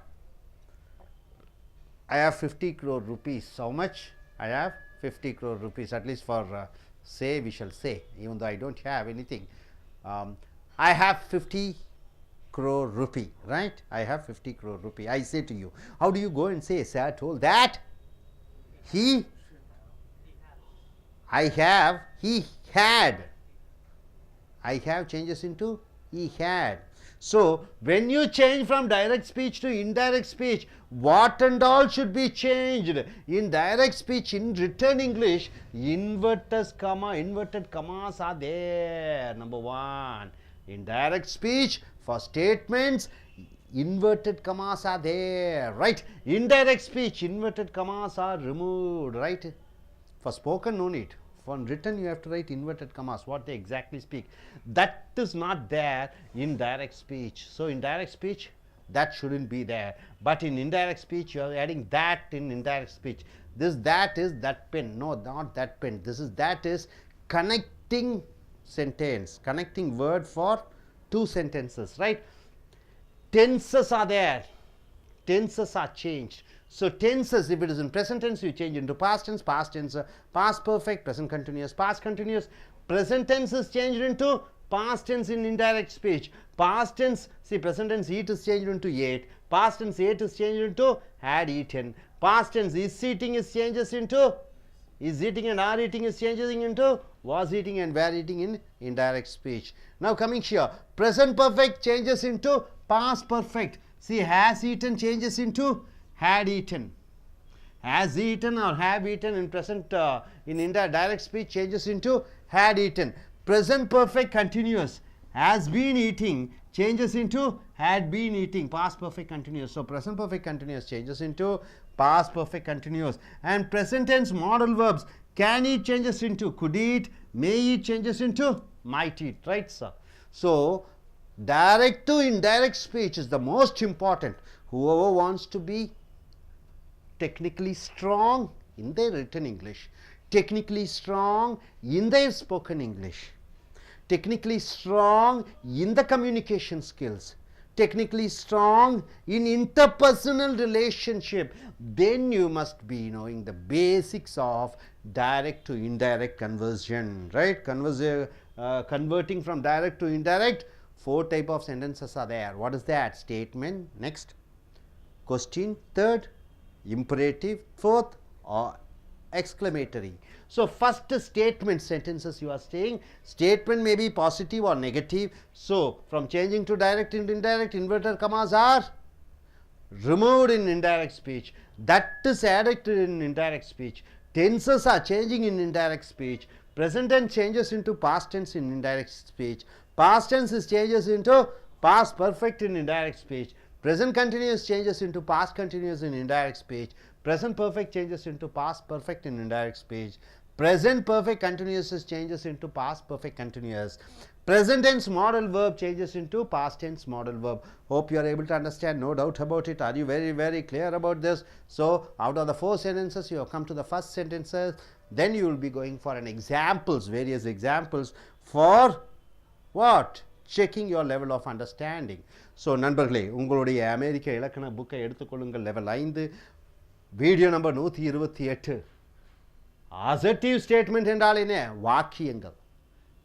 A: 50 crore rupees. How much? I have 50 crore rupees, at least for say, we shall say, even though I don't have anything. I have 50 crore rupee, right? I have 50 crore rupee. I say to you, how do you go and say, sir told that he I have, he had. I have changes into he had. So, when you change from direct speech to indirect speech, what and all should be changed? In direct speech, in written English, inverted commas are there. Number one. In direct speech, for statements, inverted commas are there, right? Indirect speech, inverted commas are removed, right? For spoken, no need. For written, you have to write inverted commas, what they exactly speak. That is not there in direct speech. So, in direct speech, that shouldn't be there. But in indirect speech, you are adding that in indirect speech. This that is that pen. No, not that pen. This is that is connecting sentence, connecting word for two sentences, right? Tenses are there. Tenses are changed. So, tenses, if it is in present tense, you change into past tense, past perfect, present continuous, past continuous. Present tense is changed into past tense in indirect speech. Past tense, see, present tense eat is changed into ate. Past tense ate is changed into had eaten. Past tense is eating is changes into is eating and are eating is changing into was eating and were eating in indirect speech. Now, coming here, present perfect changes into past perfect. See, has eaten changes into had eaten. Has eaten or have eaten in present in indirect speech changes into had eaten. Present perfect continuous. Has been eating changes into had been eating. Past perfect continuous. So, present perfect continuous changes into past perfect continuous. And present tense modal verbs, can eat changes into could eat, may eat changes into might eat, right, sir? So, direct to indirect speech is the most important. Whoever wants to be technically strong in their written English, technically strong in their spoken English, technically strong in the communication skills, technically strong in interpersonal relationship, then you must be knowing the basics of direct to indirect conversion, right? Converting from direct to indirect, 4 type of sentences are there. What is that? Statement, next, question, third, imperative, fourth, or exclamatory. So, first statement sentences you are saying, statement may be positive or negative. So, from changing to direct into indirect, inverted commas are removed in indirect speech. That is added in indirect speech. Tenses are changing in indirect speech. Present tense changes into past tense in indirect speech. Past tense changes into past perfect in indirect speech. Present continuous changes into past continuous in indirect speech. Present perfect changes into past perfect in indirect speech. Present perfect continuous changes into past perfect continuous. Present tense modal verb changes into past tense modal verb. Hope you are able to understand, no doubt about it. Are you very clear about this? So, out of the 4 sentences, you have come to the first sentences. Then you will be going for an examples, various examples for what? Checking your level of understanding. So, நண்பர்களே, உங்களுடைய அமெரிக்க இலக்கண புக்கை எடுத்துக்கொள்ளுங்கள். Level 5, video number 128. Assertive statement என்றால் என்ன? வாக்கியங்கள்.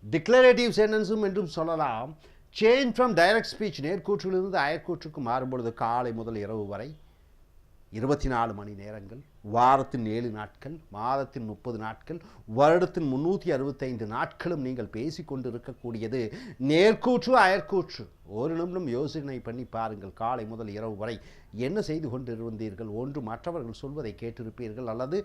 A: Declarative சென்டென்ஸும் என்றும் சொல்லலாம். சேஞ்ச் ஃப்ரம் டைரக்ட் ஸ்பீச், நேர்கூற்றிலிருந்து அயற்கூற்றுக்கு மாறும்பொழுது காலை முதல் இரவு வரை 24 மணி நேரங்கள், வாரத்தின் 7 நாட்கள், மாதத்தின் 30 நாட்கள், வருடத்தின் 365 நாட்களும் நீங்கள் பேசிக்கொண்டு இருக்கக்கூடியது நேர்கூற்று அயற்கூற்று. ஒரு நிமிடம் யோசனை பண்ணி பாருங்கள். காலை முதல் இரவு வரை என்ன செய்து கொண்டிருந்தீர்கள்? ஒன்று மற்றவர்கள் சொல்வதை கேட்டிருப்பீர்கள், அல்லது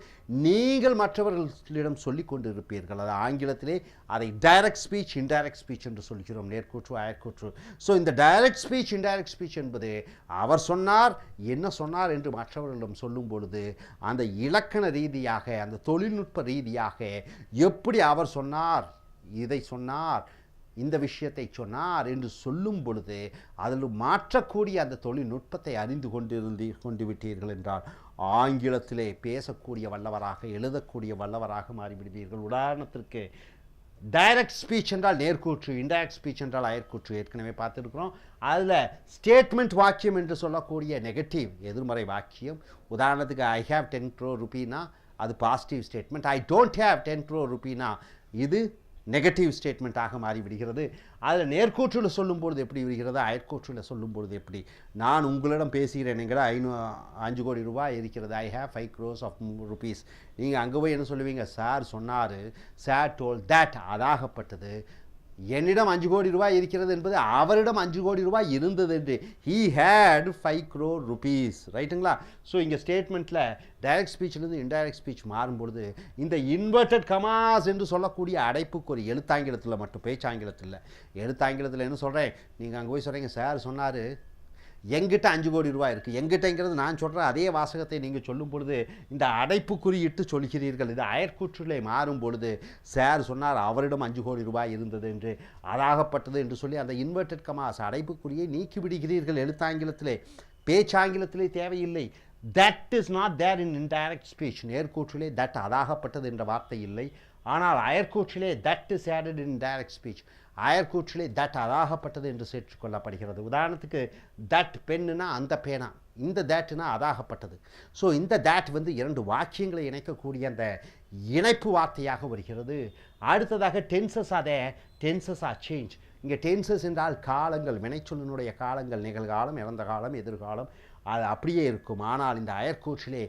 A: நீங்கள் மற்றவர்களிடம் சொல்லிக் கொண்டிருப்பீர்கள். அது ஆங்கிலத்திலே அதை டைரக்ட் ஸ்பீச், இன்டைரக்ட் ஸ்பீச் என்று சொல்கிறோம். நேர்கூற்று அயற்கூற்று. ஸோ இந்த டைரக்ட் ஸ்பீச், இன்டைரக்ட் ஸ்பீச் என்பது அவர் சொன்னார், என்ன சொன்னார் என்று மற்றவர்களிடம் சொல்லும் பொழுது அந்த இலக்கண ரீதியாக, அந்த தொழில்நுட்ப ரீதியாக எப்படி அவர் சொன்னார், இதை சொன்னார், இந்த விஷயத்தை சொன்னார் என்று சொல்லும் பொழுது அதில் மாற்றக்கூடிய அந்த தொழில்நுட்பத்தை அறிந்து கொண்டு விட்டீர்கள் என்றால் ஆங்கிலத்திலே பேசக்கூடிய வல்லவராக, எழுதக்கூடிய வல்லவராக மாறிவிடுவீர்கள். உதாரணத்திற்கு டைரக்ட் ஸ்பீச் என்றால் நேர்கூற்று, இன்டைரக்ட் ஸ்பீச் என்றால் அயற்கூற்று ஏற்கனவே பார்த்துருக்கிறோம். அதில் ஸ்டேட்மெண்ட் வாக்கியம் என்று சொல்லக்கூடிய நெகட்டிவ், எதிர்மறை வாக்கியம். உதாரணத்துக்கு ஐ ஹேவ் 10 crore ரூபீனா அது positive statement. I don't have 10 crore ரூபீனா இது
I: நெகட்டிவ் ஸ்டேட்மெண்ட்டாக மாறிவிடுகிறது. அதில் நேர்கூற்றில் சொல்லும்பொழுது எப்படி வருகிறது, அயற்கூற்றில் சொல்லும்பொழுது எப்படி? நான் உங்களிடம் பேசுகிறேனுங்கிற 5 கோடி ரூபாய் இருக்கிறது. I have 5 crores of rupees. நீங்கள் அங்கே போய் என்ன சொல்லுவீங்க? சார் சொன்னார், சார் டோல் தட், அதாகப்பட்டது. என்னிடம் 5 கோடி ரூபாய் இருக்கிறது என்பது அவரிடம் 5 கோடி ரூபாய் இருந்தது என்று. He had 5 crore rupees. ரைட்டுங்களா? ஸோ இங்கே ஸ்டேட்மெண்ட்டில் டைரக்ட் ஸ்பீச்சிலிருந்து இன்டைரக்ட் ஸ்பீச் மாறும்பொழுது இந்த இன்வெர்டட் கமாஸ் என்று சொல்லக்கூடிய அடைப்புக்கு ஒரு எழுத்தாங்கிலத்தில் மட்டும், பேச்சாங்கிலத்தில் இல்லை, எழுத்தாங்கிலத்தில் என்ன சொல்கிறேன், நீங்கள் அங்கே போய் சொல்கிறீங்க சார் சொன்னார் எங்கிட்ட 5 கோடி ரூபாய் இருக்குது. எங்கிட்டங்கிறது நான் சொல்கிற அதே வாசகத்தை நீங்கள் சொல்லும் பொழுது இந்த அடைப்பு குறியிட்டு சொல்கிறீர்கள். இது அயற்கூற்றிலே மாறும் பொழுது சார் சொன்னார் அவரிடம் 5 கோடி ரூபாய் இருந்தது என்று, அதாகப்பட்டது என்று சொல்லி அந்த இன்வெர்டட் கமாஸ் அடைப்புக்குறியை நீக்கி விடுகிறீர்கள் எழுத்தாங்கிலத்திலே. பேச்சாங்கிலத்திலே தேவையில்லை. That is not there in indirect speech. நேர்கூற்றிலே தட், அதாகப்பட்டது என்ற வார்த்தை இல்லை. ஆனால் அயற்கூற்றிலே that is added in direct speech. அயற்கூற்றிலே தட், அதாகப்பட்டது என்று சேர்த்துக்கொள்ளப்படுகிறது. உதாரணத்துக்கு தட் பெண்ணுனா அந்த பேனா, இந்த தேட்னா அதாகப்பட்டது. ஸோ இந்த தேட் வந்து 2 வாக்கியங்களை இணைக்கக்கூடிய அந்த இணைப்பு வார்த்தையாக வருகிறது. அடுத்ததாக டென்சஸ், அதே டென்சஸ் ஆர் சேஞ்ச். இங்கே டென்சஸ் என்றால் காலங்கள், வினைச்சொல்லினுடைய காலங்கள், நிகழ்காலம், இறந்த காலம், எதிர்காலம், அது அப்படியே இருக்கும். ஆனால் இந்த அயற்கூற்றிலே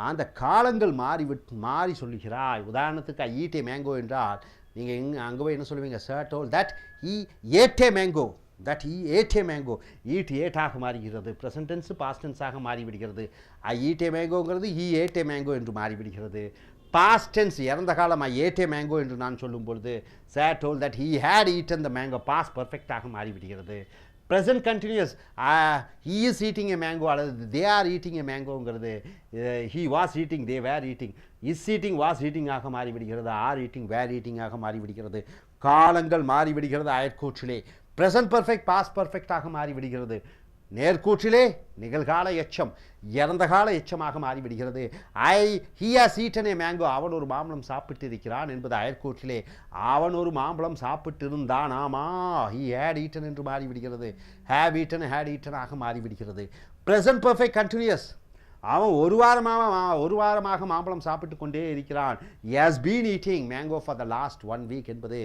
I: அந்த காலங்கள் மாறி சொல்லுகிறாய். உதாரணத்துக்கு ஐ ஈட் ஏ மேங்கோ என்றால் நீங்கள் அங்கே போய் என்ன சொல்லுவீங்க? Sir told that he ate a mango. That he ate a mango. Eat ஏட்டாக மாறுகிறது. ப்ரெசன்ட் டென்ஸ் பாஸ்ட் டென்ஸாக மாறிவிடுகிறது. ஐ ஈட் ஏ மேங்கோங்கிறது ஹீ ஏட் ஏ மேங்கோ என்று மாறிவிடுகிறது. பாஸ்ட் டென்ஸ் இறந்த காலம் ஐ ஏட் ஏ மேங்கோ என்று நான் சொல்லும் பொழுது sir told that he had eaten the mango, past பர்ஃபெக்டாக மாறிவிடுகிறது. Present continuous he is eating a mango அல்லது தே ஆர் ஈட்டிங் ஏ மேங்கோங்கிறது he was eating, they were eating, is eating was ஈட்டிங்காக மாறிவிடுகிறது. ஆர் ஈட்டிங் வேர் ஈட்டிங்காக மாறிவிடுகிறது. காலங்கள் மாறிவிடுகிறது அயற்கூற்றிலே. Present perfect past பர்ஃபெக்டாக மாறிவிடுகிறது. நேர்கூற்றிலே நிகழ்கால எச்சம் இறந்த கால எச்சமாக மாறிவிடுகிறது. He has eaten A mango, அவன் ஒரு மாம்பழம் சாப்பிட்டு இருக்கிறான் என்பது அயற்கூற்றிலே அவன் ஒரு மாம்பழம் சாப்பிட்டு இருந்தான், ஆமா, ஹி ஹேட் ஈட்டன் என்று மாறிவிடுகிறது. ஹேவ் ஈட்டன் ஹேட் ஈட்டனாக மாறிவிடுகிறது. ப்ரெசன்ட் பர்ஃபெக்ட் கண்டினியூஸ், அவன் ஒரு வாரமாக மாம்பழம் சாப்பிட்டு கொண்டே இருக்கிறான். he has been eating mango for the last 1 week என்பது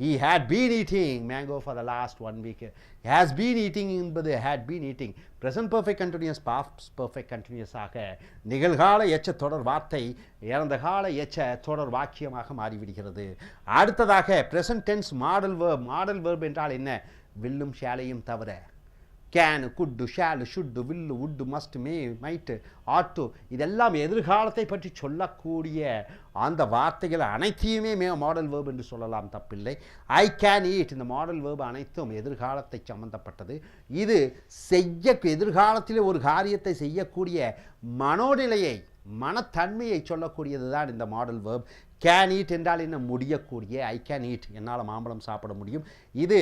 I: he had been eating mango for the last 1 week. he has been eating என்பது had been eating. present perfect continuous past perfect continuous ஆக நிகழ்கால எச்ச தொடர் வார்த்தை இறந்த கால எச்ச தொடர் வாக்கியமாக மாறிவிடுகிறது. அடுத்ததாக present tense modal verb. modal verb என்றால் என்ன? வில்லும் ஷாலையும் தவிர can, could, shall, should, will, would, must, may, might, ought to, இதெல்லாம் எதிர்காலத்தை பற்றி சொல்லக்கூடிய அந்த வார்த்தைகள் அனைத்தையுமே மாடல் வேர்ப் என்று சொல்லலாம், தப்பில்லை. ஐ கேன் ஈட், இந்த மாடல் வேர்ப் அனைத்தும் எதிர்காலத்தை சம்பந்தப்பட்டது. இது எதிர்காலத்திலே ஒரு காரியத்தை செய்யக்கூடிய மனோநிலையை, மனத்தன்மையை சொல்லக்கூடியது தான் இந்த மாடல் வேர்ப். கேன் ஈட் என்றால் என்ன? முடியக்கூடிய. ஐ கேன் ஈட், என்னால் மாம்பழம் சாப்பிட முடியும். இது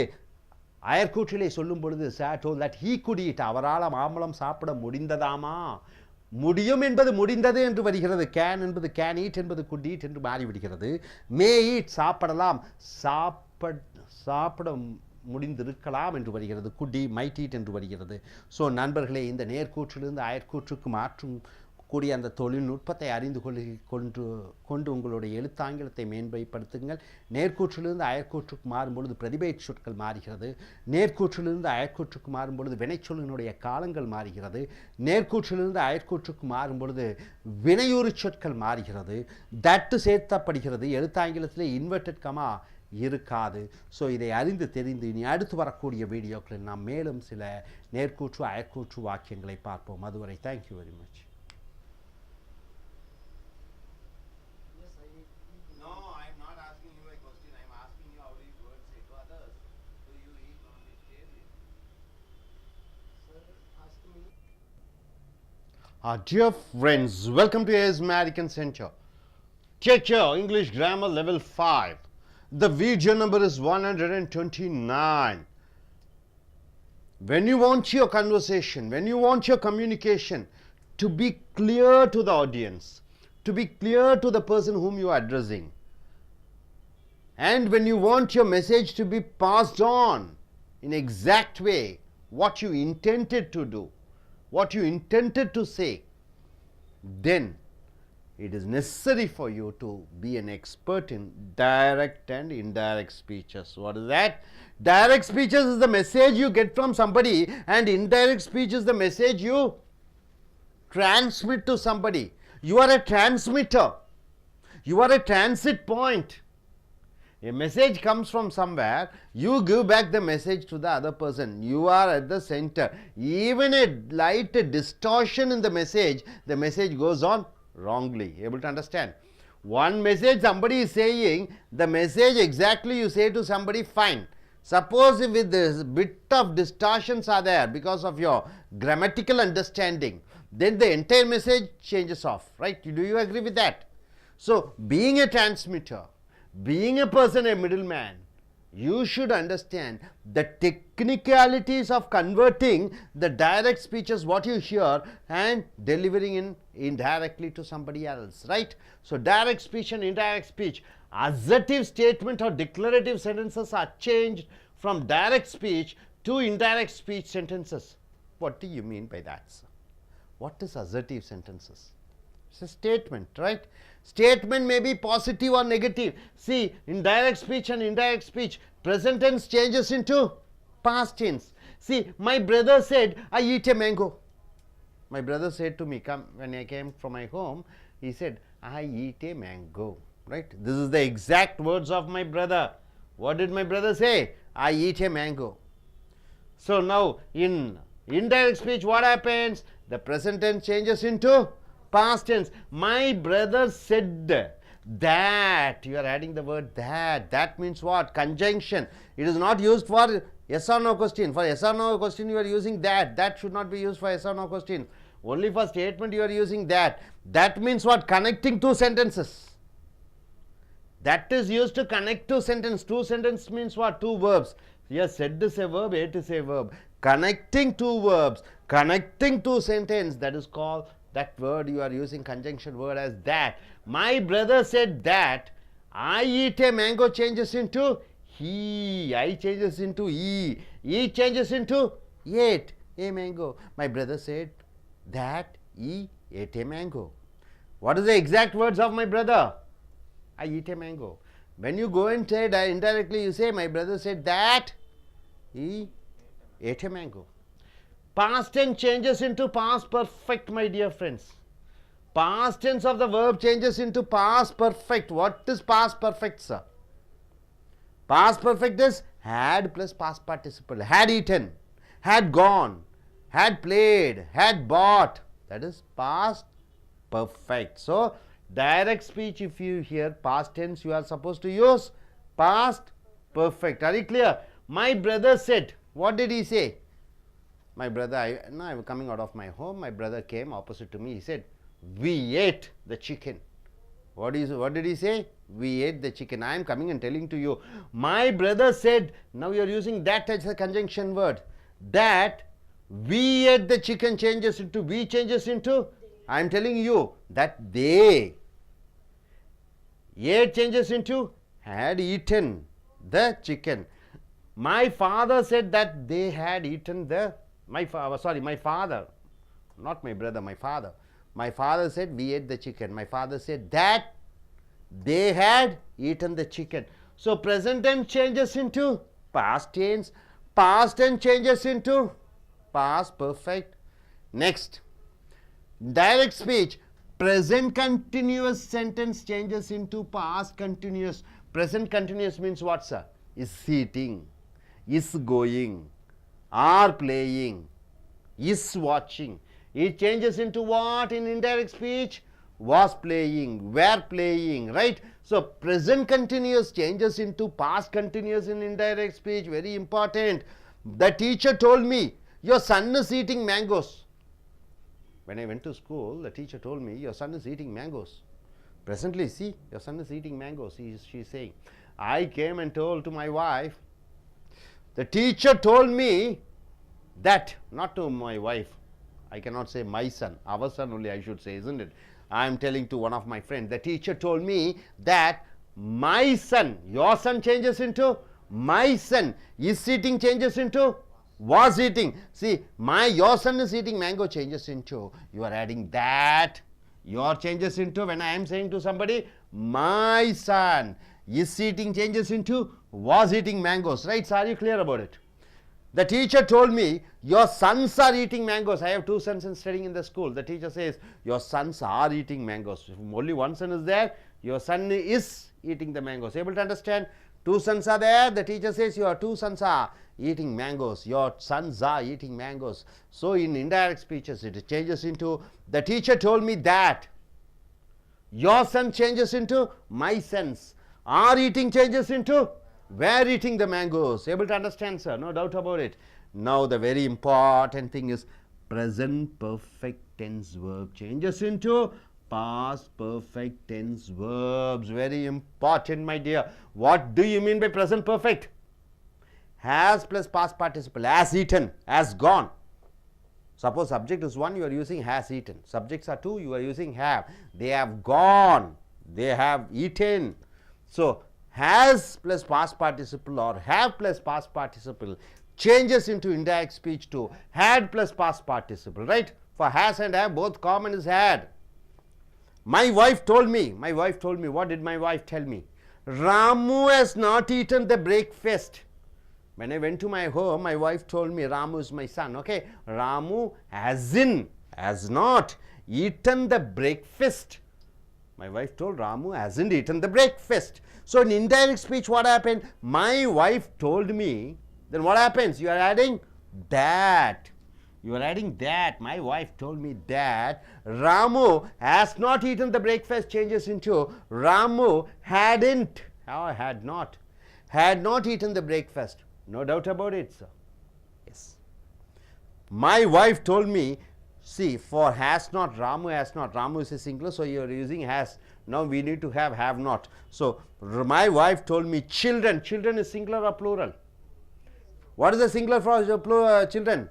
I: அயற்கூற்றிலே சொல்லும் பொழுது sir told that he could eat, அவரால் மாம்பழம் சாப்பிட முடிந்ததாமா. முடியும் என்பது முடிந்தது என்று வருகிறது. கேன் என்பது கேன் ஈட் என்பது குட் ஈட் என்று மாறிவிடுகிறது. மே ஈட், சாப்பிடலாம், சாப்பிட முடிந்திருக்கலாம் என்று வருகிறது. குட் மைட் ஈட் என்று வருகிறது. ஸோ நண்பர்களே, இந்த நேர்கூற்றிலிருந்து அயற்கூற்றுக்கு மாற்றும் கூடிய அந்த தொழில்நுட்பத்தை அறிந்து கொண்டு உங்களுடைய எழுத்தாங்கிலத்தை மேம்படுத்துங்கள். நேர்கூற்றிலிருந்து அயற்கூற்றுக்கு மாறும்பொழுது பிரதிபெயர் சொற்கள் மாறுகிறது. நேர்கூற்றிலிருந்து அயற்கூற்றுக்கு மாறும்பொழுது வினைச்சொல்லினுடைய காலங்கள் மாறுகிறது. நேர்கூற்றிலிருந்து அயற்கூற்றுக்கு மாறும்பொழுது வினையுறு சொற்கள் மாறுகிறது. தட்டு சேர்த்தப்படுகிறது. எழுத்தாங்கிலத்திலே இன்வெர்டட் கமா இருக்காது. ஸோ இதை அறிந்து தெரிந்து இனி அடுத்து வரக்கூடிய வீடியோக்களில் நாம் மேலும் சில நேர்கூற்று அயற்கூற்று வாக்கியங்களை பார்ப்போம். அதுவரை thank you very much. Dear friends, welcome to A.S. American Center. Take your English Grammar Level 5. The video number is 129. When you want your conversation, when you want your communication to be clear to the audience, to be clear to the person whom you are addressing, and when you want your message to be passed on in exact way, what you intended to do, what you intended to say, then
A: it is necessary for you to be an expert in direct and indirect speeches. What is that? Direct speeches is the message you get from somebody, and indirect speech is the message you transmit to somebody. You are a transmitter. You are a transit point. A message comes from somewhere, you give back the message to the other person. You are at the center. Even a light distortion in the message goes on wrongly. Able to understand? One message somebody is saying, the message exactly you say to somebody, fine. Suppose if with this bit of distortions are there because of your grammatical understanding, then the entire message changes off, right? Do you agree with that? So, being a transmitter, being a person, a middleman, you should understand the technicalities of converting the direct speeches what you hear and delivering in indirectly to somebody else, right? So, direct speech and indirect speech, assertive statement or declarative sentences are changed from direct speech to indirect speech sentences. What do you mean by that, sir? What is assertive sentences? It's a statement, right? Statement may be positive or negative. See, in direct speech and indirect speech, present tense changes into past tense. See, my brother said, I eat a mango. My brother said to me, when I came from my home, he said, I eat a mango, right? This is the exact words of my brother. What did my brother say? I eat a mango. So now, in indirect speech, what happens? The present tense changes into past tense. My brother said that. You are adding the word that. That means what? Conjunction. It is not used for yes or no question. For yes or no question, you are using that. That should not be used for yes or no question. Only for statement, you are using that. That means what? Connecting two sentences. That is used to connect two sentences. Two sentences means what? Two verbs. Here, said is a verb, ate is a verb. Connecting two verbs, connecting two sentences, that is called, that word you are using conjunction word as that. My brother said that. I eat a mango changes into he. I changes into he. He changes into ate a mango. My brother said that he ate a mango. What is the exact words of my brother? I eat a mango. When you go and say indirectly, you say, my brother said that he ate a mango. Past tense changes into past perfect, my dear friends. Past tense of the verb changes into past perfect. What is past perfect, sir? Past perfect is had plus past participle. Had eaten, had gone, had played, had bought. That is past perfect. So, direct speech, if you hear past tense, you are supposed to use past perfect. Are you clear? My brother said. What did he say? My brother, I was coming out of my home. My brother came opposite to me. He said, we ate the chicken. What did he say? We ate the chicken. I am coming and telling to you. My brother said. Now you are using that as a conjunction word. That we ate the chicken changes into we changes into. I am telling you that they ate changes into had eaten the chicken. My father said that they had eaten my father, not my brother, my father. My father said we ate the chicken. My father said that they had eaten the chicken. So, present tense changes into past tense. Past tense changes into past perfect. Next, direct speech. Present continuous sentence changes into past continuous. Present continuous means what, sir? Is eating, is going, are playing, is watching. It changes into what in indirect speech? Was playing, were playing, right? So, present continuous changes into past continuous in indirect speech. Very important. The teacher told me, your son is eating mangoes. When I went to school, the teacher told me, your son is eating mangoes. Presently, see, your son is eating mangoes, she is saying. I came and told to my wife, the teacher told me that, not to my wife, I cannot say my son, our son only I should say, isn't it? I am telling to one of my friends, the teacher told me that my son, your son changes into my son, is eating changes into was eating. See, your son is eating mango changes into, you are adding that your changes into, when I am saying to somebody, my son is eating, changes into was eating mangoes, right? So are you clear about it? The teacher told me, your sons are eating mangoes. I have 2 sons and studying in the school. The teacher says, your sons are eating mangoes. If only one son is there, your son is eating the mangoes. Able to understand? 2 sons are there. The teacher says, your 2 sons are eating mangoes. Your sons are eating mangoes. So in indirect speeches, it changes into, the teacher told me that. Your son changes into, my sons are eating, changes into, were eating the mangoes. Able to understand, sir? No doubt about it. Now the very important thing is present perfect tense verb changes into past perfect tense verbs. Very important, my dear. What do you mean by present perfect? Has plus past participle. Has eaten, has gone. Suppose subject is 1, you are using has eaten. Subjects are 2, you are using have. They have gone, they have eaten. So has plus past participle or have plus past participle changes into indirect speech to had plus past participle, right? For has and have, both common is had. My wife told me, what did my wife tell me? Ramu has not eaten the breakfast. When I went to my home, my wife told me, Ramu is my son, okay? Ramu has not eaten the breakfast. My wife told Ramu hasn't eaten the breakfast. So in indirect speech, what happened? My wife told me, then what happens? You are adding that. You are adding that. My wife told me that Ramu has not eaten the breakfast changes into Ramu hadn't, or had not eaten the breakfast. No doubt about it, sir. Yes. My wife told me, see, for has not, Ramu is a singular, so you are using has. Now we need to have not. So my wife told me children is singular or plural? What is the singular for children?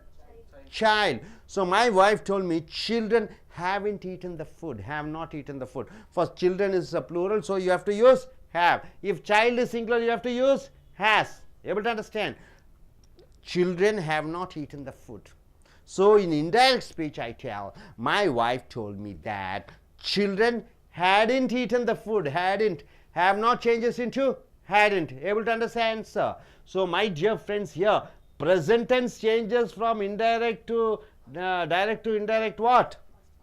A: Child. So my wife told me children haven't eaten the food, have not eaten the food. For children is a plural, so you have to use have. If child is singular, you have to use has. Able to understand? Children have not eaten the food. So in indirect speech, I tell, my wife told me that children hadn't eaten the food. Hadn't. Have not changes into hadn't. Able to understand, sir? So my dear friends, here present tense changes from indirect to direct to indirect what?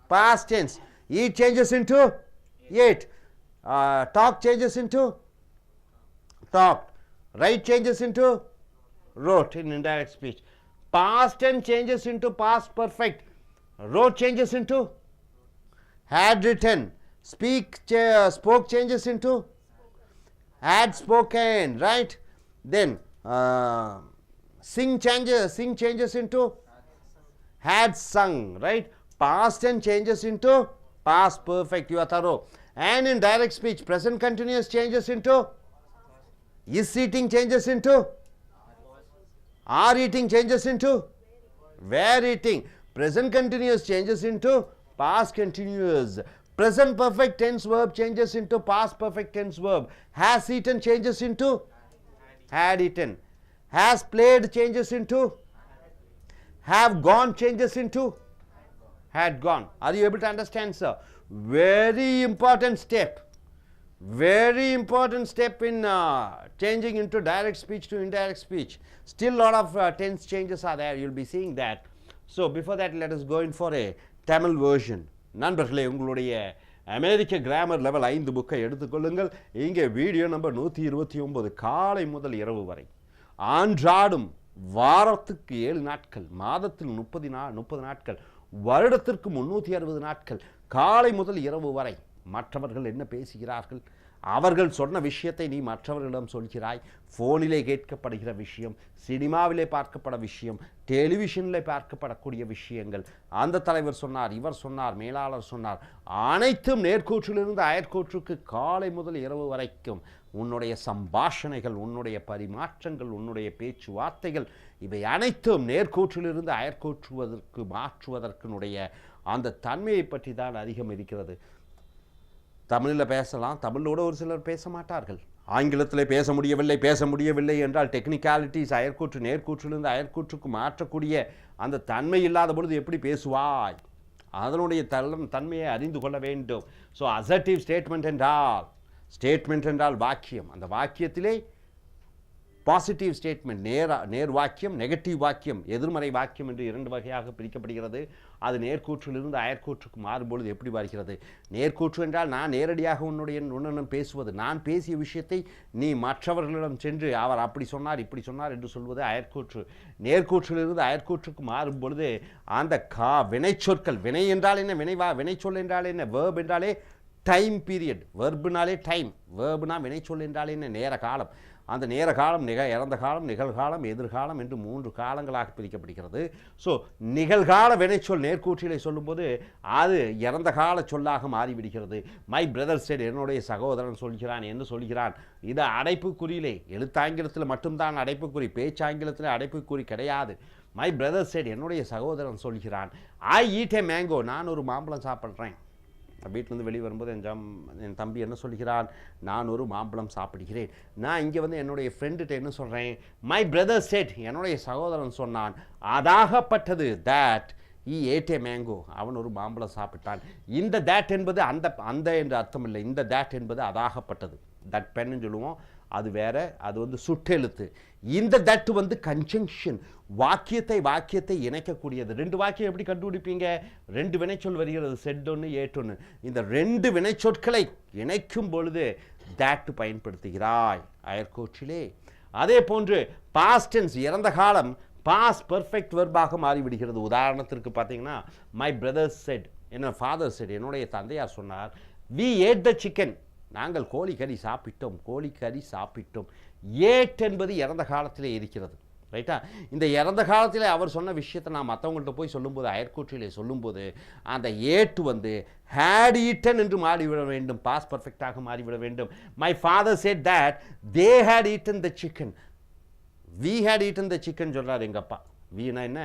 A: Past tense. Eat changes into ate. Talk changes into talked. Write changes into wrote in indirect speech. Past tense changes into past perfect. Wrote changes into had written. Spoke changes into had spoken, right? Then sing changes into had sung, right? Past tense changes into past perfect. You are thorough. And in direct speech, present continuous changes into is eating changes into are eating changes into were eating. Present continuous changes into past continuous. Present perfect tense verb changes into past perfect tense verb. Has eaten changes into had eaten. Has played changes into have gone changes into had gone. Are you able to understand, sir? Very important step. Very important step in changing into direct speech to indirect speech. Still lot of tense changes are there. You'll be seeing that. So before that, let us go in for a Tamil version. நண்பர்களே, உங்களுடைய அமெரிக்க grammar level 5 புக்கை எடுத்துக்கொள்ளுங்கள். இங்கே video number 129 காலை முதல் இரவு வரை ஆன்றாடும் வாரத்துக்கு 7 நாட்கள், மாதத்தில் 30 நாட்கள், வருடத்திற்கு 360 நாட்கள், காலை முதல் இரவு வரை மற்றவர்கள் என்ன பேசுகிறார்கள், அவர்கள் சொன்ன விஷயத்தை நீ மற்றவர்களிடம் சொல்கிறாய். ஃபோனிலே கேட்கப்படுகிற விஷயம், சினிமாவிலே பார்க்கப்பட விஷயம், டெலிவிஷனில் பார்க்கப்படக்கூடிய விஷயங்கள், அந்த தலைவர் சொன்னார், இவர் சொன்னார், மேலாளர் சொன்னார், அனைத்தும் நேர்கூற்றிலிருந்து அயற்கூற்றுக்கு காலை முதல் இரவு வரைக்கும் உன்னுடைய சம்பாஷணைகள், உன்னுடைய பரிமாற்றங்கள், உன்னுடைய பேச்சுவார்த்தைகள், இவை அனைத்தும் நேர்கூற்றிலிருந்து அயற்கூற்றுவதற்கு மாற்றுவதற்குனுடைய அந்த தன்மையை பற்றி தான் அதிகம் இருக்கிறது. தமிழில் பேசலாம், தமிழோட ஒரு சிலர் பேச மாட்டார்கள். ஆங்கிலத்தில் பேச முடியவில்லை என்றால் டெக்னிக்காலிட்டிஸ் அயற்கூற்று நேர்கூற்றிலிருந்து அயற்கூற்றுக்கு மாற்றக்கூடிய அந்த தன்மை இல்லாத பொழுது எப்படி பேசுவாய்?
I: அதனுடைய தன்மையை அறிந்து கொள்ள வேண்டும். ஸோ அசர்ட்டிவ் ஸ்டேட்மெண்ட் என்றால் வாக்கியம். அந்த வாக்கியத்திலே பாசிட்டிவ் ஸ்டேட்மெண்ட் நேர் வாக்கியம், நெகட்டிவ் வாக்கியம், எதிர்மறை வாக்கியம் என்று 2 வகையாக பிரிக்கப்படுகிறது. அது நேர்கூற்றிலிருந்து அயற்கூற்றுக்கு மாறும்பொழுது எப்படி வருகிறது? நேர்கூற்று என்றால் நான் நேரடியாக உன்னுடன் பேசுவது, நான் பேசிய விஷயத்தை நீ மற்றவர்களிடம் சென்று அவர் அப்படி சொன்னார் இப்படி சொன்னார் என்று சொல்வது அயற்கூற்று. நேர்கூற்றிலிருந்து அயற்கூற்றுக்கு மாறும் பொழுது அந்த வினைச்சொற்கள், வினை என்றால் என்ன, வினைச்சொல் என்றால் என்ன, வேர்ப் என்றாலே டைம் பீரியட், வெர்புனாலே டைம், வேர்புனா வினைச்சொல் என்றால் என்ன, நேர காலம். அந்த நேர காலம், இறந்த காலம், நிகழ்காலம், எதிர்காலம் என்று 3 காலங்களாக பிரிக்கப்படுகிறது. ஸோ நிகழ்கால வினைச்சொல் நேர்கூற்றிலே சொல்லும்போது அது இறந்த கால சொல்லாக மாறிவிடுகிறது. மை பிரதர் செட், என்னுடைய சகோதரன் சொல்கிறான் என்று சொல்கிறான். இது அடைப்புக்குறியிலே, எழுத்தாங்கிலத்தில் மட்டும்தான் அடைப்புக்குறி, பேச்சாங்கிலத்தில் அடைப்புக்குறி கிடையாது. மை பிரதர் செட், என்னுடைய சகோதரன் சொல்கிறான். ஐ ஈட் ஏ மேங்கோ, நான் ஒரு மாம்பழம் சாப்பிட்றேன். வீட்டிலேருந்து வெளியே வரும்போது என் தம்பி என்ன சொல்கிறான், நான் ஒரு மாம்பழம் சாப்பிடுகிறேன். நான் இங்கே வந்து என்னுடைய ஃப்ரெண்டுகிட்ட என்ன சொல்கிறேன், மை பிரதர் செட், என்னுடைய சகோதரன் சொன்னான். அதாகப்பட்டது, that he ate a mango, அவன் ஒரு மாம்பழம் சாப்பிட்டான். இந்த that என்பது அந்த என்று அர்த்தம் இல்லை. இந்த that என்பது அதாகப்பட்டது, தட் பென்னு சொல்லுவோம், அது வேற, அது வந்து சுட்டெழுத்து. இந்த தட் வந்து கன்ஜங்ஷன், வாக்கியத்தை இணைக்கக்கூடியது. 2 வாக்கியம் எப்படி கண்டுபிடிப்பீங்க? 2 வினைச்சொல் வருகிறது, செட் ஒன்று ஏட் ஒன்று. இந்த 2 வினைச்சொற்களை இணைக்கும் பொழுது தட் பயன்படுத்துகிறாய் அயற்கூற்றிலே. அதே போன்று பாஸ்ட் டென்ஸ், இறந்த காலம், பாஸ்ட் பெர்ஃபெக்ட் வெர்பாக மாறிவிடுகிறது. உதாரணத்திற்கு பார்த்தீங்கன்னா, மை பிரதர் செட், என்ன ஃபாதர் செட், என்னுடைய தந்தையார் சொன்னார். வி ஏட் த சிக்கன், நாங்கள் கோழிக்கறி சாப்பிட்டோம். ஏட் என்பது இறந்த காலத்திலே இருக்கிறது, ரைட்டா? இந்த இறந்த காலத்தில் அவர் சொன்ன விஷயத்தை நான் மற்றவங்கள்ட்ட போய் சொல்லும்போது, அயற்கூற்றிலே சொல்லும்போது அந்த ஏட்டு வந்து ஹேட் ஈட்டன் என்று மாறிவிட வேண்டும், பாஸ் பர்ஃபெக்டாக மாறிவிட வேண்டும். My father said that they had eaten the chicken, we had eaten the chicken சொல்கிறார் எங்கள் அப்பா. வீனா என்ன,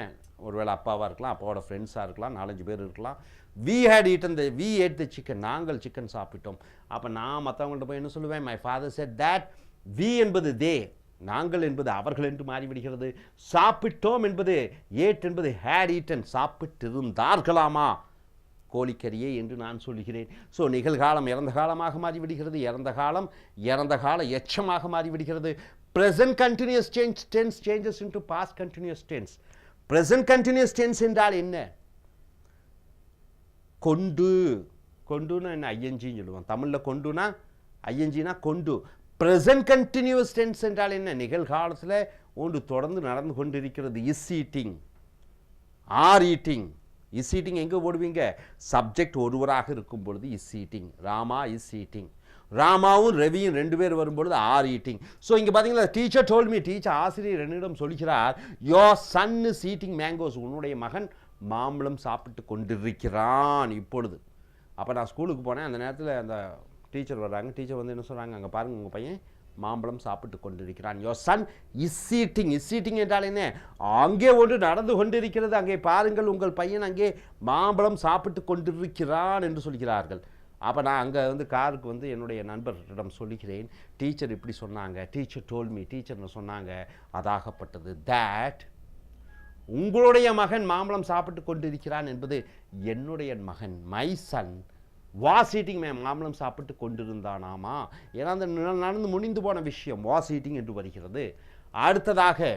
I: ஒருவேளை அப்பாவாக இருக்கலாம், அப்பாவோட ஃப்ரெண்ட்ஸாக இருக்கலாம், 4-5 பேர் இருக்கலாம். வி ஏட் த சிக்கன், நாங்கள் சிக்கன் சாப்பிட்டோம். அப்போ நான் மற்றவங்கள்ட்ட போய் என்ன சொல்லுவேன், my father said that we என்பது தே, நாங்கள் என்பது அவர்கள் என்று மாறிவிடுகிறது. சாப்பிட்டோம் என்பது, ஏட் என்பது ஹேட் ஈட்டன், சாப்பிட்டிருந்தார்களாமா கோழிக்கரியே என்று நான் சொல்கிறேன். ஸோ நிகழ்காலம் இறந்த காலமாக மாறிவிடுகிறது, இறந்த கால எச்சமாக மாறிவிடுகிறது. present continuous tense changes into past continuous tense. present continuous tense என்றால் என்ன? கொண்டுனா என்ன, ஐஎன்ஜின்னு சொல்லுவோம் தமிழில். கொண்டுனா ஐஎன்ஜினா கொண்டு. present continuous tense என்றால் என்ன? நிகழ்காலத்தில் ஒன்று தொடர்ந்து நடந்து கொண்டிருக்கிறது. Is eating, are eating. Is eating எங்கே போடுவீங்க? சப்ஜெக்ட் ஒருவராக இருக்கும் பொழுது is eating. Rama is eating, ராமாவும் ரவியும் 2 பேர் வரும்பொழுது ஆர் ஈட்டிங். ஸோ இங்கே பார்த்தீங்களா, டீச்சர் டோல் மீ, ஆசிரியர் என்னிடம் சொல்கிறார், your Sun is eating mangoes, உன்னுடைய மகன் மாம்பழம் சாப்பிட்டு கொண்டிருக்கிறான் இப்பொழுது. அப்போ நான் ஸ்கூலுக்கு போனேன், அந்த நேரத்தில் அந்த டீச்சர் வர்றாங்க. டீச்சர் வந்து என்ன சொல்கிறாங்க, அங்கே பாருங்கள் உங்கள் பையன் மாம்பழம் சாப்பிட்டு கொண்டிருக்கிறான். Your Sun is eating. Is eating என்றால் என்ன? அங்கே ஒன்று நடந்து கொண்டிருக்கிறது, அங்கே பாருங்கள் உங்கள் பையன் அங்கே மாம்பழம் சாப்பிட்டு கொண்டிருக்கிறான் என்று சொல்கிறார்கள். அப்போ நான் அங்கே வந்து காருக்கு வந்து என்னுடைய நண்பர்களிடம் சொல்லிக்கிறேன், டீச்சர் இப்படி சொன்னாங்க, டீச்சர் டோல் மீ, டீச்சர்னு சொன்னாங்க, அதாகப்பட்டது, தட் உங்களுடைய மகன் மாம்பழம் சாப்பிட்டு கொண்டிருக்கிறான் என்பது என்னுடைய மகன், மை சன் வாஸ் ஈட்டிங், மாம்பழம் சாப்பிட்டு கொண்டிருந்தானாமா. ஏன்னா அந்த நடந்து முடிந்து போன விஷயம் வாஸ் ஈட்டிங் என்று வருகிறது. அடுத்ததாக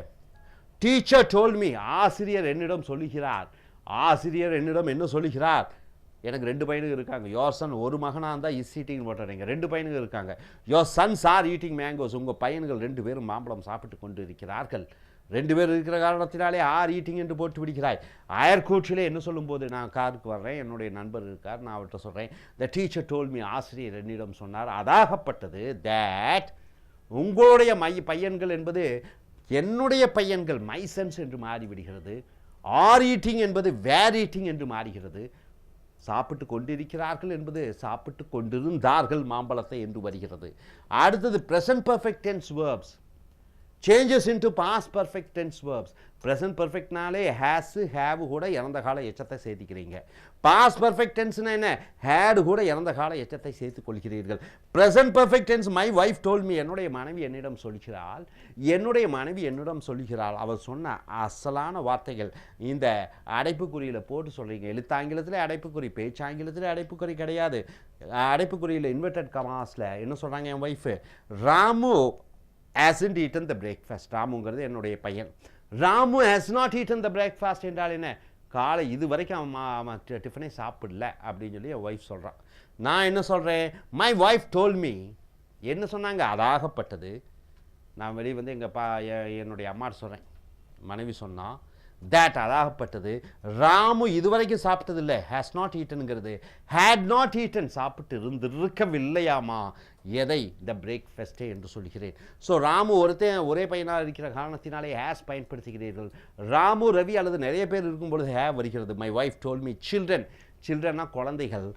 I: டீச்சர் டோல் மீ, ஆசிரியர் என்னிடம் சொல்லுகிறார். ஆசிரியர் என்னிடம் என்ன சொல்லுகிறார்? எனக்கு 2 பையனுங்க இருக்காங்க. யோர் சன், ஒரு மகனாக இருந்தால் இஸ் ஈட்டிங் போட்டுறீங்க, 2 பையனுங்க இருக்காங்க. Your sons R eating mangoes, உங்கள் பையன்கள் 2 பேரும் மாம்பழம் சாப்பிட்டு கொண்டு இருக்கிறார்கள். 2 பேர் இருக்கிற காரணத்தினாலே ஆர் ஈட்டிங் என்று போட்டு விடுகிறாய். அயற்கூற்றிலே என்ன சொல்லும்போது, நான் காருக்கு வர்றேன், என்னுடைய நண்பர் இருக்கார், நான் அவர்கிட்ட சொல்கிறேன், த டீச்சர் டோல் மீ, ஆசிரியர் என்னிடம் சொன்னார், அதாகப்பட்டது, தட் உங்களுடைய பையன்கள் என்பது என்னுடைய பையன்கள், மை சன்ஸ் என்று மாறிவிடுகிறது. ஆர் ஈட்டிங் என்பது வேர் ஈட்டிங் என்று மாறுகிறது. சாப்பிட்டு கொண்டிருக்கிறார்கள் என்பது சாப்பிட்டு கொண்டிருந்தார்கள் மாம்பழத்தை என்று வருகிறது. அடுத்தது present perfect tense verbs. changes into past perfect tense verbs. present perfect நாலே has have கூட இறந்த கால எச்சத்தை சேர்த்திக்கிறீங்க. past perfect tenseனா என்ன? had கூட இறந்த கால எச்சத்தை சேர்த்துக் கொள்கிறீர்கள். present perfect tense my wife told me, என்னுடைய மனைவி என்னிடம் சொல்கிறாள், என்னுடைய மனைவி என்னிடம் சொல்கிறாள். அவர் சொன்ன அசலான வார்த்தைகள் இந்த அடைப்புக்குறியில் போட்டு சொல்கிறீங்க. எழுத்தாங்கிலத்தில் அடைப்புக்குறி, பேச்சாங்கிலத்தில் அடைப்புக்குறி கிடையாது. அடைப்புக்குறியில் இன்வெர்டட் கமாஸில் என்ன சொல்கிறாங்க என் wife, Ramu hasn't eaten the breakfast. ராமுங்கிறது என்னுடைய பையன். Ramu has not eaten the breakfast என்றால் என்ன? காலை இது வரைக்கும் அவன் டிஃபனே சாப்பிடல அப்படின்னு சொல்லி என் ஒய்ஃப் சொல்கிறான். நான் என்ன சொல்கிறேன்? My wife told me. என்ன சொன்னாங்க? அதாகப்பட்டது. நான் வெளியே வந்து என்னுடைய அம்மா சொல்கிறேன், மனைவி சொன்னான் that அதாகப்பட்டது. ராமு இதுவரைக்கும் சாப்பிட்டதில்லை. ஹேஸ் நாட் ஈட்டனுங்கிறது ஹேட் நாட் ஈட்டன், சாப்பிட்டு இருந்திருக்கவில்லையாமா. எதை? த பிரேக்ஃபாஸ்டே என்று சொல்கிறேன். ஸோ ராமு ஒரே பையனாக இருக்கிற காரணத்தினாலே ஹேஸ் பயன்படுத்துகிறீர்கள். ராமு, ரவி அல்லது நிறைய பேர் இருக்கும்பொழுது ஹேவ் வருகிறது. My wife told me children, சில்ட்ரன்னா குழந்தைகள்,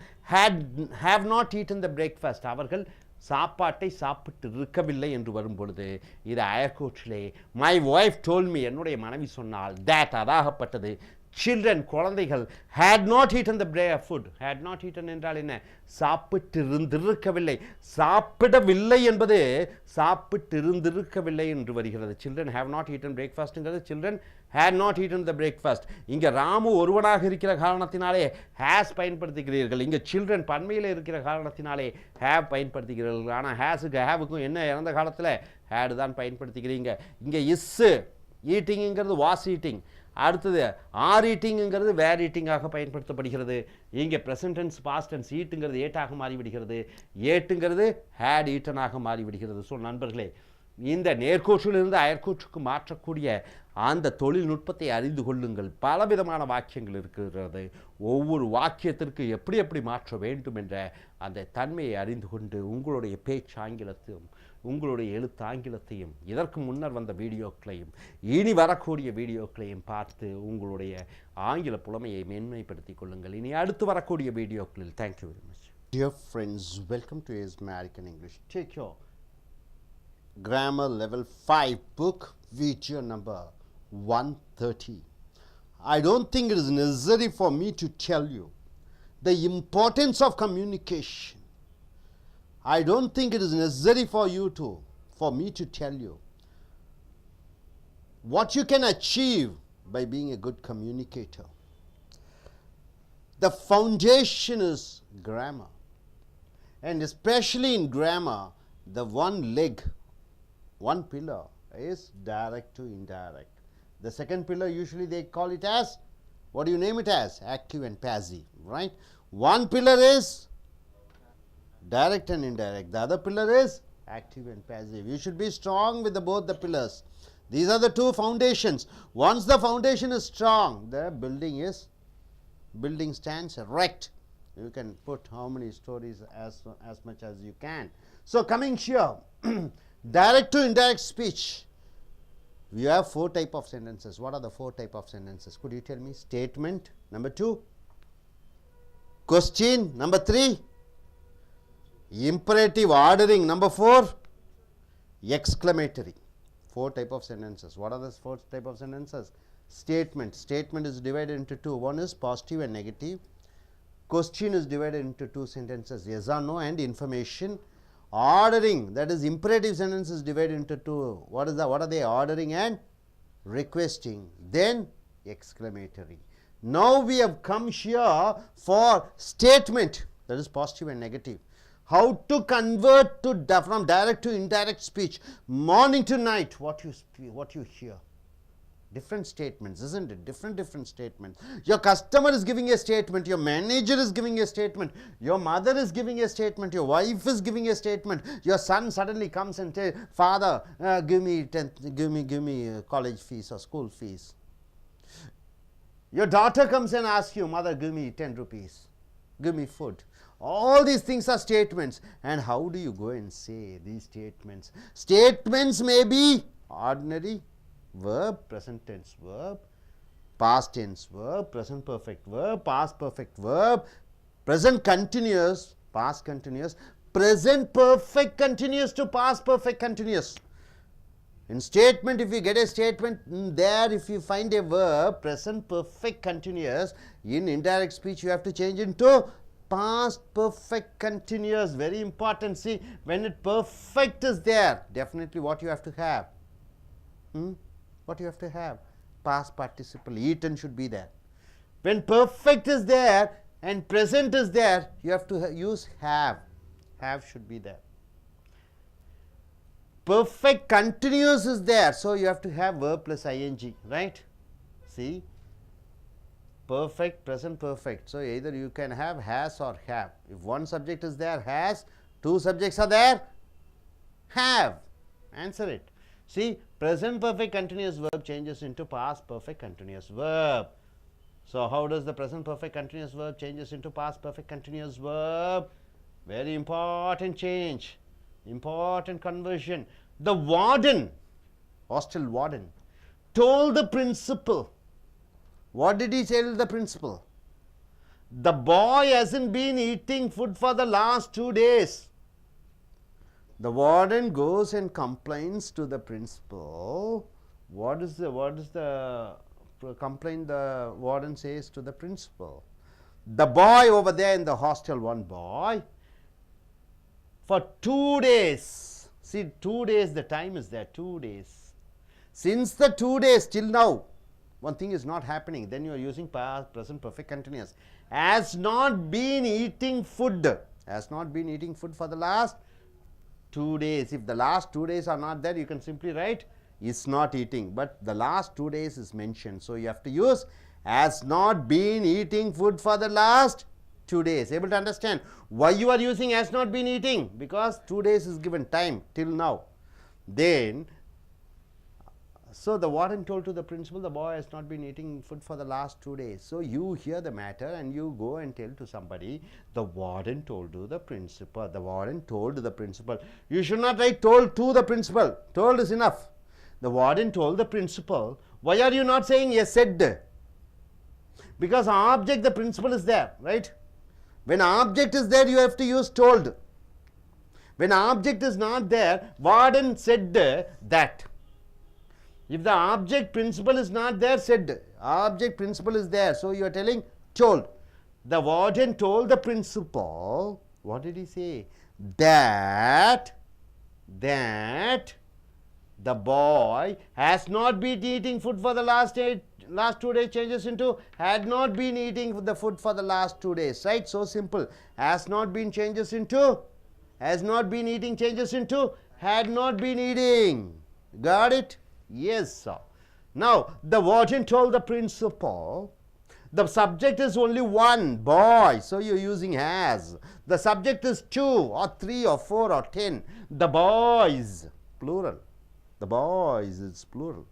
I: have not eaten the breakfast, அவர்கள் சாப்பாட்டை சாப்பிட்டு இருக்கவில்லை என்று வரும் பொழுது இது அயர்கோற்றிலே மை ஒய்ஃப் டோல் மீ, என்னுடைய மனைவி சொன்னால், தேட் அதாகப்பட்டது. சில்ட்ரன் குழந்தைகள் had not eaten the food. had not eaten என்றால் என்ன? சாப்பிட்டிருந்திருக்கவில்லை. சாப்பிடவில்லை என்பது சாப்பிட்டிருந்திருக்கவில்லை என்று வருகிறது. சில்ட்ரன் have not eaten breakfastங்கிறது children had not eaten the breakfast. இங்கே ராமு ஒருவனாக இருக்கிற காரணத்தினாலே has பயன்படுத்துகிறீர்கள். இங்கே சில்ட்ரன் பன்மையில் இருக்கிற காரணத்தினாலே have பயன்படுத்துகிறீர்கள். ஆனால் ஹேஸுக்கு ஹேவுக்கும் என்ன இறந்த காலத்தில் had தான் பயன்படுத்துகிறீங்க. இங்கே இஸ் ஈட்டிங்கிறது வாஸ் ஈட்டிங், அடுத்தது ஆர் ஈட்டிங்கிறது வேர் ஈட்டிங்காக பயன்படுத்தப்படுகிறது. இங்கே ப்ரெசன்ட் டென்ஸ் பாஸ்ட் டென்ஸ், ஈட்டுங்கிறது ஏட்டாக மாறிவிடுகிறது, ஏட்டுங்கிறது ஹேட் ஈட்டனாக மாறிவிடுகிறது. ஸோ நண்பர்களே, இந்த நேர்கோற்றிலிருந்து அயற்கோற்றுக்கு மாற்றக்கூடிய அந்த தொழில்நுட்பத்தை அறிந்து கொள்ளுங்கள். பலவிதமான வாக்கியங்கள் இருக்கிறது. ஒவ்வொரு வாக்கியத்திற்கு எப்படி எப்படி மாற்ற வேண்டும் என்ற அந்த தன்மையை அறிந்து கொண்டு உங்களுடைய பேச்சு ஆங்கிலத்தையும் உங்களுடைய எழுத்து ஆங்கிலத்தையும் இதற்கு முன்னர் வந்த வீடியோக்களையும் இனி வரக்கூடிய வீடியோக்களையும் பார்த்து உங்களுடைய ஆங்கில புலமையை மேன்மைப்படுத்திக் கொள்ளுங்கள். இனி அடுத்து வரக்கூடிய வீடியோக்களில் thank you very much.
A: Dear friends, welcome to AS American English. Take your grammar level 5 book, video number 130. I don't think it is necessary for me to tell you the importance of communication. I don't think it is necessary for me to tell you what you can achieve by being a good communicator. The foundation is grammar, and especially in grammar, the one pillar is direct to indirect. The second pillar, usually they call it as, what do you name it as? Active and passive, right? One pillar is direct and indirect. The other pillar is active and passive. You should be strong with both the pillars. These are the two foundations. Once the foundation is strong, the building stands erect. You can put how many stories as much as you can. So coming here, direct to indirect speech. We have 4 types of sentences. What are the 4 types of sentences? Could you tell me? Statement, number 2. Question, number 3. Imperative ordering, number 4. Exclamatory. 4 types of sentences. What are the 4 types of sentences? Statement. Statement is divided into 2. One is positive and negative. Question is divided into 2 sentences, yes or no and information. Ordering, that is imperative sentence, is divided into 2. What are they? Ordering and requesting. Then exclamatory. Now we have come here for statement, that is positive and negative. How to convert from direct to indirect speech, morning to night, what you hear. Different statements, isn't it? Different statements. Your customer is giving a statement, your manager is giving a statement, your mother is giving a statement, your wife is giving a statement, your son suddenly comes and says, Father, give me college fees or school fees. Your daughter comes and asks you, Mother, give me 10 rupees, give me food. All these things are statements. And how do you go and say these statements? Statements may be ordinary verb, present tense verb, past tense verb, present perfect verb, past perfect verb, present continuous, past continuous, present perfect continuous to past perfect continuous. In statement, if you get a statement there, if you find a verb, present perfect continuous, in indirect speech you have to change into past perfect continuous. Very important. See, when it perfect is there, definitely what you have to have? What you have to have? Past participle, eaten should be there. When perfect is there and present is there, you have to use have. Have should be there. Perfect continuous is there, so you have to have verb plus ing, right? See, perfect, present perfect. So either you can have has or have. If one subject is there, has, two subjects are there, have. Answer it. See, present perfect continuous verb changes into past perfect continuous verb. So how does the present perfect continuous verb changes into past perfect continuous verb? Very important change, important conversion. The warden, hostel warden, told the principal. What did he tell the principal? The boy hasn't been eating food for the last 2 days. The warden goes and complains to the principal. What is the complaint the warden says to the principal? The boy over there in the hostel, one boy, for 2 days. See, 2 days, the time is there, 2 days. Since the 2 days till now, one thing is not happening, then you are using past, present perfect continuous. Has not been eating food. Has not been eating food for the last 2 days. If the last 2 days are not there, you can simply write is not eating. But the last 2 days is mentioned. So you have to use has not been eating food for the last 2 days. Able to understand why you are using has not been eating? Because 2 days is given time till now. Then, so the warden told to the principal, the boy has not been eating food for the last 2 days. So you hear the matter and you go and tell to somebody, the warden told to the principal. The warden told to the principal. You should not write told to the principal. Told is enough. The warden told the principal. Why are you not saying yes said? Because object, the principal is there, right? When object is there, you have to use told. When object is not there, warden said that. If the object principal is not there, said. Object principal is there, so you are telling told. The warden told the principal, what did he say? That the boy has not been eating food for the last 2 days changes into had not been eating the food for the last 2 days, right? So simple. Has not been changes into has not been eating changes into had not been eating. Got it? Yes, sir. Now the warden told the principal, the subject is only one, boy, so you're using has. The subject is 2 or 3 or 4 or 10. The boys, plural. The boys is plural.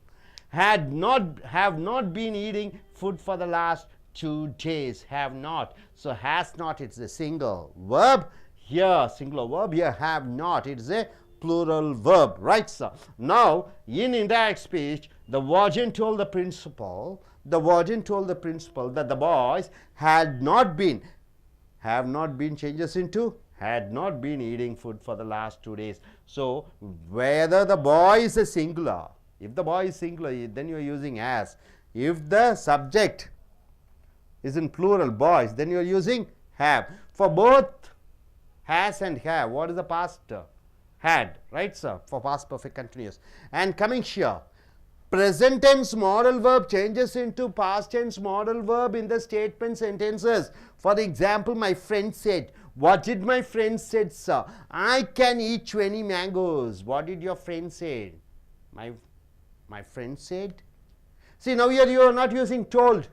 A: Have not been eating food for the last 2 days. Have not. So has not, it's a single verb. Here singular verb. Here have not, it's a plural verb, right, sir? Now in indirect speech, the warden told the principal that the boys had not been, have not been changes into had not been eating food for the last 2 days. So whether the boy is a singular, if the boy is singular, then you are using as. If the subject is in plural, boys, then you are using have. For both has and have, what is the past? Had, right, sir, for past perfect continuous. And coming here, present tense modal verb changes into past tense modal verb in the statement sentences. For example, my friend said. What did my friend said, sir? I can eat 20 mangoes. What did your friend say? My friend said. See, now here you are not using told.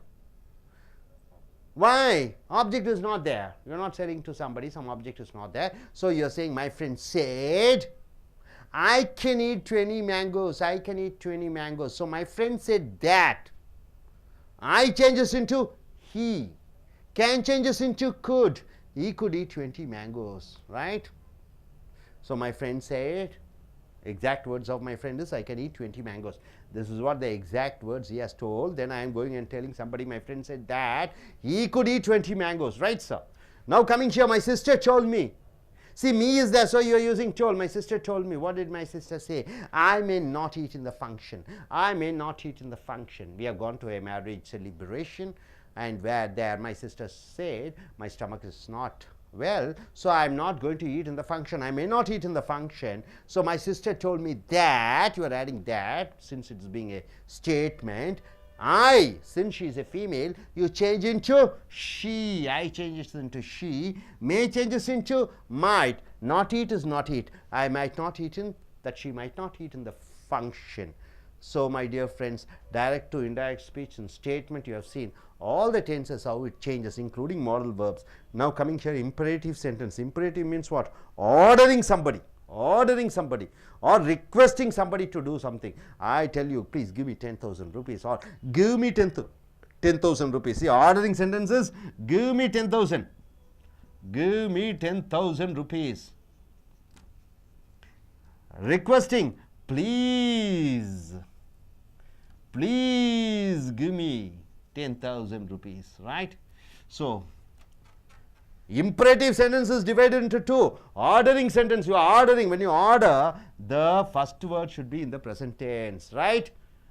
A: Why? Object is not there. You are not saying to somebody, some object is not there. So you are saying my friend said, I can eat 20 mangoes. I can eat 20 mangoes. So my friend said that. I changes into he. Can changes into could. He could eat 20 mangoes, right? So my friend said, exact words of my friend is I can eat 20 mangoes. This is what the exact words he has told. Then I am going and telling somebody, my friend said that he could eat 20 mangoes, right, sir? Now coming here, my sister told me. See, me is there, so you are using told. My sister told me. What did my sister say? I may not eat in the function. I may not eat in the function. We have gone to a marriage celebration, and where there my sister said, my stomach is not well, so I am not going to eat in the function. I may not eat in the function. So my sister told me that, you are adding that, since it's being a statement. I, since she is a female, you change into she. I changes into she. May changes into might. Not eat is not eat. I might not eat in, that she might not eat in the function. So my dear friends, direct to indirect speech and statement, you have seen all the tenses, how it changes, including modal verbs. Now coming here, imperative sentence. Imperative means what? Ordering somebody. Ordering somebody or requesting somebody to do something. I tell you, please give me 10,000 rupees, or give me 10,000 rupees. See, ordering sentences, give me 10,000. Give me 10,000 rupees. Requesting, please give me 10,000 rupees, right? So imperative sentence is divided into two. Ordering sentence, you are ordering. When you order, the first word should be in the present tense, right?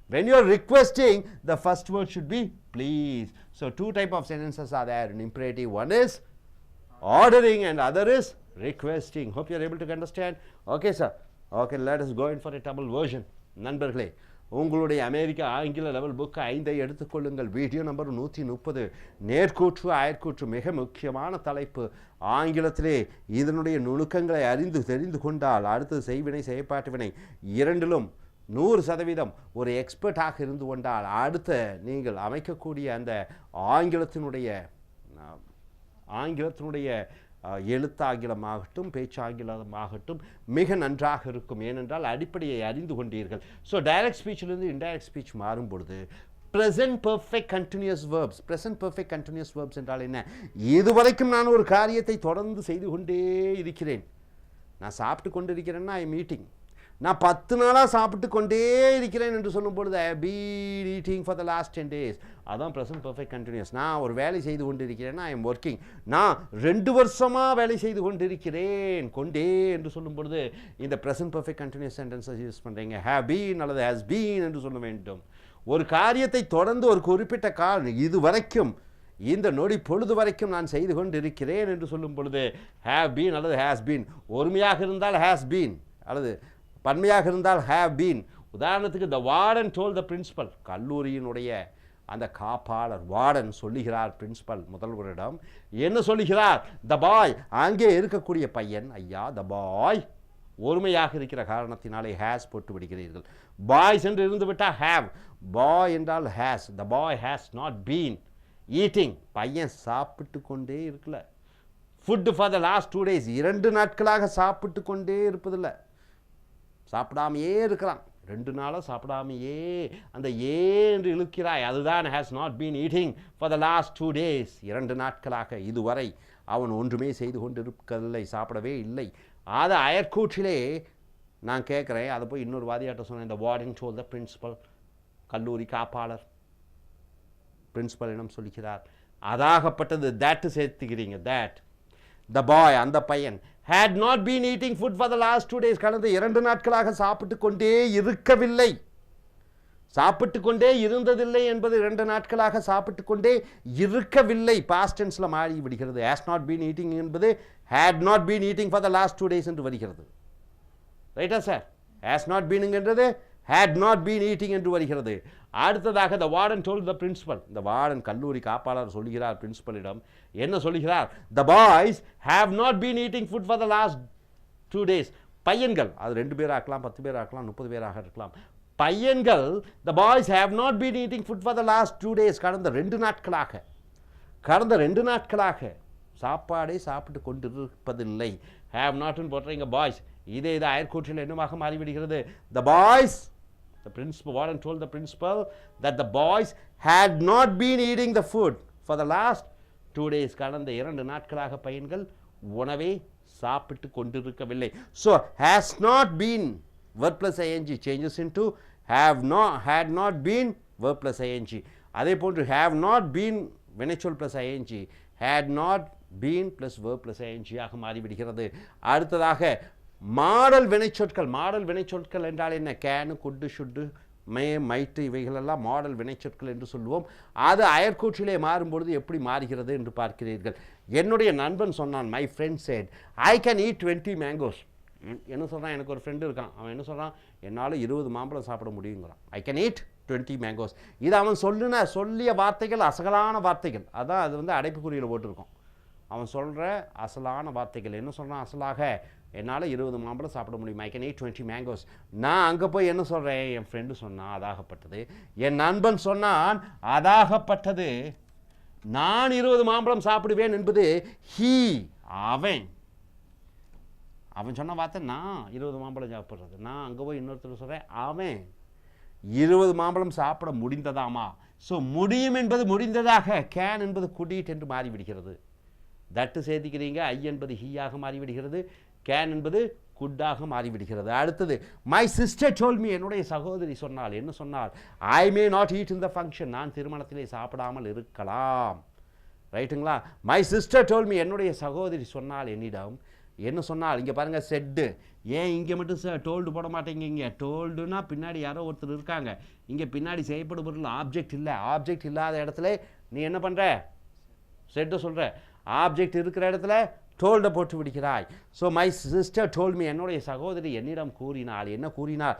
A: When you are requesting, the first word should be please. So two type of sentences are there in imperative. One is ordering and other is requesting. Hope you are able to understand. Okay, sir. Okay, let us go in for a double version. நண்பர்களே, உங்களுடைய அமெரிக்க ஆங்கில level book 5 எடுத்துக்கொள்ளுங்கள். Video number 130. நேர்கூற்று அயற்கூற்று மிக முக்கியமான தலைப்பு. ஆங்கிலத்திலே இதனுடைய நுணுக்கங்களை அறிந்து தெரிந்து கொண்டால் அடுத்து செய்வினை செயற்பாட்டு வினை இரண்டிலும் 100% ஒரு எக்ஸ்பர்ட்டாக இருந்து கொண்டால் அடுத்த நீங்கள் அமைக்கக்கூடிய அந்த ஆங்கிலத்தினுடைய எழுத்தாங்கிலமாகட்டும் பேச்சாங்கிலமாகட்டும் மிக நன்றாக இருக்கும். ஏனென்றால் அடிப்படையை அறிந்து கொண்டீர்கள். ஸோ டைரக்ட் ஸ்பீச்சிலிருந்து இன்டைரக்ட் ஸ்பீச் மாறும் பொழுது present perfect continuous verbs. Present perfect continuous verbs என்றால் என்ன? இதுவரைக்கும் நான் ஒரு காரியத்தை தொடர்ந்து செய்து கொண்டே இருக்கிறேன். நான் சாப்பிட்டு கொண்டு இருக்கிறேன்னா ஐ மீட்டிங். நான் 10 நாளாக சாப்பிட்டு கொண்டே இருக்கிறேன் என்று சொல்லும் பொழுது I have been eating for the last 10 days. அதான் ப்ரெசன்ட் பர்ஃபெக்ட் கண்டினியூஸ். நான் ஒரு வேலை செய்து கொண்டிருக்கிறேன்னா ஐ எம் ஒர்க்கிங். நான் 2 வருஷமாக வேலை செய்து கொண்டிருக்கிறேன் என்று சொல்லும் பொழுது இந்த ப்ரெசன்ட் பர்ஃபெக்ட் கண்டினியூஸ் சென்டென்ஸை யூஸ் பண்ணுறீங்க. ஹேவ் பீன் அல்லது ஹேஸ் பீன் என்று சொல்ல வேண்டும். ஒரு காரியத்தை தொடர்ந்து ஒரு குறிப்பிட்ட காலம் இது வரைக்கும் இந்த நொடி பொழுது வரைக்கும் நான் செய்து கொண்டிருக்கிறேன் என்று சொல்லும் பொழுது ஹேவ் பீன் அல்லது ஹேஸ் பீன். ஒருமையாக இருந்தால் ஹேஸ் பீன் அல்லது பன்மையாக இருந்தால் ஹேவ் பீன். உதாரணத்துக்கு த வார்டன் டோல் த பிரின்சிபல். கல்லூரியினுடைய அந்த காப்பாளர் வார்டன் சொல்லுகிறார் பிரின்சிபல் முதல்வரிடம். என்ன சொல்லுகிறார்? த பாய், அங்கே இருக்கக்கூடிய பையன். ஐயா, த பாய் ஒருமையாக இருக்கிற காரணத்தினாலே ஹேஸ் போட்டு விடுகிறீர்கள். பாய்ஸ் என்று இருந்து விட்டால் ஹேவ். பாய் என்றால் has. The bye has not been eating. பையன் சாப்பிட்டு கொண்டே இருக்கல. Food for the last 2 days. 2 நாட்களாக சாப்பிட்டு கொண்டே இருப்பதில்லை. சாப்பிடாமையே இருக்கிறான். 2 நாளாக சாப்பிடாமையே அந்த என்று இழுக்கிறாய். அதுதான் has not been eating for the last 2 days. 2 நாட்களாக இதுவரை அவன் ஒன்றுமே செய்து கொண்டிருக்கவில்லை, சாப்பிடவே இல்லை. அதை அயற்கூற்றிலே நான் கேட்குறேன். அதை போய் இன்னொரு வாதியாட்ட சொன்னேன். இந்த வார்டன் டோல் த பிரின்சிபல். கல்லூரி காப்பாளர் பிரின்சிபலிடம் சொல்லிக்கிறார். அதாகப்பட்டது தட் சேர்த்துக்கிறீங்க. தட் த பாய், அந்த பையன் had not been eating food for the last 2 days. கடந்த 2 நாட்களாக சாப்பிட்டு கொண்டே இருக்கவில்லை. சாப்பிட்டு கொண்டே இருந்ததில்லை என்பது 2 நாட்களாக சாப்பிட்டு கொண்டே இருக்கவில்லை பாஸ்ட் டென்ஸ்ல மாறி விடுகிறது. has not been eating என்பது had not been eating for the last 2 days என்று வருகிறது. ரைட்டா சார்? has not been என்றது had not been eating என்று வருகிறது. அடுத்ததாக the warden told the principal. the warden கல்லூரி காப்பாளர் சொல்கிறார் பிரின்சிபலிடம். என்ன சொல்கிறார்? the boys have not been eating food for the last 2 days. பையன்கள், அது 2 பேர் ஆக்கலாம், 10 பேர் ஆக்கலாம், 30 பேராக இருக்கலாம். பையன்கள் the boys have not been eating food for the last 2 days. கடந்த 2 நாட்களாக சாப்பாடை சாப்பிட்டு கொண்டிருப்பதில்லை. have not போடுறீங்க பாய்ஸ். இதே அயற்கூற்றில் என்னமாக மாறிவிடுகிறது? the boys, the principal warden told the principal that the boys had not been eating the food for the last 2 days. கடந்த 2 நாட்களாக பையன்கள் உணவை சாப்பிட்டு கொண்டிருக்கவில்லை. So has not been verb plus ing changes into had not been verb plus ing. அதே போன்று have not been வினைச்சொல் plus ing, had not
I: been plus verb plus ஐஎன்ஜியாக மாறிவிடுகிறது. அடுத்ததாக மாடல் வினைச்சொற்கள். மாடல் வினைச்சொற்கள் என்றால் என்ன? Can, could, should, may, might இவைகளெல்லாம் மாடல் வினைச்சொற்கள் என்று சொல்லுவோம். அது அயற்கூற்றிலே மாறும்பொழுது எப்படி மாறுகிறது என்று பார்க்கிறீர்கள். என்னுடைய நண்பன் சொன்னான், my friend said I can eat 20 mangoes. என்ன சொல்கிறான்? எனக்கு ஒரு ஃப்ரெண்டு இருக்கான், அவன் என்ன சொல்கிறான்? என்னால் 20 மாம்பழம் சாப்பிட முடியுங்கிறான். I can eat 20 mangoes. இது அவன் சொல்லிய வார்த்தைகள் அசகலான வார்த்தைகள். அதான் அது வந்து அடைப்புக்குறியில் போட்டிருக்கோம். அவன் சொல்கிற அசலான வார்த்தைகள். என்ன சொல்கிறான்? அசலாக என்னால் 20 மாம்பழம் சாப்பிட முடியும். ஐ கேன் ஈட் 20 மேங்கோஸ். நான் அங்கே போய் என்ன சொல்கிறேன்? என் ஃப்ரெண்டு சொன்னான் அதாகப்பட்டது, என் நண்பன் சொன்னான் அதாகப்பட்டது, நான் 20 மாம்பழம் சாப்பிடுவேன் என்பது ஹீ, அவன் சொன்ன வார்த்தை நான் 20 மாம்பழம் சாப்பிட்றது. நான் அங்கே போய் இன்னொருத்தர் சொல்கிறேன் அவன் 20 மாம்பழம் சாப்பிட முடிந்ததாமா. ஸோ முடியும் என்பது முடிந்ததாக, கேன் என்பது குடீட் என்று மாறிவிடுகிறது. தட்டு சேர்த்திக்கிறீங்க, ஐ என்பது ஹீயாக மாறிவிடுகிறது, கேன் என்பது குட்டாக மாறிவிடுகிறது. அடுத்தது மை சிஸ்டர் டோல் மீ, என்னுடைய சகோதரி சொன்னால். என்ன சொன்னால்? I may not eat in the function, நான் திருமணத்திலே சாப்பிடாமல் இருக்கலாம். ரைட்டுங்களா? மை சிஸ்டர் டோல் மீ, என்னுடைய சகோதரி சொன்னால் என்னிடம். என்ன சொன்னால்? இங்கே பாருங்கள், செட்டு. ஏன் இங்கே மட்டும் டோல்டு போட மாட்டேங்கிங்க? டோல்டுனா பின்னாடி யாரோ ஒருத்தர் இருக்காங்க. இங்கே பின்னாடி செய்யப்படும் பொருள் ஆப்ஜெக்ட் இல்லை. ஆப்ஜெக்ட் இல்லாத இடத்துல நீ என்ன பண்ணுற? செட்டு சொல்கிற. ஆப்ஜெக்ட் இருக்கிற இடத்துல டோல்டை போட்டு விடுகிறாய். So my sister told me, என்னுடைய சகோதரி என்னிடம் கூறினாள். என்ன கூறினார்?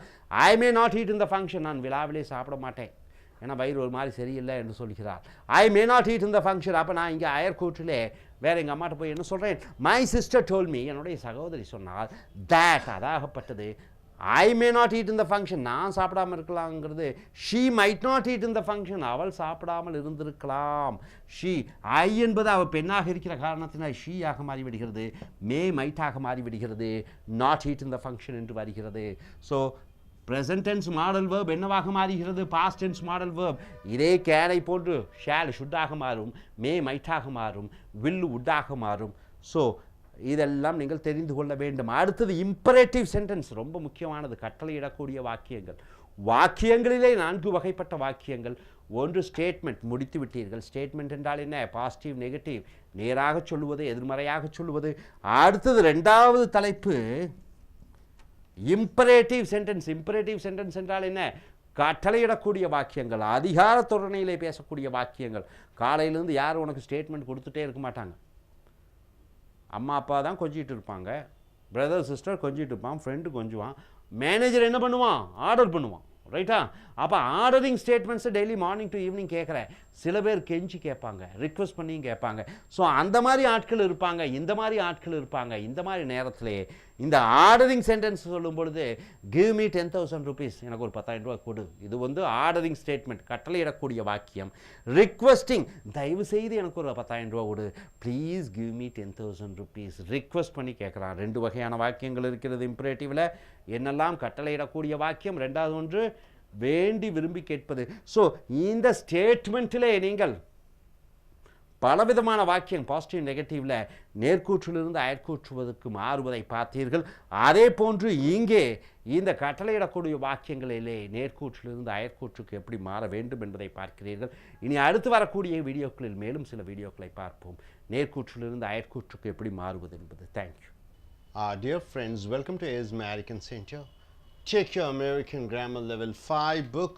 I: I may not eat in the function, நான் விழாவிலே சாப்பிட மாட்டேன், ஏன்னா வயிறு ஒரு மாதிரி சரியில்லை என்று சொல்கிறார். I may not eat in the function. அப்போ நான் இங்கே அயர்கூட்டிலே வேறு எங்கள் அம்மாட்ட போய் என்ன சொல்கிறேன்? மை சிஸ்டர் டோல் மீ, என்னுடைய சகோதரி சொன்னால் தேட், அதாகப்பட்டது, I may not eat in the function, நான் சாப்பிடாமல் இருக்கலாங்கிறது she might not eat in the function, அவள் சாப்பிடாமல் இருந்திருக்கலாம். ஷீ, ஐ என்பது அவள் பெண்ணாக இருக்கிற காரணத்தினால் ஷீயாக மாறிவிடுகிறது, மே மைட்டாக மாறிவிடுகிறது, not eat in the function என்று வருகிறது. So present tense modal verb என்னவாக மாறுகிறது? Past tense modal verb. இதே கேனை போன்று ஷேல் ஷுட்டாக மாறும், மே மைட்டாக மாறும், வில் உட்டாக மாறும். ஸோ இதெல்லாம் நீங்கள் தெரிந்து கொள்ள வேண்டும். அடுத்தது இம்பரேட்டிவ் சென்டென்ஸ், ரொம்ப முக்கியமானது. கட்டளையிடக்கூடிய வாக்கியங்கள். வாக்கியங்களிலே 4 வகைப்பட்ட வாக்கியங்கள். ஒன்று ஸ்டேட்மெண்ட், முடித்து விட்டீர்கள். ஸ்டேட்மெண்ட் என்றால் என்ன? பாசிட்டிவ், நெகட்டிவ், நேராக சொல்லுவது, எதிர்மறையாக சொல்லுவது. அடுத்தது 2வது தலைப்பு இம்பரேட்டிவ் சென்டென்ஸ். இம்பரேட்டிவ் சென்டென்ஸ் என்றால் என்ன? கட்டளையிடக்கூடிய வாக்கியங்கள், அதிகார தோரணையிலே பேசக்கூடிய வாக்கியங்கள். காலையிலேருந்து யாரும் உனக்கு ஸ்டேட்மெண்ட் கொடுத்துட்டே இருக்க மாட்டாங்க. அம்மா அப்பா தான் கொஞ்சிட்டு இருப்பாங்க, பிரதர் சிஸ்டர் கொஞ்சிட்டு இருப்பான், ஃப்ரெண்டு கொஞ்சுவான், மேனேஜர் என்ன பண்ணுவான்? ஆர்டர் பண்ணுவான். ரைட்டா? அப்போ ஆர்டரிங் ஸ்டேட்மெண்ட்ஸை டெய்லி மார்னிங் டு ஈவினிங் கேட்குறேன். சில பேர் கெஞ்சி கேட்பாங்க, ரிக்வெஸ்ட் பண்ணியும் கேட்பாங்க. ஸோ அந்த மாதிரி ஆட்கள் இருப்பாங்க, இந்த மாதிரி ஆட்கள் இருப்பாங்க. இந்த மாதிரி நேரத்திலே இந்த ஆர்டரிங் சென்டென்ஸ் சொல்லும் பொழுது கிவ் மீ 10,000 rupees, எனக்கு ஒரு 10,000 ரூபா கொடு. இது வந்து ஆர்டரிங் ஸ்டேட்மெண்ட், கட்டளையிடக்கூடிய வாக்கியம். ரிக்வெஸ்டிங், தயவு செய்து எனக்கு ஒரு 10,000 ரூபா கொடு, please give me 10,000 rupees. Request பண்ணி கேட்குறான். 2 வகையான வாக்கியங்கள் இருக்கிறது இம்பரேட்டிவில். என்னெல்லாம்? கட்டளையிடக்கூடிய வாக்கியம், 2வது ஒன்று வேண்டி விரும்பி கேட்பது. ஸோ இந்த ஸ்டேட்மெண்ட்டிலே நீங்கள் பலவிதமான வாக்கியம், பாசிட்டிவ் நெகட்டிவ்ல நேர்கூற்றிலிருந்து அயற்கூற்றுவதற்கு மாறுவதை பார்த்தீர்கள். அதே போன்று இங்கே இந்த கட்டளையிடக்கூடிய வாக்கியங்களிலே நேர்கூற்றிலிருந்து அயற்கூற்றுக்கு எப்படி மாற வேண்டும் என்பதை பார்க்கிறீர்கள். இனி அடுத்து வரக்கூடிய வீடியோக்களில் மேலும் சில வீடியோக்களை பார்ப்போம், நேர்கூற்றிலிருந்து அயற்கூற்றுக்கு எப்படி மாறுவது என்பது. Thank you.
A: Dear friends, welcome to A.I.L.T.S American Center. Check your American Grammar Level 5 book.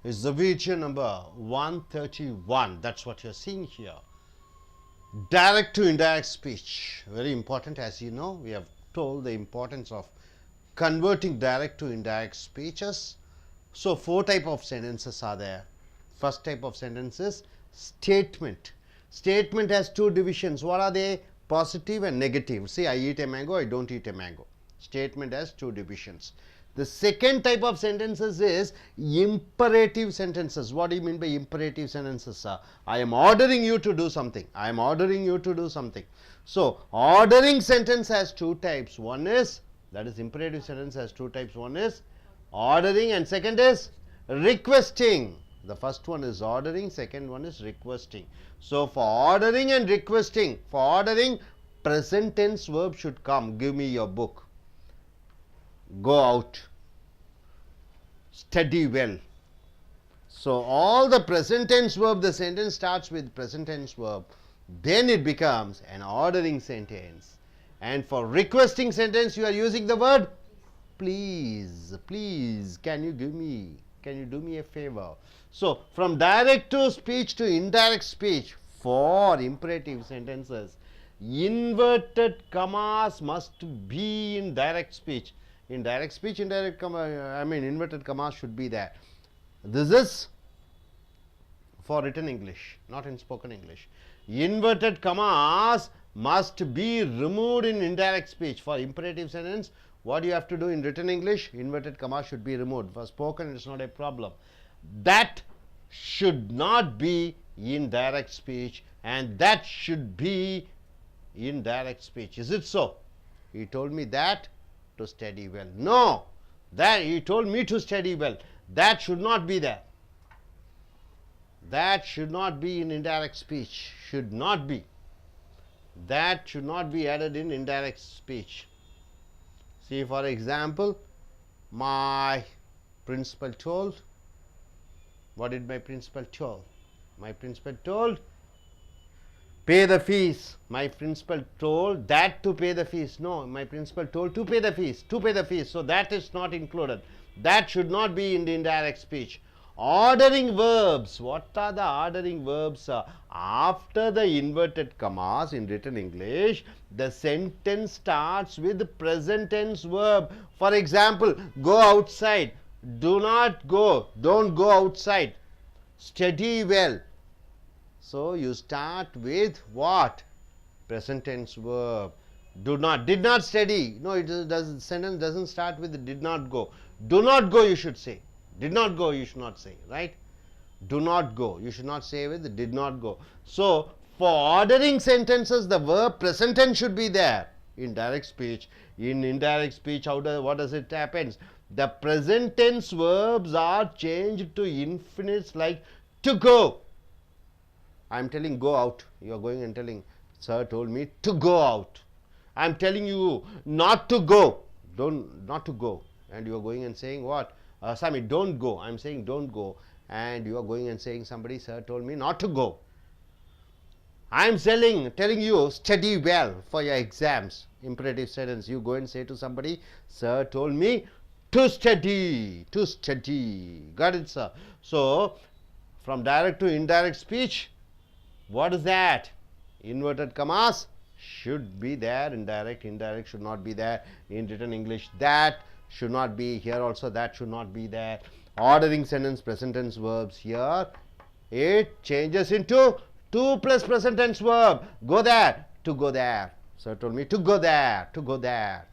A: It's the video number 131. That's what you're seeing here. Direct to indirect speech. Very important, as you know. We have told the importance of converting direct to indirect speeches. So 4 types of sentences are there. First type of sentence is statement. Statement has 2 divisions. What are they? Positive and negative. See, I eat a mango, I don't eat a mango. Statement has 2 divisions. The second type of sentences is imperative sentences. What do you mean by imperative sentences, sir? I am ordering you to do something. I am ordering you to do something. So, ordering sentence has 2 types. One is, that is imperative sentence has 2 types. One is ordering and second is requesting. The first one is ordering, second one is requesting. So, for ordering and requesting, for ordering, present tense verb should come. Give me your book. Go out. Study well. So, all the present tense verb, the sentence starts with present tense verb. then it becomes an ordering sentence. And for requesting sentence, you are using the word please. Please, can you do me a favor? So, from direct to speech to indirect speech, for imperative sentences, inverted commas must be in direct speech. In direct speech, inverted commas should be there. This is for written English, not in spoken English. Inverted commas must be removed in indirect speech. For imperative sentence, what you have to do in written English, inverted commas should be removed. For spoken, it's not a problem. That should not be in direct speech, and that should be in direct speech. Is it so? He told me that to study well. No, that he told me to study well. That should not be there. That should not be in indirect speech. Should not be. That should not be added in indirect speech. See, for example, my principal told. What did my principal told? My principal told, pay the fees. My principal told that to pay the fees. No, my principal told to pay the fees. To pay the fees. So that is not included. That should not be in the indirect speech. Ordering verbs. What are the ordering verbs? After the inverted commas in written English, the sentence starts with present tense verb. For example, go outside. Do not go. Don't go outside. Study well. So you start with what? Present tense verb. Did not study. No, sentence doesn't start with did not go. Do not go, you should say. Did not go, you should not say, right? Do not go, you should not say with did not go. So, for ordering sentences, the verb present tense should be there in direct speech. In indirect speech, what does it happen? The present tense verbs are changed to infinites like to go. I am telling go out. You are going and telling, sir told me to go out. I am telling you not to go. Not to go. And you are going and saying what? Sami, don't go. I am saying don't go. And you are going and saying somebody, sir told me not to go. I am telling you study well for your exams. Imperative sentence. You go and say to somebody, sir told me to study. To study. Got it, sir? So, from direct to indirect speech, what is that? Inverted commas should be there in direct. Indirect should not be there in written English. That should not be here also. That should not be there. Ordering sentence present tense verbs here. It changes into to plus present tense verb. Go there. To go there. Sir told me to go there. To go there.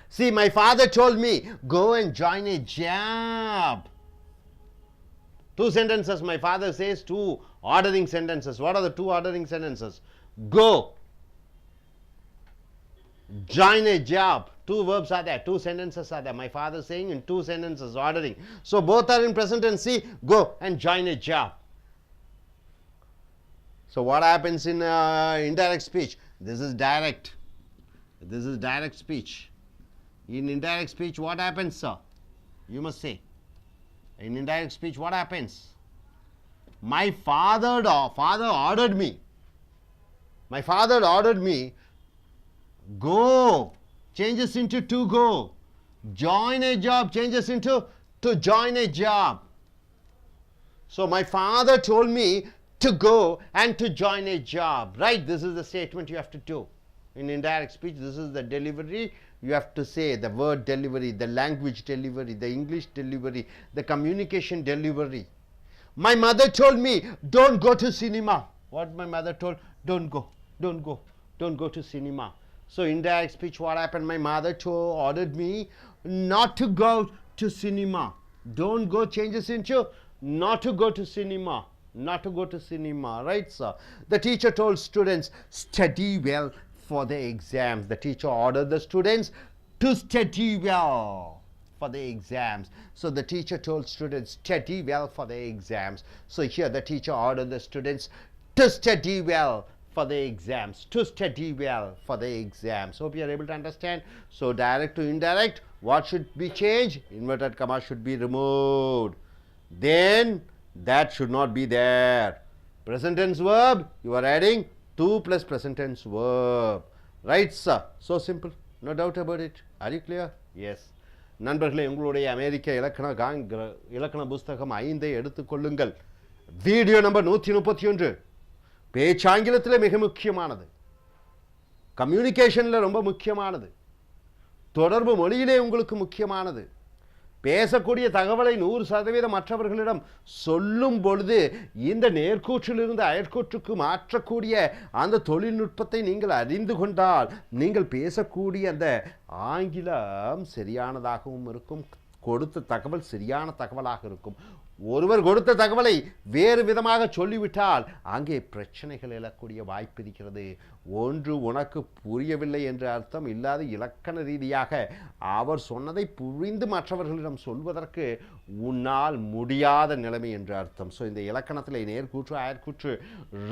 A: See, my father told me go and join a job. Two sentences. My father says two ordering sentences. What are the two ordering sentences? Go. Join a job. Two verbs are there. Two sentences are there. My father saying in two sentences ordering. So both are in present tense. See, go and join a job. So what happens in indirect speech? This is direct. This is direct speech. In indirect speech, what happens, sir? You must say. In indirect speech, what happens? My father ordered me. My father ordered me. Go changes into to go. Join a job changes into to join a job. So my father told me to go and to join a job. Right? This is the statement you have to do. In indirect speech, this is the delivery. You have to say the word delivery, the language delivery, the English delivery, the communication delivery. My mother told me, don't go to cinema. What my mother told? Don't go to cinema. So indirect speech, what happened? My mother ordered me not to go to cinema. Don't go changes into not to go to cinema. Not to go to cinema, right, sir? The teacher told students, study well for the exams. The teacher ordered the students to study well for the exams. So the teacher told students, study well for the exams. So here the teacher ordered the students to study well for the exams. To study well for the exams. Hope you are able to understand. So direct to indirect, what should be changed? Inverted comma should be removed. Then that should not be there. present tense verb, you are adding to plus present tense verb. Right, sir? So simple. No doubt about it. Are you clear? Yes. நண்பர்களே, உங்களுடைய அமெரிக்க இலக்கண புஸ்தகம் 5 எடுத்துக்கொள்ளுங்கள். Video number 131. பேச்சாங்கிலத்தில் மிக முக்கியமானது, கம்யூனிகேஷனில் ரொம்ப முக்கியமானது, தொடர்பு மொழியிலே உங்களுக்கு முக்கியமானது. பேசக்கூடிய தகவலை 100% மற்றவர்களிடம் சொல்லும் பொழுது இந்த நேர்கூற்றிலிருந்து அயற்கூற்றுக்கு மாற்றக்கூடிய அந்த தொழில்நுட்பத்தை நீங்கள் அறிந்து கொண்டால் நீங்கள் பேசக்கூடிய அந்த ஆங்கிலம் சரியானதாகவும் இருக்கும், கொடுத்த தகவல் சரியான தகவலாக இருக்கும். ஒருவர் கொடுத்த தகவலை வேறு விதமாக சொல்லிவிட்டால் அங்கே பிரச்சனைகள் எழக்கூடிய வாய்ப்பு இருக்கிறது. ஒன்று உனக்கு புரியவில்லை என்ற அர்த்தம் இல்லாத இலக்கண ரீதியாக அவர் சொன்னதை புரிந்து மற்றவர்களிடம் சொல்வதற்கு உன்னால் முடியாத நிலைமை என்று அர்த்தம். ஸோ இந்த இலக்கணத்தில் நேர்கூற்று அயற்கூற்று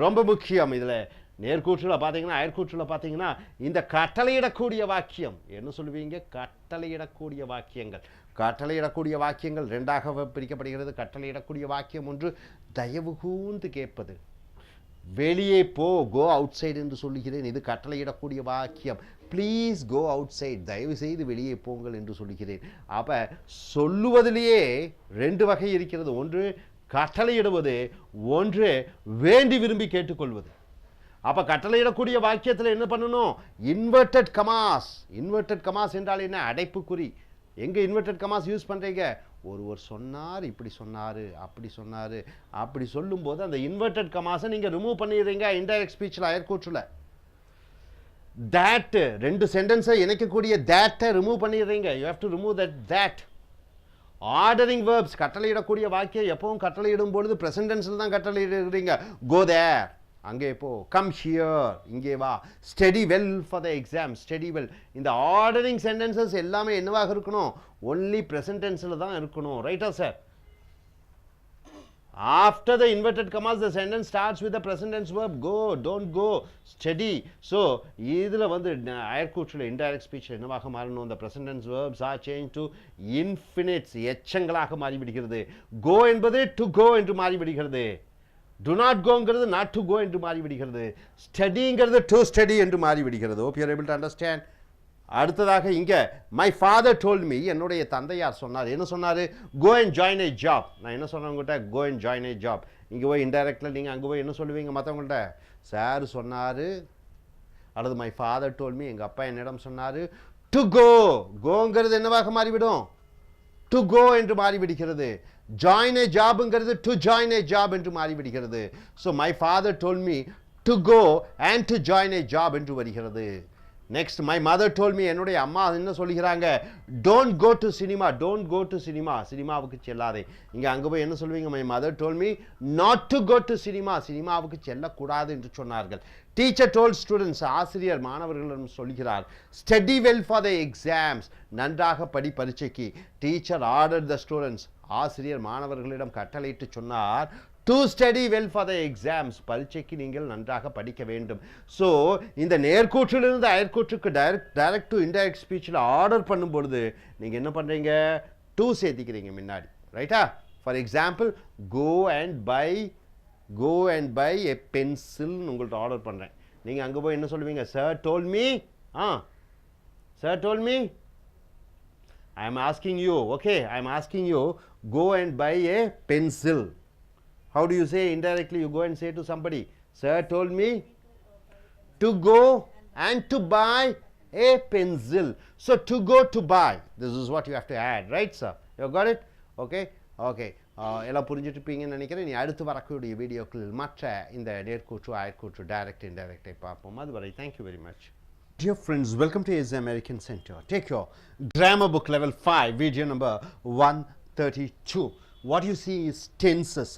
A: ரொம்ப முக்கியம். இதில் நேர்கூற்றில் பார்த்தீங்கன்னா, அயற்கூற்றில் பார்த்தீங்கன்னா இந்த கட்டளையிடக்கூடிய வாக்கியம் என்ன சொல்லுவீங்க? கட்டளையிடக்கூடிய வாக்கியங்கள். கட்டளையிடக்கூடிய வாக்கியங்கள் 2ஆக பிரிக்கப்படுகிறது. கட்டளையிடக்கூடிய வாக்கியம் ஒன்று தயவு கூர்ந்து கேட்பது, வெளியே போ, கோ அவுட் சைடு என்று சொல்லுகிறேன், இது கட்டளையிடக்கூடிய வாக்கியம். ப்ளீஸ் கோ அவுட் சைடு, தயவு செய்து வெளியே போங்கள் என்று சொல்லுகிறேன். அப்போ சொல்லுவதிலேயே 2 வகை இருக்கிறது. ஒன்று கட்டளையிடுவது, ஒன்று வேண்டி விரும்பி கேட்டுக்கொள்வது. அப்போ கட்டளையிடக்கூடிய வாக்கியத்தில் என்ன பண்ணணும்? இன்வெர்டட் கமாஸ். இன்வெர்டட் கமாஸ் என்றால் என்ன? அடைப்புக்குறி. எங்கே இன்வெர்டட் கமாஸ் யூஸ் பண்ணுறீங்க? ஒருவர் சொன்னார், இப்படி சொன்னார், அப்படி சொன்னார், அப்படி சொல்லும்போது அந்த இன்வெர்டட் கமாஸை நீங்கள் ரிமூவ் பண்ணிடுறீங்க. இன்டைரக்ட் ஸ்பீச்சில் அயற்கூற்றில் that 2 சென்டென்ஸை இணைக்கக்கூடிய that ரிமூவ் பண்ணிடுறீங்க. You have to remove that. Ordering verbs, கட்டளையிடக்கூடிய வாக்கியம் எப்பவும் கட்டளையிடும் பொழுது ப்ரெசன்ட் டென்ஸில் தான் கட்டளையிடுறீங்க. கோ தேர், அங்கே போ. கம் ஹியர், இங்கே வா. Study well for the exam, study well. இந்த ஆர்டரிங் சென்டென்சஸ் எல்லாமே என்னவாக இருக்கணும்? ஒன்லி ப்ரெசன்ட் டென்ஸில் தான் இருக்கணும். ரைட்டா sir? After the inverted commas, the sentence starts with the present tense verb. Go, don't go, study. So, இதில் வந்து அயற்கூற்றில் indirect speech என்னவாக மாறணும்? the present tense verbs are changed to infinites, எச்சங்களாக மாறிவிடுகிறது. go என்பது to go என்று மாறிவிடுகிறது. do not goங்கிறது not to go என்று மாறிவிடுகிறது. studyங்கிறது to study என்று மாறிவிடுகிறது. hope you are able to understand. அடுத்ததாக இங்கே மை ஃபாதர் டோல்ட் மீ, என்னுடைய தந்தையார் சொன்னார். என்ன சொன்னார்? Go and join a job. நான் என்ன சொன்னேன் உங்கள்கிட்ட? Go and join a job. இங்கே போய் இன்டைரக்டில் நீங்கள் அங்கே போய் என்ன சொல்லுவீங்க மற்றவங்கள்ட்ட? சார் சொன்னார், அல்லது மை ஃபாதர் டோல்ட் மீ, எங்கள் அப்பா என்னிடம் சொன்னார். டு கோ, கோங்கிறது என்னவாக மாறிவிடும்? டு கோ என்று மாறிவிடுகிறது. ஜாயின் ஏ ஜாப்ங்கிறது டு ஜாயின் ஏ ஜாப் என்று மாறிவிடுகிறது. So my father told me to go and to join a job என்று வருகிறது. Next my mother told me, என்னுடைய அம்மா என்ன சொல்லுகிறாங்க? Don't go to cinema, don't go to cinema, சினிமாவுக்கு செல்லாதே. இங்கே அங்கே போய் என்ன சொல்லுவீங்க? My mother told me not to go to cinema, சினிமாவுக்கு செல்லக்கூடாது என்று சொன்னார்கள். டீச்சர் டோல் ஸ்டூடெண்ட்ஸ், ஆசிரியர் மாணவர்களிடம் சொல்கிறார். Study well for the exams, நன்றாக படி பரீட்சைக்கு. டீச்சர் ஆர்டர் த ஸ்டூடெண்ட்ஸ், ஆசிரியர் மாணவர்களிடம் கட்டளையிட்டு சொன்னார். To study well for the exams, பரீட்சைக்கு நீங்கள் நன்றாக படிக்க வேண்டும். ஸோ இந்த நேர்கூற்றிலிருந்து அயற்கூற்றுக்கு டைரக்ட் டு இன்டைரக்ட் ஸ்பீச்சில் ஆர்டர் பண்ணும் பொழுது நீங்கள் என்ன பண்ணுறீங்க? டு சேர்த்திக்கிறீங்க முன்னாடி. ரைட்டா? For example, go and buy a பென்சில்னு உங்கள்கிட்ட ஆர்டர் பண்ணுறேன். நீங்கள் அங்கே போய் என்ன சொல்லுவீங்க? Sir told me, sir told me, I am asking you, okay, I am asking you, go and buy a pencil. How do you say indirectly? You go and say to somebody, sir told me to go and to buy a pencil. So to go, to buy, this is what you have to add, right sir? You got it? Okay? Okay. எல்லாம் புரிஞ்சுட்டுப்பீங்கன்னு நினைக்கிறேன். நீ அடுத்து வரக்கூடிய வீடியோக்கள் மற்ற இந்த நேர்கூற்று அயற்கூற்று direct இன்டைரக்டை பார்ப்போம். அதுவரை thank you very much. Dear friends, welcome to AZ American Center. Take your grammar book level 5, video number 132. What you see is tenses.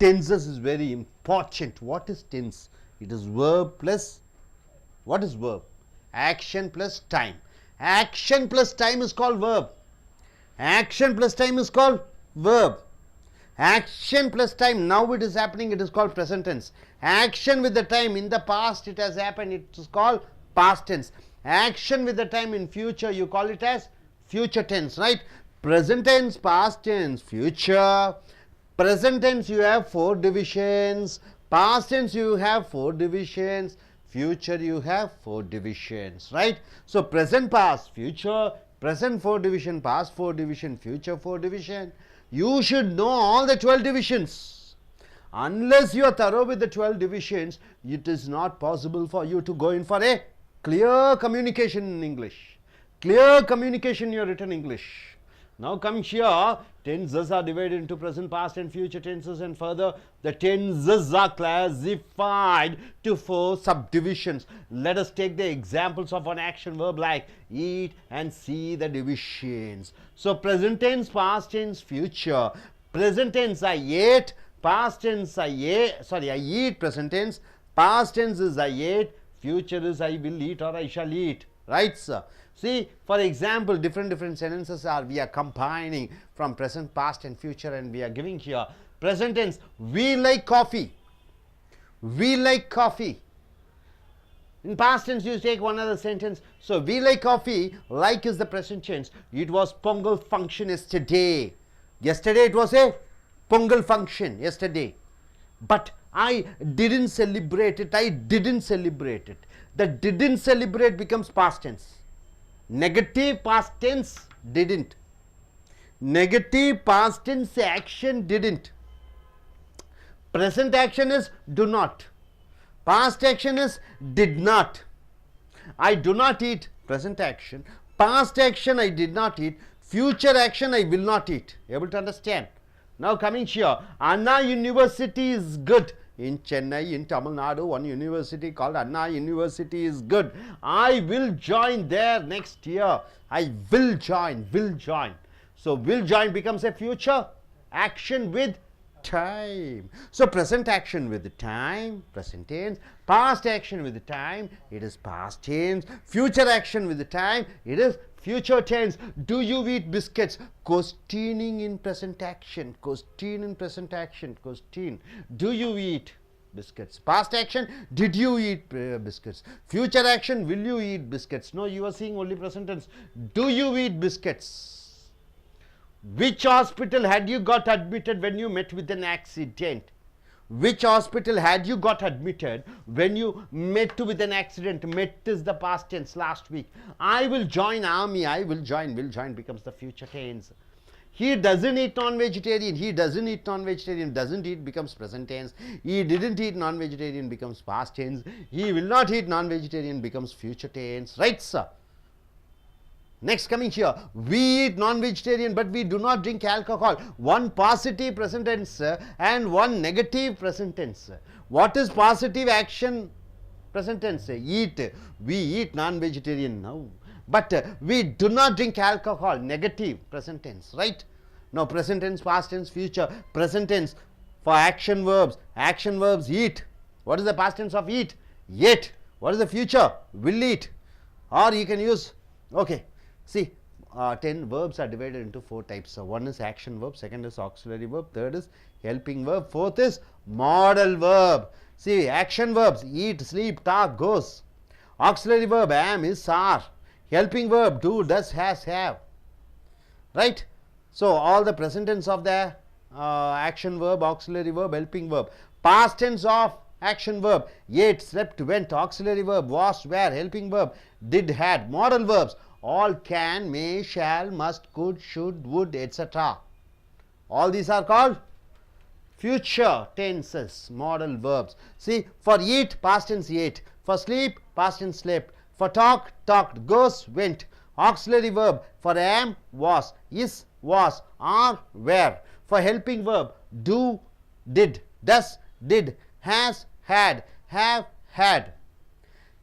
A: Tenses is very important. What is tense? It is verb plus, what is verb? Action plus time. Action plus time is called verb. Action plus time is called verb. Action plus time, now it is happening, it is called present tense. Action with the time, in the past it has happened, it is called past tense. Action with the time in future, you call it as future tense, right? Present tense, past tense, future. Present tense, you have 4 divisions. Past tense you have 4 divisions, future you have 4 divisions, right? So present, past, future, present 4 division, past 4 division, future 4 division. You should know all the 12 divisions. Unless you are thorough with the 12 divisions, it is not possible for you to go in for a clear communication in English. Clear communication in your written English. Now coming here, tenses are divided into present, past and future tenses, and further the tenses are classified to 4 subdivisions. Let us take the examples of an action verb like eat and see the divisions. So present tense, past tense, future. Present tense I ate, past tense I eat, present tense. Past tense is I ate, future is I will eat or I shall eat. Right, sir? See, for example, different sentences we are combining from present, past and future, and we are giving here present tense. We like coffee. We like coffee. In past tense you take one other sentence. So we like coffee, like is the present tense. It was Pongal function yesterday. Yesterday it was a Pongal function yesterday. But I didn't celebrate it. I didn't celebrate it. The didn't celebrate becomes past tense. Negative past tense didn't. Negative past tense action didn't. Present action is do not. Past action is did not. I do not eat, present action. Past action I did not eat. Future action I will not eat. Able to understand? Now coming here, Anna University is good. In Chennai, in Tamil Nadu, one university called Anna University is good. I will join there next year. I will join, will join. So will join becomes a future action with time. So present action with the time, present tense. Past action with the time, it is past tense. Future action with the time, it is future tense. Do you eat biscuits? Questioning in present action. Question in present action. Question. Do you eat biscuits? Past action. Did you eat biscuits? Future action. Will you eat biscuits? No, you are seeing only present tense. Do you eat biscuits? Which hospital had you got admitted when you met with an accident? Which hospital had you got admitted when you met with an accident? Met is the past tense last week. I will join army. I will join becomes the future tense. He doesn't eat non-vegetarian. He doesn't eat non-vegetarian. Doesn't eat becomes present tense. He didn't eat non-vegetarian becomes past tense. He will not eat non-vegetarian becomes future tense. Right, sir? Next coming here, we eat non-vegetarian but we do not drink alcohol. One positive present tense and one negative present tense. What is positive action present tense? Eat. We eat non-vegetarian now. But we do not drink alcohol. Negative present tense, right? Now present tense, past tense, future. Present tense for action verbs. Action verbs eat. What is the past tense of eat? Ate. What is the future? Will eat. Or you can use, okay. See, 10 verbs are divided into 4 types. So one is action verb, second is auxiliary verb, third is helping verb, fourth is modal verb. See, action verbs eat, sleep, talk, goes. Auxiliary verb am, is, are. Helping verb do, does, has, have. Right? So all the present tense of the action verb, auxiliary verb, helping verb. Past tense of action verb ate, slept, went. Auxiliary verb was, were. Helping verb did, had. Modal verbs all can, may, shall, must, could, should, would, etc. All these are called future tenses, modal verbs. See, for eat, past tense ate. For sleep, past tense slept. For talk, talked. Goes, went. Auxiliary verb for am, was, is, was, are, were. For helping verb do, did, does, did, has, had, have, had.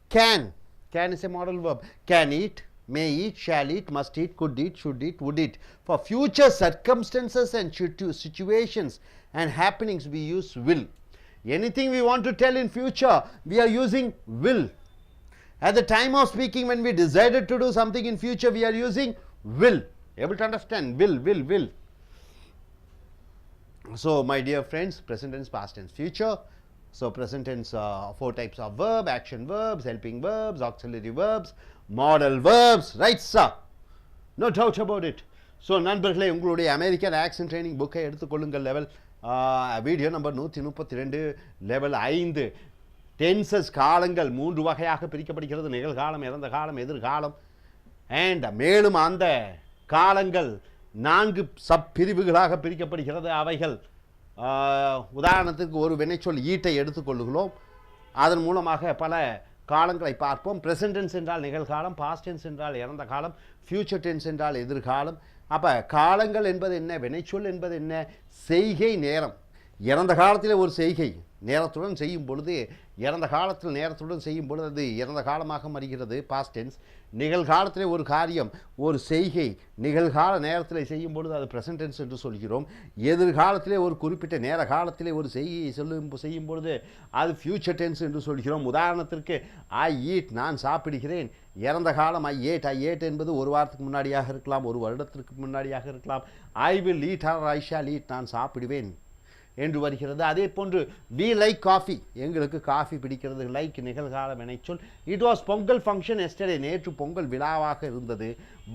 A: Can is a modal verb. Can eat, may eat, shall eat, must eat, could eat, should eat, would eat. For future circumstances and situations and happenings we use will. Anything we want to tell in future we are using will. At the time of speaking, when we decided to do something in future, we are using will. Able to understand? Will. So my dear friends, present tense, past tense, future. So present tense, 4 types of verb: action verbs, helping verbs, auxiliary verbs, modal verbs. Right, sir? No doubt about it. So நண்பர்களே, உங்களுடைய American accent training புக்கை எடுத்துக்கொள்ளுங்கள். Level
I: video number 132 level 5. Tenses காலங்கள் 3 வகையாக பிரிக்கப்படுகிறது. நிகழ்காலம், இறந்த காலம், எதிர்காலம். அண்ட் மேலும் அந்த காலங்கள் 4 சப் பிரிவுகளாக பிரிக்கப்படுகிறது. அவைகள் உதாரணத்துக்கு ஒரு வினைச்சொல் ஈட்டை எடுத்துக்கொள்ளுகிறோம். அதன் மூலமாக பல காலங்களை பார்ப்போம். ப்ரெசன்ட் டென்ஸ் என்றால் நிகழ்காலம், பாஸ்ட் டென்ஸ் என்றால் இறந்த காலம், ஃபியூச்சர் டென்ஸ் என்றால் எதிர்காலம். அப்போ காலங்கள் என்பது என்ன, வினைச்சொல் என்பது என்ன, செய்கை நேரம். இறந்த காலத்தில் ஒரு செய்கை நேரத்துடன் செய்யும் பொழுது, இறந்த காலத்தில் நேரத்துடன் செய்யும் பொழுது அது இறந்த காலமாக மாறுகிறது, பாஸ்ட் டென்ஸ். நிகழ்காலத்தில் ஒரு காரியம், ஒரு செய்கை நிகழ்கால நேரத்தில் செய்யும் பொழுது அது ப்ரெசன்ட் டென்ஸ் என்று சொல்கிறோம். எதிர்காலத்திலே ஒரு குறிப்பிட்ட நேர காலத்திலே ஒரு செய்கையை செய்யும் பொழுது அது ஃபியூச்சர் டென்ஸ் என்று சொல்கிறோம். உதாரணத்திற்கு ஐ ஈட், நான் சாப்பிடுகிறேன். இறந்த காலம் ஐ ஏட் என்பது ஒரு வாரத்துக்கு முன்னாடியாக இருக்கலாம், ஒரு வருடத்திற்கு முன்னாடியாக இருக்கலாம். I will eat R I shall eat, நான் சாப்பிடுவேன் என்று வருகிறது. அதே போன்று வி லைக் காஃபி, எங்களுக்கு காஃபி பிடிக்கிறது. லைக் நிகழ்கால வினைச்சொல். It was Pongal function yesterday, நேற்று பொங்கல் விழாவாக இருந்தது.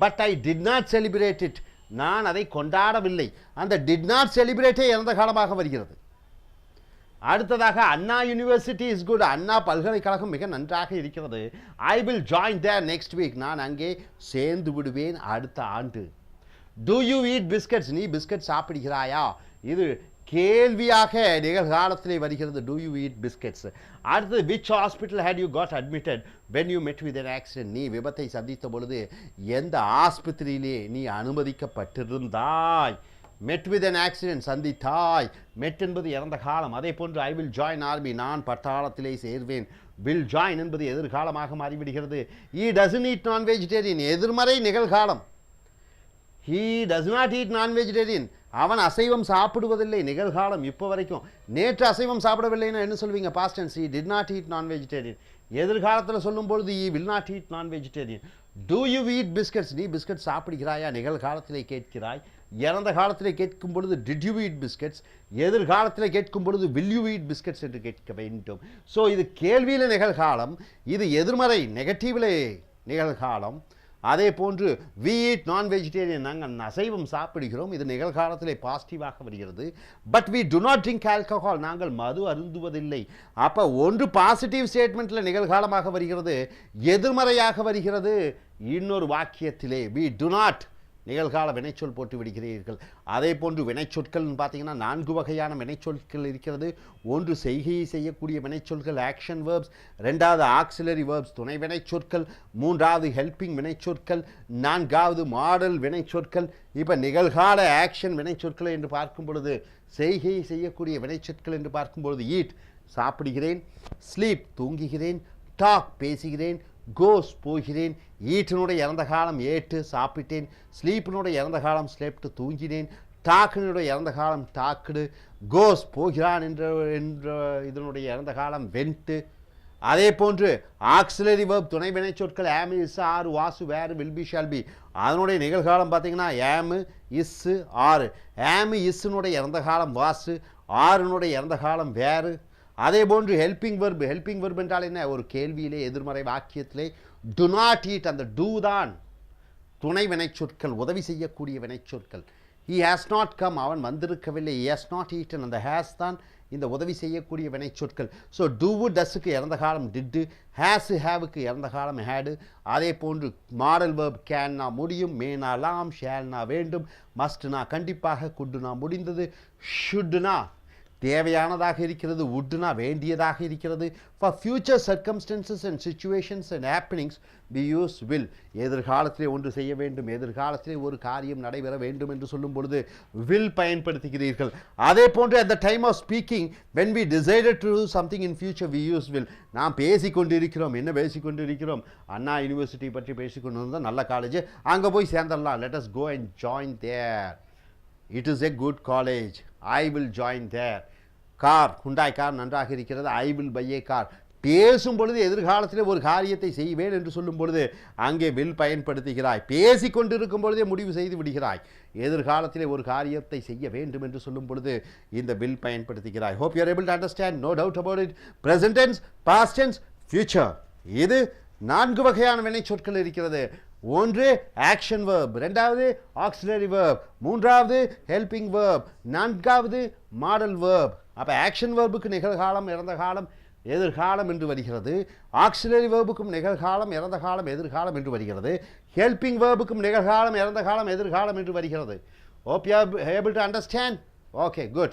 I: But I did not celebrate it, நான் அதை கொண்டாடவில்லை. அந்த டிட் நாட் செலிப்ரேட்டே இறந்த காலமாக வருகிறது. அடுத்ததாக Anna university is good, Anna பல்கலைக்கழகம் மிக நன்றாக இருக்கிறது. I will join there next week, நான் அங்கே சேர்ந்து விடுவேன் அடுத்த ஆண்டு. டு யூ ஈட் பிஸ்கட்ஸ், நீ பிஸ்கட் சாப்பிடுகிறாயா, இது கேள்வியாக நிகழ்காலத்திலே வருகிறது. Do you eat biscuits. அடுத்தது which hospital had you got admitted when you met with an accident, நீ விபத்தை சந்தித்த பொழுது எந்த ஆஸ்பத்திரியிலே நீ அனுமதிக்கப்பட்டிருந்தாய். மெட் வித் அன் ஆக்சிடென்ட், சந்தித்தாய். மெட் என்பது இறந்த காலம். அதே போன்று ஐ வில் ஜாயின் ஆர்மி, நான் பட்டாளத்திலே சேர்வேன். வில் ஜாயின் என்பது எதிர்காலமாக மாறிவிடுகிறது. ஈ டசன் ஈட் நான் வெஜிடேரியன், எதிர்மறை நிகழ்காலம். He does not eat non vegetarian, அவன் அசைவம் சாப்பிடுவதில்லை, நிகழ்காலம். இப்போ வரைக்கும் நேற்று அசைவம் சாப்பிடவில்லைன்னா என்ன சொல்வீங்க, past tense. He did not eat non vegetarian. எதிர்காலத்தில் சொல்லும் பொழுது he will not eat non vegetarian. Do you eat biscuits, நீ பிஸ்கட் சாப்பிடுகிறாயா, நிகழ்காலத்திலே கேட்கிறாய். இறந்த காலத்திலே கேட்கும் பொழுது டிட் யூ ஈட் பிஸ்கட்ஸ், எதிர்காலத்திலே கேட்கும் பொழுது வில் யூ ஈட் பிஸ்கட்ஸ் என்று கேட்க வேண்டும். ஸோ இது கேள்வியில் நிகழ்காலம், இது எதிர்மறை நெகட்டிவ்லே நிகழ்காலம். அதே போன்று வி ஈட் நான் வெஜிடேரியன், நாங்கள் அசைவம் சாப்பிடுகிறோம், இது நிகழ்காலத்திலே பாசிட்டிவாக வருகிறது. But we do not drink alcohol, நாங்கள் மது அருந்துவதில்லை. அப்போ ஒன்று பாசிட்டிவ் ஸ்டேட்மெண்ட்டில் நிகழ்காலமாக வருகிறது, எதிர்மறையாக வருகிறது இன்னொரு வாக்கியத்திலே. வி டு நாட் நிகழ்கால வினைச்சொல் போட்டு விடுகிறீர்கள். அதே போன்று வினைச்சொற்கள்னு பார்த்தீங்கன்னா 4 வகையான வினைச்சொற்கள் இருக்கிறது. ஒன்று செய்கையை செய்யக்கூடிய வினைச்சொற்கள் ஆக்ஷன் வேர்ப்ஸ், ரெண்டாவது ஆக்சிலரி வேர்ப்ஸ் துணை வினைச்சொற்கள், மூன்றாவது ஹெல்பிங் வினைச்சொற்கள், நான்காவது மாடல் வினைச்சொற்கள். இப்போ நிகழ்கால ஆக்ஷன் வினைச்சொற்கள் என்று பார்க்கும் பொழுது, செய்கையை செய்யக்கூடிய வினைச்சொற்கள் என்று பார்க்கும் பொழுது ஈட் சாப்பிடுகிறேன், ஸ்லீப் தூங்குகிறேன், டாக் பேசுகிறேன், கோஸ் போகிறேன். ஈட்டினுடைய இறந்த காலம் ஏட்டு சாப்பிட்டேன், ஸ்லீப்பினுடைய இறந்த காலம் ஸ்லெப்ட் தூங்கினேன், டாக்கினுடைய இறந்த காலம் டாக்குடு, கோஸ் போகிறான் என்ற இதனுடைய இறந்த காலம் வென்ட்டு. அதே போன்று ஆக்சிலரி வேர்ப் துணை வினை சொற்கள் ஆம் இஸ் ஆர் வாசு வேறு வில் பி ஷால் பி, அதனுடைய நிகழ்காலம் பார்த்தீங்கன்னா ஆம் இஸ்ஸு ஆறு. ஆம் இஸ்ஸுனுடைய இறந்த காலம் வாசு, ஆறுனுடைய இறந்த காலம் வேறு. அதே போன்று ஹெல்பிங் வெர்ப் என்றால் என்ன, ஒரு கேள்வியிலே எதிர்மறை வாக்கியத்திலே டு நாட் ஈட், அந்த டூ தான் துணை வினைச்சொற்கள், உதவி செய்யக்கூடிய வினைச்சொற்கள். ஹி ஹேஸ் நாட் கம், அவன் வந்திருக்கவில்லை. ஹி ஹேஸ் நாட் ஈட்டன், அந்த ஹேஸ் தான் இந்த உதவி செய்யக்கூடிய வினைச்சொற்கள். ஸோ டூவு டஸ்ஸுக்கு இறந்த காலம் டிட்டு, ஹேஸு ஹேவுக்கு இறந்த காலம் ஹேடு. அதே போன்று மாடல் வேர்ப் கேன்னா முடியும், மேனா லாம், ஷேல்னா வேண்டும், மஸ்ட்னா கண்டிப்பாக, குட்டுனா முடிந்தது, ஷுட்னா தேவையானதாக இருக்கிறது, வுட்னா வேண்டியதாக இருக்கிறது. For future circumstances and situations and happenings we use will. எதிர்காலத்திலே ஒன்று செய்ய வேண்டும், எதிர்காலத்திலே ஒரு காரியம் நடைபெற வேண்டும் என்று சொல்லும் பொழுது வில் பயன்படுத்துகிறீர்கள். அதே போன்று at the time of speaking when we decided to do something in future we use will. நாம் பேசிக்கொண்டிருக்கிறோம், என்ன பேசிக்கொண்டிருக்கிறோம், அண்ணா யூனிவர்சிட்டி பற்றி பேசிக்கொண்டு இருந்தால் நல்ல காலேஜ், அங்கே போய் சேர்ந்துடலாம். let us go and join there. It is a good college. I will join there. Car, Hyundai car நன்றாக இருக்கிறது. I will buy a car. பேசும் பொழுது எதிர்காலத்தில் ஒரு காரியத்தை செய்வேன் என்று சொல்லும் பொழுது அங்கே வில் பயன்படுத்துகிறாய். பேசிக்கொண்டிருக்கும் பொழுதே முடிவு செய்து விடுகிறாய். எதிர்காலத்திலே ஒரு காரியத்தை செய்ய வேண்டும் என்று சொல்லும் பொழுது இந்த will பயன்படுத்துகிறாய். hope you are able to understand, no doubt about it. present tense, past tense, future, இது 4 வகையான வினை சொற்கள் இருக்கிறது.
A: ஒன்று ஆக்ஷன் verb, ரெண்டாவது auxiliary verb, மூன்றாவது helping verb, நான்காவது modal verb. அப்போ ஆக்ஷன் வேர்புக்கு நிகழ்காலம் இறந்த காலம் எதிர்காலம் என்று வருகிறது. ஆக்சிலரி வேர்புக்கும் நிகழ்காலம் இறந்த காலம் எதிர்காலம் என்று வருகிறது. ஹெல்பிங் வேர்புக்கும் நிகழ்காலம் இறந்த காலம் எதிர்காலம் என்று வருகிறது. Hope you are able to understand. Okay, good.